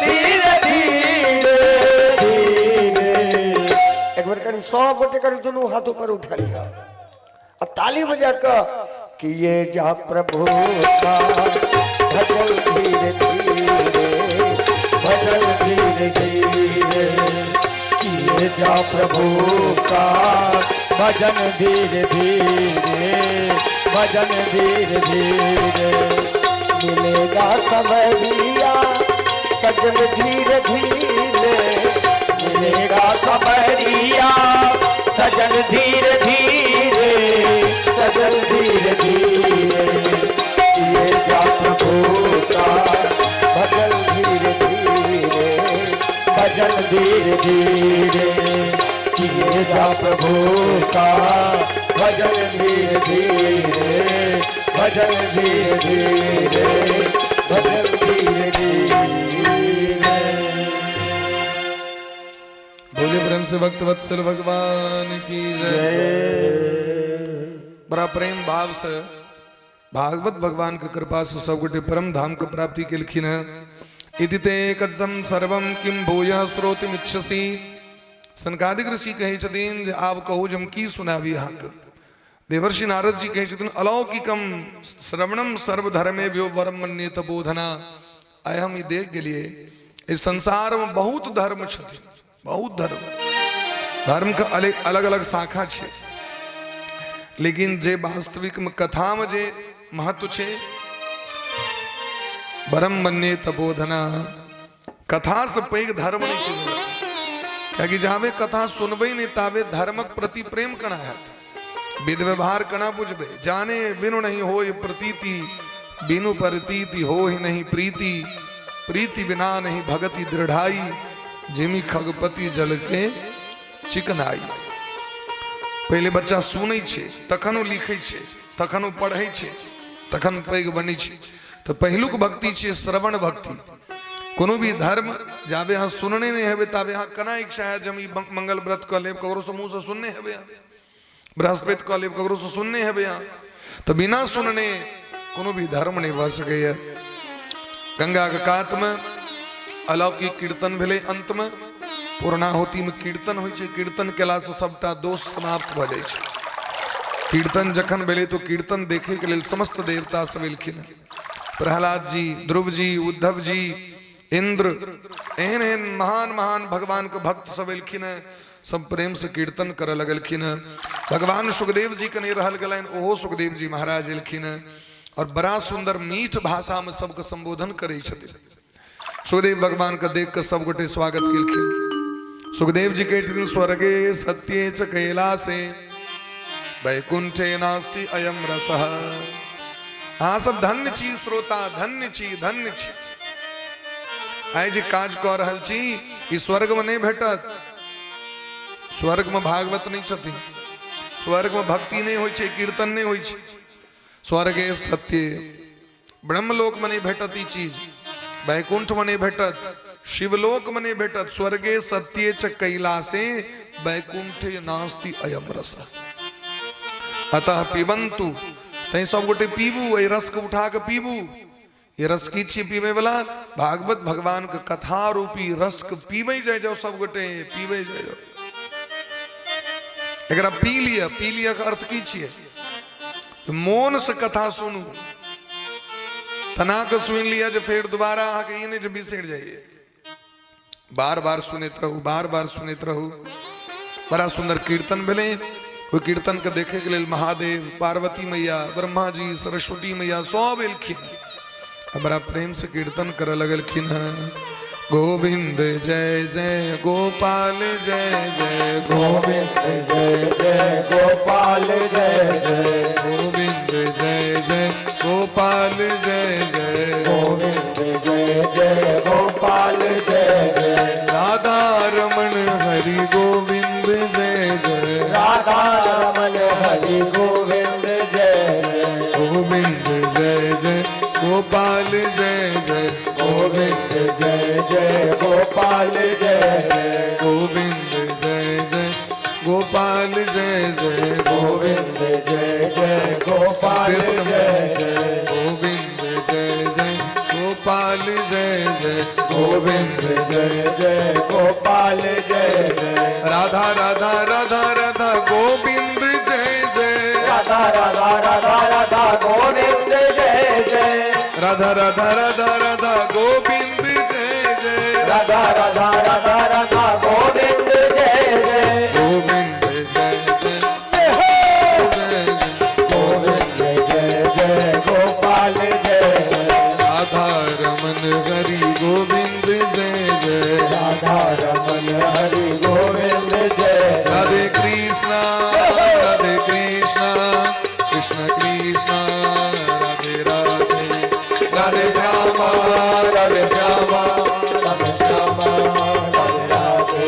धीरे धीरे धीरे। एक बार करी 100 गोटे करी दोनों हाथों पर उठा लिया और ताली बजा कर किए जा प्रभु का भजन धीरे धीरे, भजन धीरे धीरे। किए जा प्रभु का भजन धीरे धीरे, भजन धीरे धीरे। मिलेगा समय दिया सजन धीरे धीरे, मिलेगा सबरिया सजन धीरे धीरे, सजन धीरे धीरे। धीरे धीरे किए जा प्रभु का भजन धीरे धीरे भजन धीरे धीरे भजन धीरे धीरे। बोले प्रेम से भक्त वत्सल भगवान की जय। बड़ा प्रेम भाव से भागवत भगवान के कृपा से सब गोटे परम धाम के प्राप्ति के लिखिन इति ते कथम सर्वम किम भूयः श्रोतुमिच्छसि। सनकादिक ऋषि कहे छथिन जे आब कहू जम की सुनाबी अहाँके। देवर्षि नारद जी कहे छथिन अलौकिकम श्रवणम सर्वधर्मेभ्यो वरम मन्येत बोधना। आय हम ई देख गेलिए इस संसार में बहुत धर्म छथिन, बहुत धर्म के अलग अलग शाखा छे, लेकिन जे वास्तविक में कथा में जे महत्व छे बरम मन्येत बोधना। कथा से पैघ धर्म नहीं छे, क्या जावे कथा सुनबे नहीं तावे धर्मक प्रति प्रेम कना है, विध व्यवहार कना बुझबे। जाने बिनु नहीं हो प्रतीति, बिनु प्रतीति हो ही नहीं प्रीति, प्रीति बिना नहीं भगति दृढ़ाई, जिमी खगपति जल के चिकनाई। पहले बच्चा सुनै छे तखन लिखै छे, तखन पढ़ै छे, तखन पैघ बनै छे। तो पहिलुक भक्ति छे श्रवण भक्ति। कोनो भी धर्म जाबे यहाँ सुनने नहीं हेबे ताबे यहाँ कना इच्छा है जम मंगल व्रत क लेब ककरो से मुंह से सुनने हेबे यहाँ, बृहस्पति क लेब ककरो से सुनने हेबे यहाँ। तो बिना सुनने कोनो भी धर्म नहीं भ सकैया। गंगा के कात में अलौकिक कीर्तन भेले, अंत में पूर्णाहुति में कीर्तन होइ छै। कीर्तन केला से सबटा दोष समाप्त भ जाइ छै। कीर्तन जखन भेले तो कीर्तन देखे के लेल समस्त देवता सब एलखिन। प्रहलाद जी, ध्रुव जी, उद्धव जी, इंद्र, एहन एहन महान महान भगवान के भक्त सब एलखिन। सब प्रेम से कीर्तन करे लगलखिन। भगवान सुखदेव जी के नहीं रहल गलन, ओहो सुखदेव जी महाराज एलखिन और बड़ा सुंदर मीठ भाषा में सबके संबोधन करे छथिन। सुखदेव भगवान का देख कर सब गोटे स्वागत केलखिन। सुखदेव जी कहथिन स्वर्गे सत्ये च कैलासे वैकुंठे नास्ति अयम रसः। हाँ सब धन्य छी श्रोता, धन्य छी, धन्य छी। आइ जे काज कऽ रहल छी ई स्वर्ग में नहीं भेटत। स्वर्ग में भागवत नहीं छथिन, स्वर्ग में भक्ति नहीं होइ छै, कीर्तन नहीं होइ छै। स्वर्गे सत्य, ब्रह्मलोक में नहीं भेटत ई चीज, वैकुंठ में नहीं भेटत, शिवलोक में नहीं भेटत। स्वर्गे सत्ये च कैलासे वैकुंठे नास्ति अयम रस। अतः पिबंतु, तई सब गोटे पीबू, ए रस के उठा के पीबू। ये रस की छी पीबे वाला भागवत भगवान के कथा रूपी रस के पीबे जाए जाओ, सब गोटे पीबे जाए जाओ। एकरा पी लिया का अर्थ की छिए तो मौन से कथा सुनू। तना के सुन लिया जो फिर दोबारा आके ये नहीं जो बिसर जाइए। बार बार सुनते रहू, बार बार सुनते रहू। बड़ा सुंदर कीर्तन भेले। वो कीर्तन के देखे के लिए महादेव, पार्वती मैया, ब्रह्मा जी, सरस्वती मैया सब एलखिन। बड़ा प्रेम से कीर्तन करे लगलखिन। गोविंद जय जय गोपाल जय जय गोविंद जय जय गोपाल जय जय गोविंद जय जय गोपाल जय जय गोविंद जय जय गोपाल जय जय राधा रमण हरि गोविंद जय जय राधा रमण हरि गोविंद जय जय गोविंद जय जय गोपाल जय जय गोविंद जय जय गोपाल जय जय गोविंद जय जय गोपाल जय जय गोविंद जय जय गोपाल जय जय गोविंद जय जय गोपाल जय जय गोविंद जय जय गोपाल जय जय राधा राधा राधा राधा गोविंद जय जय राधा राधा राधा राधा गोविंद जय जय राधा राधा राधा राधा गोविंद जय जय राधा राधा राधा राधा गोविंद जय जय गोविंद जय जय जय हो जय जय गोविंद जय जय गोपाल जय जय राधा रमन हरि गोविंद जय जय राधा रमन हरि गोविंद जय राधे कृष्णा कृष्ण कृष्ण राधे राधे राधे श्यामा राधे श्यामा राधे श्यामा राधे राधे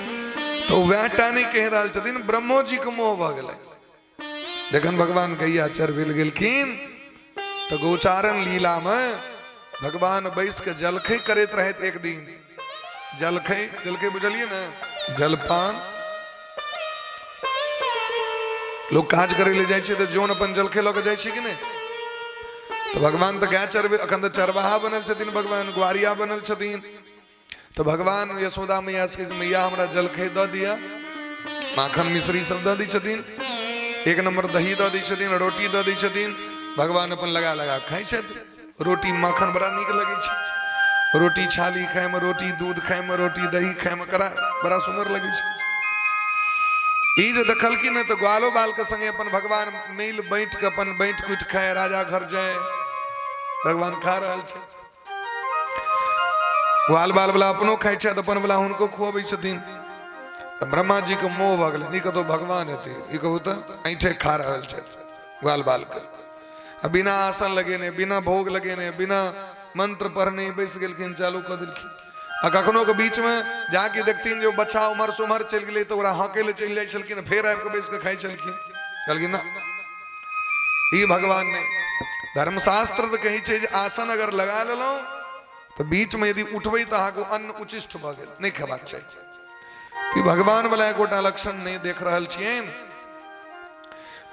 तो वह टाने कह रहा छथिन ब्रह्मो जी के मोह भ गेलै जखन भगवान गैया चर भेल गेलखिन तो गोचारण लीला में भगवान बैस के जलखै करैत रहैत एक दिन जलखै जलखै बुझलिए ना जलपान लोग काज करे ले जाए तो जोन अपन जलखै लऽ के जाए कि नहीं तो भगवान तो गाय चरबे अखन तो चरवाहा बनल छथिन भगवान ग्वारिया बनल छथिन तो भगवान यशोदा मैया से मैया हमरा जलखै दऽ दिया माखन मिश्री सब दऽ दी छथिन एक नंबर दही दऽ दी छथिन रोटी दऽ दी छथिन भगवान अपन लगा लगा खाई छथिन रोटी माखन बड़ा नीक लगे छै रोटी छाली खाए में रोटी दूध खाए में रोटी दही खाए में करा बड़ा सुंदर लगे छै ई जो देखलखिन है तो ग्वालो बाल के संगे अपन भगवान मिल बैठ के अपन बैठ कुट खाए राजा घर जाए भगवान खा रहा है ग्वाल बाल वाला अपनो खाए छै तो अपन वाला हुनको खुआबै छथिन तो ब्रह्मा जी के मोह भ गेलै ई कतो भगवान हेतै ई कहू तो ऐठे खा रहल छै ग्वाल बाल के बिना आसन लगेने बिना भोग लगेने बिना मंत्र पढ़ने बैस गेलखिन चालू कर देलखिन आ कखनो के बीच में जाके देखथिन जो बच्चा उमर से उमर चल गए तो ओकरा हके ले चल जाए छलखिन फेर आबि के बैस के खाई छलखिन कहलखिन ना ई भगवान ने धर्मशास्त्र तो कही छै जे आसन अगर लगा लेलौं तो बीच में यदि उठबै तो अहाँके अन्न उचिष्ट भ गेल नहीं खेबाक चाहिए कि भगवान वाला एक गोटा लक्षण नहीं देख रहल छियैन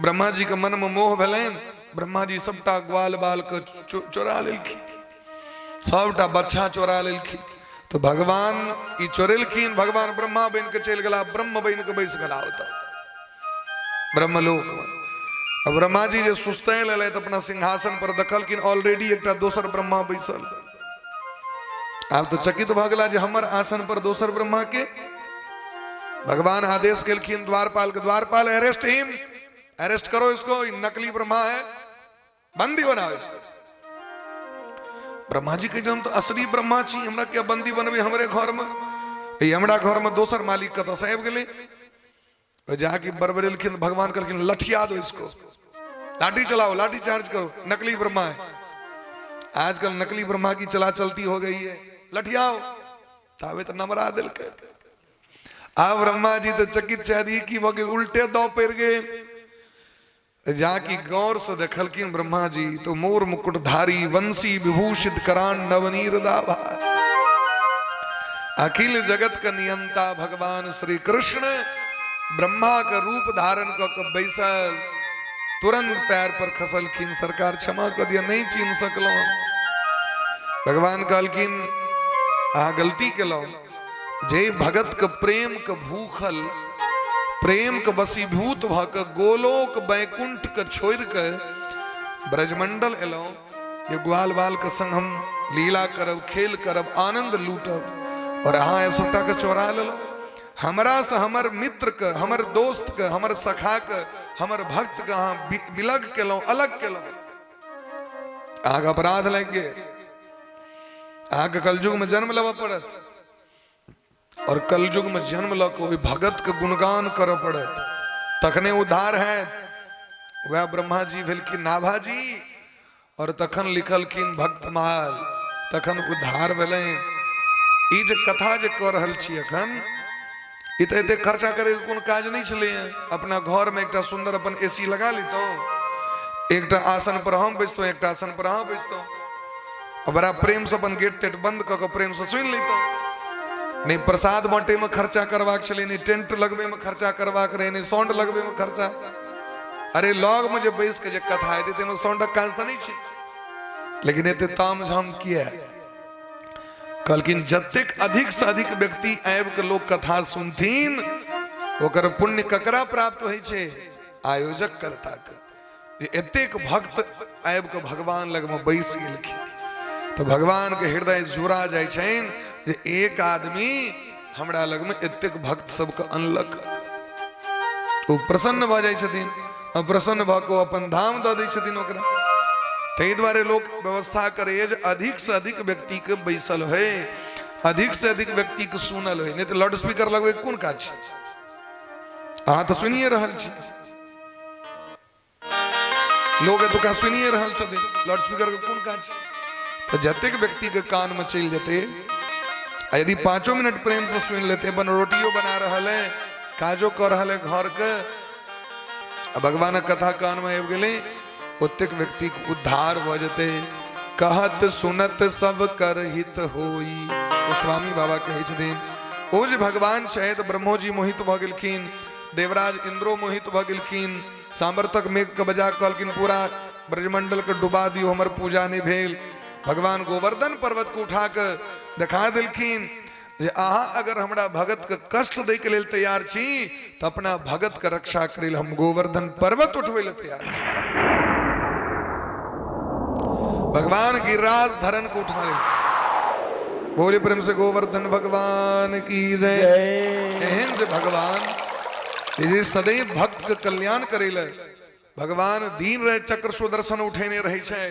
ब्रह्मा जी के मन में मोह भेलैन ब्रह्मा जी सबटा ग्वाल बाल के चोरा लेलखिन सबटा बच्चा चोरा लेलखिन तो भगवान ई चोरेलखिन भगवान ब्रह्मा बन के चल गला ब्रह्म बन के बैस गला होता ब्रह्मलोक में अब ब्रह्मा जी जे सुस्तै लेलैथ अपना सिंहासन पर देखलखिन ऑलरेडी एकटा दोसर ब्रह्मा बैसल आब तो चकित भ गेला जे हमर आसन पर दोसर ब्रह्मा के भगवान आदेश केलखिन द्वारपाल के द्वारपाल अरेस्ट हिम अरेस्ट करो इसको नकली ब्रह्मा है बंदी बनाओ इसको ब्रह्मा जी के हम तो असली ब्रह्मा छी हमरा क्या बंदी बनबे हमरे घर में हमरा घर में दोसर मालिक कत से आबि गेलै जाके बरबरेलखिन भगवान कहलखिन लठिया दो इसको लाठी चलाओ लाठी चार्ज करो नकली ब्रह्मा है आजकल नकली ब्रह्मा की चला चलती हो गई है लठियाओ चाहे तो नमरा दिल के आ ब्रह्मा जी तो चकित चादी की वगे उल्टे दो पैर गए जाकी गौर से देखलखिन ब्रह्मा जी तो मोर मुकुटधारी वंशी विभूषित करान नवनीर दाभा अखिल जगत का नियंता भगवान श्री कृष्ण ब्रह्मा का रूप धारण कर बैसल तुरंत पैर पर खसलखिन सरकार क्षमा कर दिया नहीं चीन सकलो भगवान कहलखिन आ गलती केलो जय भगत के प्रेम के भूखल प्रेम के वसीभूत भ के गोलोक बैकुंठ के छोड़ के ब्रजमंडल एलो ये ग्वाल बाल के संग हम लीला करब खेल करब आनंद लूटब और अहाँ सबटा के चोरा लेलो हमरा से हमर मित्र के हमर दोस्त के हमर सखा के हमर भक्त के अहाँ बिलग केलो अलग केलो आग अपराध लग गए आग कलयुग में जन्म लेवा पड़त और कलयुग में जन्म ल कोई भगत के गुणगान कर पड़त तखने उद्धार है वह ब्रह्मा जी भेलखिन नाभा जी और तखन लिखलखिन भक्तमाल तखन उद्धार भेलै ई जे कथा जे कह रहल छी अखन ई तो एते खर्चा करे के कोन काज नहीं छले अपना घर में एकटा सुंदर अपन एसी लगा लेतो एकटा आसन पर हम बैसतो एकटा आसन पर हम बैसतो और बड़ा प्रेम से अपन गेट टेट बंद क के प्रेम से सुन लेतो नहीं प्रसाद बांटे में खर्चा करवाक छले नहीं टेंट लगबे में खर्चा करवाक रहे नहीं साउंड लगबे में खर्चा अरे लॉग में जे बैस के जे कथा है ते में साउंडक काज त नहीं छै लेकिन एते तामझाम किया कहलखिन जतेक अधिक से अधिक व्यक्ति आबि के लोग कथा सुनथिन ओकर पुण्य ककरा प्राप्त होइ छै आयोजक करता के एतेक भक्त आबि के भगवान लग में बैस गेलखिन तो भगवान के हृदय जुड़ा जाय छन जे एक आदमी हमरा लग में एतेक भक्त सबके अनलक तो प्रसन्न भ जाय छथिन और प्रसन्न भ के अपन धाम द दै छथिन ओकरा तै द्वारे लोग व्यवस्था करे जे अधिक से अधिक व्यक्ति के बैसल है अधिक से अधिक व्यक्ति के सुनल है नहीं तो लाउड स्पीकर लगवे कोन काज अहाँ तो सुनिए रहल छी लोग एतुका सुनिए रहल छथिन लाउड स्पीकर के कोन काज तो जतेक व्यक्ति के कान में चल जेते यदि 5 मिनट प्रेम से सुन लेते बन रोटियों बना रहा है काजो कर रहा है घर के भगवान कथा कान में आबि गेले ओतेक व्यक्ति के उद्धार भ जेते कहत सुनत सब कर हित होई। गोस्वामी बाबा कहै छथिन ओ जे भगवान चाहे तो ब्रह्मोजी मोहित भ गेलखिन, देवराज इंद्रो मोहित भ गेलखिन, सामर्थक मेघ के बजा कहलखिन पूरा ब्रजमंडल के डुबा दियो हमर पूजा नहीं भेल। भगवान गोवर्धन पर्वत को उठा के देखा दिलखिन जे अहाँ अगर हमरा भगत के कष्ट दे के लेल तैयार छी तो अपना भगत के रक्षा करे हम गोवर्धन पर्वत उठवे ले तैयार छी। भगवान गिरिराज धरन को उठा ले। बोले प्रेम से गोवर्धन भगवान की जय। एहन जे भगवान ये सदैव भक्त के कल्याण करेले, भगवान दीन रहे चक्र सुदर्शन उठेने रहे छै,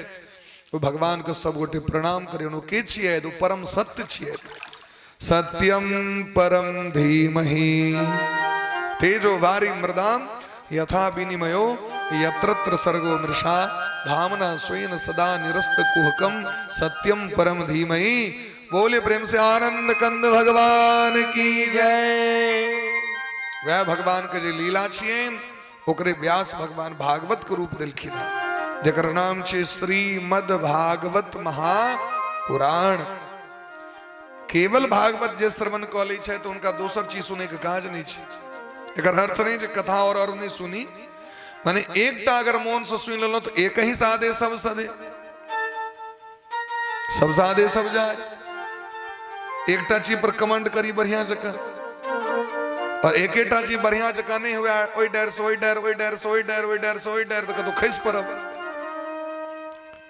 तो भगवान के सब गोटे प्रणाम करे। के छिए तो परम सत्य छिए। सत्यम परम धीमहि तेजो वारी मृदाम यथा विनिमयो यत्रत्र सर्गो मृषा धामना स्वेन सदा निरस्त कुहकम सत्यम परम धीमहि। बोले प्रेम से आनंद कंद भगवान की जय। वह भगवान के जे लीला छिए ओकरे व्यास भगवान भागवत के रूप देलखिन, जकर नाम छे श्रीमद् भागवत महापुराण। केवल भागवत जे श्रवण क लै छै तो उनका दोसर चीज सुने के काज नहीं छै। एकर अर्थ नहीं जे कथा और नहीं सुनी, माने एकटा अगर मन से सुन लेलो तो एक ही सादे सब सदे, सब सादे सब जाए। एकटा चीज पर कमांड करी बढ़िया जका और एकेटा चीज बढ़िया जका नहीं हुआ ओई डर से ओई डर ओई डर से ओई डर ओई डर से ओई डर तो कतो खैस पड़ब।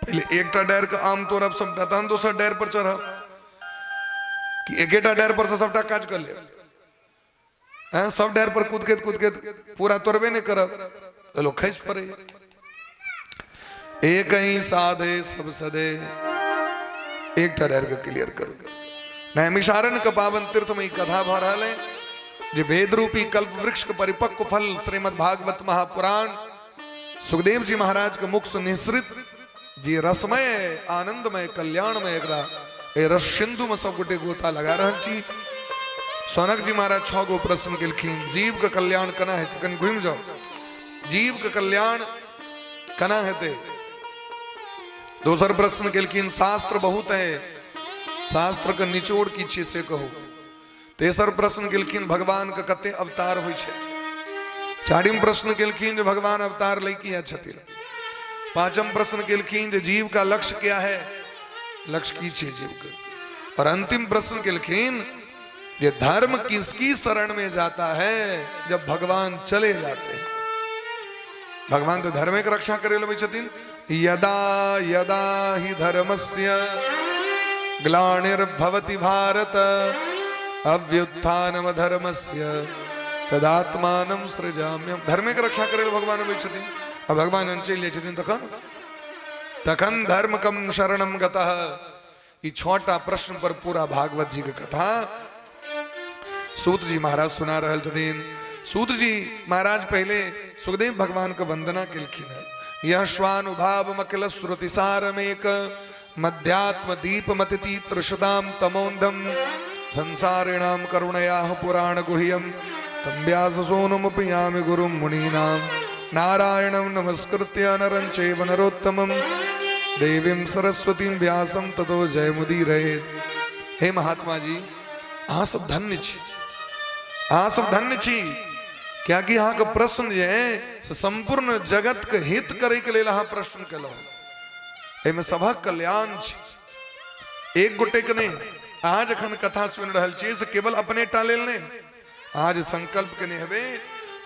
पहले एकटा डर के आम तोड़ब सबटा तहन दोसर डर पर चढ़ब कि एकेटा डर पर से सबटा काज कर ले। हैं सब डर पर कूद के पूरा तोड़बे नहीं करब तो लोग खैस पड़े। एक ही साधे सब सदे, एकटा डर के क्लियर करो। नैमिषारण्य का पावन तीर्थ में कथा भ रहा है जे वेद रूपी कल्प वृक्ष के परिपक्व फल श्रीमद् भागवत महापुराण सुखदेव जी महाराज के मुख से निःसृत जी रसमय आनंदमय कल्याणमय एकरा ए रस सिंधु में सब गोटे गोता लगा रहल छी। सौनक जी महाराज 6 गो प्रश्न केलखिन। जीव के कल्याण कना हेते, कनि घुमि जाओ। जीव के कल्याण कना हेते। दोसर प्रश्न केलखिन शास्त्र बहुत है, शास्त्र के निचोड़ की छी से कहो। तेसर प्रश्न केलखिन भगवान के कते अवतार होइ छै। चारिम प्रश्न केलखिन जे भगवान अवतार लै किया छथिन। पांचम प्रश्न केलखिन जे जीव का लक्ष्य क्या है, लक्ष्य की छे जीव के। और अंतिम प्रश्न केलखिन ये धर्म किसकी शरण में जाता है जब भगवान चले जाते हैं। भगवान तो धर्म के रक्षा करे ले छथिन। यदा यदा ही धर्मस्य ग्लानिर्भवति भारत अव्युत्थानम धर्मस्य तदात्मानं सृजाम्यहम्। धर्म के रक्षा करे भगवान अबै छथिन। अब भगवान चलि जाइ छथिन तखन धर्म कम शरणम गतः। ई 6टा प्रश्न पर पूरा भागवत जी के कथा सूत जी महाराज सुना रहल छथिन। सूत जी महाराज पहले सुखदेव भगवान के वंदना केलखिन है। यह स्वानुभाव मकिल श्रुति सारमेक मध्यात्म दीप मतिति त्रिशदाम तमोन्धम संसारिणाम करुणया पुराण गुह्यम तम व्यास सोनुमुपयामि गुरुम मुनीनाम नारायणं नमस्कृत्य नरं चैव नरोत्तमं देवीं सरस्वतीं व्यासं ततो जयमुदीरयेत्। हे महात्मा जी अहाँ सब धन्य छी, अहाँ सब धन्य छी। क्या कि अहाँ के प्रश्न जे है से संपूर्ण जगत के हित करे के लेल अहाँ प्रश्न केलहुँ। एहिमे सभक कल्याण छी, एक गोटे के नहीं। अहाँ जखन कथा सुनि रहल छी से केवल अपने टा लेल नहीं, अहाँ जे संकल्प केने हेबै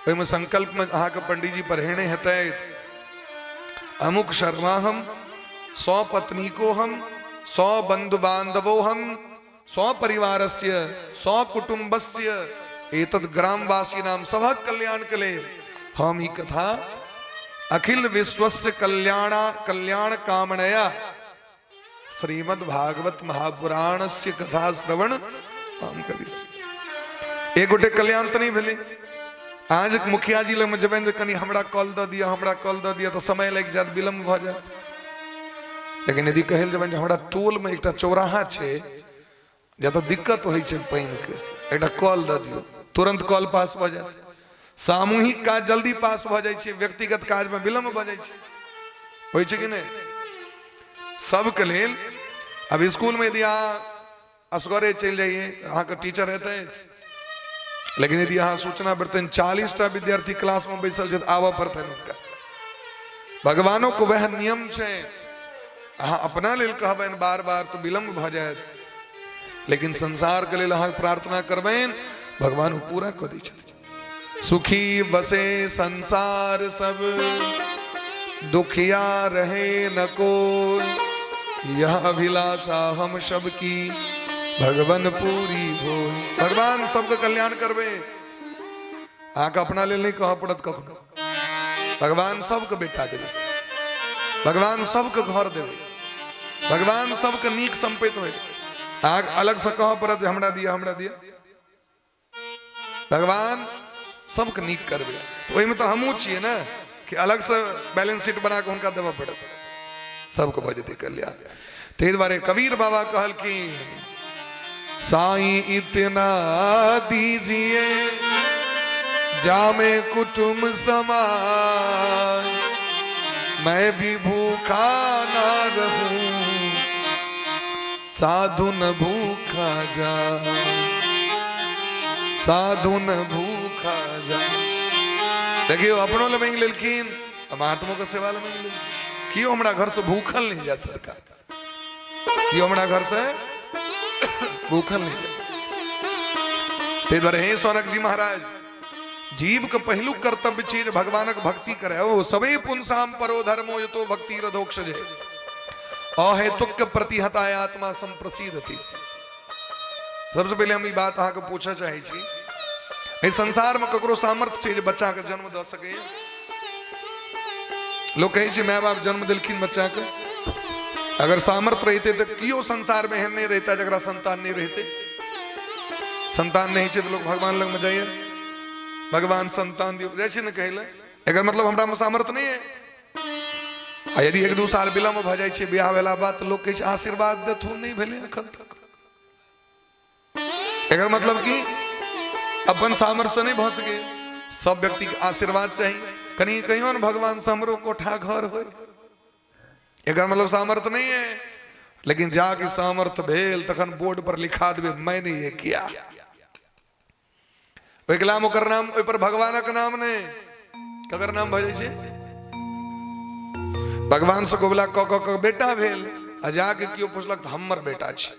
ओहिमे संकल्प में अहाँ के पंडित जी पढ़ेने हेतै अमुक शर्मा हम 100 पत्नीको हम 100 बंधु बांधवो हम 100 परिवारस्य 100 कुटुंबस्य एतद ग्रामवासी नाम सभक कल्याण के लिए हम ही कथा अखिल विश्वस्य कल्याण कामनया श्रीमद् भागवत महापुराण से कथा श्रवण हम करी। एक गोटे कल्याण तो नहीं भेले। आज मुखिया जी लग जब कनी हमरा कॉल द दिया तो समय लग जात, विलम्ब भ जात। लेकिन यदि कहल जब हमरा टोल में एक चौराहा छे जत दिक्कत होइ छे पानी के, एक कॉल द दियो तुरंत कॉल पास भ जात। सामूहिक काज जल्दी पास भ जाइ छै, व्यक्तिगत काज में विलम्ब भ जाइ छै, होइ छै कि नहीं? सबके लेल अब स्कूल में यदि अहाँ असगरे चल जाइए, अहाँ के टीचर रहते, लेकिन यदि अहाँ सूचना बर्तन 40टा विद्यार्थी क्लास में बैसल छै, आबऽ पड़तै उनका। भगवानों को वह नियम छै, अहाँ अपना लेल कहबनि बार बार तो विलम्ब भ जायत, लेकिन संसार के लेल अहाँ प्रार्थना करबनि, भगवान पूरा कर दै छथिन। सुखी बसे संसार सब, दुखिया रहे न कोई, यह अभिलाषा हम सब की, भगवान पूरी हो। भगवान सबके कल्याण करबे, अहाँके अपना लेल नहीं कह पड़त कखनो। भगवान सबके बेटा देवे, भगवान सबके घर देवे, भगवान सबके नीक संपत्ति होए। अहाँके अलग से कह पड़त हमरा दिया हमरा दिया, भगवान सबके नीक करबे। ओहि में तो हमहू छिए ना कि अलग से बैलेंस शीट बना के हुनका देवा पड़त, सबके भजते कल्याण। ते द्वारे कबीर बाबा कहल कि साईं इतना दीजिए जामे कुटुम समाय, मैं भी भूखा ना रहूं, साधु न भूखा जा, साधु न भूखा जा। देखियो अपनों ले मांग लेलखिन, महात्मों के सेवा ले मांग लेलखिन, क्यों हमरा घर से भूखल नहीं जा सरकार, क्यों हमरा घर से भूखल नहीं जा। ते द्वारे हे सौनक जी महाराज, जीव के पहलू कर्तव्य चीज भगवानक भक्ति करे। ओ सबे पुंसाम परो धर्मो यतो भक्ति रधोक्षजे, अहेतुक के प्रतिहताय आत्मा संप्रसिद्धति। सबसे पहले हम ई बात अहाँ के पूछा चाहे छी, इस संसार में ककरो सामर्थ्य छै जे बच्चा के जन्म द सके? लोग कहे छै माय बाप जन्म दिलखिन बच्चा के, अगर सामर्थ्य रहते तो कियो संसार में एहन नहीं रहता जकरा संतान नहीं रहते। संतान नहीं छै तो लोग भगवान लग में जाइए, भगवान संतान दियो, जैसे न कहले एकर मतलब हमरा में सामर्थ्य नहीं है। आ यदि 1-2 साल विलम्ब भ जाइ छै बियाह भेला बाद, तो लोग कहे छै आशीर्वाद देथुन नहीं भेले एखन तक। एकर मतलब कि अपन सामर्थ्य नहीं भ सके, सब व्यक्ति के आशीर्वाद चाहिए। कहीं कहियो न भगवान से हमरो कोठा घर हो, एकर मतलब सामर्थ्य नहीं है। लेकिन जाके सामर्थ्य भेल तखन बोर्ड पर लिखा देवे मैंने ये किया, ओकलाम ओकर नाम, ओइ पर भगवानक नाम ने ककर नाम भ जाइ छै। भगवान से कोबला क बेटा भेल, आ जाके कियो पुछलक हमर बेटा छै,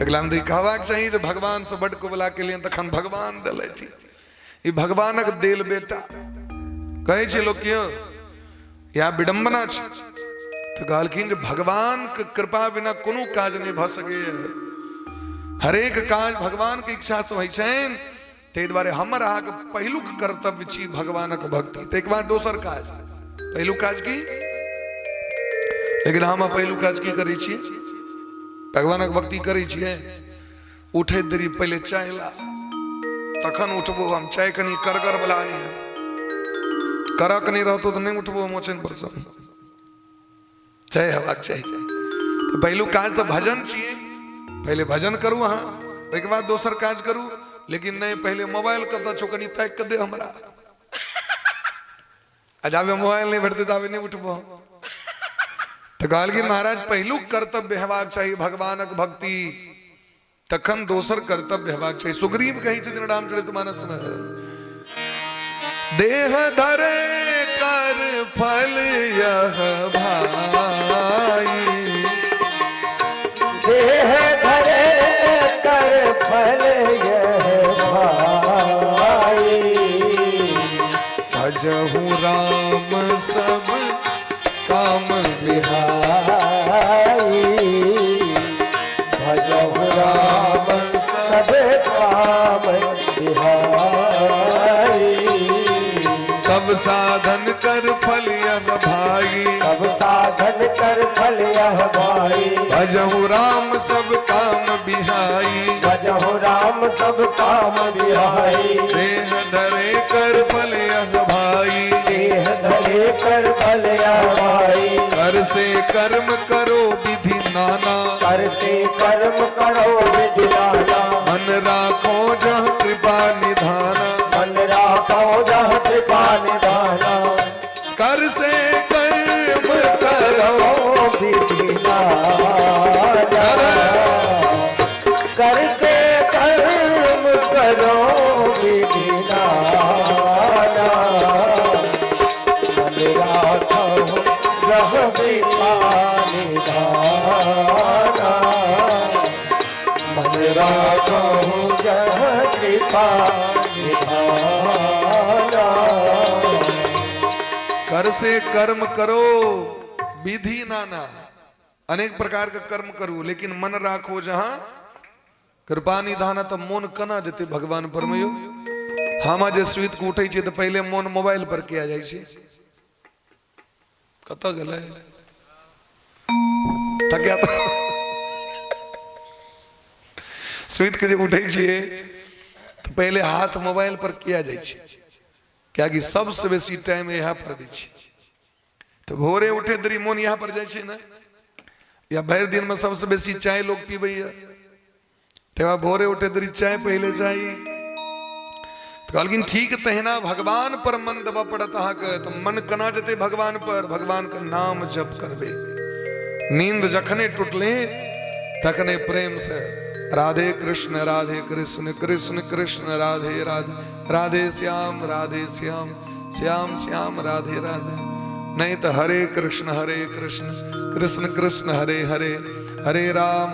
एकलाम दी कहबाक चाहिए जे भगवान से बड कोबला के लिए तखन भगवान देले थी। ई भगवानक देल बेटा कहे छै लोग, क्यों या विडंबना छै? तो कहलखिन जे भगवान के कृपा बिना कोनो काज नहीं भ सके, हरेक काज भगवान के इच्छा से होइ छनि। ते द्वारे हमर अहाँ के पहिलुक कर्तव्य छी भगवानक भक्ति। तैके बाद दोसर काज, पहिलु काज की, लेकिन हम पहिलु काज की करै छियै? भगवानक भक्ति करै छियै, उठे देरी पहले चाय ला, तखन उठबो हम। चाय कनी करगर बला नहीं है, करक नहीं रहतो तो नहीं उठबो मोचन पर सब, चाय हेबाक चाहिए। तो पहिलु काज तो भजन छियै, पहले भजन करू अहाँ, ओहिके बाद दोसर काज करू। लेकिन नहीं, पहले मोबाइल कतऽ छौ कनी ताकि के दे हमरा, आ जाबे मोबाइल नहीं भेटतै ताबे नहीं उठबो। तो कहलखिन महाराज पहिलुक कर्तव्य हेबाक चाहिए भगवानक भक्ति, तखन दोसर कर्तव्य हेबाक चाहिए। सुग्रीव कही छथिन रामचरितमानस में, देह धरे कर फल यह भाई, देह धरे कर फल यह भाई, भजहु राम सब काम बिहाई, भजहु राम सब काम बिहाई, सब साधन कर फल यह भाई, सब साधन कर फल यह भाई, भजहु राम सब काम बिहाई, भजहु राम सब काम बिहाई, देह धरे कर फल यह भाई, देह धरे कर फल यह भाई, कर से कर्म करो विधि नाना, कर से कर्म करो विधि नाना, मन राखो जहाँ कृपा निधाना, मन राखो जह कृपा निधाना, मन राखहु जह कृपा निधाना। कर से कर्म करो विधि नाना, अनेक प्रकार का कर्म करो लेकिन मन राखो जहां कृपा निधाना। तो मोन कना देते भगवान परमयो। हामा जे सुइत को उठे छे तो पहले मोन मोबाइल पर किया जाय छे, कत गले थक्या तो सुइत के जब उठे छे तो पहले हाथ मोबाइल पर किया जाय छे, क्या कि सबसे बेसी टाइम यहाँ पर दी छे। तो भोरे उठे दरी मोन यहाँ पर जाय छे ना, या भर दिन में सबसे बेसी चाय लोग पीबे, तेवा भोरे उठे दरी चाय पहले चाहिए। तो कहलखिन ठीक तहना भगवान पर मन दबा पड़त के, तो मन कना जते भगवान पर, भगवान का नाम जप करबे। नींद जखने टूटले तखने प्रेम से राधे कृष्ण कृष्ण कृष्ण राधे राधे, राधे श्याम श्याम श्याम राधे राधे। नहीं तो हरे कृष्ण कृष्ण कृष्ण हरे हरे, हरे राम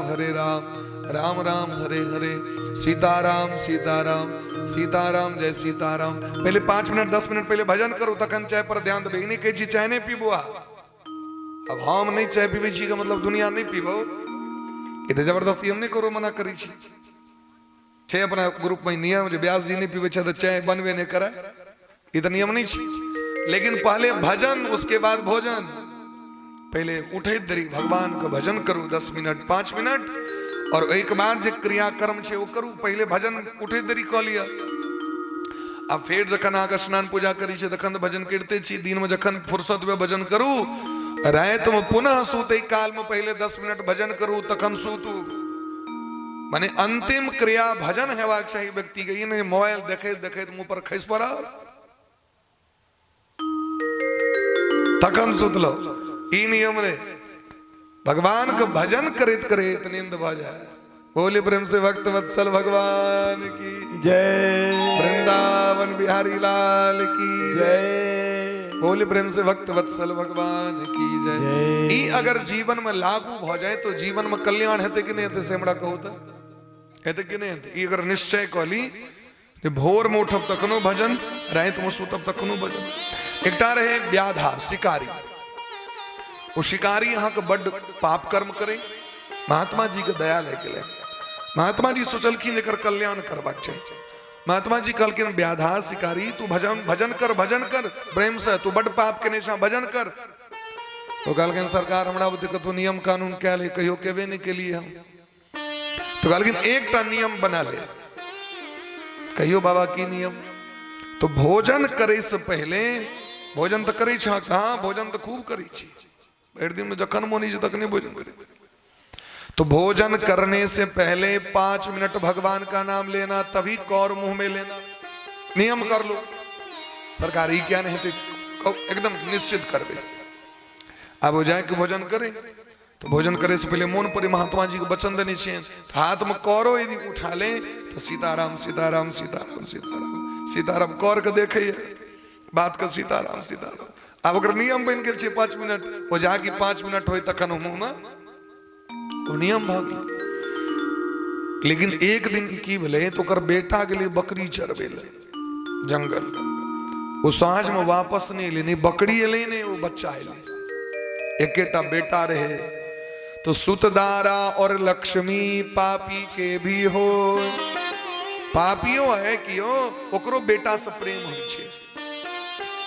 राम राम हरे हरे, सीताराम सीताराम जय सीताराम। पहले 5 मिनट 10 मिनट पहले भजन करो तखन चाय पर ध्यान देबे। इन्हीं के जी चाय नहीं पीबो। अब हम नहीं चाय पीबे छी का मतलब दुनिया नहीं पीबो, इधर जबरदस्ती हम नहीं करो, मना करी छी। छे अपना ग्रुप में नियम जो व्यास जी नहीं पीबे छे तो चाय बनवे नहीं करे, इधर नियम नहीं छी। लेकिन पहले भजन उसके बाद भोजन। पहले उठे दरी भगवान का भजन करूं 10 मिनट 5 मिनट, और एक बार जो क्रियाकर्म छे वो करूं। पहले भजन उठे दरी कह लिया, अब फिर जखन आगे स्नान पूजा करी छे तखन भजन करते छी। दिन में जखन फुर्सत में भजन करूं, रात में पुनः सूते काल में पहले 10 मिनट भजन करूं तखन सूतू। माने अंतिम क्रिया भजन हेबाक चाहिए व्यक्ति के, ई नहीं मोबाइल देखे देखे मुंह पर खस पड़ा तखन सुतलो, ई नियम रे। भगवान का भजन करेत करेत नींद भ जाए। बोले प्रेम से भक्त वत्सल भगवान की जय, वृंदावन बिहारी लाल की जय, बोले प्रेम से भक्त वत्सल भगवान की जय। ई अगर जीवन में लागू हो जाए तो जीवन में कल्याण हेते कि नहीं हेते से हमरा कहू तो हेते कि नहीं हेते। ई अगर निश्चय कहली जे भोर में उठब तखनो भजन, रात में सुतब तखनो भजन। एकटा रहे व्याधा शिकारी, वो शिकारी यहाँ के बड़ पाप कर्म करे। महात्मा जी के दया लेके ले महात्मा जी सोचलखिन एकर कल्याण करबाक चाहिए। महात्मा जी कहलखिन व्याधा शिकारी तू भजन कर प्रेम से, तू बड़ पाप के नेशा भजन कर। तो कहलखिन सरकार हमरा बुते कतो नियम कानून क्या ले कहियो केबे नहीं के लिए हम। तो कहलखिन एकटा नियम बना ले। कहियो बाबा की नियम? तो भोजन करे से पहले, भोजन तो करे छा, हाँ भोजन तो खूब करे छी, भर दिन में जखन मोनी तक नहीं भोजन करे। तो भोजन करने से पहले 5 मिनट भगवान का नाम लेना, तभी कौर मुंह में लेना। नियम कर लो। सरकारी क्या नहीं थे एकदम निश्चित कर दे। अब वो जाए कि भोजन करे, तो भोजन करे से पहले मोन पर महात्मा जी को वचन देने छे। हाथ में कौरो यदि उठा ले तो सीताराम सीताराम सीताराम सीताराम सीताराम कौर के देखे बात का सीताराम सीताराम। अब अगर नियम बन गए 5 मिनट, वो जाके 5 मिनट हो तखन मुंह में वो नियम भाग। लेकिन एक दिन की भले तो कर बेटा के लिए बकरी चरबे जंगल, वो सांझ में वापस नहीं ले, नहीं बकरी ले नहीं वो बच्चा ले। एकेटा बेटा रहे तो सुतदारा और लक्ष्मी पापी के भी हो। पापियों है कियो ओकरो बेटा से प्रेम होई छे,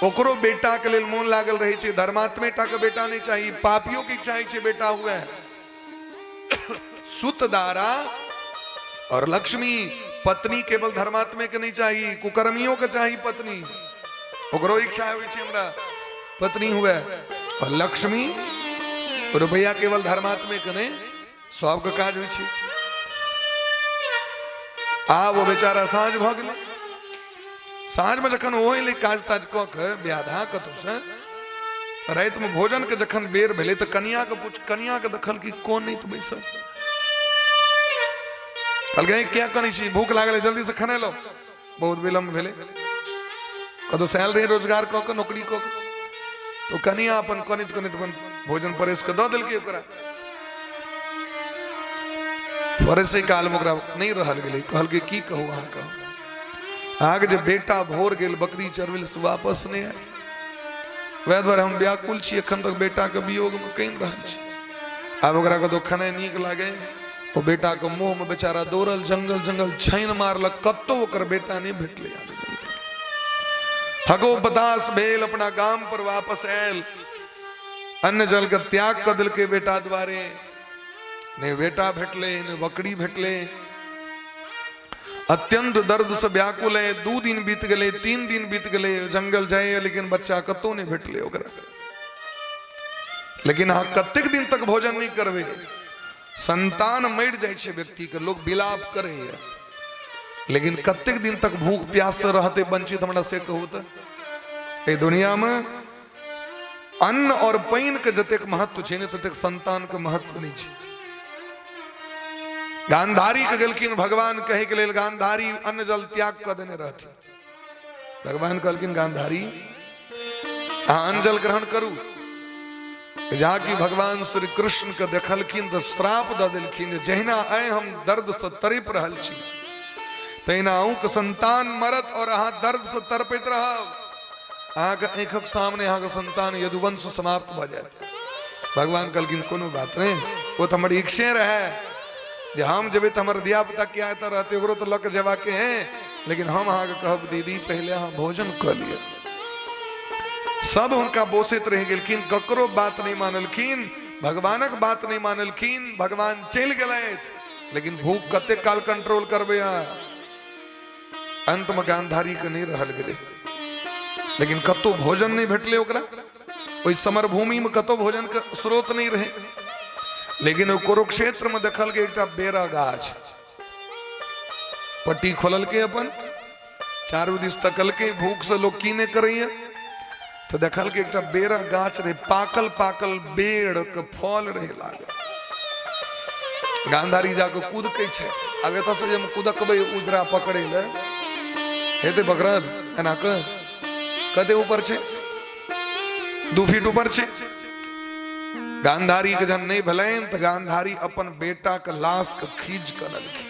ओकरो बेटा के लिए मोन लागल रहे छे। धर्मात्मेटा के बेटा नहीं चाहिए, पापियों की इच्छा छे बेटा हुआ है। सुतदारा और लक्ष्मी पत्नी केवल धर्मात्मे के नहीं चाहिए, कुकर्मियों के चाहिए पत्नी। ओकरो इच्छा है हमरा पत्नी हुआ। और लक्ष्मी रुपया केवल धर्मात्मे के नहीं, सब के काज हुई। आ वो बेचारा साँझ भ गेल। साँझ में जखन ओहि ले काज ताज क के व्याधा कतौ से रात में भोजन के जखन बेर भेले तो कन्या के पूछ, कन्या के देखल कि कौन नहीं तो बैसल। कहलकै क्या कनी छी, भूख लागल जल्दी से खाने लो, बहुत विलम्ब भेले। कतौ सैल रही रोजगार क के नौकरी क के, तो कन्या अपन कनित कनित भोजन परेश के दो दिल के ओकरा परेशे काल में ओकरा नहीं रहल गेलै कहल के की कहू अहाँ कहू आगे जब बेटा भोर गेल बकरी चरविल से वापस नहीं आए वह द्वारे हम व्याकुल छी एखन तक बेटा के वियोग में कहीं रहल छी आब ओकरा के खाना नीक लागे वो बेटा के मुंह में बेचारा दौड़ल जंगल जंगल छाइन मारलक कतो ओकर बेटा नहीं भेटले हगो बदास भेल अपना गाम पर वापस आयल अन्न जल के त्याग कर दिल के बेटा द्वारे ने बेटा भेटले ने बकरी भेटले अत्यंत दर्द से व्याकुल है 2 दिन बीत गए 3 दिन बीत गए जंगल जाए लेकिन बच्चा कतो नहीं भेटले ओकरा लेकिन हाँ कतेक दिन तक भोजन नहीं करवे संतान मर जाए व्यक्ति के लोग विलाप करे लेकिन कतेक दिन तक भूख प्यास से रहते वंचित हमरा से कहू तो दुनिया में अन्न और पानी के जतेक महत्व छे ने ततेक संतान के महत्व नहीं छे गांधारी के गेलखिन भगवान कहे के लेल गांधारी अन्न जल त्याग कर देने रहती भगवान कहलखिन गांधारी अन्न जल ग्रहण करू जाकि भगवान श्री कृष्ण के देखलखिन तो श्राप द दिलखिन जहिना आए हम दर्द से तड़प रहल छी तहिना अहूँ के संतान मरत और अहाँ दर्द से तड़पैत रहब अहाँ के आँखक सामने अहाँ के संतान यदुवंश समाप्त भ जाए भगवान कहलखिन कोनो बात नहीं वो तो हमारी इच्छे रहे जे हम जब तो हमारे दिया पिता क्या आता रहते ओकरो तो लक जवा के हैं लेकिन हम अहाँ के कहब दीदी पहले अहाँ भोजन कर लिए सब उनका बोसित रह गेलखिन ककरो बात नहीं मानलखिन भगवानक बात नहीं मानलखिन भगवान चल गए लेकिन भूख कते काल कंट्रोल करबे अंत में गांधारी के नहीं रहल गेले लेकिन कतो भोजन नहीं भेटले ओकरा ओई समर भूमि में कतो भोजन के स्रोत नहीं रहे लेकिन कुरुक्षेत्र में देखल के एक बेरा गाछ पट्टी खोलल के अपन चारू दिस तकल के भूख से लोग कीने करैया तो देखल के एक बेरा गाछ रहे पाकल पाकल बेड़ के फल रहे लागे गांधारी जाके कूद के छे अब एत से जब कूदकबे उजरा पकड़े ले हेते बकरल एना के कते ऊपर छे 2 फीट ऊपर छे गांधारी के जन नहीं भलेन तो गांधारी अपन बेटा के लाश के खींच कर ललखिन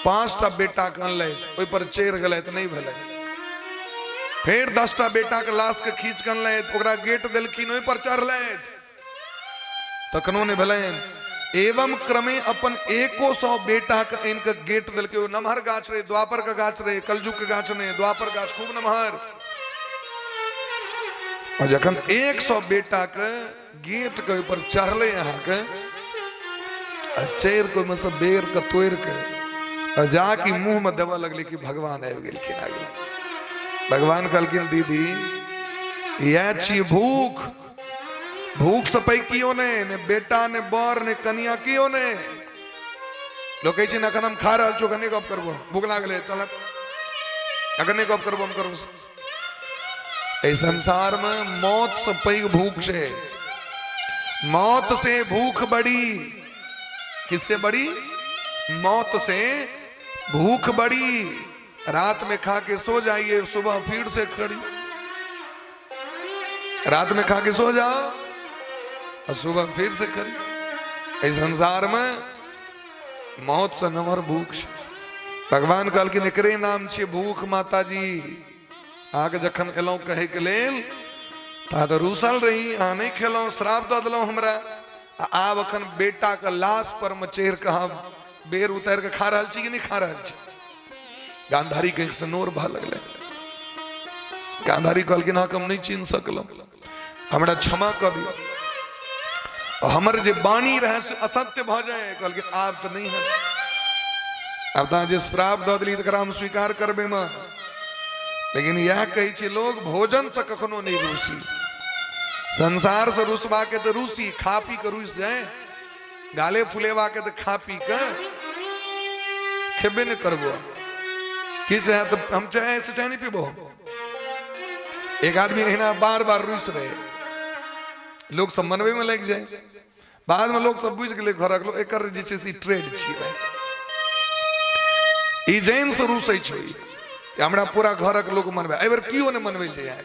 5टा बेटा के अनलैथ ओइ पर चढ़ गलैथ नहीं भले फिर 10टा बेटा के लाश के खींच कर अनलैथ ओकरा गेट देलखिन ओइ पर चढ़लैथ तखनो नहीं भलेन एवं क्रमे अपन 100 बेटा के इनके गेट देलके ओ नमहर गाछ रहे द्वापर का गाछ रहे कलयुग के गाछ नहीं द्वापर गाछ खूब नमहर और जखन 100 बेटा के गेट के ऊपर चढ़ले यहाँ के चेर को में से बेर के तोड़ के जाके मुंह में देवा लगले कि भगवान आबि गेलखिन आगे भगवान कहलखिन दीदी यह छी भूख भूख से पै कियो ने बेटा ने बर ने कनिया कियो ने लोग कहे अखन हम खा रहा छो कने गप करबो भूख लागले चल अखने गप करबो हम करबो इस संसार में मौत से पैघ भूख है मौत से भूख बड़ी किससे बड़ी मौत से भूख बड़ी रात में खा के सो जाइए सुबह फिर से खड़ी रात में खा के सो जाओ और सुबह फिर से खड़ी इस संसार में मौत से नमहर भूख भगवान कहलखिन एकरे नाम छे भूख माता जी आगे जखन एलौ कहे के लेल ता तो रूसल रही आ नहीं खेलो श्राप द दिलो हमरा आब अखन बेटा के लाश पर में चढ़ के हम बेर उतार के खा रहल छी कि नहीं खा रहल छी गांधारी के से नोर भा लगले गांधारी कहलखिन हम नहीं चिन्ह सकलो हमरा क्षमा कर दियो हमर जे बाणी रहे से असत्य भ जाए कहलखिन आब तो नहीं है अब ता जे श्राप द दिली तकरा हम स्वीकार करबे में लेकिन यह कही छे लोग भोजन से कखनो नहीं रूसी संसार से रुसवा के तो रूसी खा पी के रूस जाए गाले फुलेवा के तो खा पी के खेबे नहीं करबो कि चाहे तो हम चाहे ऐसे चाहे नहीं पीबो एक आदमी एहना बार बार रूस रहे लोग सब मनवे में लग जाए बाद में लोग सब बुझ गए घर लोग एक ट्रेड छी ई जैन से रूसै छै हमरा पूरा घर के लोग मनवे एबर कियो ने मनवे जाए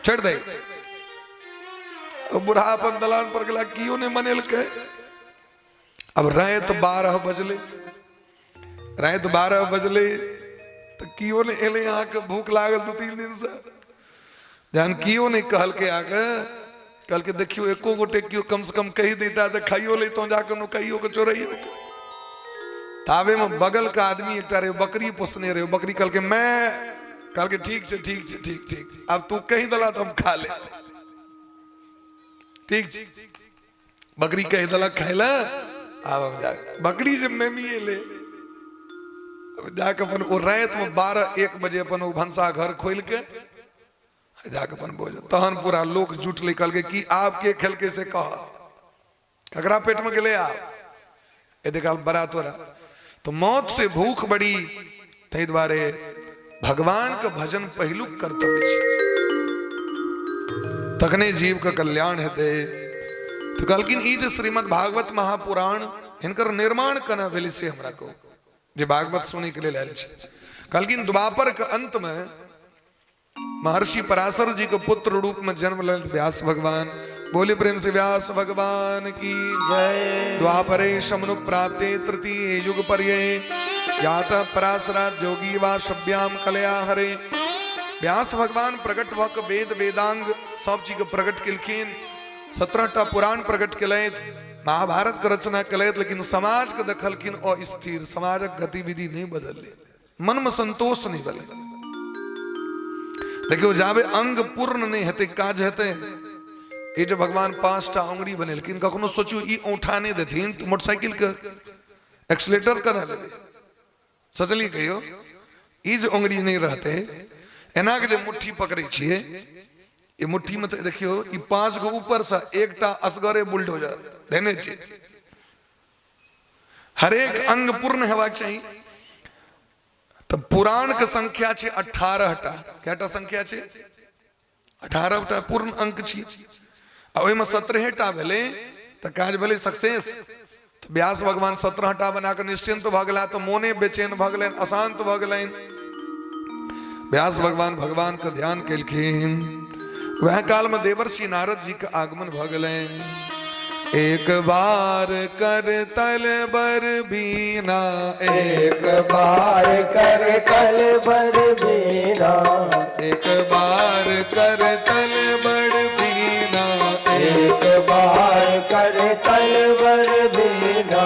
छोड़ दे बुढ़ा अपन दलान पर गला कियो ने मनेल के। अब रात 12 बजले, रात 12 बजले तो कियो ने एले यहाँ के भूख लागल 2-3 दिन से। जान कियो ने कहल के आके कल के देखियो एको गोटे क्यों कम से कम कही देता तो खाइयो ले तो जाकर नो कहियो के चोरइयो। तावे में बगल का आदमी एक रे बकरी पोसने रहे, बकरी कल के मैं कल के ठीक से ठीक से ठीक ठीक अब तू कहीं दला तो हम खा ले, ठीक बकरी कहीं दला खाइला। अब जा बकरी जब मैं भी ले जाके अपन वो रात में 12-1 बजे अपन वो भंसा घर खोल के जाके अपन बोझ तहन पूरा लोग जुट निकल के कि आपके खेल के से कहा ककरा पेट में गले आप ए देखाल बड़ा तोरा तो मौत से भूख बड़ी तै द्वारे भगवान का भजन पहलू कर्तव्य तखने जीव का कल्याण हेते। तो कलकिन ई जे श्रीमद् भागवत महापुराण हिनकर निर्माण करना भेल से हमरा को जे भागवत सुनी के लिए लायल छे। कलकिन द्वापर के अंत में महर्षि पराशर जी के पुत्र रूप में जन्म ले व्यास भगवान। बोले प्रेम से व्यास भगवान की जय। द्वापरे शमनु प्राप्ते तृतीय युग पर्ये यात पराशरा जोगी वा शब्याम कलया हरे। व्यास भगवान प्रकट भक वेद वेदांग सब चीज प्रकट किलखिन, 17टा पुराण प्रकट किलैत, महाभारत के रचना किलैत, लेकिन समाज के देखलखिन अस्थिर, समाजक गतिविधि नहीं बदले, मन में संतोष नहीं बदले। देखियो जाबे अंग पूर्ण नहीं हेते काज हेते। ये जो भगवान 5टा अंगुरी बनेलखिन कखनो सोचू ई औठाने देथिन तो मोटरसाइकिल के एक्सीलेटर करा लेबे, सचली कहियो ई जो अंगुरी नहीं रहते एना के जो मुट्ठी पकड़े छिए ये मुट्ठी में तो देखियो ई 5 गो ऊपर से एकटा असगरे बुलडोजर देने छिए। हर एक अंग पूर्ण हेबाक चाहिए। तो पुराण के संख्या छे 18टा, केटा संख्या छे 18टा पूर्ण अंक छी। ओहि में 17टा भेले तो काज भेले सक्सेस। तो व्यास भगवान 17टा बना के निश्चिंत भ गेला तो मोने बेचैन भ गेलैन, अशांत भ गेलैन। व्यास भगवान भगवान के ध्यान केलखिन। वह काल में देवर्षि नारद जी के आगमन भ गेलैन। एक बार कर तल बर बीना, एक बार कर तल बर बीना, एक बार कर तल बर बीना, एक बार कर तल बर बीना।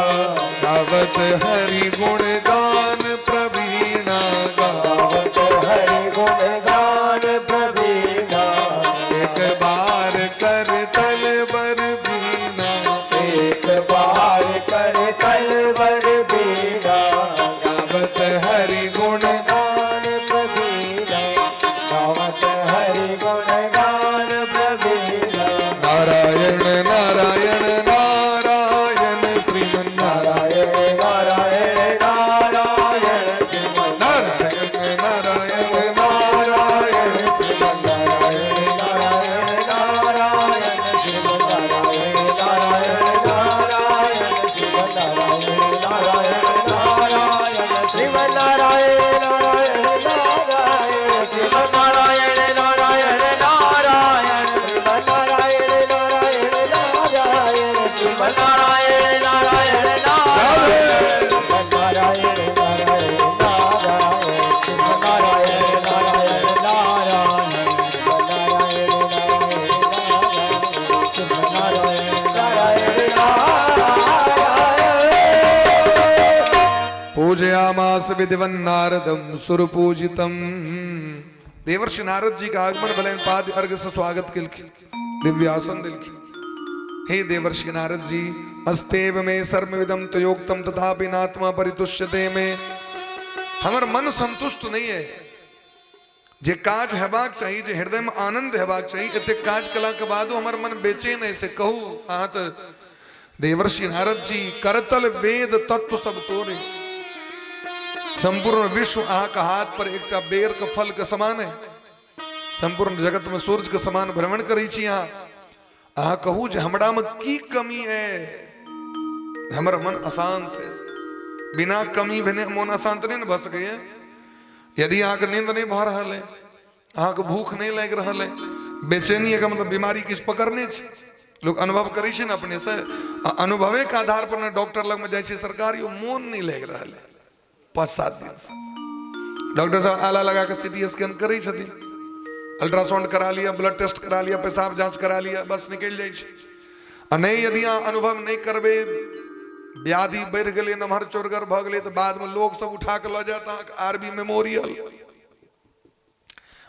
गावत हरि गुण गान प्रवीणा, गावत हरि गुण गान प्रवीणा। एक बार कर तल बर बीना, एक बार कर तल बर बीना। गावत हरि गुण गान प्रवीणा, गावत हरि गुण गान प्रवीणा। नारायण नारायण नारायण श्रीमन नारायण, नारायण नारायण श्रीमन नारायण नारायण नारायण श्रीमन नारायण नारायण नारायण श्रीमन नारायण नारायण नारायण श्रीमन नारायण नारायण नारायण श्रीमन नारायण नारायण नारायण श्रीमन नारायण नारायण नारायण श्रीमन नारायण नारायण नारायण श्रीमन नारायण नारायण नारायण नारायण नारायण नारायण श्रीमन नारायण नारायण नारायण श्रीमन नारायण नारायण नारायण। पूजयामास विधिवन् नारदं सुरपूजितम्। देवर्षि नारद जी का आगमन भले पाद अर्घ से स्वागत किलखिन, दिव्यासन दिलखिन। हे देवर्षि नारद जी, अस्तेव में सर्वविदं तयोक्तम तथापि नात्मा परितुष्यते में। हमर मन संतुष्ट नहीं है। जे काज हेबाक चाहिए, जे हृदय में आनंद हेबाक चाहिए, एते काज कला के बादो हमर मन बेचैन है से कहू। अहाँ तो देवर्षि नारद जी करतल वेद तत्व सब तोरे। संपूर्ण विश्व अहाँ का हाथ पर एकटा बेर के फल के समान है। संपूर्ण जगत में सूरज के समान भ्रमण करी छी। अहाँ कहू जे हमरा में की कमी है। हमर मन अशांत है। बिना कमी भेने मन अशांत नहीं भ सके। यदि अहाँ के नींद नहीं भ रहा है, अहाँ के भूख नहीं लग रहा है, बेचैनी का मतलब बीमारी किस पकड़ने छी। लोग अनुभव करी छे ने अपने से अनुभवे के आधार पर ने डॉक्टर लग में जाय छे सरकारी मोन नहीं लग रहा है 5-7 दिन डॉक्टर साहब आला लगा के सीटी स्कैन करी छथिन अल्ट्रासाउंड करा लिया ब्लड टेस्ट करा लिया पेशाब जांच करा लिया बस निकल जाय छे आ नहीं यदि अहाँ अनुभव नहीं करबे व्याधि बढ़ गए नमहर चोरगर भ गए तो बाद में लोग सब उठा के ल जाता आरबी मेमोरियल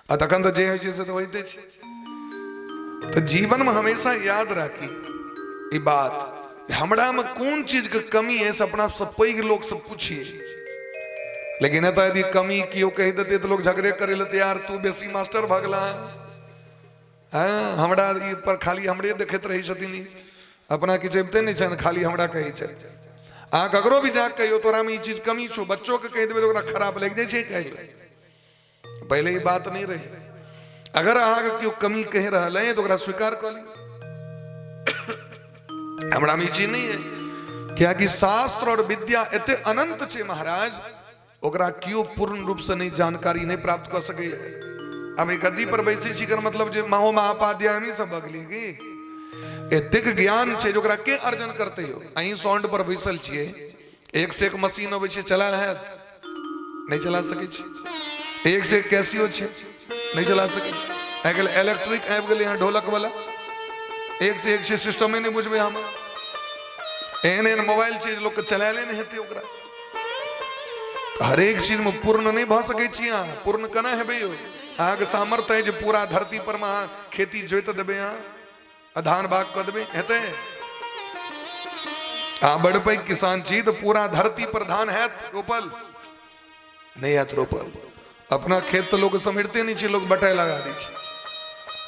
आ तखन तो जे है से तो होइते छे तो जीवन में हमेशा याद रखी ये बात हमरा में कौन चीज के कमी है से अपना सब पैघ लोग से पूछिए लेकिन तो यदि कमी क्यों कह देते तो लोग झगड़े करे लेते यार तू बेसी मास्टर भगला हाँ हमरा पर खाली हमरे देखते रही छथिन अपना की चलते नहीं छन खाली हमरा कही छे आ ककरो भी जाके कहियो तोरा में ई चीज कमी छो बच्चों के कह देबे तो ओकरा खराब लग जाय छे कह पहले ही बात नहीं रही अगर अहाँ के क्यों कमी कह रहा है तो ओकरा स्वीकार कर ली हमरा में ई चीज नहीं है क्या कि शास्त्र और विद्या एते अनंत छे महाराज ओकरा क्यों पूर्ण रूप से नहीं जानकारी नहीं प्राप्त कर सके अब एक गद्दी पर बैसी छी कर मतलब जे माहो महापाध्याय में सब अगली की एतेक ज्ञान छे जोकरा के अर्जन करते हो अहीं साउंड पर बैसल छिए एक से एक मशीन होवे छे चला है नहीं चला सके छी एक से एक कैसियो छे नहीं चला सके आजकल इलेक्ट्रिक आबि गेलै यहाँ ढोलक वाला एक से एक सिस्टम नहीं बुझबे हम एहन एहन मोबाइल चीज लोग के चलाले नहीं हेते ओकरा हर एक चीज में पूर्ण नहीं भ सके छी अहाँ पूर्ण केना हेबे यो अहाँ के सामर्थ्य है जो पूरा धरती पर में खेती जोत देबे अहाँ धान बाग कर देबे हेते आ बड़ पैघ किसान छी तो पूरा धरती पर धान है रोपल नहीं है रोपल अपना खेत तो लोग समेटते नहीं छे लोग बटाई लगा दी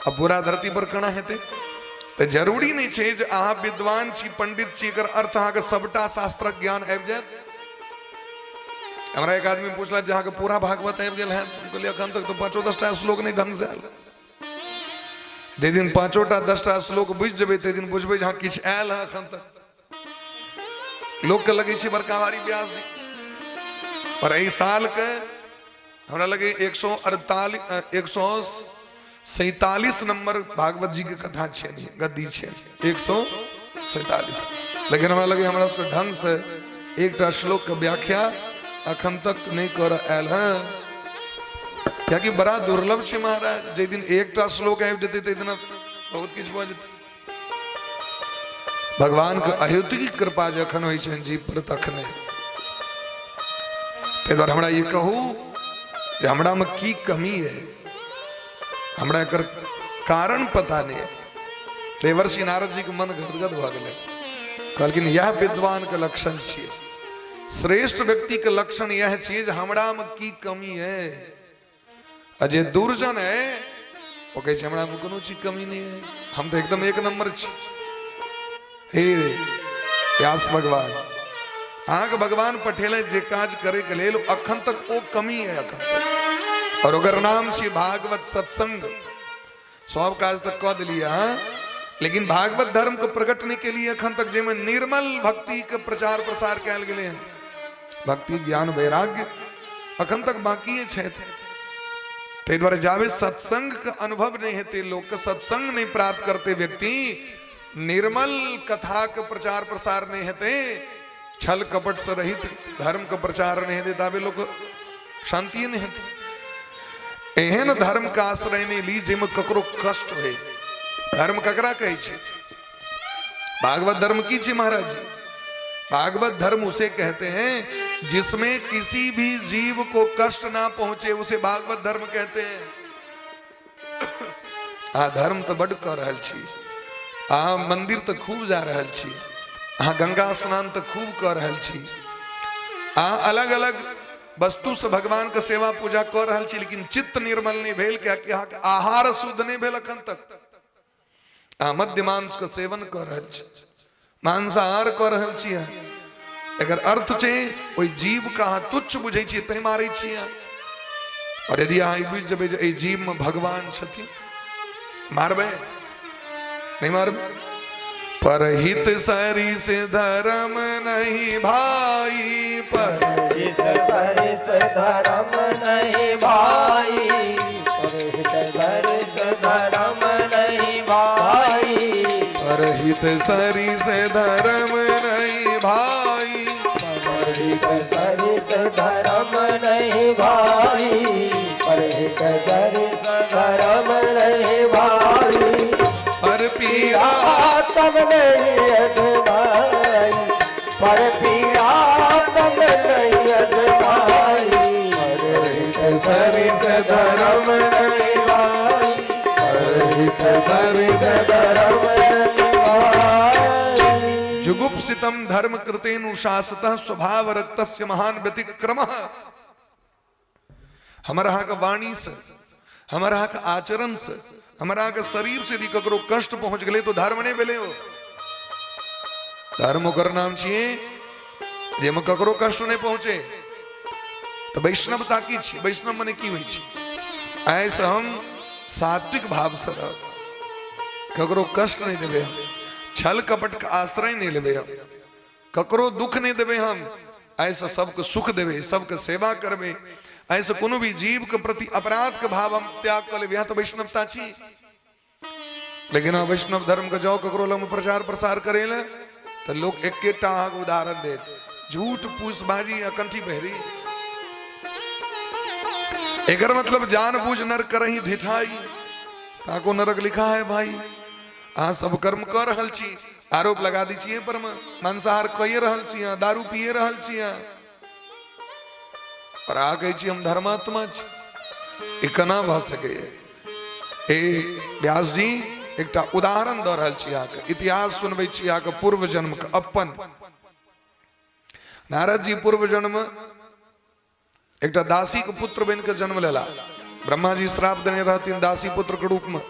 अब पूरा धरती पर कणा हेते तो जरूरी नहीं छे जे अहाँ विद्वान छी पंडित छी एकर अर्थ अहाँ के सबटा शास्त्रक ज्ञान आबि जाए हमरा एक आदमी पूछला जहाँ के पूरा भागवत आबि गेल है कहलिए अखन तक तो 5-10टा श्लोक नहीं ढंग से आयल जे दिन 5-10टा श्लोक बुझ जेबे ते दिन बुझबे जहाँ किछ आयल है अखन तक लोग के लगे छे बड़का भारी ब्याज दी और एहि साल के हमरा लगे 147 नंबर भागवत जी के कथा छे गद्दी छे 147 लेकिन हमरा लगे हमरा उसके ढंग से एकटा श्लोक के व्याख्या अखन तक नहीं कर आयल है क्या कि बड़ा दुर्लभ छे महाराज जे दिन एकटा श्लोक आबि जेते ते दिन बहुत किछ भ जेते भगवान के अहेतुकी कृपा जखन होइ छन जीव पर तखने ते द्वारा हमरा ये कहू जे हमरा में की कमी है हमरा एकर कारण पता नहीं है देवर्षि नारद जी के मन गदगद भ गेलै कहलखिन यह विद्वान के लक्षण छियै श्रेष्ठ व्यक्ति के लक्षण यह चीज हमरा में की कमी है अजय दुर्जन है वो कहे हमरा में कोनो चीज कमी नहीं है हम तो एकदम एक नंबर छी हे व्यास भगवान अहाँ के भगवान पठेले जे काज करे के लेल अखन तक वो कमी है अखन तक और अगर नाम छी भागवत सत्संग सब काज तक कह दिलिया लेकिन भागवत धर्म को प्रकटने के लिए अखन तक जेमे निर्मल भक्ति के प्रचार प्रसार कैल गेले हैं भक्ति ज्ञान वैराग्य अखन तक बाकी है ते द्वारा जावे सत्संग का अनुभव नहीं हेते लोग का सत्संग नहीं प्राप्त करते व्यक्ति निर्मल कथा का प्रचार प्रसार नहीं हेते छल कपट से रहित धर्म का प्रचार नहीं हेते तावे लोग शांति नहीं हेते एहन धर्म का आश्रय नहीं ली जेमे ककरो कष्ट होए धर्म ककरा कहे छे भागवत धर्म की छे महाराज जी भागवत धर्म उसे कहते हैं जिसमें किसी भी जीव को कष्ट ना पहुंचे उसे भागवत धर्म कहते हैं आ धर्म तो बड़ कर रहल छी आ मंदिर तो खूब जा रहल छी आ गंगा स्नान तो खूब कर रहल छी आ अलग अलग वस्तु से भगवान के सेवा पूजा कर रहल छी लेकिन चित्त निर्मल नहीं भेल क्या कि आहार शुद्ध नहीं भेल अखन तक मध्य मांस का सेवन कर रहल छी मांसाहार कर रहल छी अगर अर्थ छे ओई जीव का तुच्छ बुझे छी तै मारे छी और यदि अहाँ बुझ जेबे जे जीव में भगवान छथिन मारबे नहीं मारबे परहित सरी से धर्म नहीं भाई परहित सरी से धर्म नहीं भाई परहित सरी से धर्म नहीं भाई परहित सरी से धर्म नहीं भाई, परहित सरी से धर्म नहीं भाई, परहित सरी से धर्म नहीं भाई, पर पीरा तब नहीं अधमाई, पर पीरा तब नहीं अधमाई, परहित सरी से धर्म नहीं भाई, परहित सरी से धर्म नहीं भाई। जुगुप्सितम धर्म कृतेनुशासतः स्वभाव रक्तस्य महान व्यतिक्रमः। हमारा का वाणी से, हमारा का आचरण से, हमारा का शरीर से यदि ककरो कष्ट पहुंच गए तो धर्म नहीं मिले हो। धर्म कर नाम चाहिए जेम ककरो कष्ट नहीं पहुंचे तो वैष्णवता की छी, वैष्णव मने की हुई छी। ऐसा हम सात्विक भाव से रह, ककरो कष्ट नहीं देवे हम, छल कपट का आश्रय नहीं लेवे हम, ककरो दुख नहीं देवे हम, ऐसा सबके सुख देवे, सबके सेवा करवे, ऐसे कोनो भी जीव के प्रति अपराध के भाव हम त्याग कर ले, यहाँ तो वैष्णवता छी। लेकिन वैष्णव धर्म का जाओ ककरो लग में प्रचार प्रसार करे ले तो लोग एक उदाहरण दे, झूठ पूछबाजी अकंठी बहरी, एकर मतलब जानबूझ नर करही ढिठाई, ताको नरक लिखा है भाई। आ सब कर्म कर रहल छी, आरोप लगा दी छिए पर मांसाहार कइए रहल छी, दारू पिए रहल छी, और आ कहे छी हम धर्मात्मा छी। इकना भ सके ए व्यास जी एकटा उदाहरण द रहल छी, आके इतिहास सुनबै छी, आके पूर्व जन्म के अपन। नारद जी पूर्व जन्म एकटा दासी के पुत्र बन के जन्म लेला। ब्रह्मा जी श्राप देने रहती दासी पुत्र के रूप में,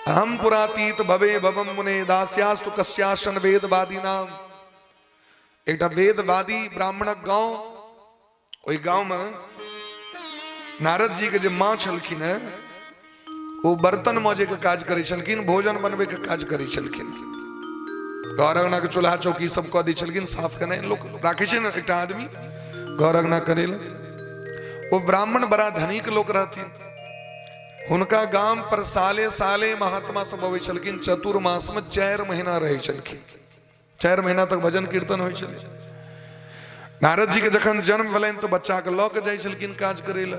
अहम पुरातीत भवे भवम मुने दास्यास्तु कस्याशन वेदवादी नाम। एकटा वेदवादी ब्राह्मणक गांव, ओई गांव में नारद जी के जो माँ छलखिन है वो बर्तन मौजे के काज करे छलखिन, भोजन बनबे के काज करे छलखिन, घर अंगना के चूल्हा चौकी सब कह दी छलखिन, साफ करने लोग राखे छे न। एकटा आदमी घर अंगना करे वो ब्राह्मण बड़ा धनिक लोग रहथिन, हुनका गांव पर साले साले महात्मा सब अबै छलखिन, चतुर्मास में 4 महीना रहे छलखिन, 4 महीना तक भजन कीर्तन होइ छलै। नारद जी के जखन जन्म भेलनि तो बच्चा के लऽ के जाइ छलखिन काज करे ला।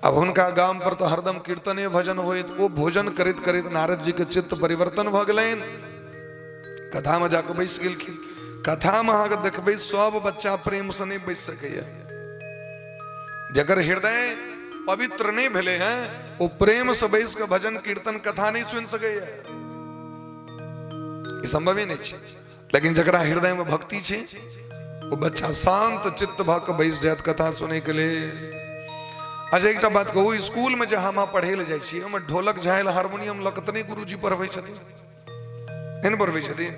अब हुनका गांव पर तो हरदम कीर्तने भजन होइत, वो भोजन करैत करैत नारद जी के चित्त परिवर्तन भ गेलनि, कथा में जाके बैस गेलखिन। कथा में अहाँके देखबै सब बच्चा प्रेम से नहीं बैस सकैया, जकर हृदय पवित्र नहीं भेले हैं वो प्रेम से बैस के भजन कीर्तन कथा नहीं सुन सकैया, ये संभव ही नहीं है। लेकिन जकरा हृदय में भक्ति छे वो बच्चा शांत चित्त भ के बैस जात कथा सुने के लिए। अच्छा एक बात कहू, स्कूल में जहाँ हम पढ़े ले जाए छियै, ढोलक झायल हारमोनियम लकतने गुरुजी पढ़बै छथिन, नहीं पढ़बै छथिन,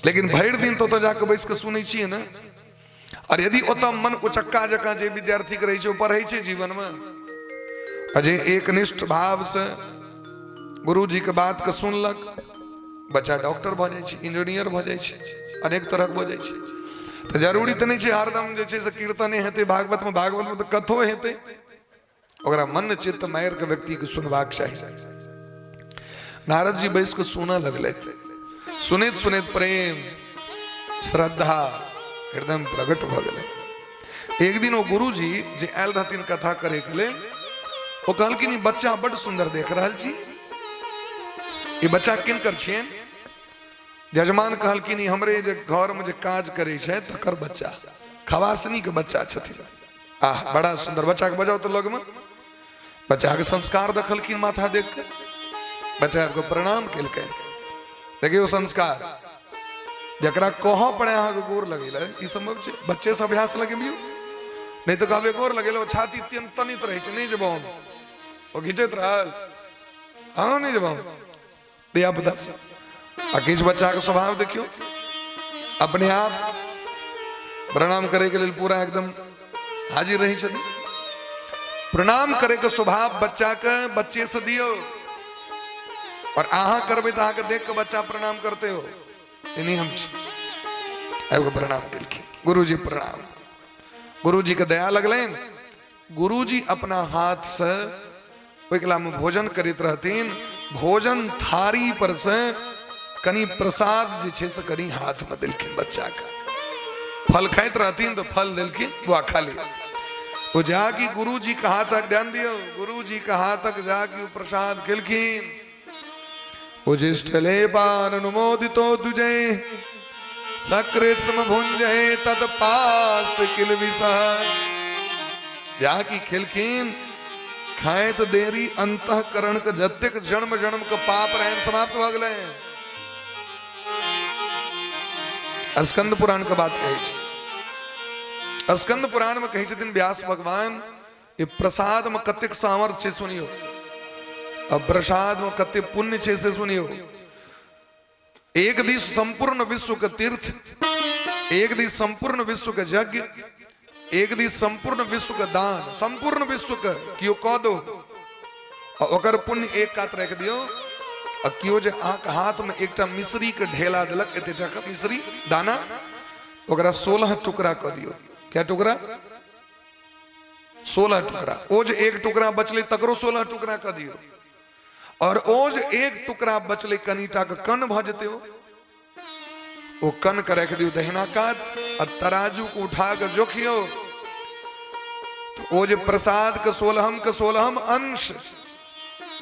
लेकिन भरि दिन तो जाके बैस के सुनै छियै ना। और यदि ओतऽ मन उचक्का जकाँ जे विद्यार्थी के रहै छै ओ पढ़ै छै जीवन में, अजय एकनिष्ठ भाव से गुरु जी के बात के सुनलक, बच्चा डॉक्टर भ जाइ छै, इंजीनियर भ जाइ छै, अनेक तरह भ जाइ छै। तो जरूरी तो नहीं छै हरदम जे छै से कीर्तने हेतै, भागवत में तो कथो हेतै, ओकरा मन चित्त मायर के व्यक्ति के सुनबाक चाही। नारद जी बैस के सुनऽ लगले, सुनैत सुनैत प्रेम श्रद्धा हृदय में प्रकट भ गेलै। एक दिन वो गुरु जी जे आयल रहथिन कथा करे के लेल, वो कहलखिन बच्चा बड़ सुंदर देख रहल छी, ये बच्चा किनकर छियन? जजमान कहलखिन हमरे जे घर में जे काज करे छै तकर बच्चा, खवासनी के बच्चा छथिन। आह बड़ा सुंदर, बच्चा के बजाओ तो लोग में। बच्चा के संस्कार देखलखिन माथा देख के, बच्चा को प्रणाम केलकै। देखियो संस्कार जकरा कह पड़े अहाँ गोर लगेला ई संभव छै, बच्चे से अभ्यास लगेबियो, नहीं तो कहबे गोर लगेलो छाती तनित रहे छै, नहीं जब ओ घिचैत रहल, हाँ नहीं जब दिया पुता से। आ किछ बच्चा के स्वभाव देखियो, अपने आप प्रणाम करे के लिए पूरा एकदम हाजिर रही छथिन। प्रणाम करे के स्वभाव बच्चा के बच्चे से दियो, और अहाँ करबे तो अहाँ के देख के बच्चा प्रणाम करते हो, नहीं हम एगो प्रणाम केलखिन। गुरुजी प्रणाम, गुरुजी के दया लगलैन। गुरुजी अपना हाथ से ओकला में भोजन करित रहथिन, भोजन थारी पर से कनी प्रसाद जे छे से कनी हाथ में दिलखिन बच्चा का फल खाइत रहतीन तो फल दिलखिन वो खा लिया वो जाकी गुरु जी का हाथ तक ध्यान दियो गुरु जी का हाथ तक जाकी प्रसाद खिलखिन वो जिष्ठले पान अनुमोदितो तुझे सकृत सम भुंजे तत्पास्त किल विसह जाकी खिलखिन खाए तो देरी अंतःकरण का जत्तिक जन्म जन्म का पाप रहन समाप्त हो गए। स्कंद पुराण का बात कही स्कंद पुराण में कही दिन व्यास भगवान ये प्रसाद में कतिक सामर्थ्य सुनियो अब प्रसाद में कति पुण्य छे से सुनियो एक दिस संपूर्ण विश्व का तीर्थ एक दिस संपूर्ण विश्व का यज्ञ एक दिस संपूर्ण विश्व का दान संपूर्ण विश्व का कियो कह दो और अगर पुण्य एक कात रख दियो और कियो जे आक हाथ में एकटा मिश्री के ढेला दिलक एतेटा का मिश्री दाना ओकरा 16 टुकड़ा कर दियो क्या टुकड़ा 16 टुकड़ा ओज एक टुकड़ा बचले तकरो 16 टुकड़ा कर दियो और ओज एक टुकड़ा बचले कनीटा का कन भजते हो वो कन का रख दियो दहिना कात और तराजू को उठा कर जोखियो तो वो जो प्रसाद का 16 अंश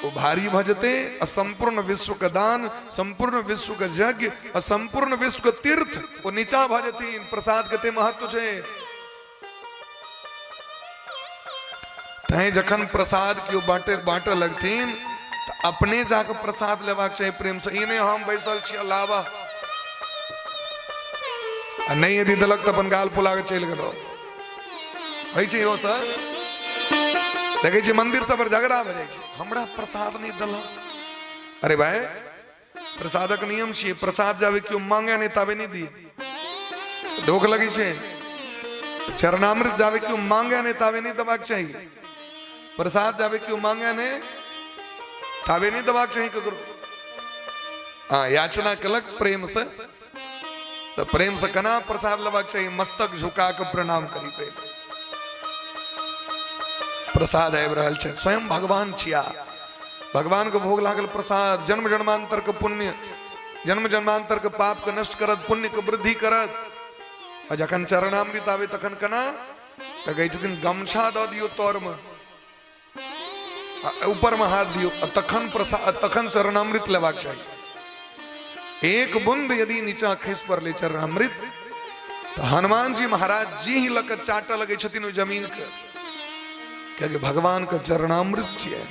वो भारी भजते और संपूर्ण विश्व का दान संपूर्ण विश्व का यज्ञ और संपूर्ण विश्व का तीर्थ वो नीचा भजती इन प्रसाद के महत्व छे तय जखन प्रसाद की बांटे लगतीन तो अपने जाकर प्रसाद लेवाक चाहिए प्रेम से इने हम बैसल छी लावा नहीं यदि दलक तो अपन गाल फुला के चल गलो ऐसे हो सर देखे छी मंदिर सब पर झगड़ा हो जाए हमरा प्रसाद नहीं दल अरे भाई प्रसादक नियम छे प्रसाद जावे क्यों मांगे नहीं तावे नहीं दी धोख लगी छे चरणामृत जावे क्यों मांगे नहीं तावे नहीं दबाक चाहिए प्रसाद जावे क्यों मांगे नहीं तावे नहीं दबाक चाहिए ककरो हाँ याचना कलक प्रेम से तो प्रेम से कना प्रसाद लबाक चाहिए मस्तक झुका कर प्रणाम करी प्रेम प्रसाद है रहल छे स्वयं भगवान छिया भगवान को भोग लागल प्रसाद जन्म जन्मांतर के पुण्य जन्म जन्मांतर के पाप के नष्ट करत पुण्य के वृद्धि करत और जखन चरणामृत आवे तखन कना तो गई दिन गमछा द दियो तोर में ऊपर में हाथ दियो तखन प्रसाद तखन चरणामृत लेबाक चाहिए एक बूंद यदि नीचा खींच पर ले चरणामृत तो हनुमान जी महाराज जी ही लग चाटा लगे छथिन जमीन के क्योंकि भगवान का चरणामृत छिए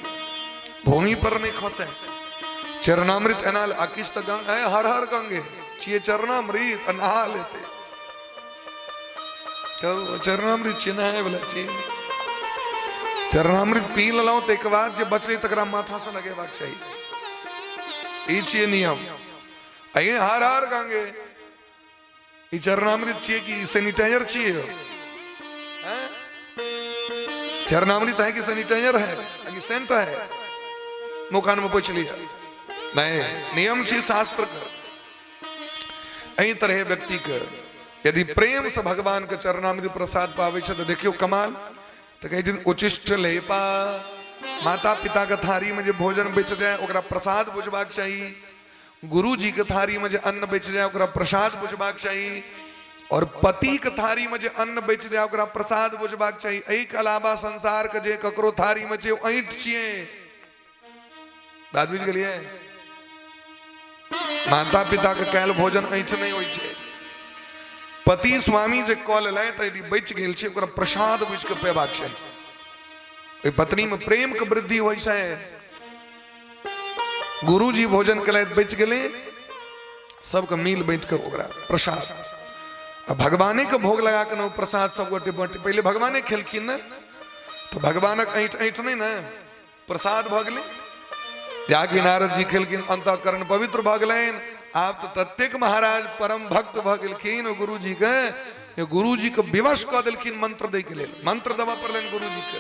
भूमि पर नहीं खसे चरणामृत एनाल आकिस्त गंग है हर हर गंगे छिए चरणामृत नहा लेते तो चरणामृत चिन्ह है बोला छी चरणामृत पी लो तो एक बार जो बचले तकरा माथा से लगे बात चाहिए ई छिए नियम अये हर हर गंगे ई चरणामृत छिए कि सैनिटाइजर छिए चरणामृत है कि सैनिटाइजर है कि सेंट है मुखान में पूछ लिया नहीं नियम छी शास्त्र का एही तरह व्यक्ति के यदि प्रेम से भगवान के चरणामृत प्रसाद पावे तो देखियो कमाल तो कहीं दिन उचिष्ट लेपा माता पिता के थारी में जो भोजन बेच जाए ओकरा प्रसाद बुझबाक चाहिए गुरु जी के थारी में जो अन्न बेच जाए ओकरा प्रसाद बुझबाक चाहिए और पति के थारी में जो अन्न बेच जाए ओकरा प्रसाद बुझबाक चाहिए एही के अलावा संसार के जे ककरो थारी में जे ऐंठ छिए बात बुझ गेलिए माता पिता के कैल भोजन ऐंठ नहीं होई छे पति स्वामी जे कॉल लाए तो यदि बच गेल छे ओकरा प्रसाद बुझ के पेबाक चाहिए पत्नी में प्रेम के वृद्धि होई छे गुरु जी भोजन के लायक बच गए सबके मिल बैठ के ओकरा प्रसाद भगवाने के भोग लगा के प्रसाद सब गोटे बांटे पहले भगवाने खेलखिन न तो भगवानक ऐंठ ऐंठ नहीं न प्रसाद भ गेलै जाके नारद जी खेलखिन अंतःकरण पवित्र भ गेलैन आप तो ततेक महाराज परम भक्त भ गेलखिन गुरु जी के गुरु जी के विवश क देलखिन मंत्र दे के लेल मंत्र दबा पड़लैन गुरु जी के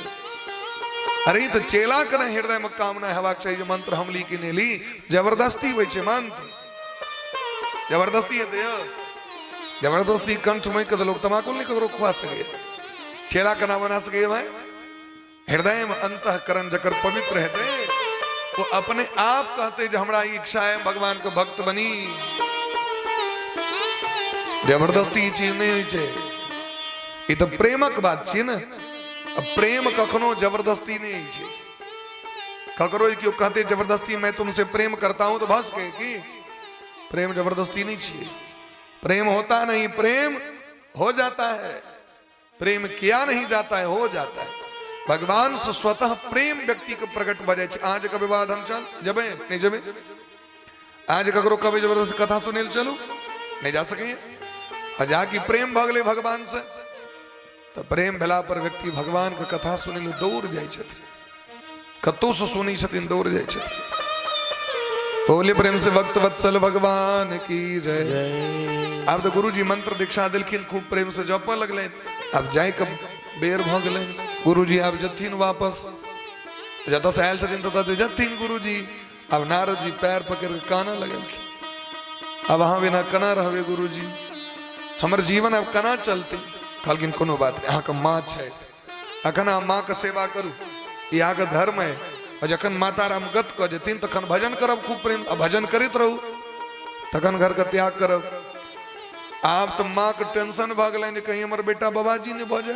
अरे तो चेला के हृदय में कामना हेबाक चाहिए मंत्र हम ली कि नहीं ली जबरदस्ती होइ छै मंत्र जबरदस्ती हेतै जबरदस्ती कंठ में के लोग तमाकुल नहीं ककरो खुआ सके चेला का ना बना सके भाई हृदय में अंतःकरण जकर पवित्र हेतै वो अपने आप कहते जो हमरा इच्छा है भगवान के भक्त बनी। जबरदस्ती ई चीज नहीं छे, ई तो प्रेमक बात छे ना। अब प्रेम कखनो जबरदस्ती नहीं छे। ककरो क्यों कहते जबरदस्ती मैं तुमसे प्रेम करता हूं तो बस के कि प्रेम जबरदस्ती नहीं छे। प्रेम होता नहीं, प्रेम हो जाता है। प्रेम किया नहीं जाता है, हो जाता है। भगवान से स्वतः प्रेम व्यक्ति को प्रकट बजे। आज का विवाद हम चल जबे नहीं जबे, आज ककरो कभी जबरदस्ती कथा सुने चलो नहीं जा सके। जाकि प्रेम भगले भगवान से तो प्रेम भेला पर व्यक्ति भगवान के कथा सुने दौड़ जाए, कतो से सुनी छथिन दौड़ जाए। बोले प्रेम से भक्त वत्सल भगवान की जय। अब तो गुरु जी मंत्र दीक्षा दिलखिन, खूब प्रेम से जप लगले। अब जाए कब बेर भ गए गुरु जी अब जथिन वापस जत से आयल छथिन तत जथिन गुरु जी। अब नारद जी पैर पकड़ के काना लगे। अब अहाँ बिना कना रहबे गुरु जी, हमर जीवन अब कना चलते। कहलखिन कोनो बात यहाँ के माँ है, अखन अहाँ माँ के सेवा करू, यहाँ के धर्म है। और जखन माता राम गत क जथिन तखन भजन करब खूब प्रेम। भजन करित रहू तखन घर के त्याग करब। आप तो माँ के टेंशन भ गए कहीं हमारे बेटा बाबाजी ने भज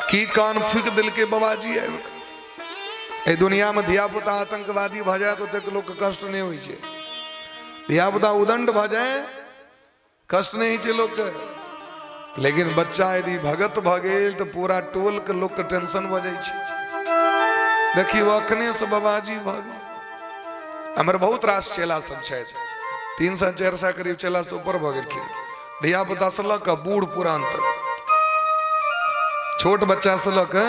की कान फूक दिल के बाबाजी है। ए दुनिया में धिया पुता आतंकवादी भ जाए तो तक लोग कष्ट नहीं हुई छे। धिया पुता उदंड भ जाए कष्ट नहीं छे लोग के। लेकिन बच्चा यदि भगत भ गए तो पूरा टोल के लोग के टेंशन भ जाए छे। देखियो अखने से बाबाजी भ गए। हमर बहुत रास चेला सब छे, 300-400 करीब चेला से ऊपर भ गेलखिन। धिया पुता से लऽ कऽ बूढ़ पुरान तक, छोट बच्चा से लऽ कऽ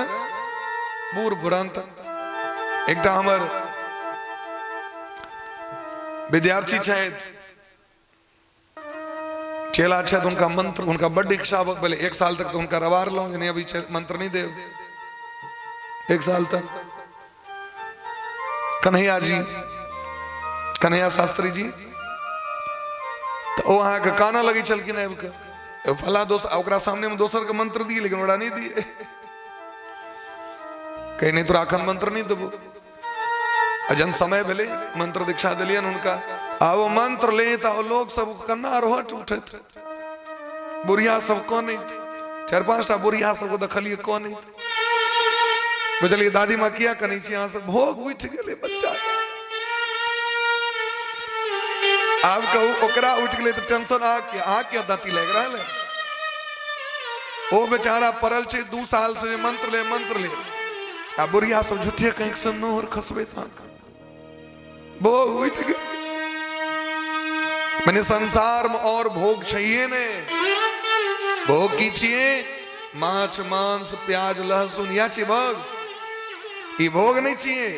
बूढ़ पुरान तक। एकटा हमर विद्यार्थी छथि, चेला छथि, उनका मंत्र उनका बड़ इच्छा बोले 1 साल तक तो उनका रवार लो नहीं, अभी मंत्र नहीं दे 1 साल तक। कन्हैया जी, कन्हैया शास्त्री जी तो वहां के काना लगी चलकिन फला दोसर सामने में दोसर के मंत्र दिए लेकिन ओरा नहीं दिए। कहीं नहीं तो राखन मंत्र नहीं देबो। जन समय भेले मंत्र दीक्षा दिलियन उनका, आओ मंत्र ले तो लोग सब कन्ना रोहट उठे। बुढ़िया सब कौन नहीं थे, 4-5टा बुढ़िया सबको देखलिए कौन नहीं थे। बुझलिए दादी माँ किया कनी छी यहाँ से भोग उठ गए बच्चा। अब कहू ओकरा उठ गए तो टेंशन आ के दाती लग रहा है। वो बेचारा पड़ल छे 2 साल से मंत्र ले आ बुढ़िया सब झूठे कहीं से नोहर खसबे भोग उठ गए। मैंने संसार में और भोग चाहिए ने, भोग की चाहिए माछ मांस प्याज लहसुन या चाहिए भोग, ये भोग नहीं चाहिए।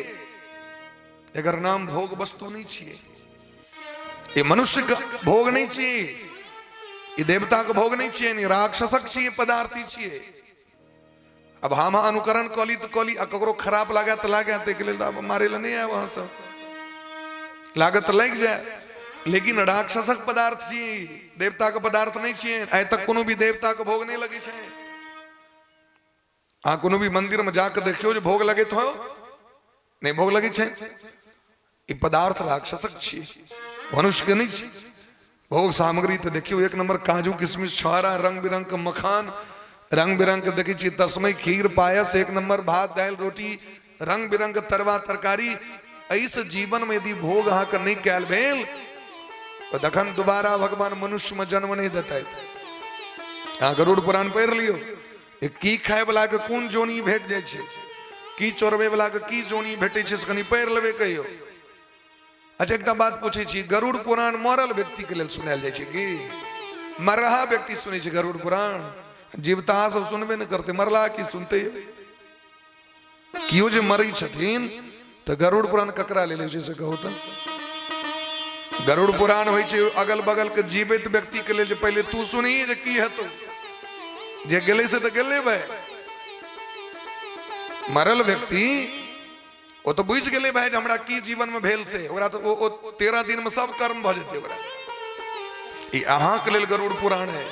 अगर नाम भोग वस्तु नहीं चाहिए, ये मनुष्य का भोग नहीं चाहिए, ये देवता का भोग नहीं चाहिए, नहीं राक्षसक चाहिए पदार्थी चाहिए। अब हम अनुकरण कली तो कली ककरो खराब लागे तो लागे तो मारे ला नहीं है वहां सब लागत लग जाए, लेकिन राक्षसक पदार्थ चाहिए, देवता का पदार्थ नहीं चाहिए। ऐ तक कोनो भी देवता को भोग नहीं लगे छे। कोनो भी मंदिर में जाकर देखियो जो भोग लगे तो नहीं भोग लगे छे। ये पदार्थ राक्षसक चाहिए, मनुष्य के नहीं चाहिए। भोग सामग्री तो देखियो 1 नंबर काजू किशमिश छोरा रंग बिरंग का मखान, रंग बिरंग के देखी छी तस्मय खीर पायस, 1 नंबर भात दाल रोटी, रंग बिरंग के तरवा तरकारी। ऐसे जीवन में यदि भोग अहाँ के नहीं कैल भेल तो दखन दोबारा भगवान मनुष्य में जन्म नहीं देता है। गरुड़ पुराण पढ़ लियो, की खाए वाला के कोन जोनी भेट जाए छे, की चोरबे वाला के की जोनी भेटे छे, कनी पढ़ लेबे कहियो। अच्छा एक बात पूछे छी, गरुड़ पुराण मरल व्यक्ति के लिए सुनायल जाए छे कि मरहा व्यक्ति सुने छे गरुड़ पुराण? जीवता सब सुनबे न करते, मरला की सुनते। कियो जे मरी छथिन तो गरुड़ पुराण ककरा ले ले से कहो तो गरुड़ पुराण होय छे अगल बगल के जीवित व्यक्ति के लिए जे पहले तू सुनी जे की हेतो, जे गेले से तो गेले भाई। मरल व्यक्ति वो तो बुझ गेले भाई हमरा की जीवन में भेल से, ओकरा तो वो 13 दिन में सब कर्म भ जेते ओकरा। ई अहाँ के लेल गरुड़ पुराण है।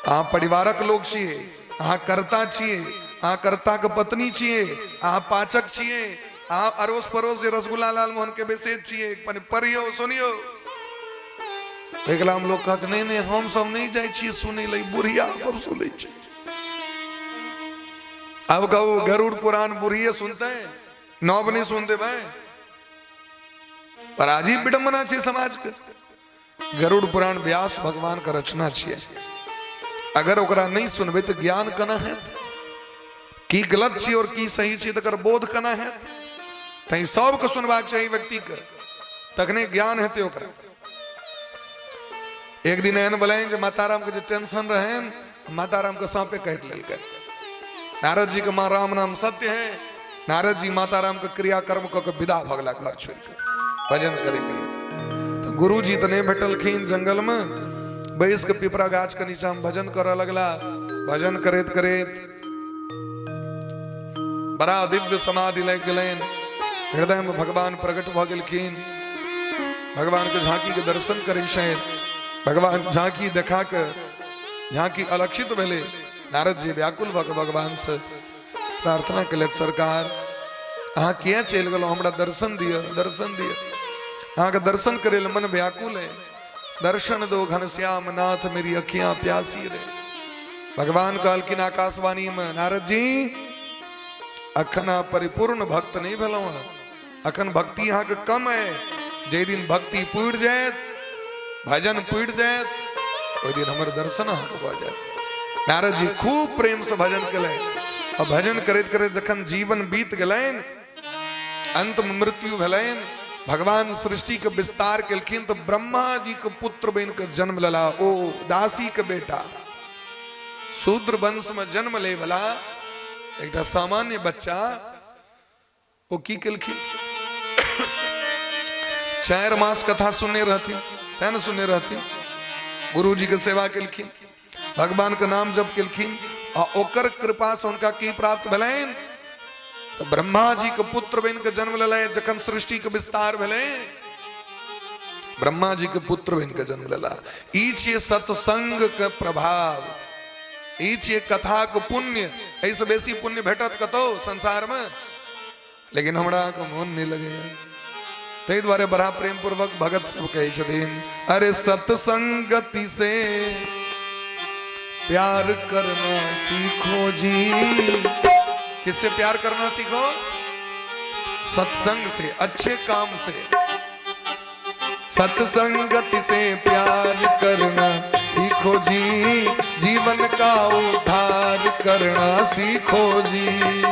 अहाँ परिवारक लोग छिए, अहाँ कर्ता छिए, आ कर्ता के पत्नी छिए, आ पाचक छिए, आ अरोस परोस जे रसगुल्ला लाल मोहन के बेसेज छिए, परियो सुनियो। एकला हम लोग कहत नहीं नहीं हम सब नहीं जाय छिए सुनै लई, बुढ़िया सब सुनै छै। अब कहो गरुड़ पुराण बुढ़िए सुनते हैं, नौब नहीं सुनते भाई। पर अजीब विडंबना छे समाज के। गरुड़ पुराण व्यास भगवान का रचना छे, अगर ओकरा नहीं सुनबे तो ज्ञान कना है की गलत छे और की सही छे, तकर बोध कना है। तई सब को सुनबाक चाहिए व्यक्ति के, तखने ज्ञान हेते ओकरा। एक दिन एहन बोले जे माताराम के जो टेंशन रहे, माताराम के सांपे काट लेलकै। नारद जी के माँ राम नाम सत्य है। नारद जी माताराम के क्रियाकर्म क के विदा भगला घर छोड़ के भजन करे के लिए। तो गुरु जी तने भेटलखिन जंगल में, बैस के पिपरा गाछ के नीचा में भजन करे लगला। भजन करैत करैत बड़ा दिव्य समाधि लग गेलैन। हृदय में भगवान प्रकट भ गेलखिन। भगवान के झांकी के दर्शन करै छै। भगवान झांकी देखा के झांकी अलक्षित भेले। नारद जी व्याकुल भऽ कऽ भगवान से प्रार्थना केलक, सरकार अहाँ किया चलि गेलहुँ, हमरा दर्शन दिअ, दर्शन दिअ। अहाँ के दर्शन करे ले मन व्याकुल है, दर्शन दो घनश्याम नाथ मेरी अखियां प्यासी रे। भगवान कहलखिन आकाशवाणी में, नारद जी अखन परिपूर्ण भक्त नहीं भेलहुँ हैं, अखन भक्ति यहाँ के कम है। जे दिन भक्ति पूरि जायत, भजन पूरि जायत, ओहि दिन हमर दर्शन अहाँ के भऽ जायत। नारद जी खूब प्रेम से भजन केलैन। और भजन करैत करैत जखन जीवन बीत गेलैन, अंत में मृत्यु भेलैन, भगवान सृष्टि के विस्तार केलखिन। तो ब्रह्मा जी के पुत्र बन के जन्म लेला। ओ दासी के बेटा, शूद्र वंश में जन्म ले वाला एक सामान्य बच्चा, वो की केलखिन 4 मास कथा सुनने रहथिन, सैन सुनने रहथिन। गुरु जी के सेवा केलखिन, भगवान के नाम जप केलखिन। और ओकर कृपा से उनका की प्राप्त भेलैन, तो ब्रह्मा जी के पुत्र बन के जन्म लेले। जखन सृष्टि के विस्तार भेले, ब्रह्मा जी के पुत्र बन के जन्म लेला। ई छिए सत्संग के प्रभाव, ई छिए कथा के पुण्य। ऐसे बेसी पुण्य भेटत कतो संसार में, लेकिन हमरा को मोन नहीं लगे। तै द्वारे बड़ा प्रेम पूर्वक भगत सब कहे छथिन, अरे सत्संगति से प्यार करना सीखो जी। किससे प्यार करना सीखो? सत्संग से, अच्छे काम से। सत्संगति से प्यार करना सीखो जी, जीवन का उद्धार करना सीखो जी।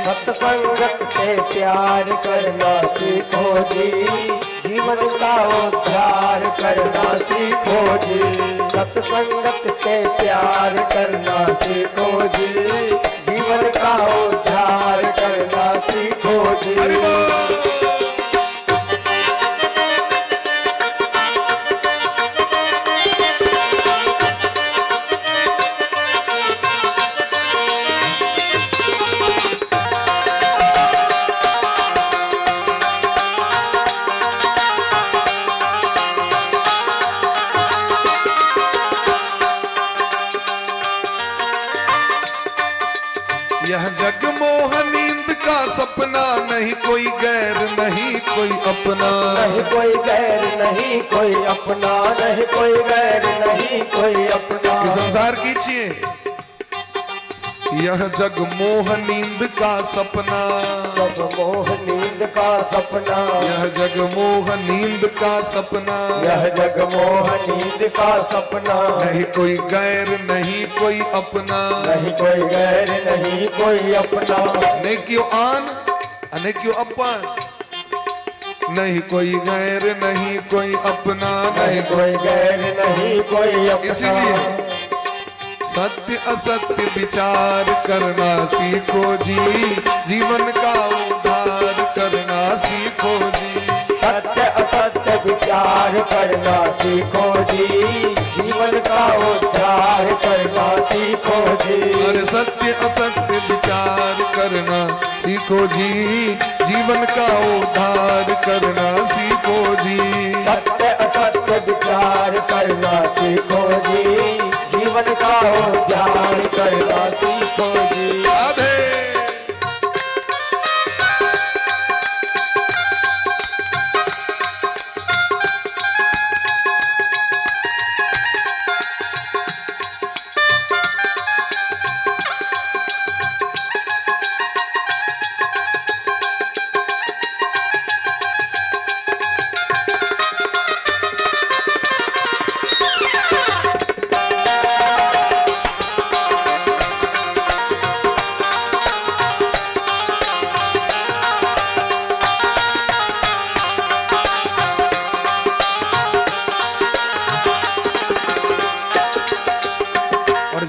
सत्संगत से प्यार करना सीखो जी, जीवन का उद्धार करना सीखो जी। सत्संगत से प्यार करना सीखो जी, जीवन का उद्धार करना सीखो जी। यह जग मोह नींद का सपना, नहीं कोई गैर नहीं कोई अपना। नहीं कोई गैर नहीं कोई अपना, नहीं कोई गैर नहीं कोई अपना। ये संसार की छिए, यह जग मोह नींद का सपना। जग मोह नींद का सपना, यह जग मोह नींद का सपना। यह जग मोह नींद का सपना। नहीं कोई गैर नहीं कोई अपना। नहीं कोई गैर नहीं कोई अपना। नहीं क्यों आन नहीं क्यों अपन, नहीं कोई गैर नहीं कोई अपना। नहीं कोई गैर नहीं कोई अपना। इसलिए सत्य असत्य विचार करना सीखो जी, जीवन का उद्धार करना सीखो जी। सत्य असत्य विचार करना सीखो जी, जीवन का उद्धार करना सीखो जी। अरे सत्य असत्य विचार करना सीखो जी, जीवन का उद्धार करना सीखो जी। सत्य असत्य विचार करना सीखो जी, जीवन का उद्धार करना सीखो जी। राधे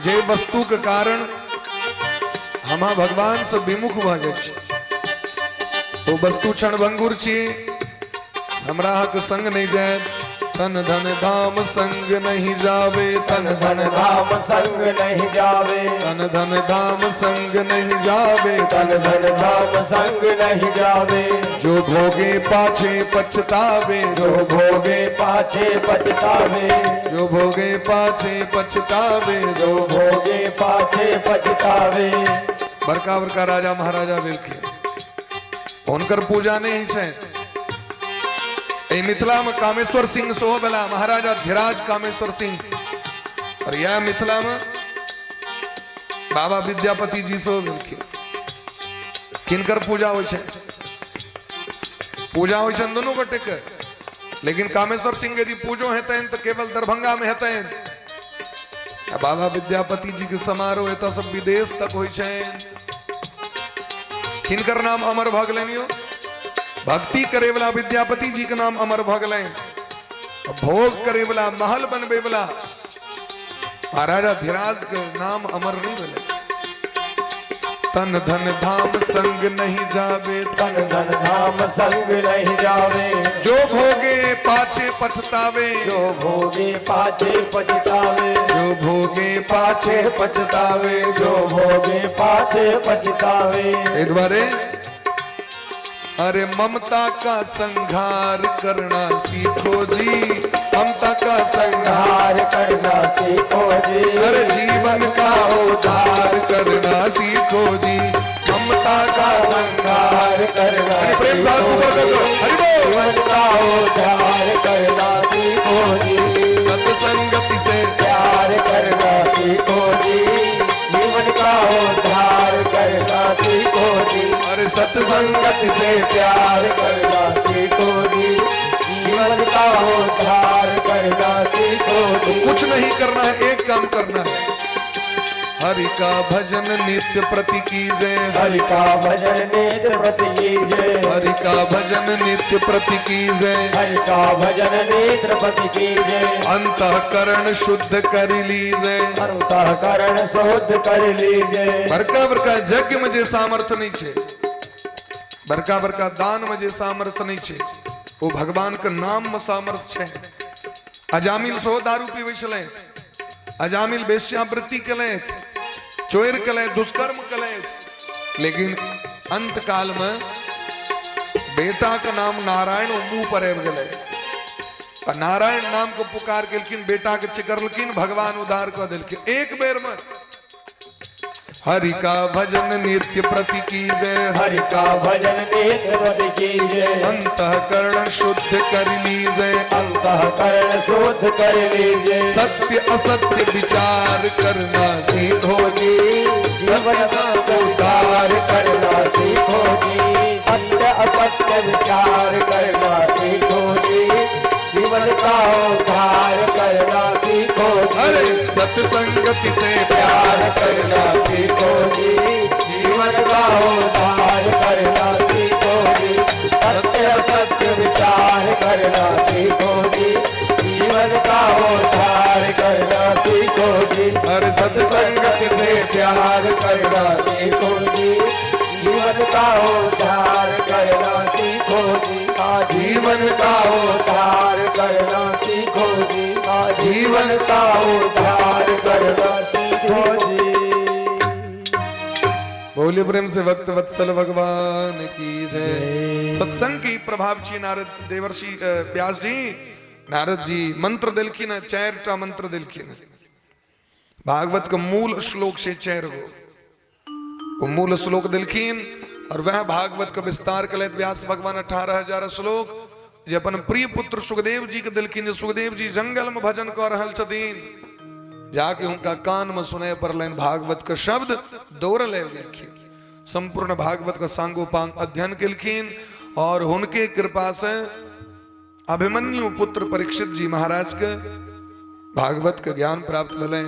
जे वस्तु के कारण हम भगवान से विमुख भ जाए छी, वो वस्तु क्षण भंगुर छी, हमरा के संग नहीं जाए। तन धन धाम संग नहीं जावे, तन धन धाम संग नहीं जावे, तन धन धाम संग नहीं जावे, तन धन धाम संग नहीं जावे। जो भोगे पाछे पछतावे, जो भोगे पाछे पछतावे, जो भोगे पाछे पछतावे, जो भोगे पाछे पछतावे। बड़का बड़का राजा महाराजा बिलखिन उनकर पूजा नहीं है। मिथिला में कामेश्वर सिंह सोह बेला महाराजा धीराज कामेश्वर सिंह, और यह मिथिला में बाबा विद्यापति जी सो बिलखिन। किनकर पूजा हो छे? पूजा हो छे दोनों गोटे के, लेकिन कामेश्वर सिंह यदि पूजो हेतु तो केवल दरभंगा में हेतु। बाबा विद्यापति जी के समारोह हेतु सब विदेश तक हो छे। किनकर नाम अमर भ गेलनियो? भक्ति करे वाला विद्यापति जी के नाम अमर भ गेलै। भोग करे वाला महल बनबे वाला महाराजा धीराज के नाम अमर नहीं भेलै। तन धन धाम संग नहीं जावे, तन धन धाम संग नहीं जावे। जो भोगे पाछे पछतावे, जो भोगे पाछे पछतावे, जो भोगे पाछे पछतावे, जो भोगे पाछे पछतावे। इस बारे अरे ममता का संघार करना सीखो जी, ममता का संघार संहार करना सीखो जी, अरे जीवन का उद्धार करना सीखो जी, ममता का संघार करना अरे प्रेम साथ सीखो ऊपर कर दो, जी। हरि बोल। जीवन का उद्धार करना सीखो जी, सत्संगति से प्यार करना सीखो जी। जीवन का उद्धार करना सीखो जी, अरे सत्संगति से प्यार करना सीखो जी। जीवन का उद्धार करना सीखो जी। कुछ नहीं करना है, एक काम करना है। हरि का भजन नित्य प्रति कीजय, हरि का भजन नित्य प्रति कीजय, हरि का भजन नित्य प्रति कीजय, हरि का भजन नित्य प्रति कीजय। अंतःकरण शुद्ध कर लीजय। अंतःकरण शुद्ध कर लीजिए। बड़का बड़का यज्ञ में जे सामर्थ्य नहीं छे, बड़का बड़का दान में जे सामर्थ्य नहीं छे, वो भगवान के नाम में सामर्थ्य छे। अजामिल सो दारू पीवे छले, अजामिल वेश्यावृत्ति कले, चोर कले, दुष्कर्म कले, लेकिन अंत काल में बेटा का नाम नारायण मुंह पर आबि गेलै, और नारायण नाम को पुकार केलखिन, बेटा के चिकरलखिन, भगवान उद्धार कर देलखिन एक बेर में। हरि का भजन नित्य प्रति कीजय, हरि का भजन नित्य प्रति कीजिए। अंतःकरण शुद्ध कर लीजय। अंतःकरण शुद्ध कर लीजिए। सत्य असत्य विचार करना सीखो जी, जीवन का उद्धार करना सीखो जी। सत्य असत्य विचार करना सीखो जी। जीवन का उद्धार करना सीखो जी। अरे सत्संगति से प्यार करना सीखो जी। जीवन का उद्धार करना सीखो जी। सत्य असत्य विचार करना सीखो जी। जीवन का उद्धार करना सीखो जी। अरे सत्संगति से प्यार करना सीखो जी। जीवन का उद्धार करना सीखो जी। जीवन का उद्धार करना सीखो जी। जीवन का उद्धार करना सीखो जी। बोलिए प्रेम से भक्त वत्सल भगवान की जय। सत्संग की प्रभाव छी नारद देवर्षि व्यास जी, नारद जी मंत्र दिलखिन, 4टा मंत्र दिलखिन भागवत के मूल श्लोक से 4 गो वो मूल श्लोक दिलखिन, और वह भागवत का विस्तार कलैत व्यास भगवान 18,000 श्लोक जे अपन प्रिय पुत्र सुखदेव जी के दिलखिन। जे सुखदेव जी जंगल में भजन कर रहल छथिन, जाके उनका कान में सुने पड़लन भागवत का शब्द, दौड़ ले दिलखिन, संपूर्ण भागवत का सांगोपांग अध्ययन केलखिन, और उनके कृपा से अभिमन्यु पुत्र परीक्षित जी महाराज के भागवत का ज्ञान प्राप्त भले।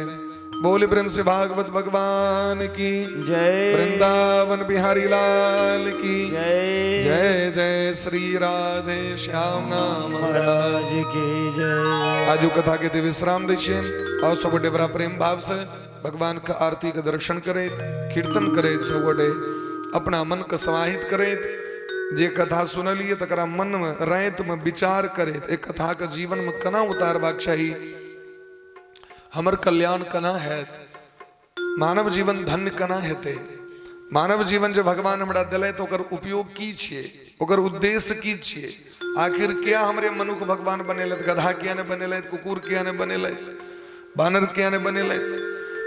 बोले प्रेम से भागवत भगवान की जय। वृंदावन बिहारी लाल की जय। जय जय श्री राधे श्याम नाम महाराज की जय। आजू कथा के विश्राम दे और सब बड़ा प्रेम भाव से भगवान का आरती का दर्शन करे, कीर्तन करे, सब वडे अपना मन का समाहित करे। जे कथा सुन लिए तकरा मन में रैत में विचार करे, एक कथा का जीवन में कना उतारबाक चाहिए, हमर कल्याण कना है, मानव जीवन धन्य कना हेते। मानव जीवन जो भगवान हमरा दिले तो ओकर उपयोग की छिए, ओकर उद्देश्य की छिए। आखिर क्या हमरे मनुख भगवान बनेले, गधा क्या ने बनेले, कुकुर क्या ने बनेले, बानर क्या ने बनेले,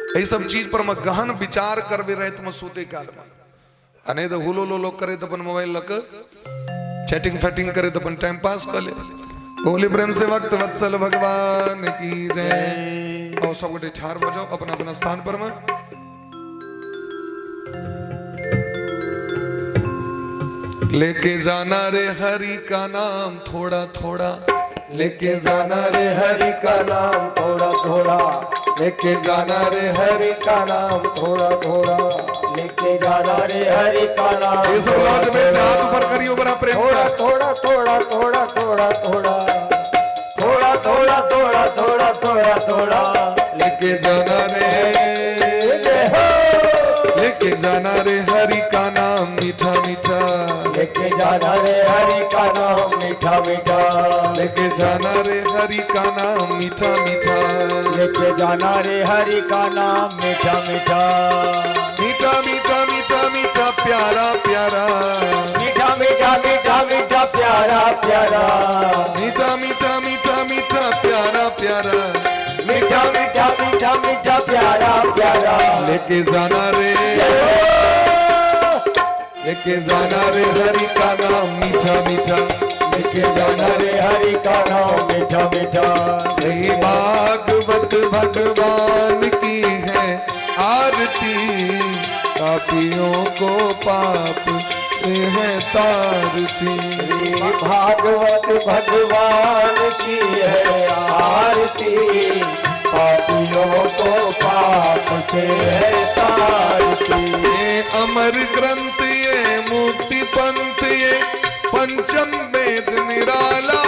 यही सब चीज पर मैं गहन विचार करबे रहे तुम सोते काल में। अने तो हुलो लो करे तो अपन मोबाइल लक चैटिंग फैटिंग करे तो अपन टाइम पास कर ले। बोले प्रेम से वक्त वत्सल भगवान की जय। और सब गोटे ठार बजाओ अपना अपना स्थान पर में। लेके जाना रे हरि का नाम थोड़ा थोड़ा, लेके जाना रे हरि का नाम थोड़ा थोड़ा, लेके जाना रे हरि का नाम थोड़ा थोड़ा, लेके जाना रे हरि का नाम। ये सब लौट में से हाथ ऊपर करियो बड़ा प्रेम थोड़ा से। थोड़ा थोड़ा थोड़ा थोड़ा थोड़ा थोड़ा थोड़ा थोड़ा थोड़ा थोड़ा थोड़ा, लेके जाना रे, लेके जाना रे हरि का नाम मीठा मीठा, लेके जाना रे हरि का नाम मीठा मीठा, लेके जाना रे हरि का नाम मीठा मीठा, लेके जाना रे हरि का नाम मीठा मीठा, मीठा मीठा मीठा मीठा प्यारा प्यारा, मीठा मीठा मीठा मीठा प्यारा प्यारा, मीठा मीठा मीठा मीठा प्यारा प्यारा, मीठा मीठा मीठा मीठा प्यारा प्यारा, लेके जाना रे, लेके जाना रे हरि का नाम मीठा मीठा, लेके जाना रे हरि का नाम मीठा मीठा। श्री भागवत भगवान की है आरती, पापियों को पाप से है तारती। श्री भागवत भगवान की है आरती, पापियों को पाप से है तारती। ये अमर ग्रंथ ये मुक्ति पंथ ये पंचम वेद निराला,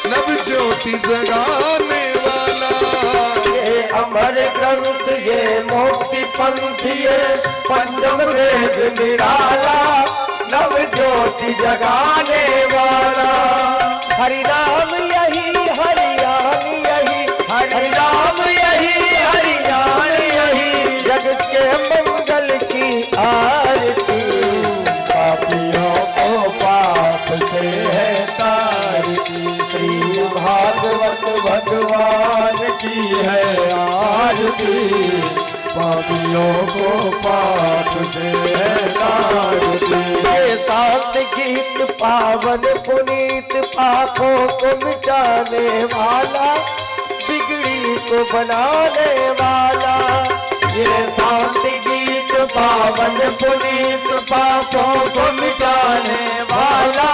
नव ज्योति जगाने वाला। ये अमर ग्रंथ ये मुक्ति पंथ ये पंचम वेद निराला, नव ज्योति जगाने वाला। हरि नाम यही हरि नाम यही, हरि नाम यही हरि नाम यही, जगत के मंगल की आरती, पापियों को पाप से है तारती। श्री भागवत भगवान की है आरती, पापियों को पाप से है तारती। ये शांत गीत पावन पुनीत, पापों को मिटाने वाला, बिगड़ी को बनाने वाला। ये शांति गीत पावन पुनीत, पापों को मिटाने वाला,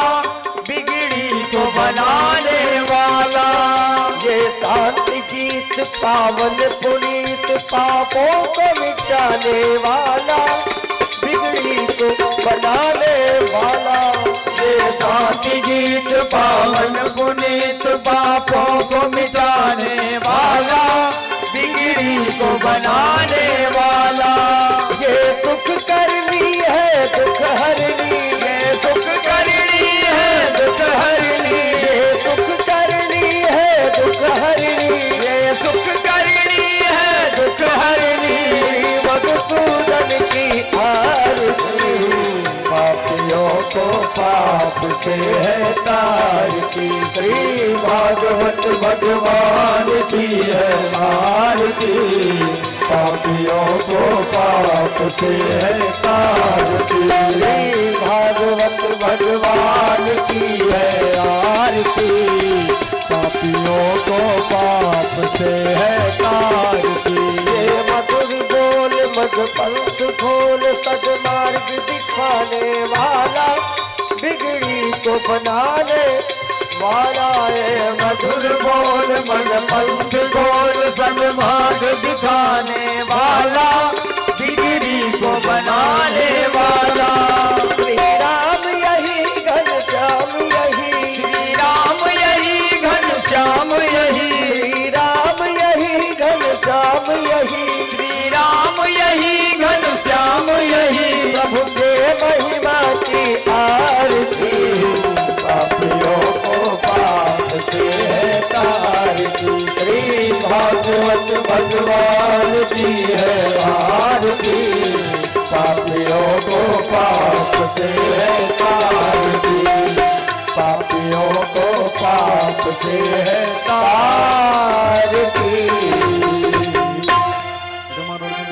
बिगड़ी को बनाने वाला। ये शांति गीत पावन पुनीत, पापों को मिटाने वाला, बिगड़ी को बनाने वाला। ये शांति गीत पावन पुनीत, पापों को मिटाने वाला, बिगड़ी को बनाने वाला। ये सुख करनी है दुख हरनी, ये सुख करनी है दुख हरनी, ये सुख करनी है दुख हरनी, ये सुख करनी है दुख हरनी। मधुसूदन की आरती, पापियों को पाप से है तारती। श्री भागवत भगवान की है आरती, पापियों को पाप से है तारती। श्री भागवत भगवान की है आरती, पापियों को पाप से है तारती। ये मधुर बोल मध पंथ खोल, सदमार्ग दिखाने वाला, बिगड़ी को बनाने वाला। ये मधुर बोल मध पंथ खोल, सदमार्ग दिखाने वाला, बिगड़ी को बनाने वाला। श्री राम यही घनश्याम यही, श्री राम यही घनश्याम यही, श्री राम यही घनश्याम यही, श्री राम आरती श्री भागवत भगवान की है आरती, पापियों को पाप से है तारती, पापियों को पाप से है तारती।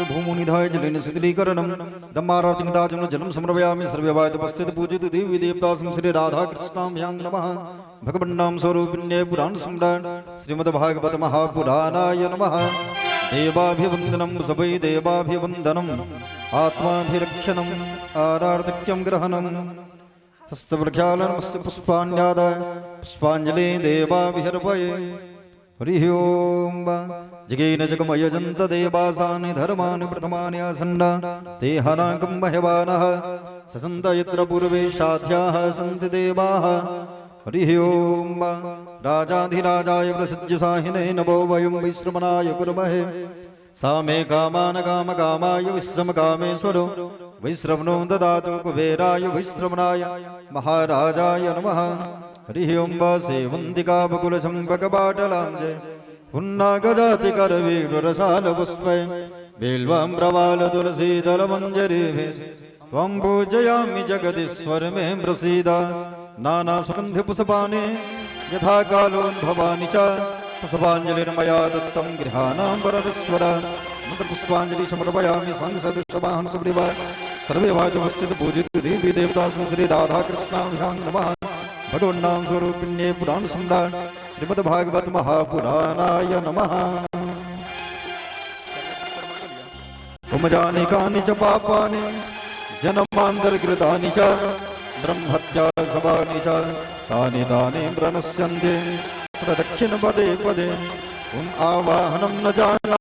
भूमुनिधाय जलेन शीतलीकरणं दम्मारातिदाचन जलम समर्पयामि सर्ववायतपस्थित पूजित देवी देवता श्री राधा कृष्णाभ्यां नमः। भगवन्नाम स्वरूपिण्ये पुराण सम्राट श्रीमद्भागवत महापुराणाय नमः। देवाभिवन्दनं सवै देवाभिवन्दनम् आत्माभिरक्षणम् आरार्धक्यं ग्रहणम् हस्तप्रक्षालनमस्य पुष्पाण्यादाय पुष्पाञ्जलि देवाभिर्पये। हरिः ओम जगेन जगमयजन्त देवासानि धर्मानि प्रथमानि आसन्ना ते हनाकं मह्यवानः ससन्त यत्र पूर्वे साध्याः सन्ति देवाः। हरिः ओम राजाधिराजाय प्रसज्य साहिने नभो वयं विश्रमणाय कुर्महे। सा मे कामान् कामकामाय विश्रमकामेश्वरो वैश्रवणो ददातु कुबेराय वैश्रवणाय महाराजाय नमः। हरिः ओं सेवन्तिका बकुलचम्पकपाटलाञ्जे पुन्नागजाति करवीररसालपुष्पै बेल्वां प्रवालतुलसीदलमञ्जरीभिः त्वं पूजयामि जगदीश्वर मे प्रसीद। नानासुगन्धिपुष्पाणि यथा कालोद्भवानि च पुष्पाञ्जलिर्मया दत्तं गृहाणां वरदस्वर। मन्त्रपुष्पाञ्जलि समर्पयामि संसदसभां सुप्रिवा सर्वे वाचमस्थित पूजित देवी देवता श्री राधाकृष्णाभ्यां नमः। भगवन्नाम स्वरूपिण्ये पुराण सम्राट श्रीमद्भागवत महापुराणाय नमः। उमजानिकानि च पापानि जन्मान्तरकृतानि च ब्रह्महत्या सभानि च तानि तानि प्रणश्यन्ते प्रदक्षिण पदे पदे। आवाहनं न जाना